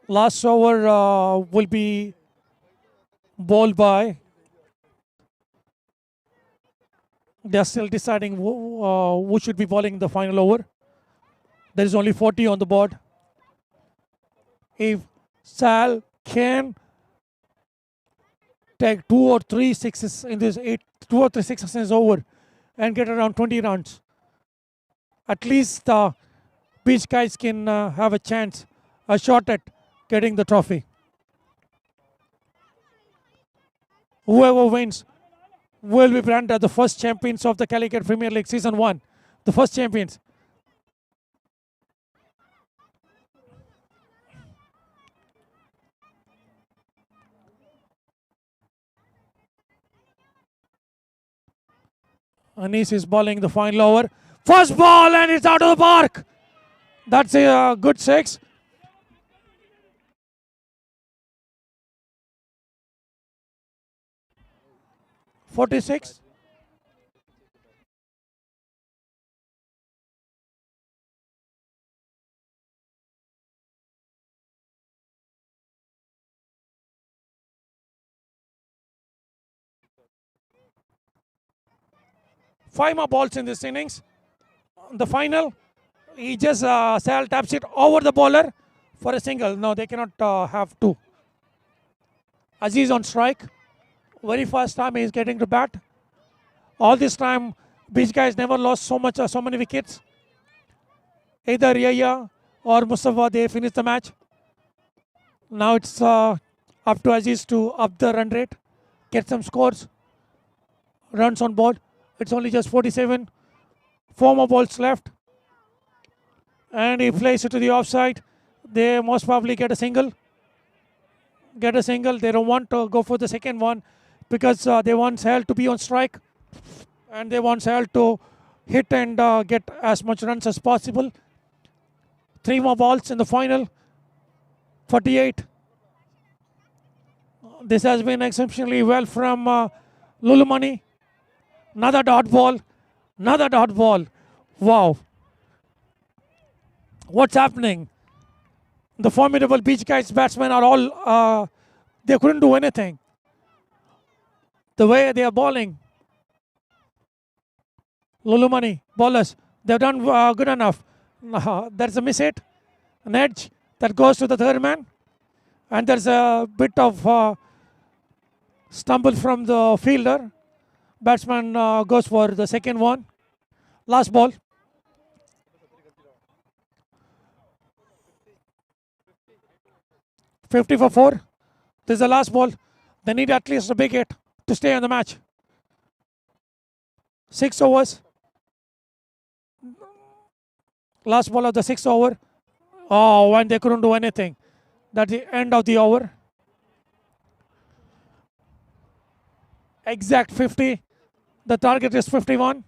Speaker 3: Last over will be bowled by. They are still deciding who should be bowling the final over. There is only 40 on the board. If Sal can take 2 or 3 sixes in this 2 or 3 sixes is over and get around 20 runs, at least the Beach guys can have a chance, a shot at getting the trophy. Whoever wins will be branded the first champions of the Calicut Premier League Season 1. The first champions. Anis is bowling the final over. First ball and it's out of the park. That's a good 6. .46. Five more balls in this innings. The final, he just Sal taps it over the bowler for a single. No, they cannot have 2. Aziz on strike. Very first time he is getting to bat. All this time, Beach guys never lost so many wickets. Either Yaya or Mustafa, they finished the match. Now it's up to Aziz to up the run rate, get some scores, runs on board. It's only just 47. 4 more balls left. And he plays it to the offside. They most probably get a single. They don't want to go for the second one. because they want Sahel to be on strike and they want Sahel to hit and get as much runs as possible. 3 more balls in the final. 48. This has been exceptionally well from Lulu Mani. Another dot ball. Another dot ball. Wow. What's happening? The formidable Beach Guys batsmen are all, they couldn't do anything. The way they are bowling. Lulu Mani, bowlers, they've done good enough. There's a miss hit, an edge that goes to the third man. And there's a bit of stumble from the fielder. Batsman goes for the second one. Last ball. $50 for 4. This is the last ball. They need at least a big hit to stay in the match. 6 overs. Last ball of the 6th over. Oh, and they couldn't do anything. That's the end of the over. Exact 50. The target is 51.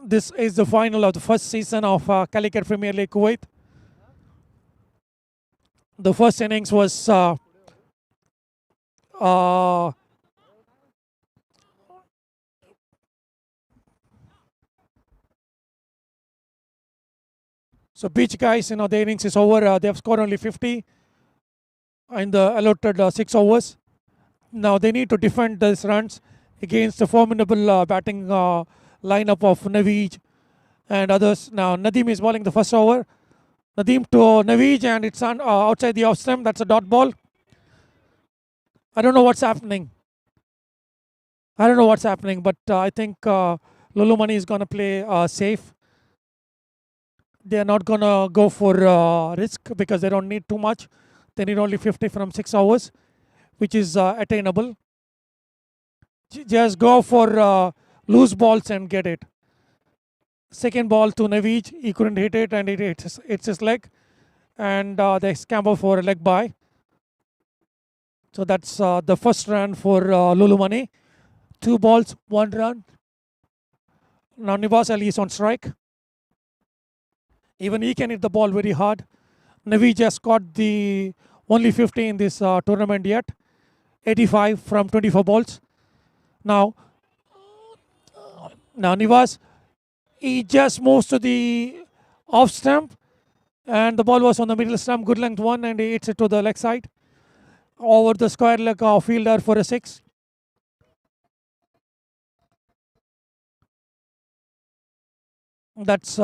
Speaker 3: This is the final of the first season of Calicut Premier League Kuwait. The first innings was so Beach Guys, the innings is over. They have scored only 50 in the allotted 6 overs. Now they need to defend these runs against the formidable batting lineup of Naveed and others. Now Nadeem is bowling the first over. Nadeem to Naveed, and it's outside the off stump. That's a dot ball. I don't know what's happening. But I think Lulu Mani is going to play safe. They are not going to go for risk because they don't need too much. They need only 50 from 6 overs, which is attainable. just go for loose balls and get it. Second ball to Navij, he couldn't hit it and it's his leg, and they scamper for a leg by. So that's the first run for Lulu Mani. 2 balls, 1 run. Now Nivaz Ali is on strike. Even he can hit the ball very hard. Navij just got the only 50 in this tournament yet. 85 from 24 balls. Now Nivaz, he just moves to the off stump, and the ball was on the middle stump, good length one, and he hits it to the leg side. Over the square leg fielder for a 6. That's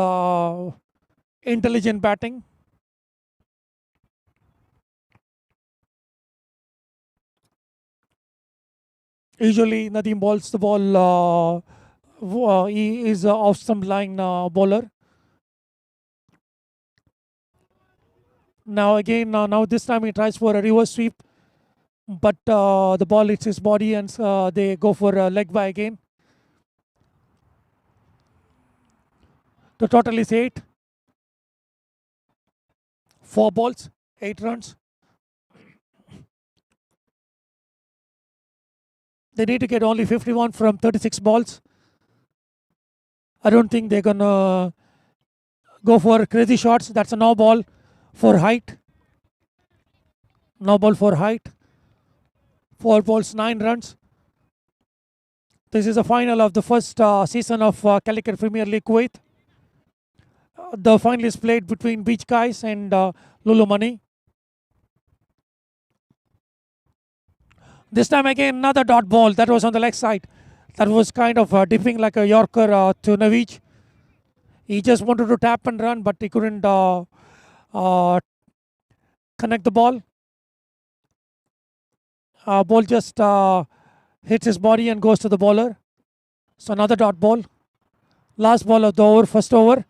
Speaker 3: intelligent batting. Usually Nadeem balls the ball, he is off stump line bowler. Now again, now this time he tries for a reverse sweep, but the ball hits his body and they go for a leg by again. The total is 8. 4 balls, 8 runs. They need to get only 51 from 36 balls. I don't think they're gonna go for crazy shots. That's a no ball for height. No ball for height. 4 balls, 9 runs. This is the final of the first season of Calicut Premier League Kuwait. The final is played between Beach Guys and Lulu Mani. This time again another dot ball that was on the leg side. That was kind of dipping like a Yorker to Navij. He just wanted to tap and run, but he couldn't connect the ball. Ball just hits his body and goes to the bowler. So another dot ball. Last ball of the over, first over.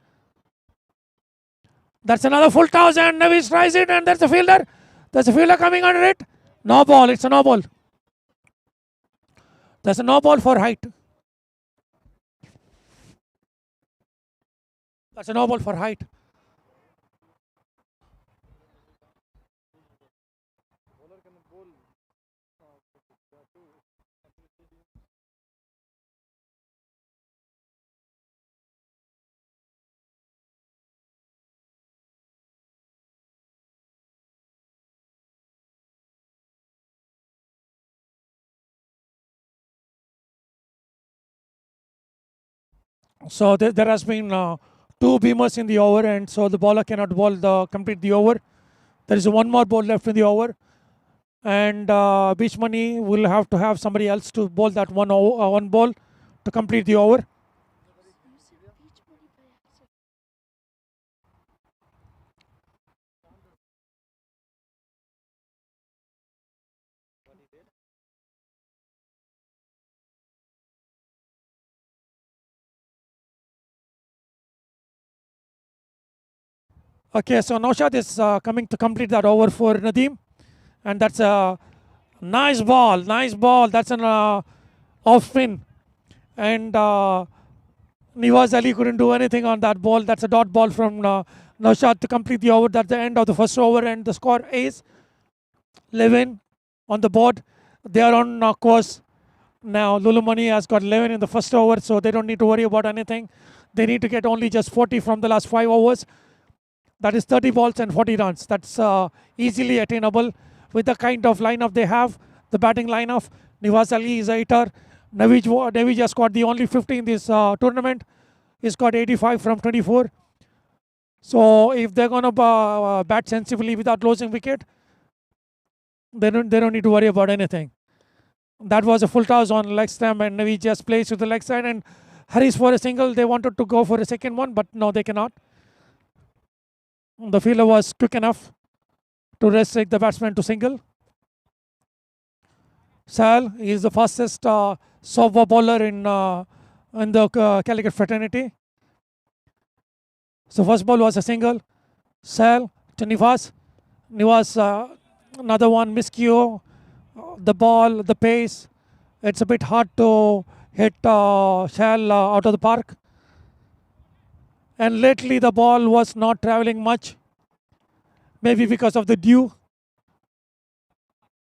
Speaker 3: That's another full toss and Navij tries it, and there's a fielder. There's a fielder coming under it. No ball, it's a no ball. There's a no ball for height. That's a no ball for height. So there has been 2 beamers in the over, and so the bowler cannot complete the over. There is 1 more ball left in the over, and Beach Money will have to have somebody else to bowl that one ball to complete the over. Okay, so Naushad is coming to complete that over for Nadeem, and that's a nice ball, that's an off spin, and Nivaz Ali couldn't do anything on that ball. That's a dot ball from Naushad to complete the over. That's the end of the first over, and the score is 11 on the board. They are on course now. Lulu Mani has got 11 in the first over, so they don't need to worry about anything. They need to get only just 40 from the last 5 overs. That is 30 balls and 40 runs. That's easily attainable with the kind of lineup they have. The batting lineup. Nivaz Ali is a hitter. Navij has got the only 50 in this tournament. He's got 85 from 24. So if they're going to bat sensibly without losing wicket, they don't need to worry about anything. That was a full toss on leg stump, and Navij just plays to the leg side and hurries for a single. They wanted to go for a second one, but no, they cannot. The fielder was quick enough to restrict the batsman to single. Sal is the fastest softball bowler in the Calicut fraternity. So first ball was a single. Sal to Nivaz. Nivaz, another one, miscue. The ball, the pace, It's a bit hard to hit Shal out of the park. And lately the ball was not traveling much, maybe because of the dew.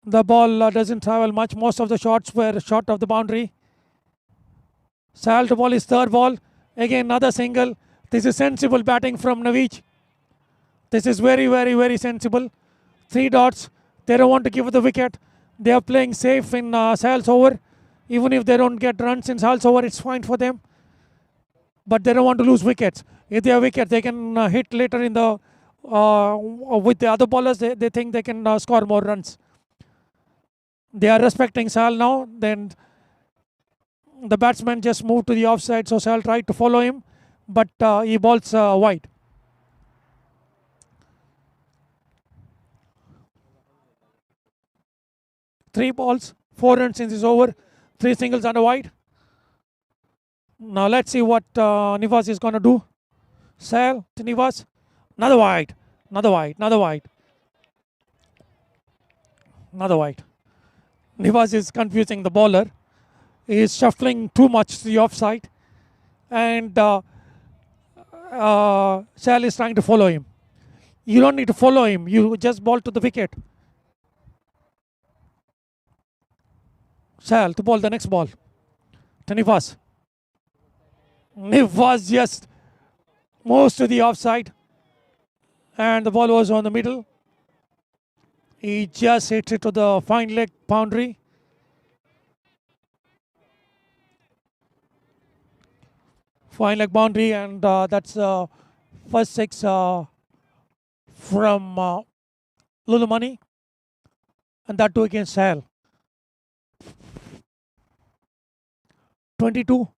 Speaker 3: The ball doesn't travel much. Most of the shots were short of the boundary. Shal to ball his third ball. Again, another single. This is sensible batting from Navij. This is very, very, very sensible. 3 dots. They don't want to give the wicket. They are playing safe in Sahal's over. Even if they don't get runs in Sahal's over, it's fine for them. But they don't want to lose wickets. If they have wickets, they can hit later in the with the other bowlers. They think they can score more runs. They are respecting Sahal now. Then the batsman just moved to the offside, so Sahal tried to follow him, but he bowls wide. Three balls, 4 runs in this over, 3 singles and a wide. Now let's see what Nivas is going to do. Sahal to Nivas, another wide, another wide, another wide, another wide. Nivas is confusing the bowler. He is shuffling too much to the offside, and Sahal is trying to follow him. You don't need to follow him. You just bowl to the wicket. Sahal to bowl the next ball. To Nivas. Nivas just moves to the offside, and the ball was on the middle. He just hits it to the fine leg boundary. Fine leg boundary, and that's first 6 from Lulu Mani, and that too against Sahal. 22.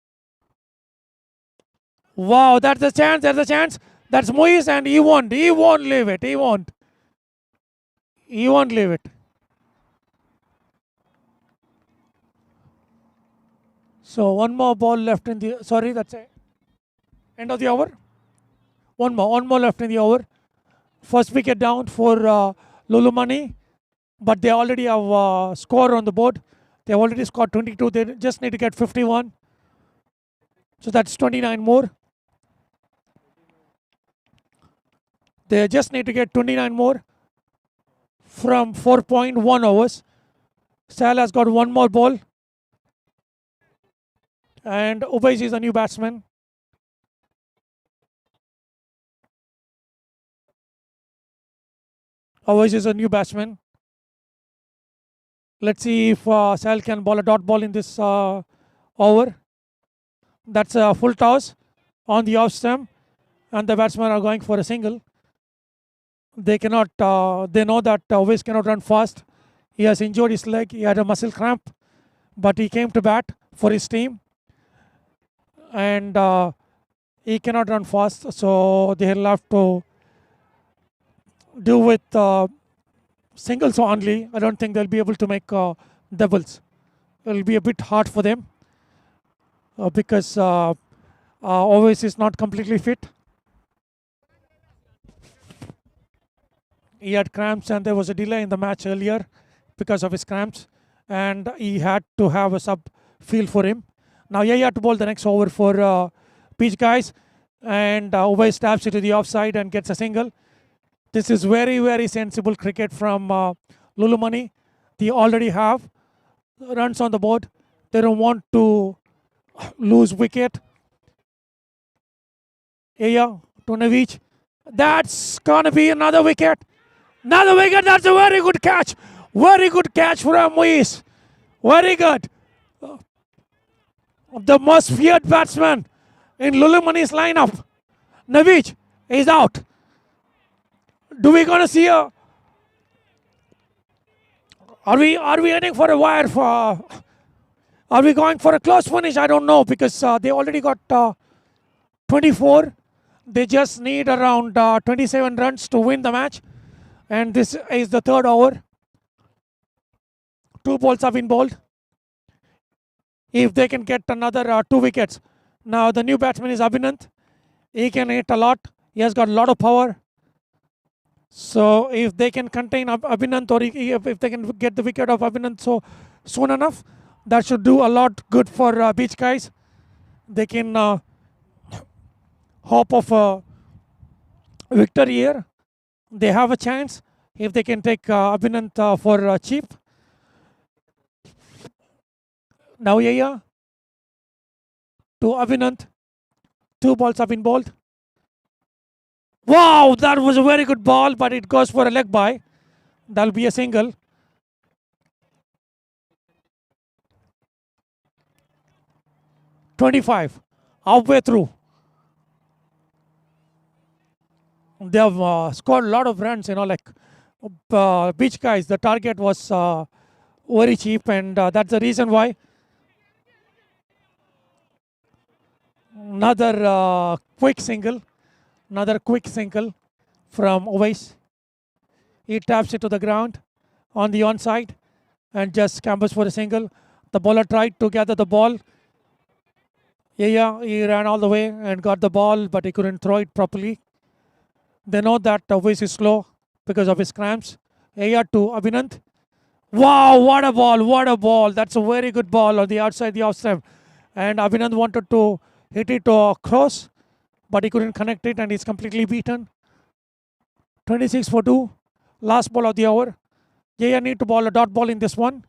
Speaker 3: Wow, that's a chance, there's a chance. That's Moise, and he won't leave it, he won't leave it. So one more ball left in the, sorry, that's it. End of the over. One more left in the over. First wicket down for Lulu Mani, but they already have score on the board. They already scored 22. They just need to get 51. So that's 29 more. They just need to get 29 more from 4.1 overs. Sahal has got one more ball. And Ubais is a new batsman. Ubais is a new batsman. Let's see if Sahal can bowl a dot ball in this over. That's a full toss on the off stump, and the batsmen are going for a single. They cannot. They know that Ubais cannot run fast. He has injured his leg. He had a muscle cramp, but he came to bat for his team, and he cannot run fast. So they'll have to do with singles only. I don't think they'll be able to make doubles. It'll be a bit hard for them because Ubais is not completely fit. He had cramps, and there was a delay in the match earlier because of his cramps, and he had to have a sub field for him. Now he had to bowl the next over for pitch guys, and Ubais stabs it to the offside and gets a single. This is very, very sensible cricket from Lulu Mani. They already have runs on the board. They don't want to lose wicket. Aya to Navij. That's gonna be another wicket. Another wicket. That's a very good catch. Very good catch from Moise. Very good. The most feared batsman in Lulu Mani's lineup. Navij is out. Do we gonna see a? Are we heading for a wire for? Are we going for a close finish? I don't know, because they already got 24. They just need around 27 runs to win the match, and this is the third over. 2 balls have been bowled. If they can get another 2 wickets. Now the new batsman is Abhinant. He can hit a lot. He has got a lot of power. So if they can contain Abhinant, or if they can get the wicket of Abhinant so soon enough, That should do a lot good for beach guys. They can hope of victory here. They have a chance if they can take Abhinant for cheap. Now Yaya to Abhinant. 2 balls have been bowled. Wow, that was a very good ball, but it goes for a leg by. That'll be a single. $25, halfway through. They have scored a lot of runs, like beach guys. The target was very cheap, and that's the reason why. Another quick single from Owais. He taps it to the ground on the onside and just scampers for a single. The bowler tried to gather the ball. Yeah, he ran all the way and got the ball, but he couldn't throw it properly. They know that Owais is slow because of his cramps. Yeah, to Abhinant. Wow, what a ball. That's a very good ball on the outside the off stump. And Abhinant wanted to hit it cross, but he couldn't connect it and he's completely beaten. 26 for 2. Last ball of the over. Yeah, need to bowl a dot ball in this one.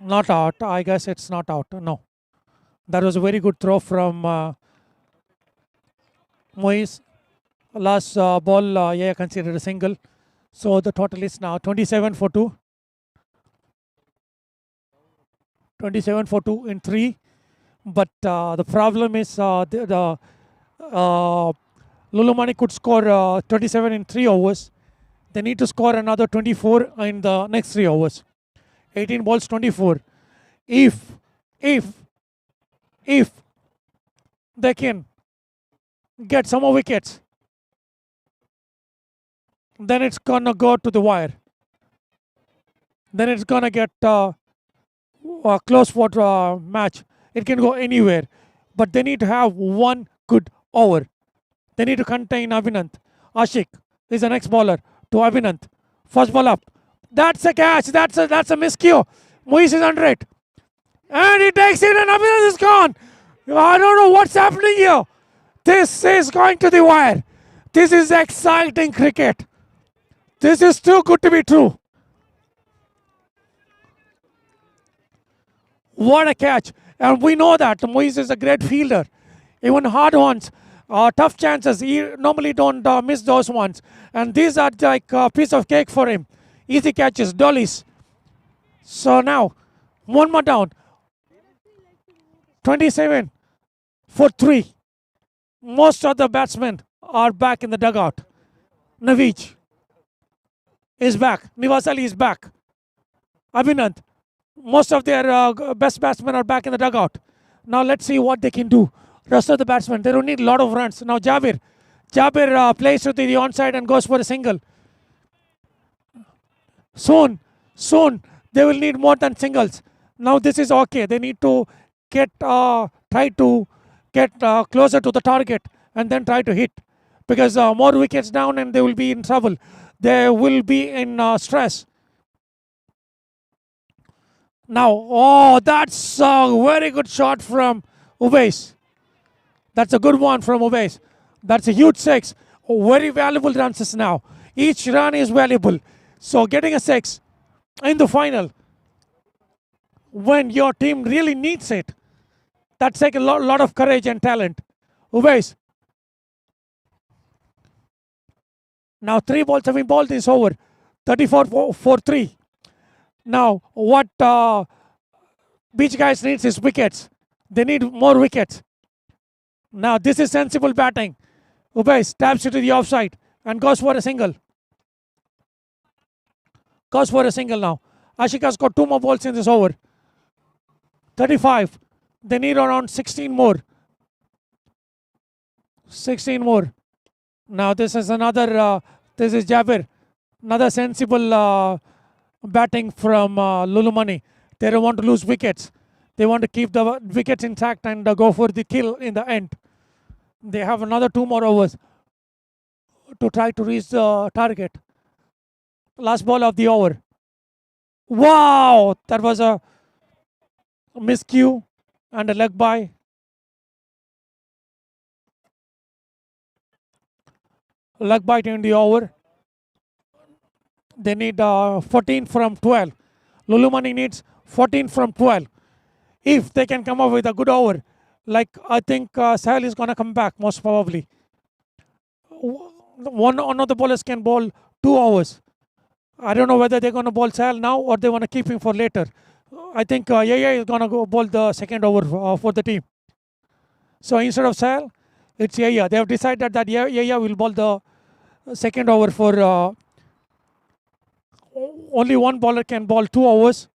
Speaker 3: Not out. I guess it's not out. No. That was a very good throw from Moise. Last ball, yeah, considered a single. So the total is now 27 for 2. 27 for 2 in 3. But the problem is Lulu Mani could score 27 in 3 overs. They need to score another 24 in the next 3 overs. 18 balls, 24. If they can get some more wickets, then it's gonna go to the wire. Then it's gonna get a close for match. It can go anywhere, but they need to have one good over. They need to contain Abhinant. Ashik is the next bowler to Abhinant. First ball up. That's a catch. That's a miscue. Moise is under it. And he takes it and Abhinant is gone. I don't know what's happening here. This is going to the wire. This is exciting cricket. This is too good to be true. What a catch. And we know that Moise is a great fielder. Even hard ones, tough chances, he normally don't miss those ones. And these are like a piece of cake for him. Easy catches, dollies. So now, one more down. 27 for 3. Most of the batsmen are back in the dugout. Navij is back. Nivas Ali is back. Abhinant. Most of their best batsmen are back in the dugout. Now let's see what they can do. Rest of the batsmen, they don't need a lot of runs. Now Jabir plays to the onside and goes for a single. Soon, they will need more than singles. Now this is okay. They need to try to get closer to the target and then try to hit. Because more wickets down and they will be in trouble. They will be in stress. Now, that's a very good shot from Owais. That's a good one from Owais. That's a huge 6. Very valuable runs now. Each run is valuable. So getting a 6 in the final when your team really needs it, that takes a lot of courage and talent. Owais. Now 3 balls have been bowled this over. 34 for 3. Now, what beach guys needs is wickets. They need more wickets. Now, this is sensible batting. Owais taps it to the offside and goes for a single. Goes for a single now. Ashik has got 2 more balls in this over. 35. They need around 16 more. 16 more. Now, this is another, this is Jabir. Another sensible batting from Lulu Mani. They don't want to lose wickets. They want to keep the wickets intact and go for the kill in the end. They have another 2 more overs. to try to reach the target. Last ball of the over. Wow, that was a miscue and a leg by. Leg bite in the over. They need 14 from 12. Lulu Mani needs 14 from 12. If they can come up with a good over, like I think Sahel is going to come back most probably. One of the bowlers can bowl 2 overs. I don't know whether they're going to bowl Sahel now or they want to keep him for later. I think Yaya is going to go bowl the second over for the team. So instead of Sahel, it's Yaya. They have decided that Yaya will bowl the second over for only one bowler can bowl 2 overs.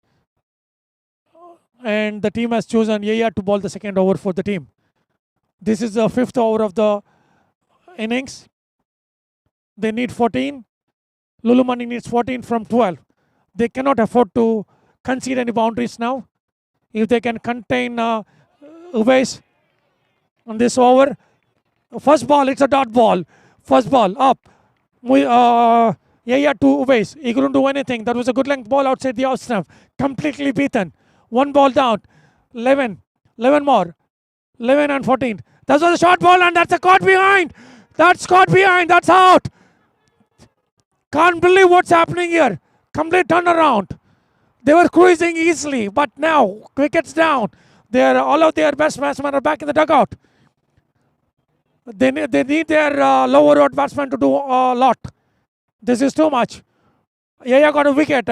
Speaker 3: And the team has chosen Yaya to bowl the second over for the team. This is the 5th over of the innings. They need 14. Lulu Mani needs 14 from 12. They cannot afford to concede any boundaries now. If they can contain Uwais on this over. First ball, it's a dot ball. First ball, up. Yaya to Uwais. He couldn't do anything. That was a good length ball outside the off stump. Completely beaten. 1 ball down. 11. 11 more. 11 and 14. That was a short ball and that's a caught behind. That's caught behind. That's out. Can't believe what's happening here. Complete turnaround. They were cruising easily, but now wickets down. All of their best batsmen are back in the dugout. They need their lower order batsmen to do a lot. This is too much. Yaya got a wicket.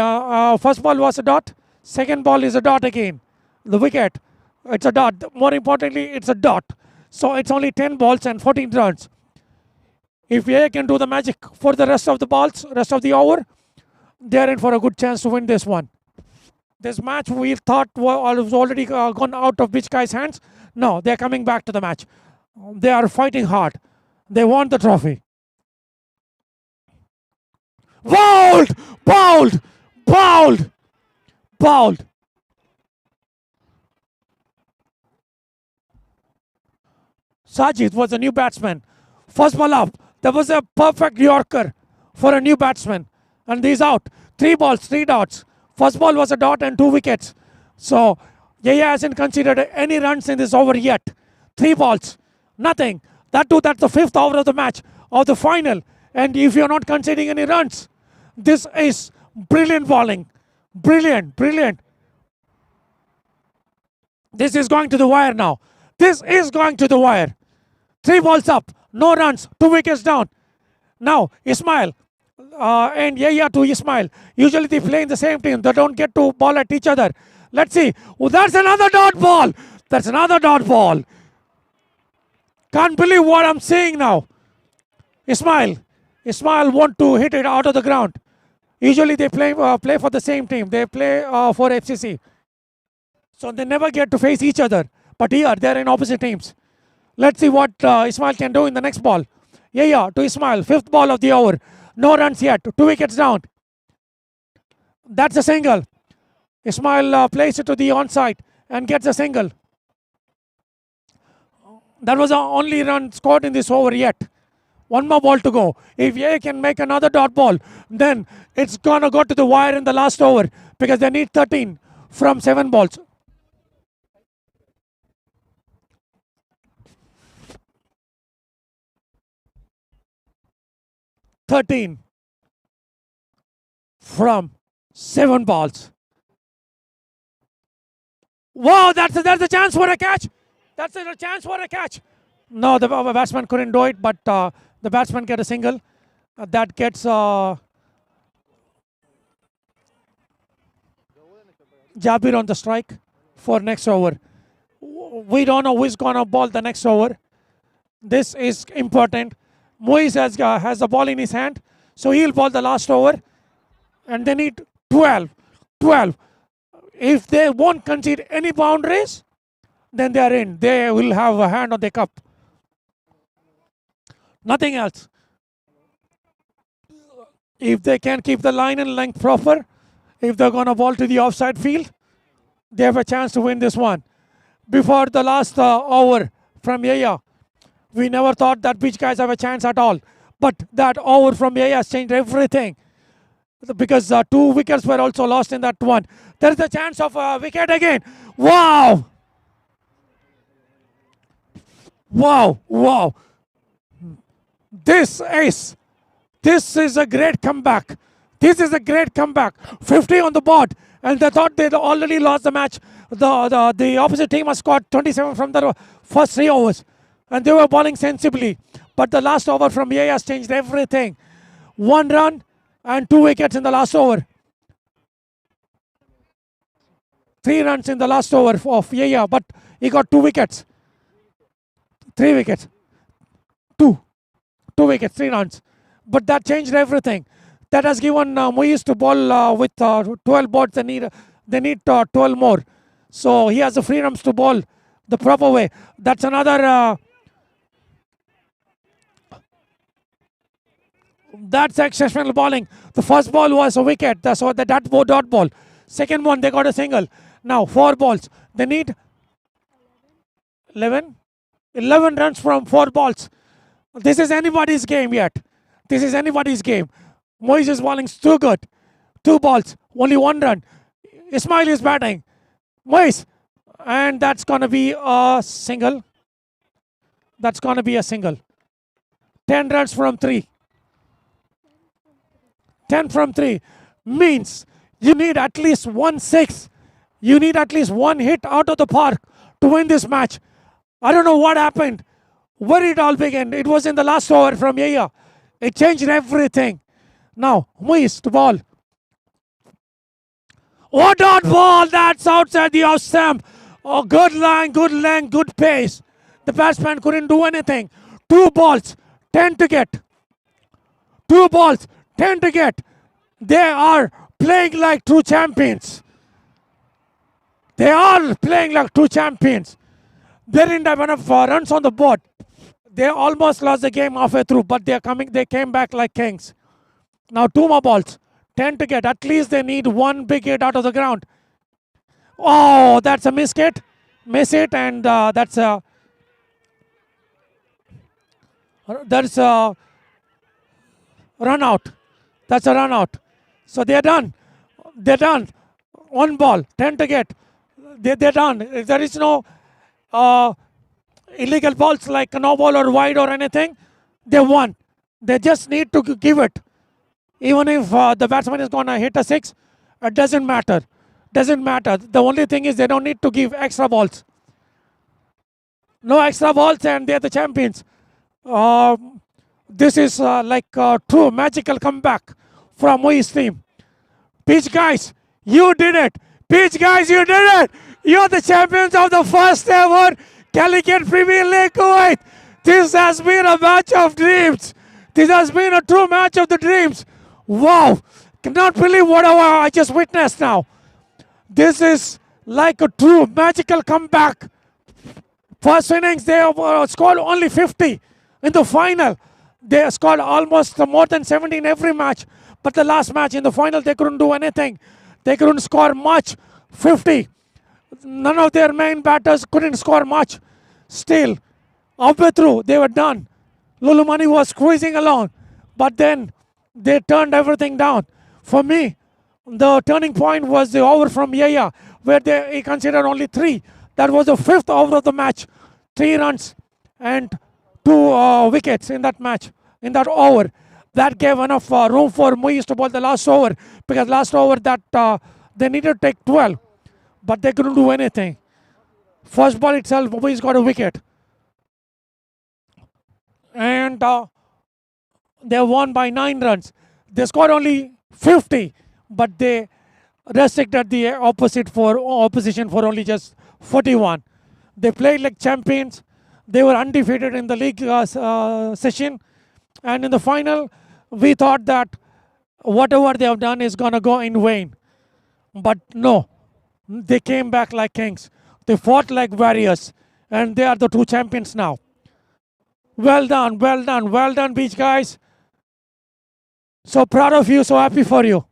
Speaker 3: First ball was a dot. Second ball is a dot again. The wicket, it's a dot. More importantly, it's a dot. So it's only 10 balls and 14 runs. If Yaya can do the magic for the rest of the balls, rest of the over, they're in for a good chance to win this one. This match we thought was already gone out of Beach Guy's hands. No, they're coming back to the match. They are fighting hard. They want the trophy. Bowled! Bowled! Bowled! Bowled! Sajid was a new batsman. First ball up. That was a perfect Yorker for a new batsman. And he's out. 3 balls, 3 dots. First ball was a dot and 2 wickets. So Yaya hasn't considered any runs in this over yet. 3 balls. Nothing. That's the 5th over of the match, of the final. And if you're not conceding any runs, this is brilliant bowling. Brilliant, brilliant. This is going to the wire now. This is going to the wire. 3 balls up, no runs, 2 wickets down. Now, Ismail and Yaya to Ismail. Usually they play in the same team. They don't get to ball at each other. Let's see. Oh, that's another dot ball. That's another dot ball. Can't believe what I'm seeing now. Ismail want to hit it out of the ground. Usually they play for the same team. They play for FCC. So they never get to face each other. But here, they're in opposite teams. Let's see what Ismail can do in the next ball. Yeah, to Ismail. 5th ball of the over. No runs yet. 2 wickets down. That's a single. Ismail plays it to the onside and gets a single. That was the only run scored in this over yet. 1 more ball to go. If Yaya can make another dot ball, then it's going to go to the wire in the last over because they need 13 from 7 balls. "13 from 7 balls. Wow, that's a chance for a catch. That's a chance for a catch. No, the batsman couldn't do it, but the batsman get a single. That gets Jabir on the strike for next over. We don't know who's going to ball the next over. This is important. Moise has the ball in his hand, so he'll ball the last over. And they need 12. 12. If they won't concede any boundaries, then they are in. They will have a hand on the cup. Nothing else. If they can keep the line and length proper, if they're going to ball to the offside field, they have a chance to win this one. Before the last over from Yaya, we never thought that Beach Guys have a chance at all. But that over from Yaya has changed everything because 2 wickets were also lost in that one. There is a chance of a wicket again. Wow! Wow! Wow! This is a great comeback. This is a great comeback. 50 on the board, and they thought they'd already lost the match. The opposite team has scored 27 from the first 3 overs, and they were bowling sensibly. But the last over from Yaya has changed everything. 1 run and 2 wickets in the last over. 3 runs in the last over of Yaya, but he got 2 wickets. 3 wickets. 2 wickets, 3 runs. But that changed everything. That has given Muiz to bowl with 12 balls. They need 12 more. So he has the freedoms to bowl the proper way. That's another. That's exceptional bowling. The first ball was a wicket. So the dot ball. Second one, they got a single. Now 4 balls. They need 11 runs from 4 balls. This is anybody's game yet. This is anybody's game. Muiz is bowling too good. 2 balls, only 1 run. Ismail is batting. Muiz. And that's going to be a single. That's going to be a single. 10 runs from 3. 10 from 3 means you need at least 1 6. You need at least 1 hit out of the park to win this match. I don't know what happened. Where it all began. It was in the last over from Yaya. It changed everything. Now, Muiz to ball. Oh, dot ball. That's outside the off stump. Oh, good line, good length, good pace. The batsman couldn't do anything. 2 balls, 10 to get. 2 balls, 10 to get. They are playing like true champions. They are playing like true champions. They didn't have enough runs on the board. They almost lost the game halfway through, but they came back like kings. Now 2 more balls. 10 to get. At least they need 1 big hit out of the ground. Oh, that's a miss hit. Miss it, and that's a run out. That's a run out. So they're done. They're done. 1 ball. 10 to get. They're done. If there is no illegal balls like no ball or wide or anything, they won. They just need to give it. Even if the batsman is going to hit a 6, it doesn't matter. Doesn't matter. The only thing is they don't need to give extra balls. No extra balls, and they're the champions. This is like a true magical comeback from Muiz team. Pitch guys, you did it. Pitch guys, you did it. You're the champions of the first ever Calicut Premier League Kuwait. This has been a match of dreams. This has been a true match of the dreams. Wow. Cannot believe what I just witnessed now. This is like a true magical comeback. First innings, they scored only 50. In the final, they scored almost more than 70 in every match. But the last match in the final, they couldn't do anything. They couldn't score much. 50. None of their main batters couldn't score much. Still, halfway through, they were done. Lulu Mani was squeezing along. But then, they turned everything down. For me, the turning point was the over from Yaya, where he considered only 3. That was the 5th over of the match. 3 runs and 2 wickets in that match, in that over. That gave enough room for Muiz to bowl the last over, because last over that they needed to take 12, but they couldn't do anything. First ball itself, Muiz got a wicket. And they won by 9 runs. They scored only 50, but they restricted the opposition for only just 41. They played like champions. They were undefeated in the league session. And in the final, we thought that whatever they have done is going to go in vain. But no, they came back like kings. They fought like warriors. And they are the 2 champions now. Well done, well done, well done, Beach guys. So proud of you, so happy for you.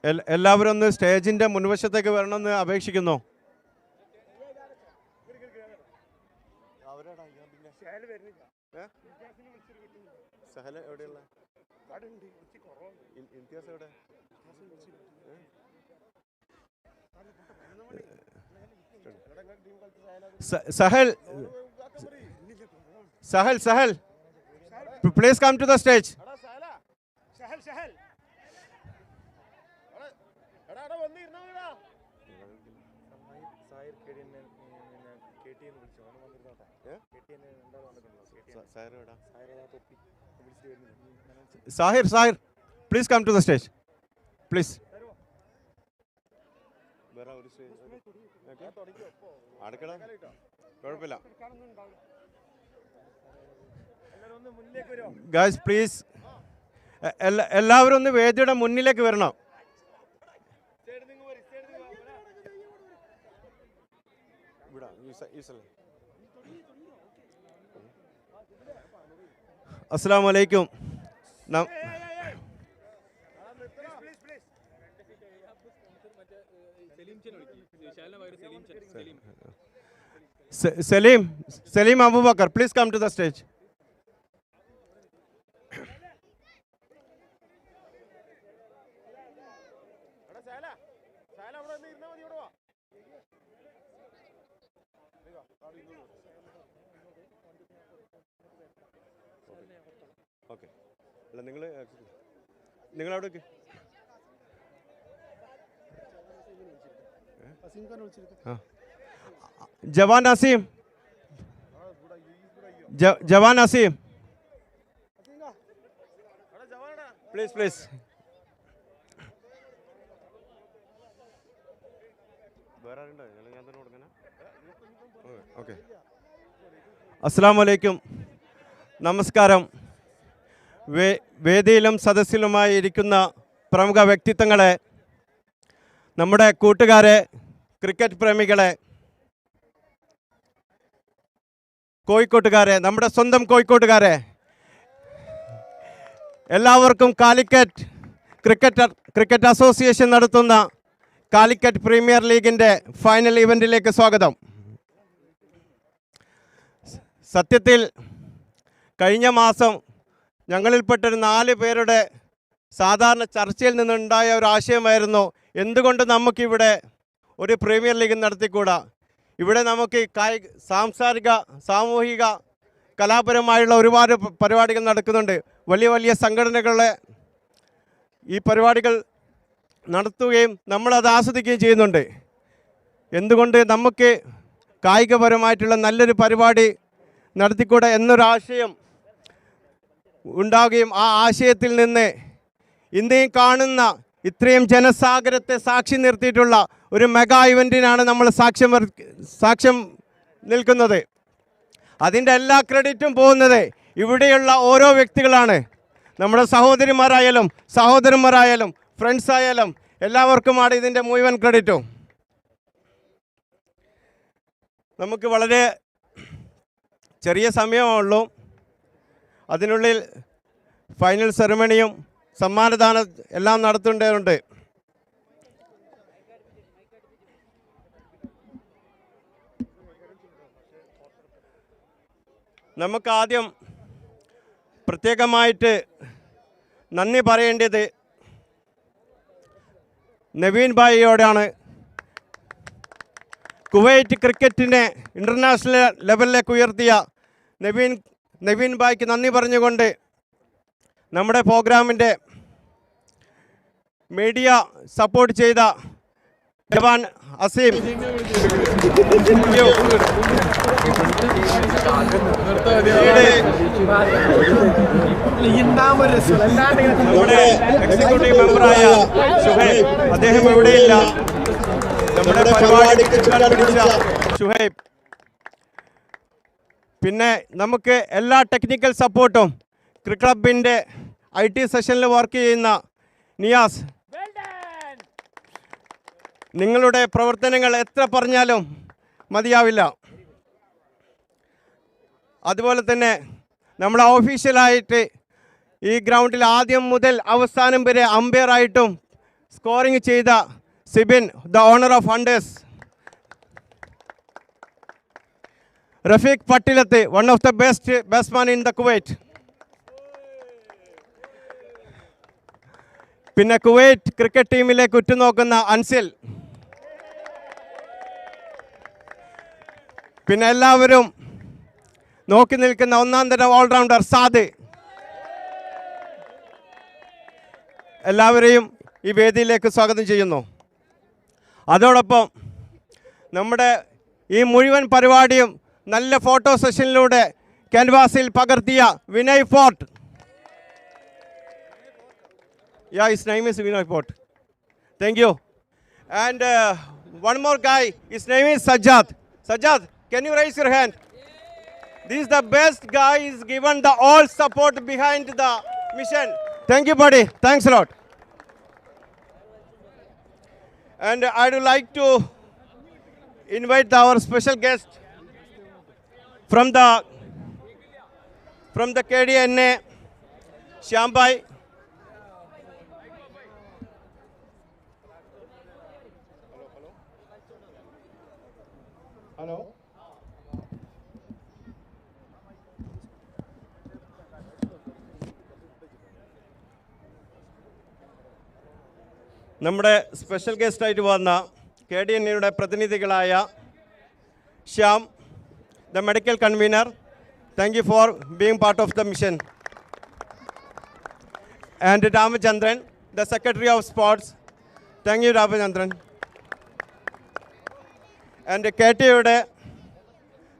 Speaker 2: എല്ലാവരും ഒന്ന് സ്റ്റേജിൻ്റെ മുൻവശത്തേക്ക് വരണമെന്ന് അപേക്ഷിക്കുന്നു. Sahel, please come to the stage. Sahir, please come to the stage. Please. Guys, please. എല്ലാവരും ഒന്ന് വേദിയുടെ മുന്നിലേക്ക് വരണം. അസ്സലാമു അലൈക്കും. Salim Abubakar, please come to the stage. Okay. നിങ്ങൾ അവിടെ ജവാൻ നസീം, പ്ലീസ്. അസ്സലാമു അലൈക്കും. നമസ്കാരം. വേദിയിലും സദസ്സിലുമായി ഇരിക്കുന്ന പ്രമുഖ വ്യക്തിത്വങ്ങളെ, നമ്മുടെ കൂട്ടുകാരെ, ക്രിക്കറ്റ് പ്രേമികളെ, കോഴിക്കോട്ടുകാരെ, നമ്മുടെ സ്വന്തം കോഴിക്കോട്ടുകാരെ, എല്ലാവർക്കും കാലിക്കറ്റ് ക്രിക്കറ്റ് അസോസിയേഷൻ നടത്തുന്ന കാലിക്കറ്റ് പ്രീമിയർ ലീഗിൻ്റെ ഫൈനൽ ഇവൻറ്റിലേക്ക് സ്വാഗതം. സത്യത്തിൽ കഴിഞ്ഞ മാസം ഞങ്ങളിൽപ്പെട്ടൊരു 4 പേരുടെ സാധാരണ ചർച്ചയിൽ നിന്നുണ്ടായ ഒരു ആശയമായിരുന്നു, എന്തുകൊണ്ട് നമുക്കിവിടെ ഒരു പ്രീമിയർ ലീഗ് നടത്തിക്കൂടാ. ഇവിടെ നമുക്ക് സാംസ്കാരിക, സാമൂഹിക, കലാപരമായുള്ള ഒരുപാട് പരിപാടികൾ നടക്കുന്നുണ്ട്. വലിയ വലിയ സംഘടനകളെ ഈ പരിപാടികൾ നടത്തുകയും നമ്മളത് ആസ്വദിക്കുകയും ചെയ്യുന്നുണ്ട്. എന്തുകൊണ്ട് നമുക്ക് കായികപരമായിട്ടുള്ള നല്ലൊരു പരിപാടി നടത്തിക്കൂടെ എന്നൊരാശയം ഉണ്ടാവുകയും ആ ആശയത്തിൽ നിന്ന് ഇന്ത്യയിൽ കാണുന്ന ഇത്രയും ജനസാഗരത്തെ സാക്ഷി നിർത്തിയിട്ടുള്ള ഒരു മെഗാ ഇവൻറ്റിനാണ് നമ്മൾ സാക്ഷ്യം നിൽക്കുന്നത്. അതിൻ്റെ എല്ലാ ക്രെഡിറ്റും പോകുന്നത് ഇവിടെയുള്ള ഓരോ വ്യക്തികളാണ്. നമ്മുടെ സഹോദരിമാരായാലും സഹോദരന്മാരായാലും ഫ്രണ്ട്സ് ആയാലും എല്ലാവർക്കുമാണ് ഇതിൻ്റെ മുഴുവൻ ക്രെഡിറ്റും. നമുക്ക് വളരെ ചെറിയ സമയമുള്ളൂ. അതിനുള്ളിൽ ഫൈനൽ സെറിമണിയും സമ്മാനദാനം എല്ലാം നടത്തേണ്ടതുണ്ട്. നമുക്ക് ആദ്യം പ്രത്യേകമായിട്ട് നന്ദി പറയേണ്ടത് നവീൻ ഭായിയോടാണ്. കുവൈറ്റ് ക്രിക്കറ്റിനെ ഇൻ്റർനാഷണൽ ലെവലിലേക്ക് ഉയർത്തിയ നവീൻ ഭായിക്ക് നന്ദി പറഞ്ഞുകൊണ്ട് നമ്മുടെ പ്രോഗ്രാമിൻ്റെ മീഡിയ സപ്പോർട്ട് ചെയ്ത ജവാൻ അസീം, നമ്മുടെ എക്സിക്യൂട്ടീവ് മെമ്പറായ ഷുഹൈബ്, അദ്ദേഹം എവിടെയില്ല, നമ്മുടെ പരിപാടിക്ക് ഷുഹൈബ്. പിന്നെ നമുക്ക് എല്ലാ ടെക്നിക്കൽ സപ്പോർട്ടും ക്ലബിൻ്റെ IT സെഷനിൽ വർക്ക് ചെയ്യുന്ന നിയാസ്. നിങ്ങളുടെ പ്രവർത്തനങ്ങൾ എത്ര പറഞ്ഞാലും മതിയാവില്ല. അതുപോലെ തന്നെ നമ്മൾ ഒഫീഷ്യലായിട്ട് ഈ ഗ്രൗണ്ടിൽ ആദ്യം മുതൽ അവസാനം വരെ അമ്പയറായിട്ടും സ്കോറിംഗ് ചെയ്ത Sibin, the owner of hunters. Rafeeq Pattilath, one of the best batsman in the Kuwait. പിന്നെ കുവൈറ്റ് ക്രിക്കറ്റ് ടീമിലേക്ക് ഉറ്റുനോക്കുന്ന അൻസിൽ. പിന്നെ എല്ലാവരും നോക്കി നിൽക്കുന്ന ഒന്നാം തരം ഓൾറൗണ്ടർ സാദ്. എല്ലാവരെയും ഈ വേദിയിലേക്ക് സ്വാഗതം ചെയ്യുന്നു. അതോടൊപ്പം നമ്മുടെ ഈ മുഴുവൻ പരിപാടിയും നല്ല ഫോട്ടോ സെഷനിലൂടെ ക്യാൻവാസിൽ പകർത്തിയ Vinay fort. Yeah, his name is Vinay Port. Thank you. And one more guy, his name is Sajjad. Sajjad, can you raise your hand? This is the best guy, he's given the all support behind the mission. Thank you, buddy. Thanks a lot. And I would like to invite our special guest from the KDNA, Shyambai. Hello. നമ്മുടെ special ഗസ്റ്റായിട്ട് വന്ന KDNA പ്രതിനിധികളായ Shyam, the medical convener, thank you for being part of the mission. And Ramachandran, the Secretary of Sports, thank you Ramachandran. And KTയുടെ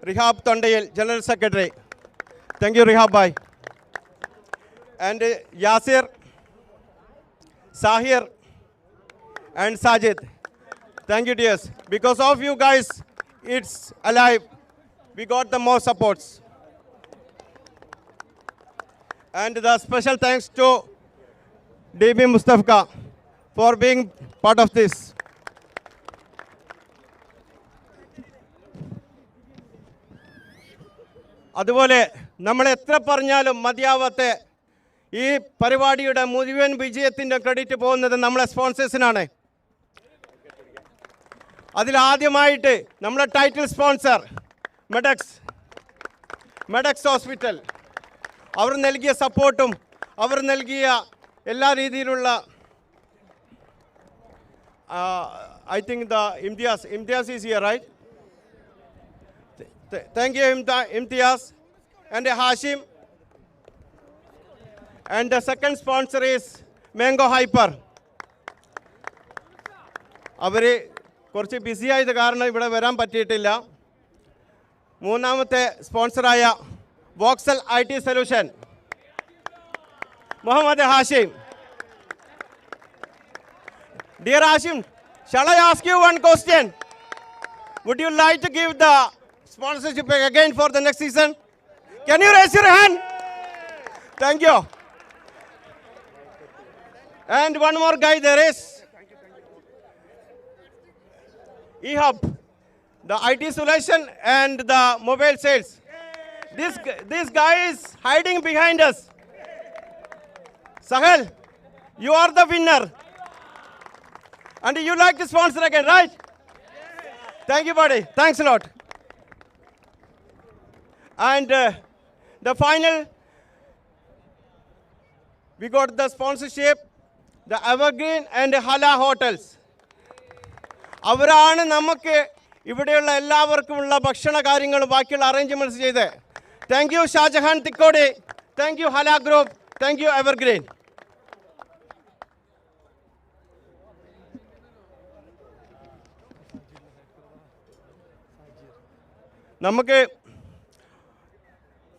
Speaker 2: Rihab Tondayil, General Secretary, thank you Rihab bhai. And Yasir, Sahir and Sajid, thank you dears. Because of you guys, it's alive. We got the more supports. And the special thanks to DB Mustafa for being part of this. അതുപോലെ നമ്മൾ എത്ര പറഞ്ഞാലും മതിയാവാത്ത ഈ പരിപാടിയുടെ മുഴുവൻ വിജയത്തിൻ്റെ credit പോകുന്നത് നമ്മളെ സ്പോൺസേഴ്സിനാണ്. അതിലാദ്യമായിട്ട് നമ്മുടെ ടൈറ്റിൽ സ്പോൺസർ മെഡക്സ് ഹോസ്പിറ്റൽ, അവർ നൽകിയ സപ്പോർട്ടും അവർ നൽകിയ എല്ലാ രീതിയിലുള്ള I think the Imtiaz is here, right? Thank you Imtiaz and Hashim. And the second sponsor is Mango Hyper. അവർ കുറച്ച് ബിസി ആയത് കാരണം ഇവിടെ വരാൻ പറ്റിയിട്ടില്ല. മൂന്നാമത്തെ സ്പോൺസറായ Voxel IT solution, Muhammad Hashim. Dear Hashim, shall I ask you one question? Would you like to give the sponsorship again for the next season? Can you raise your hand? Thank you. And one more guy there is EHub, the IT solution and the mobile sales. This guy is hiding behind us. Sahel, you are the winner. And you like to sponsor again, right? Thank you, buddy. Thanks a lot. And the final, we got the sponsorship, the Evergreen and Hala Hotels. അവരാണ് നമുക്ക് ഇവിടെയുള്ള എല്ലാവർക്കുമുള്ള ഭക്ഷണ കാര്യങ്ങളും ബാക്കിയുള്ള arrangements ചെയ്ത്. Thank you Shahjahan Thikkodi, thank you Hala group, thank you Evergreen. നമുക്ക്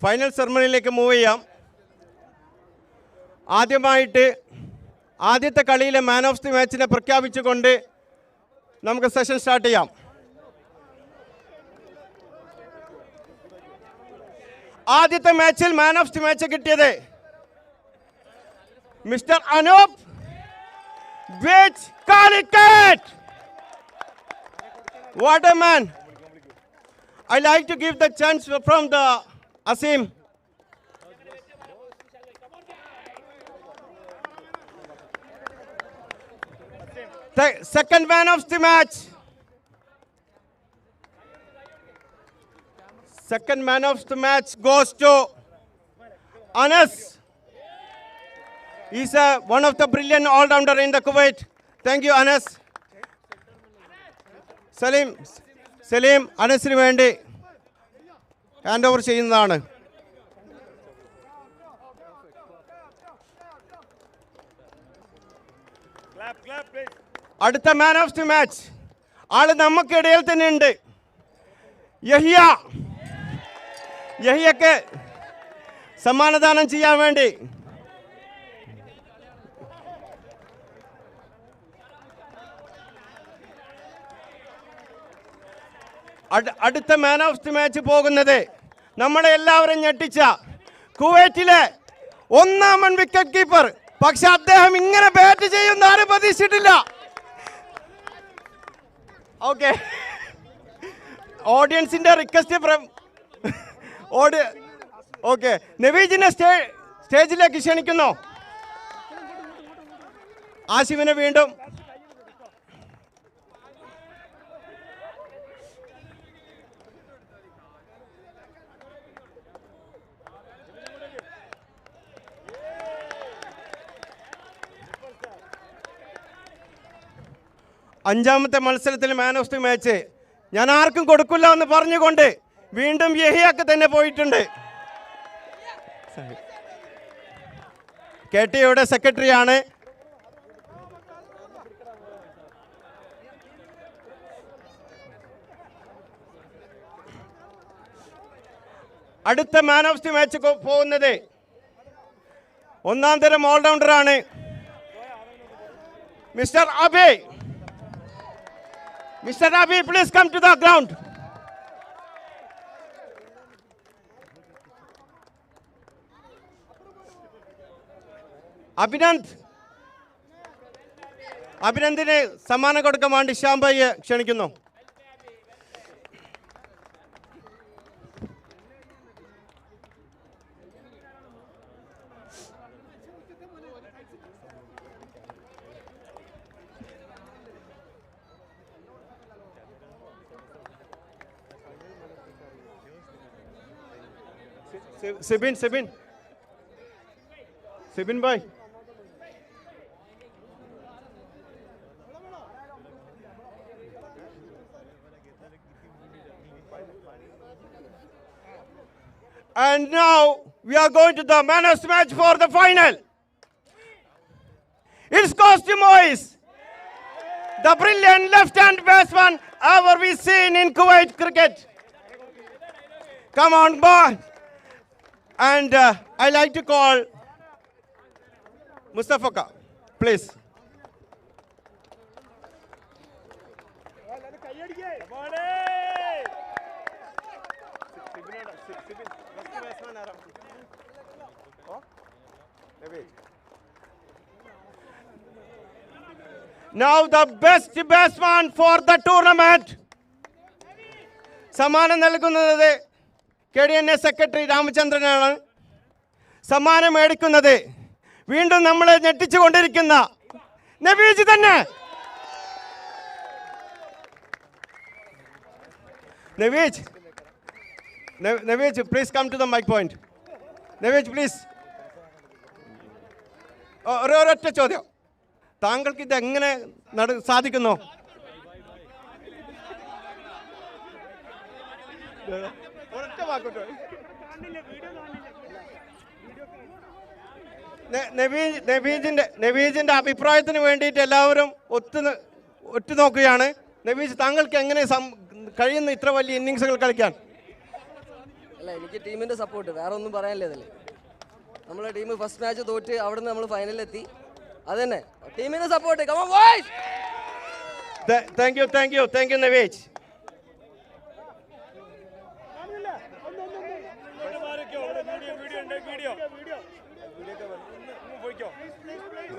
Speaker 2: final സെറമണിയിലേക്ക് move ചെയ്യാം. ആദ്യത്തെ കളിയിലെ മാൻ ഓഫ് ദി മാച്ചിനെ പ്രഖ്യാപിച്ചുകൊണ്ട് നമുക്ക് സെഷൻ സ്റ്റാർട്ട് ചെയ്യാം. ആദ്യത്തെ മാച്ചിൽ മാൻ ഓഫ് ദി മാച്ച് കിട്ടിയത് mister Anoop with Calicut. What a man. I like to give the chance from the Asim. Second man of the match. Second man of the match goes to Anas. He's one of the brilliant all-rounder in the Kuwait. Thank you, Anas. Salim, Anasന് വേണ്ടി hand over ചെയ്യുന്നതാണ്. അടുത്ത man of the match ആള് നമുക്കിടയിൽ തന്നെ ഉണ്ട്. യഹിയക്ക് സമ്മാനദാനം ചെയ്യാൻ വേണ്ടി അടുത്ത മാൻ ഓഫ് ദി മാച്ച് പോകുന്നത് നമ്മളെ എല്ലാവരും ഞെട്ടിച്ച കുവൈറ്റിലെ ഒന്നാമൻ വിക്കറ്റ് കീപ്പർ. പക്ഷെ അദ്ദേഹം ഇങ്ങനെ ബാറ്റ് ചെയ്യുന്ന ആരും പ്രതീക്ഷിച്ചിട്ടില്ല. ഓക്കെ, ഓഡിയൻസിന്റെ റിക്വസ്റ്റ് ഓക്കെ, നവീജിനെ സ്റ്റേജിലേക്ക് ക്ഷണിക്കുന്നു. ആസിഫിനെ വീണ്ടും അഞ്ചാമത്തെ മത്സരത്തിൽ മാൻ ഓഫ് ദി മാച്ച് ഞാൻ ആർക്കും കൊടുക്കില്ല എന്ന് പറഞ്ഞുകൊണ്ട് വീണ്ടും യഹിയാക്ക് തന്നെ പോയിട്ടുണ്ട്. KTയുടെ സെക്രട്ടറിയാണ്. അടുത്ത മാൻ ഓഫ് ദി മാച്ച് പോകുന്നത് ഒന്നാം തരം ഓൾറൗണ്ടറാണ് mister Abi. Mr. Abi, please come to the ground. അഭിനന്ദിന് സമ്മാനം കൊടുക്കാൻ വേണ്ടി ശ്യാംഭായിയെ ക്ഷണിക്കുന്നു. Sibin bhai. And now we are going to the man of the match for the final. It's Costume Moise, the brilliant left-hand batsman ever we seen in Kuwait cricket. Come on, boy. And I like to call Mustafa Ka, please. Now the best batsman for the tournament. സമ്മാനം നൽകുന്നത് KDNA secretary രാമചന്ദ്രനാണ്. സമ്മാനം മേടിക്കുന്നത് വീണ്ടും നമ്മളെ ഞെട്ടിച്ചുകൊണ്ടിരിക്കുന്ന നവീജ് തന്നെ. Naveej please come to the mic point. Naveej please. ഒരൊറ്റ ചോദ്യം, താങ്കൾക്ക് ഇത് എങ്ങനെ സാധിക്കുന്നു? നവീജിന്റെ അഭിപ്രായത്തിന് വേണ്ടിയിട്ട് എല്ലാവരും ഒറ്റുനോക്കുകയാണ്. നവീജ്, താങ്കൾക്ക് എങ്ങനെ കഴിയുന്നു ഇത്ര വലിയ ഇന്നിങ്സുകൾ കളിക്കാൻ?
Speaker 6: അല്ല, എനിക്ക് ടീമിന്റെ സപ്പോർട്ട്, വേറെ ഒന്നും പറയാനില്ല. ഇതിൽ നമ്മളെ ടീം ഫസ്റ്റ് മാച്ച് തോറ്റ് അവിടെ നിന്ന് നമ്മൾ ഫൈനലിലെത്തി. അത് തന്നെ ടീമിന്റെ support.
Speaker 2: Thank you Naveej.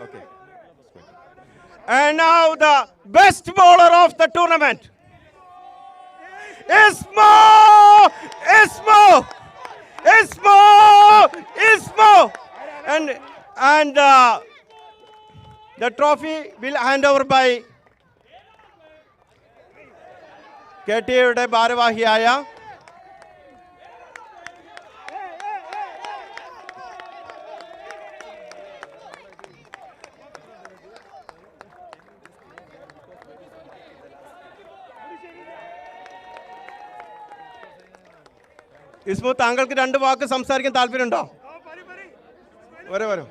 Speaker 2: Okay. And now the best bowler of the tournament, Ismo. And the trophy will hand over by KTAയുടെ ഭാരവാഹിയായ ഇസ്മു, താങ്കൾക്ക് 2 വാക്ക് സംസാരിക്കാൻ താല്പര്യമുണ്ടോ? വരൂ.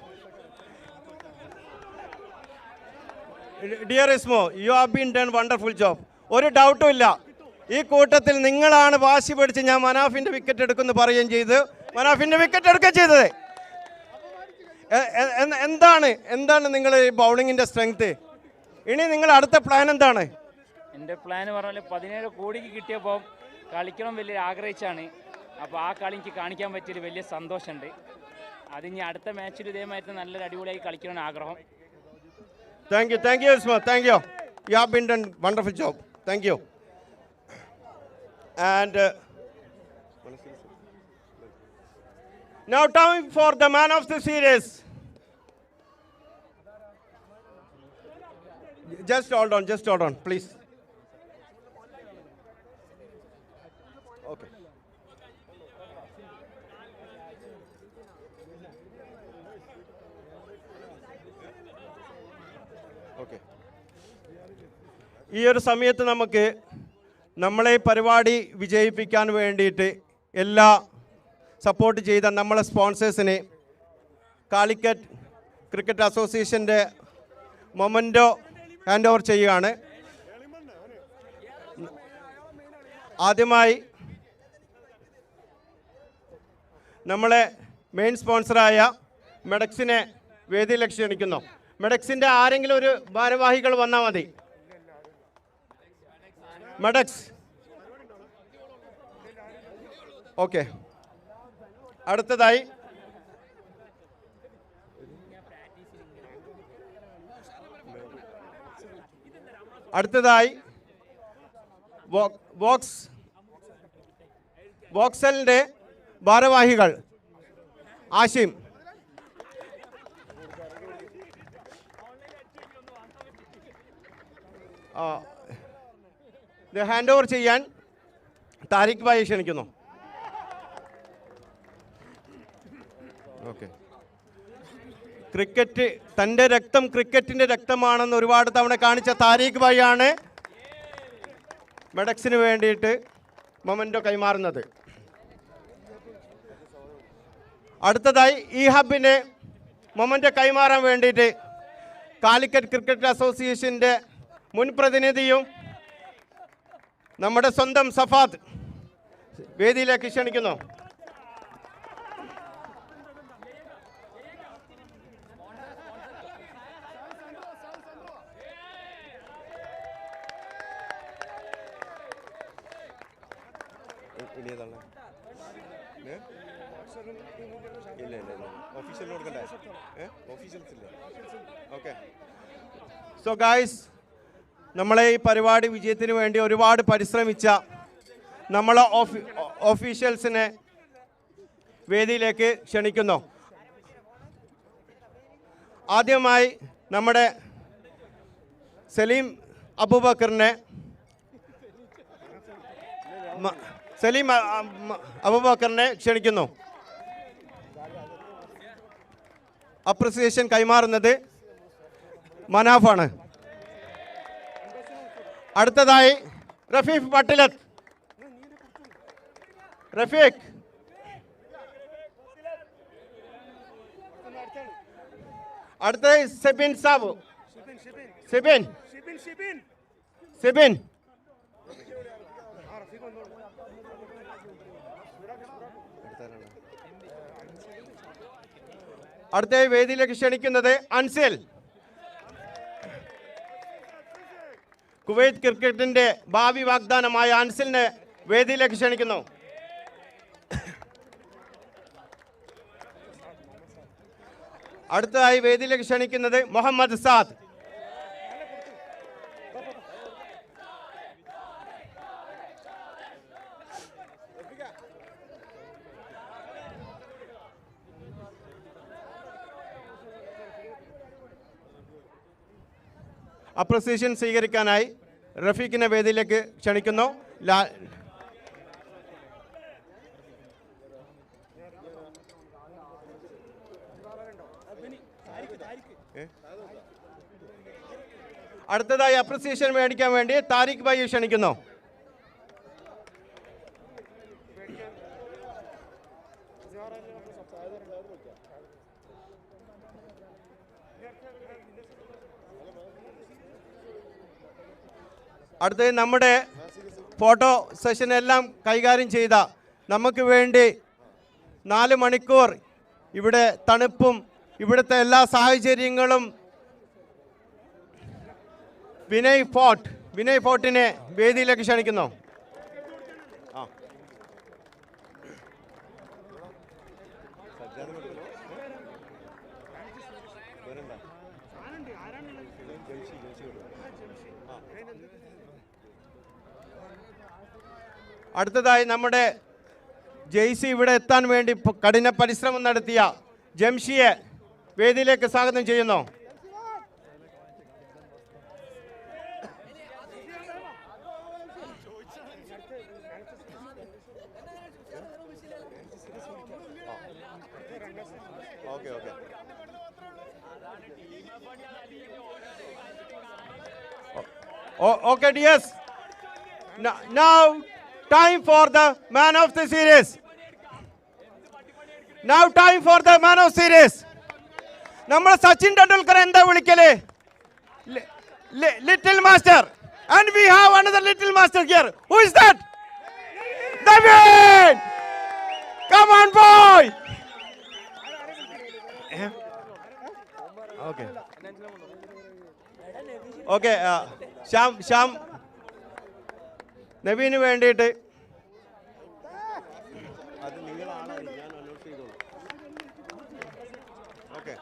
Speaker 2: ഡിയർ ഇസ്മു, you have been done wonderful job. ഒരു ഡൗട്ടും ഇല്ല, ഈ കൂട്ടത്തിൽ നിങ്ങളാണ് വാശി പിടിച്ച് ഞാൻ മനാഫിന്റെ വിക്കറ്റ് എടുക്കുമെന്ന് പറയുകയും ചെയ്ത് മനാഫിന്റെ വിക്കറ്റ് എടുക്കുകയും ചെയ്തത്. എന്താണ് നിങ്ങൾ ഈ ബൗളിങ്ങിന്റെ സ്ട്രെങ്ത്? ഇനി നിങ്ങൾ അടുത്ത പ്ലാൻ എന്താണ്?
Speaker 7: എൻ്റെ പ്ലാൻ പറഞ്ഞാൽ 17 കോടിക്ക് കിട്ടിയപ്പോൾ കളിക്കണം വലിയ ആഗ്രഹിച്ചാണ്. അപ്പോൾ ആ കളി എനിക്ക് കാണിക്കാൻ പറ്റിയൊരു വലിയ സന്തോഷമുണ്ട്. അതിനി അടുത്ത മാച്ചിൽ ഇതേമാതിരി നല്ലൊരു അടിപൊളിയായി കളിക്കണമെന്ന് ആഗ്രഹം.
Speaker 2: Thank you, Isma. Thank you. You have been done wonderful job. Thank you. And now time for the man of the series. Just hold on, please. Okay. Okay. ഈ ഒരു സമയത്ത് നമുക്ക് നമ്മളെ പരിപാടി വിജയിപ്പിക്കാൻ വേണ്ടിയിട്ട് എല്ലാ സപ്പോർട്ട് ചെയ്ത നമ്മളെ സ്പോൺസേഴ്സിനെ കാലിക്കറ്റ് ക്രിക്കറ്റ് അസോസിയേഷൻ്റെ മൊമെൻറ്റോ ഹാൻഡ് ഓവർ ചെയ്യുകയാണ്. ആദ്യമായി നമ്മളെ മെയിൻ സ്പോൺസറായ മെഡക്സിനെ വേദിയിലേക്ക് ക്ഷണിക്കുന്നു. മെഡക്സിൻ്റെ ആരെങ്കിലും ഒരു ഭാരവാഹികൾ വന്നാൽ മതി. മെഡക്സ്. ഓക്കെ. അടുത്തതായി വോക്സലിൻ്റെ ഭാരവാഹികൾ ആഷിം. ഇത് ഹാൻഡ് ഓവർ ചെയ്യാൻ താരിഖ് ഭായി ക്ഷണിക്കുന്നു. ഓക്കെ. ക്രിക്കറ്റ് തൻ്റെ രക്തം ക്രിക്കറ്റിൻ്റെ രക്തമാണെന്ന് ഒരുപാട് തവണ കാണിച്ച താരിഖ് ഭായിയാണ് മെഡക്സിന് വേണ്ടിയിട്ട് മൊമെൻറ്റോ കൈമാറുന്നത്. അടുത്തതായി ഈ ഹബിന് മൊമെൻറ്റോ കൈമാറാൻ വേണ്ടിയിട്ട് കാലിക്കറ്റ് ക്രിക്കറ്റ് അസോസിയേഷൻ്റെ മുൻ പ്രതിനിധിയും നമ്മുടെ സ്വന്തം സഫാത്ത് വേദിയിലേക്ക് ക്ഷണിക്കുന്നു. സോ ഗായ്സ്, നമ്മളെ ഈ പരിപാടി വിജയത്തിന് വേണ്ടി ഒരുപാട് പരിശ്രമിച്ച നമ്മളെ ഓഫീഷ്യൽസിനെ വേദിയിലേക്ക് ക്ഷണിക്കുന്നു. ആദ്യമായി നമ്മുടെ സലീം അബൂബക്കറിനെ ക്ഷണിക്കുന്നു. അപ്രിസിയേഷൻ കൈമാറുന്നത് മനാഫാണ്. അടുത്തതായി റഫീഖ് പട്ടിലത്ത്. റഫീഖ്. അടുത്തതായി സെബിൻ സാബു. സെബിൻ. അടുത്തതായി വേദിയിലേക്ക് ക്ഷണിക്കുന്നത് അൻസിൽ. കുവൈറ്റ് ക്രിക്കറ്റിന്റെ ഭാവി വാഗ്ദാനമായ അൻസിലിനെ വേദിയിലേക്ക് ക്ഷണിക്കുന്നു. അടുത്തതായി വേദിയിലേക്ക് ക്ഷണിക്കുന്നത് മുഹമ്മദ് സാദ്. അപ്രിസിയേഷൻ സ്വീകരിക്കാനായി റഫീഖിനെ വേദിയിലേക്ക് ക്ഷണിക്കുന്നു. അടുത്തതായി അപ്രിസിയേഷൻ മേടിക്കാൻ വേണ്ടി താരിഖ് ഭായി ക്ഷണിക്കുന്നു. അടുത്തത് നമ്മുടെ ഫോട്ടോ സെഷൻ എല്ലാം കൈകാര്യം ചെയ്ത നമുക്ക് വേണ്ടി 4 മണിക്കൂർ ഇവിടെ തണുപ്പും ഇവിടുത്തെ എല്ലാ സാഹചര്യങ്ങളും വിനയ് ഫോർട്ടിനെ വേദിയിലേക്ക് ക്ഷണിക്കുന്നു. അടുത്തതായി നമ്മുടെ ജെയ്സി ഇവിടെ എത്താൻ വേണ്ടി കഠിന പരിശ്രമം നടത്തിയ ജംഷിയെ വേദിയിലേക്ക് സ്വാഗതം ചെയ്യുന്നു. Okay, dears. Now, time for the man of the series. Now, time for the man of series. നമ്മൾ സച്ചിൻ ടെണ്ടുൽക്കർ എന്താ വിളിക്കല്? Little master. And we have another little master here. Who is that? David! Come on, boy! Okay. Okay, Shyam Naveen വേണ്ടിയിട്ട് അത് നിങ്ങളാണ്, ഞാൻ announce ചെയ്തോളൂ. Okay,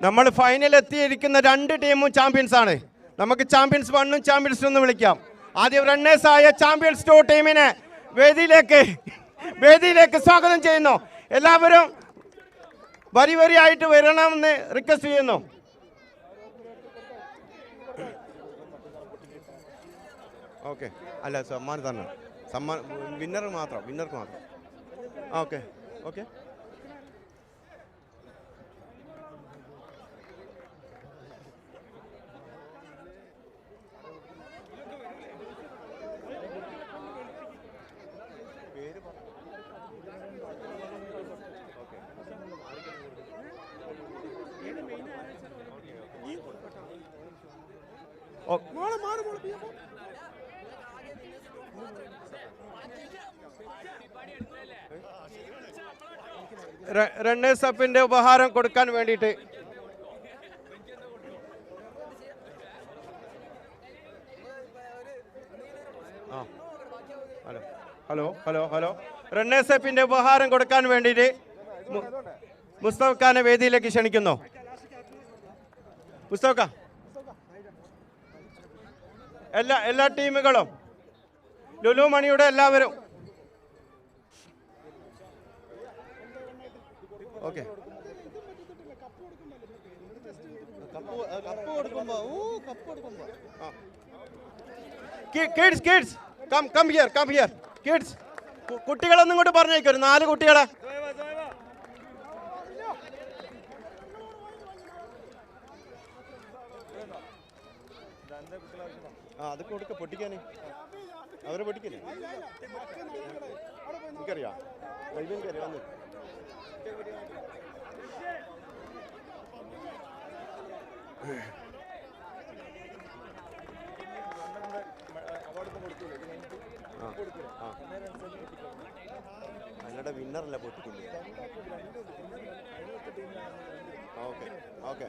Speaker 2: നമ്മൾ final എത്തിയിരിക്കുന്ന 2 ടീമും champions ആണ്. നമുക്ക് ചാമ്പ്യൻസ് 1ഉം ചാമ്പ്യൻസ് 2 ആയ ആദ്യം റണ്ണേഴ്സായ ചാമ്പ്യൻസ് 2 ടീമിനെ വേദിയിലേക്ക് സ്വാഗതം ചെയ്യുന്നു. എല്ലാവരും വരിയായിട്ട് വരണമെന്ന് റിക്വസ്റ്റ് ചെയ്യുന്നു. ഓക്കെ, അല്ല സമ്മാനം തന്നെ, വിന്നർക്ക് മാത്രം. ഓക്കെ ഓക്കെ, റണ്ണേഴ്സ് അപ്പിന്റെ ഉപഹാരം കൊടുക്കാൻ വേണ്ടിയിട്ട് ഹലോ റണ്ണേഴ്സ് അപ്പിന്റെ ഉപഹാരം കൊടുക്കാൻ വേണ്ടിയിട്ട് മുസ്തഫ ഖാനെ വേദിയിലേക്ക് ക്ഷണിക്കുന്നു. മുസ്തഫ, എല്ലാ ടീമുകളും, ലുലു മണിയുടെ എല്ലാവരും. Okay, kids come here kids. കുട്ടികളൊന്നും ഇങ്ങോട്ട് പറഞ്ഞേക്കൊരു 4 കുട്ടികളെ. അത് കൊടുക്ക, പൊട്ടിക്കാനേ അവരെ പൊട്ടിക്കല്ലേ, എനിക്കറിയാം. അല്ലടെ വിന്നറല്ല പൊട്ടിക്കില്ല. ഓക്കെ ഓക്കെ,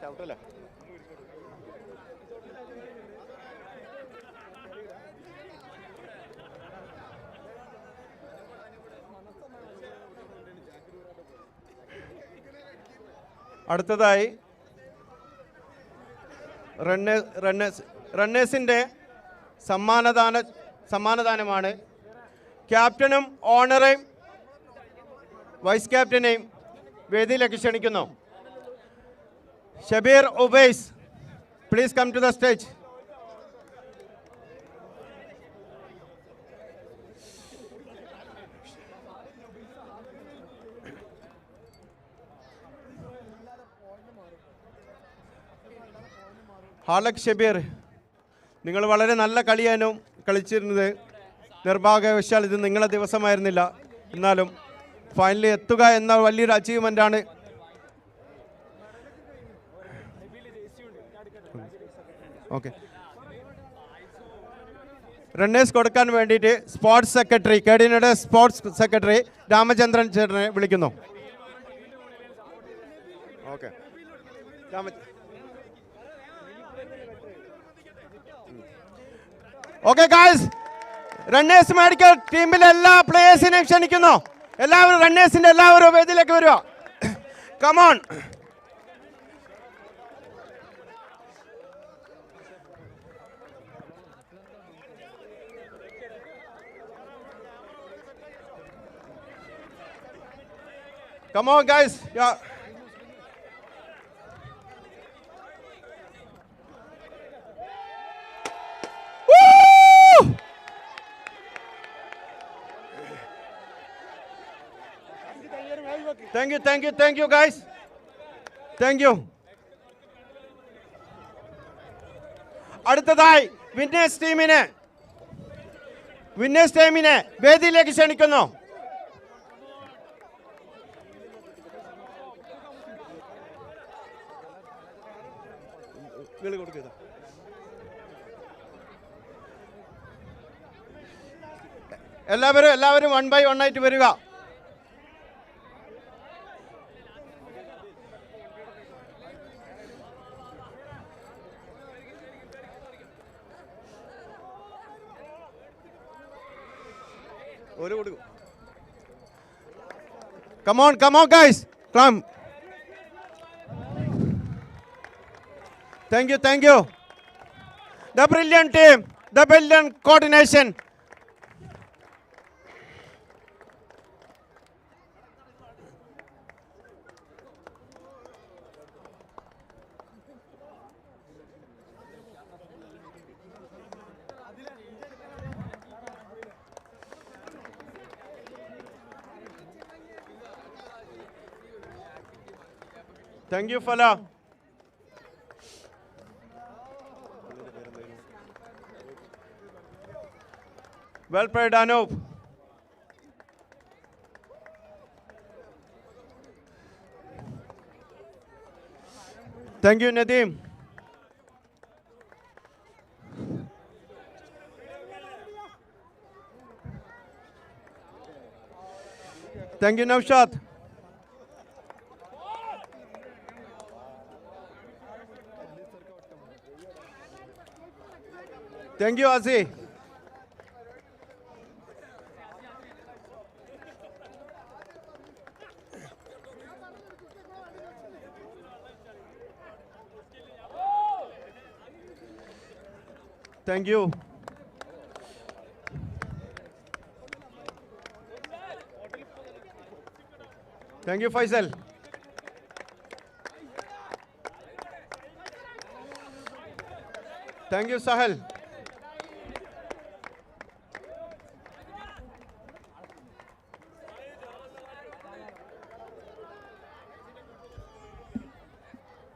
Speaker 2: ചവിട്ടല്ലേ. അടുത്തതായി റണ്ണേഴ്സിൻ്റെ സമ്മാനദാനമാണ്. ക്യാപ്റ്റനും ഓണറേയും വൈസ് ക്യാപ്റ്റനെയും വേദിയിലേക്ക് ക്ഷണിക്കുന്നു. Shabeer Ubais, please come to the stage. ഹാലക് ഷബീർ, നിങ്ങൾ വളരെ നല്ല കളിയാനും കളിച്ചിരുന്നത്. നിർഭാഗ്യവശാൽ ഇത് നിങ്ങളുടെ ദിവസമായിരുന്നില്ല. എന്നാലും ഫൈനലിൽ എത്തുക എന്ന വലിയൊരു അച്ചീവ്മെൻ്റാണ്. ഓക്കെ, റണ്ണേഴ്സ് കൊടുക്കാൻ വേണ്ടിയിട്ട് സ്പോർട്സ് സെക്രട്ടറി, കേഡിനയുടെ സ്പോർട്സ് സെക്രട്ടറി രാമചന്ദ്രൻ ചേട്ടനെ വിളിക്കുന്നു. Okay, okay guys, runners medical ടീമിലെ എല്ലാ പ്ലേയേഴ്സിനെയും ക്ഷണിക്കുന്നു. എല്ലാവരും റണ്ണേഴ്സിന്റെ എല്ലാവരും വേദിയിലേക്ക് വരിക. Come on. Come on guys. Yeah. Woo! Thank you guys. Thank you. അടുത്തതായി വിന്നേഴ്സ് ടീമിനെ വേദിയിലേക്ക് ക്ഷണിക്കുന്നു. എല്ലാവരും 1 by 1 ആയിട്ട് വരിക. Come on guys, come. Thank you. The brilliant team, the brilliant coordination. Thank you, Fala. Well played, Anup. Thank you, Nadeem. Thank you, Navshat. Thank you, Azi. Thank you. Thank you, Faisal. Thank you, Sahel.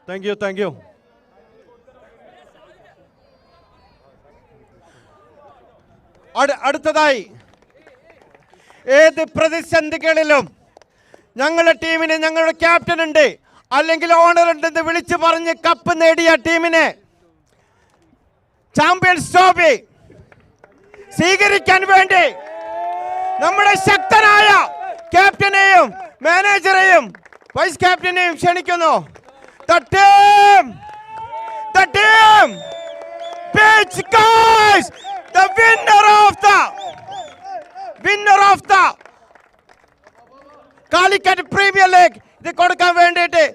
Speaker 2: Thank you. അടുത്തതായി ഏത് പ്രതിസന്ധികളിലും ഞങ്ങളുടെ ടീമിന് ഞങ്ങളുടെ captain ഉണ്ട്, അല്ലെങ്കിൽ owner ഉണ്ടെന്ന് വിളിച്ചു പറഞ്ഞ് കപ്പ് നേടിയ ടീമിനെ ചാമ്പ്യൻസ് ട്രോഫി സ്വീകരിക്കാൻ വേണ്ടി നമ്മുടെ ശക്തനായ ക്യാപ്റ്റനെയും മാനേജറെയും വൈസ് ക്യാപ്റ്റനെയും ക്ഷണിക്കുന്നു. The team, pitch guys, the winner of the Calicut Premier League. ഇത് കൊടുക്കാൻ വേണ്ടിയിട്ട്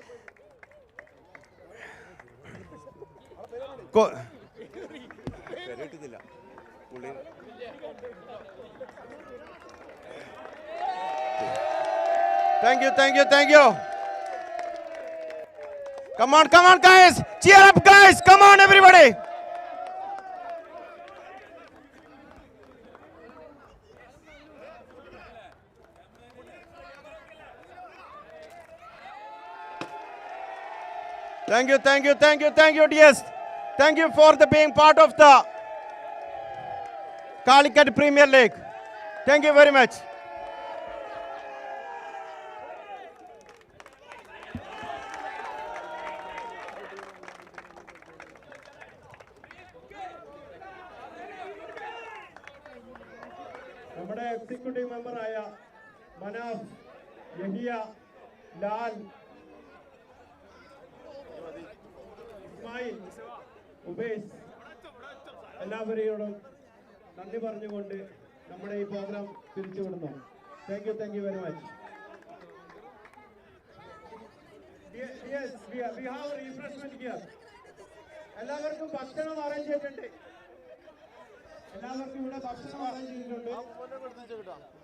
Speaker 2: Thank you, thank you, thank you. Come on, guys. Cheer up, guys. Come on, everybody. Thank you, thank you, thank you, thank you, dears. Thank you for being part of the Calicut Premier League. Thank you very much.
Speaker 1: നമ്മുടെ executive മെമ്പറായ മനാഫ്, യഹിയ, ലാൽ, ഇസ്മായിൽ, ഉബേസ് എല്ലാവരെയോടും നന്ദി പറഞ്ഞുകൊണ്ട് നമ്മുടെ ഈ program തിരിച്ചുവിടുന്നു. Thank you very much. എല്ലാവർക്കും ഭക്ഷണം അറേഞ്ച് ചെയ്തിട്ടുണ്ട്. എല്ലാവർക്കും ഇവിടെ ഭക്ഷണം അറേഞ്ച് ചെയ്തിട്ടുണ്ട്.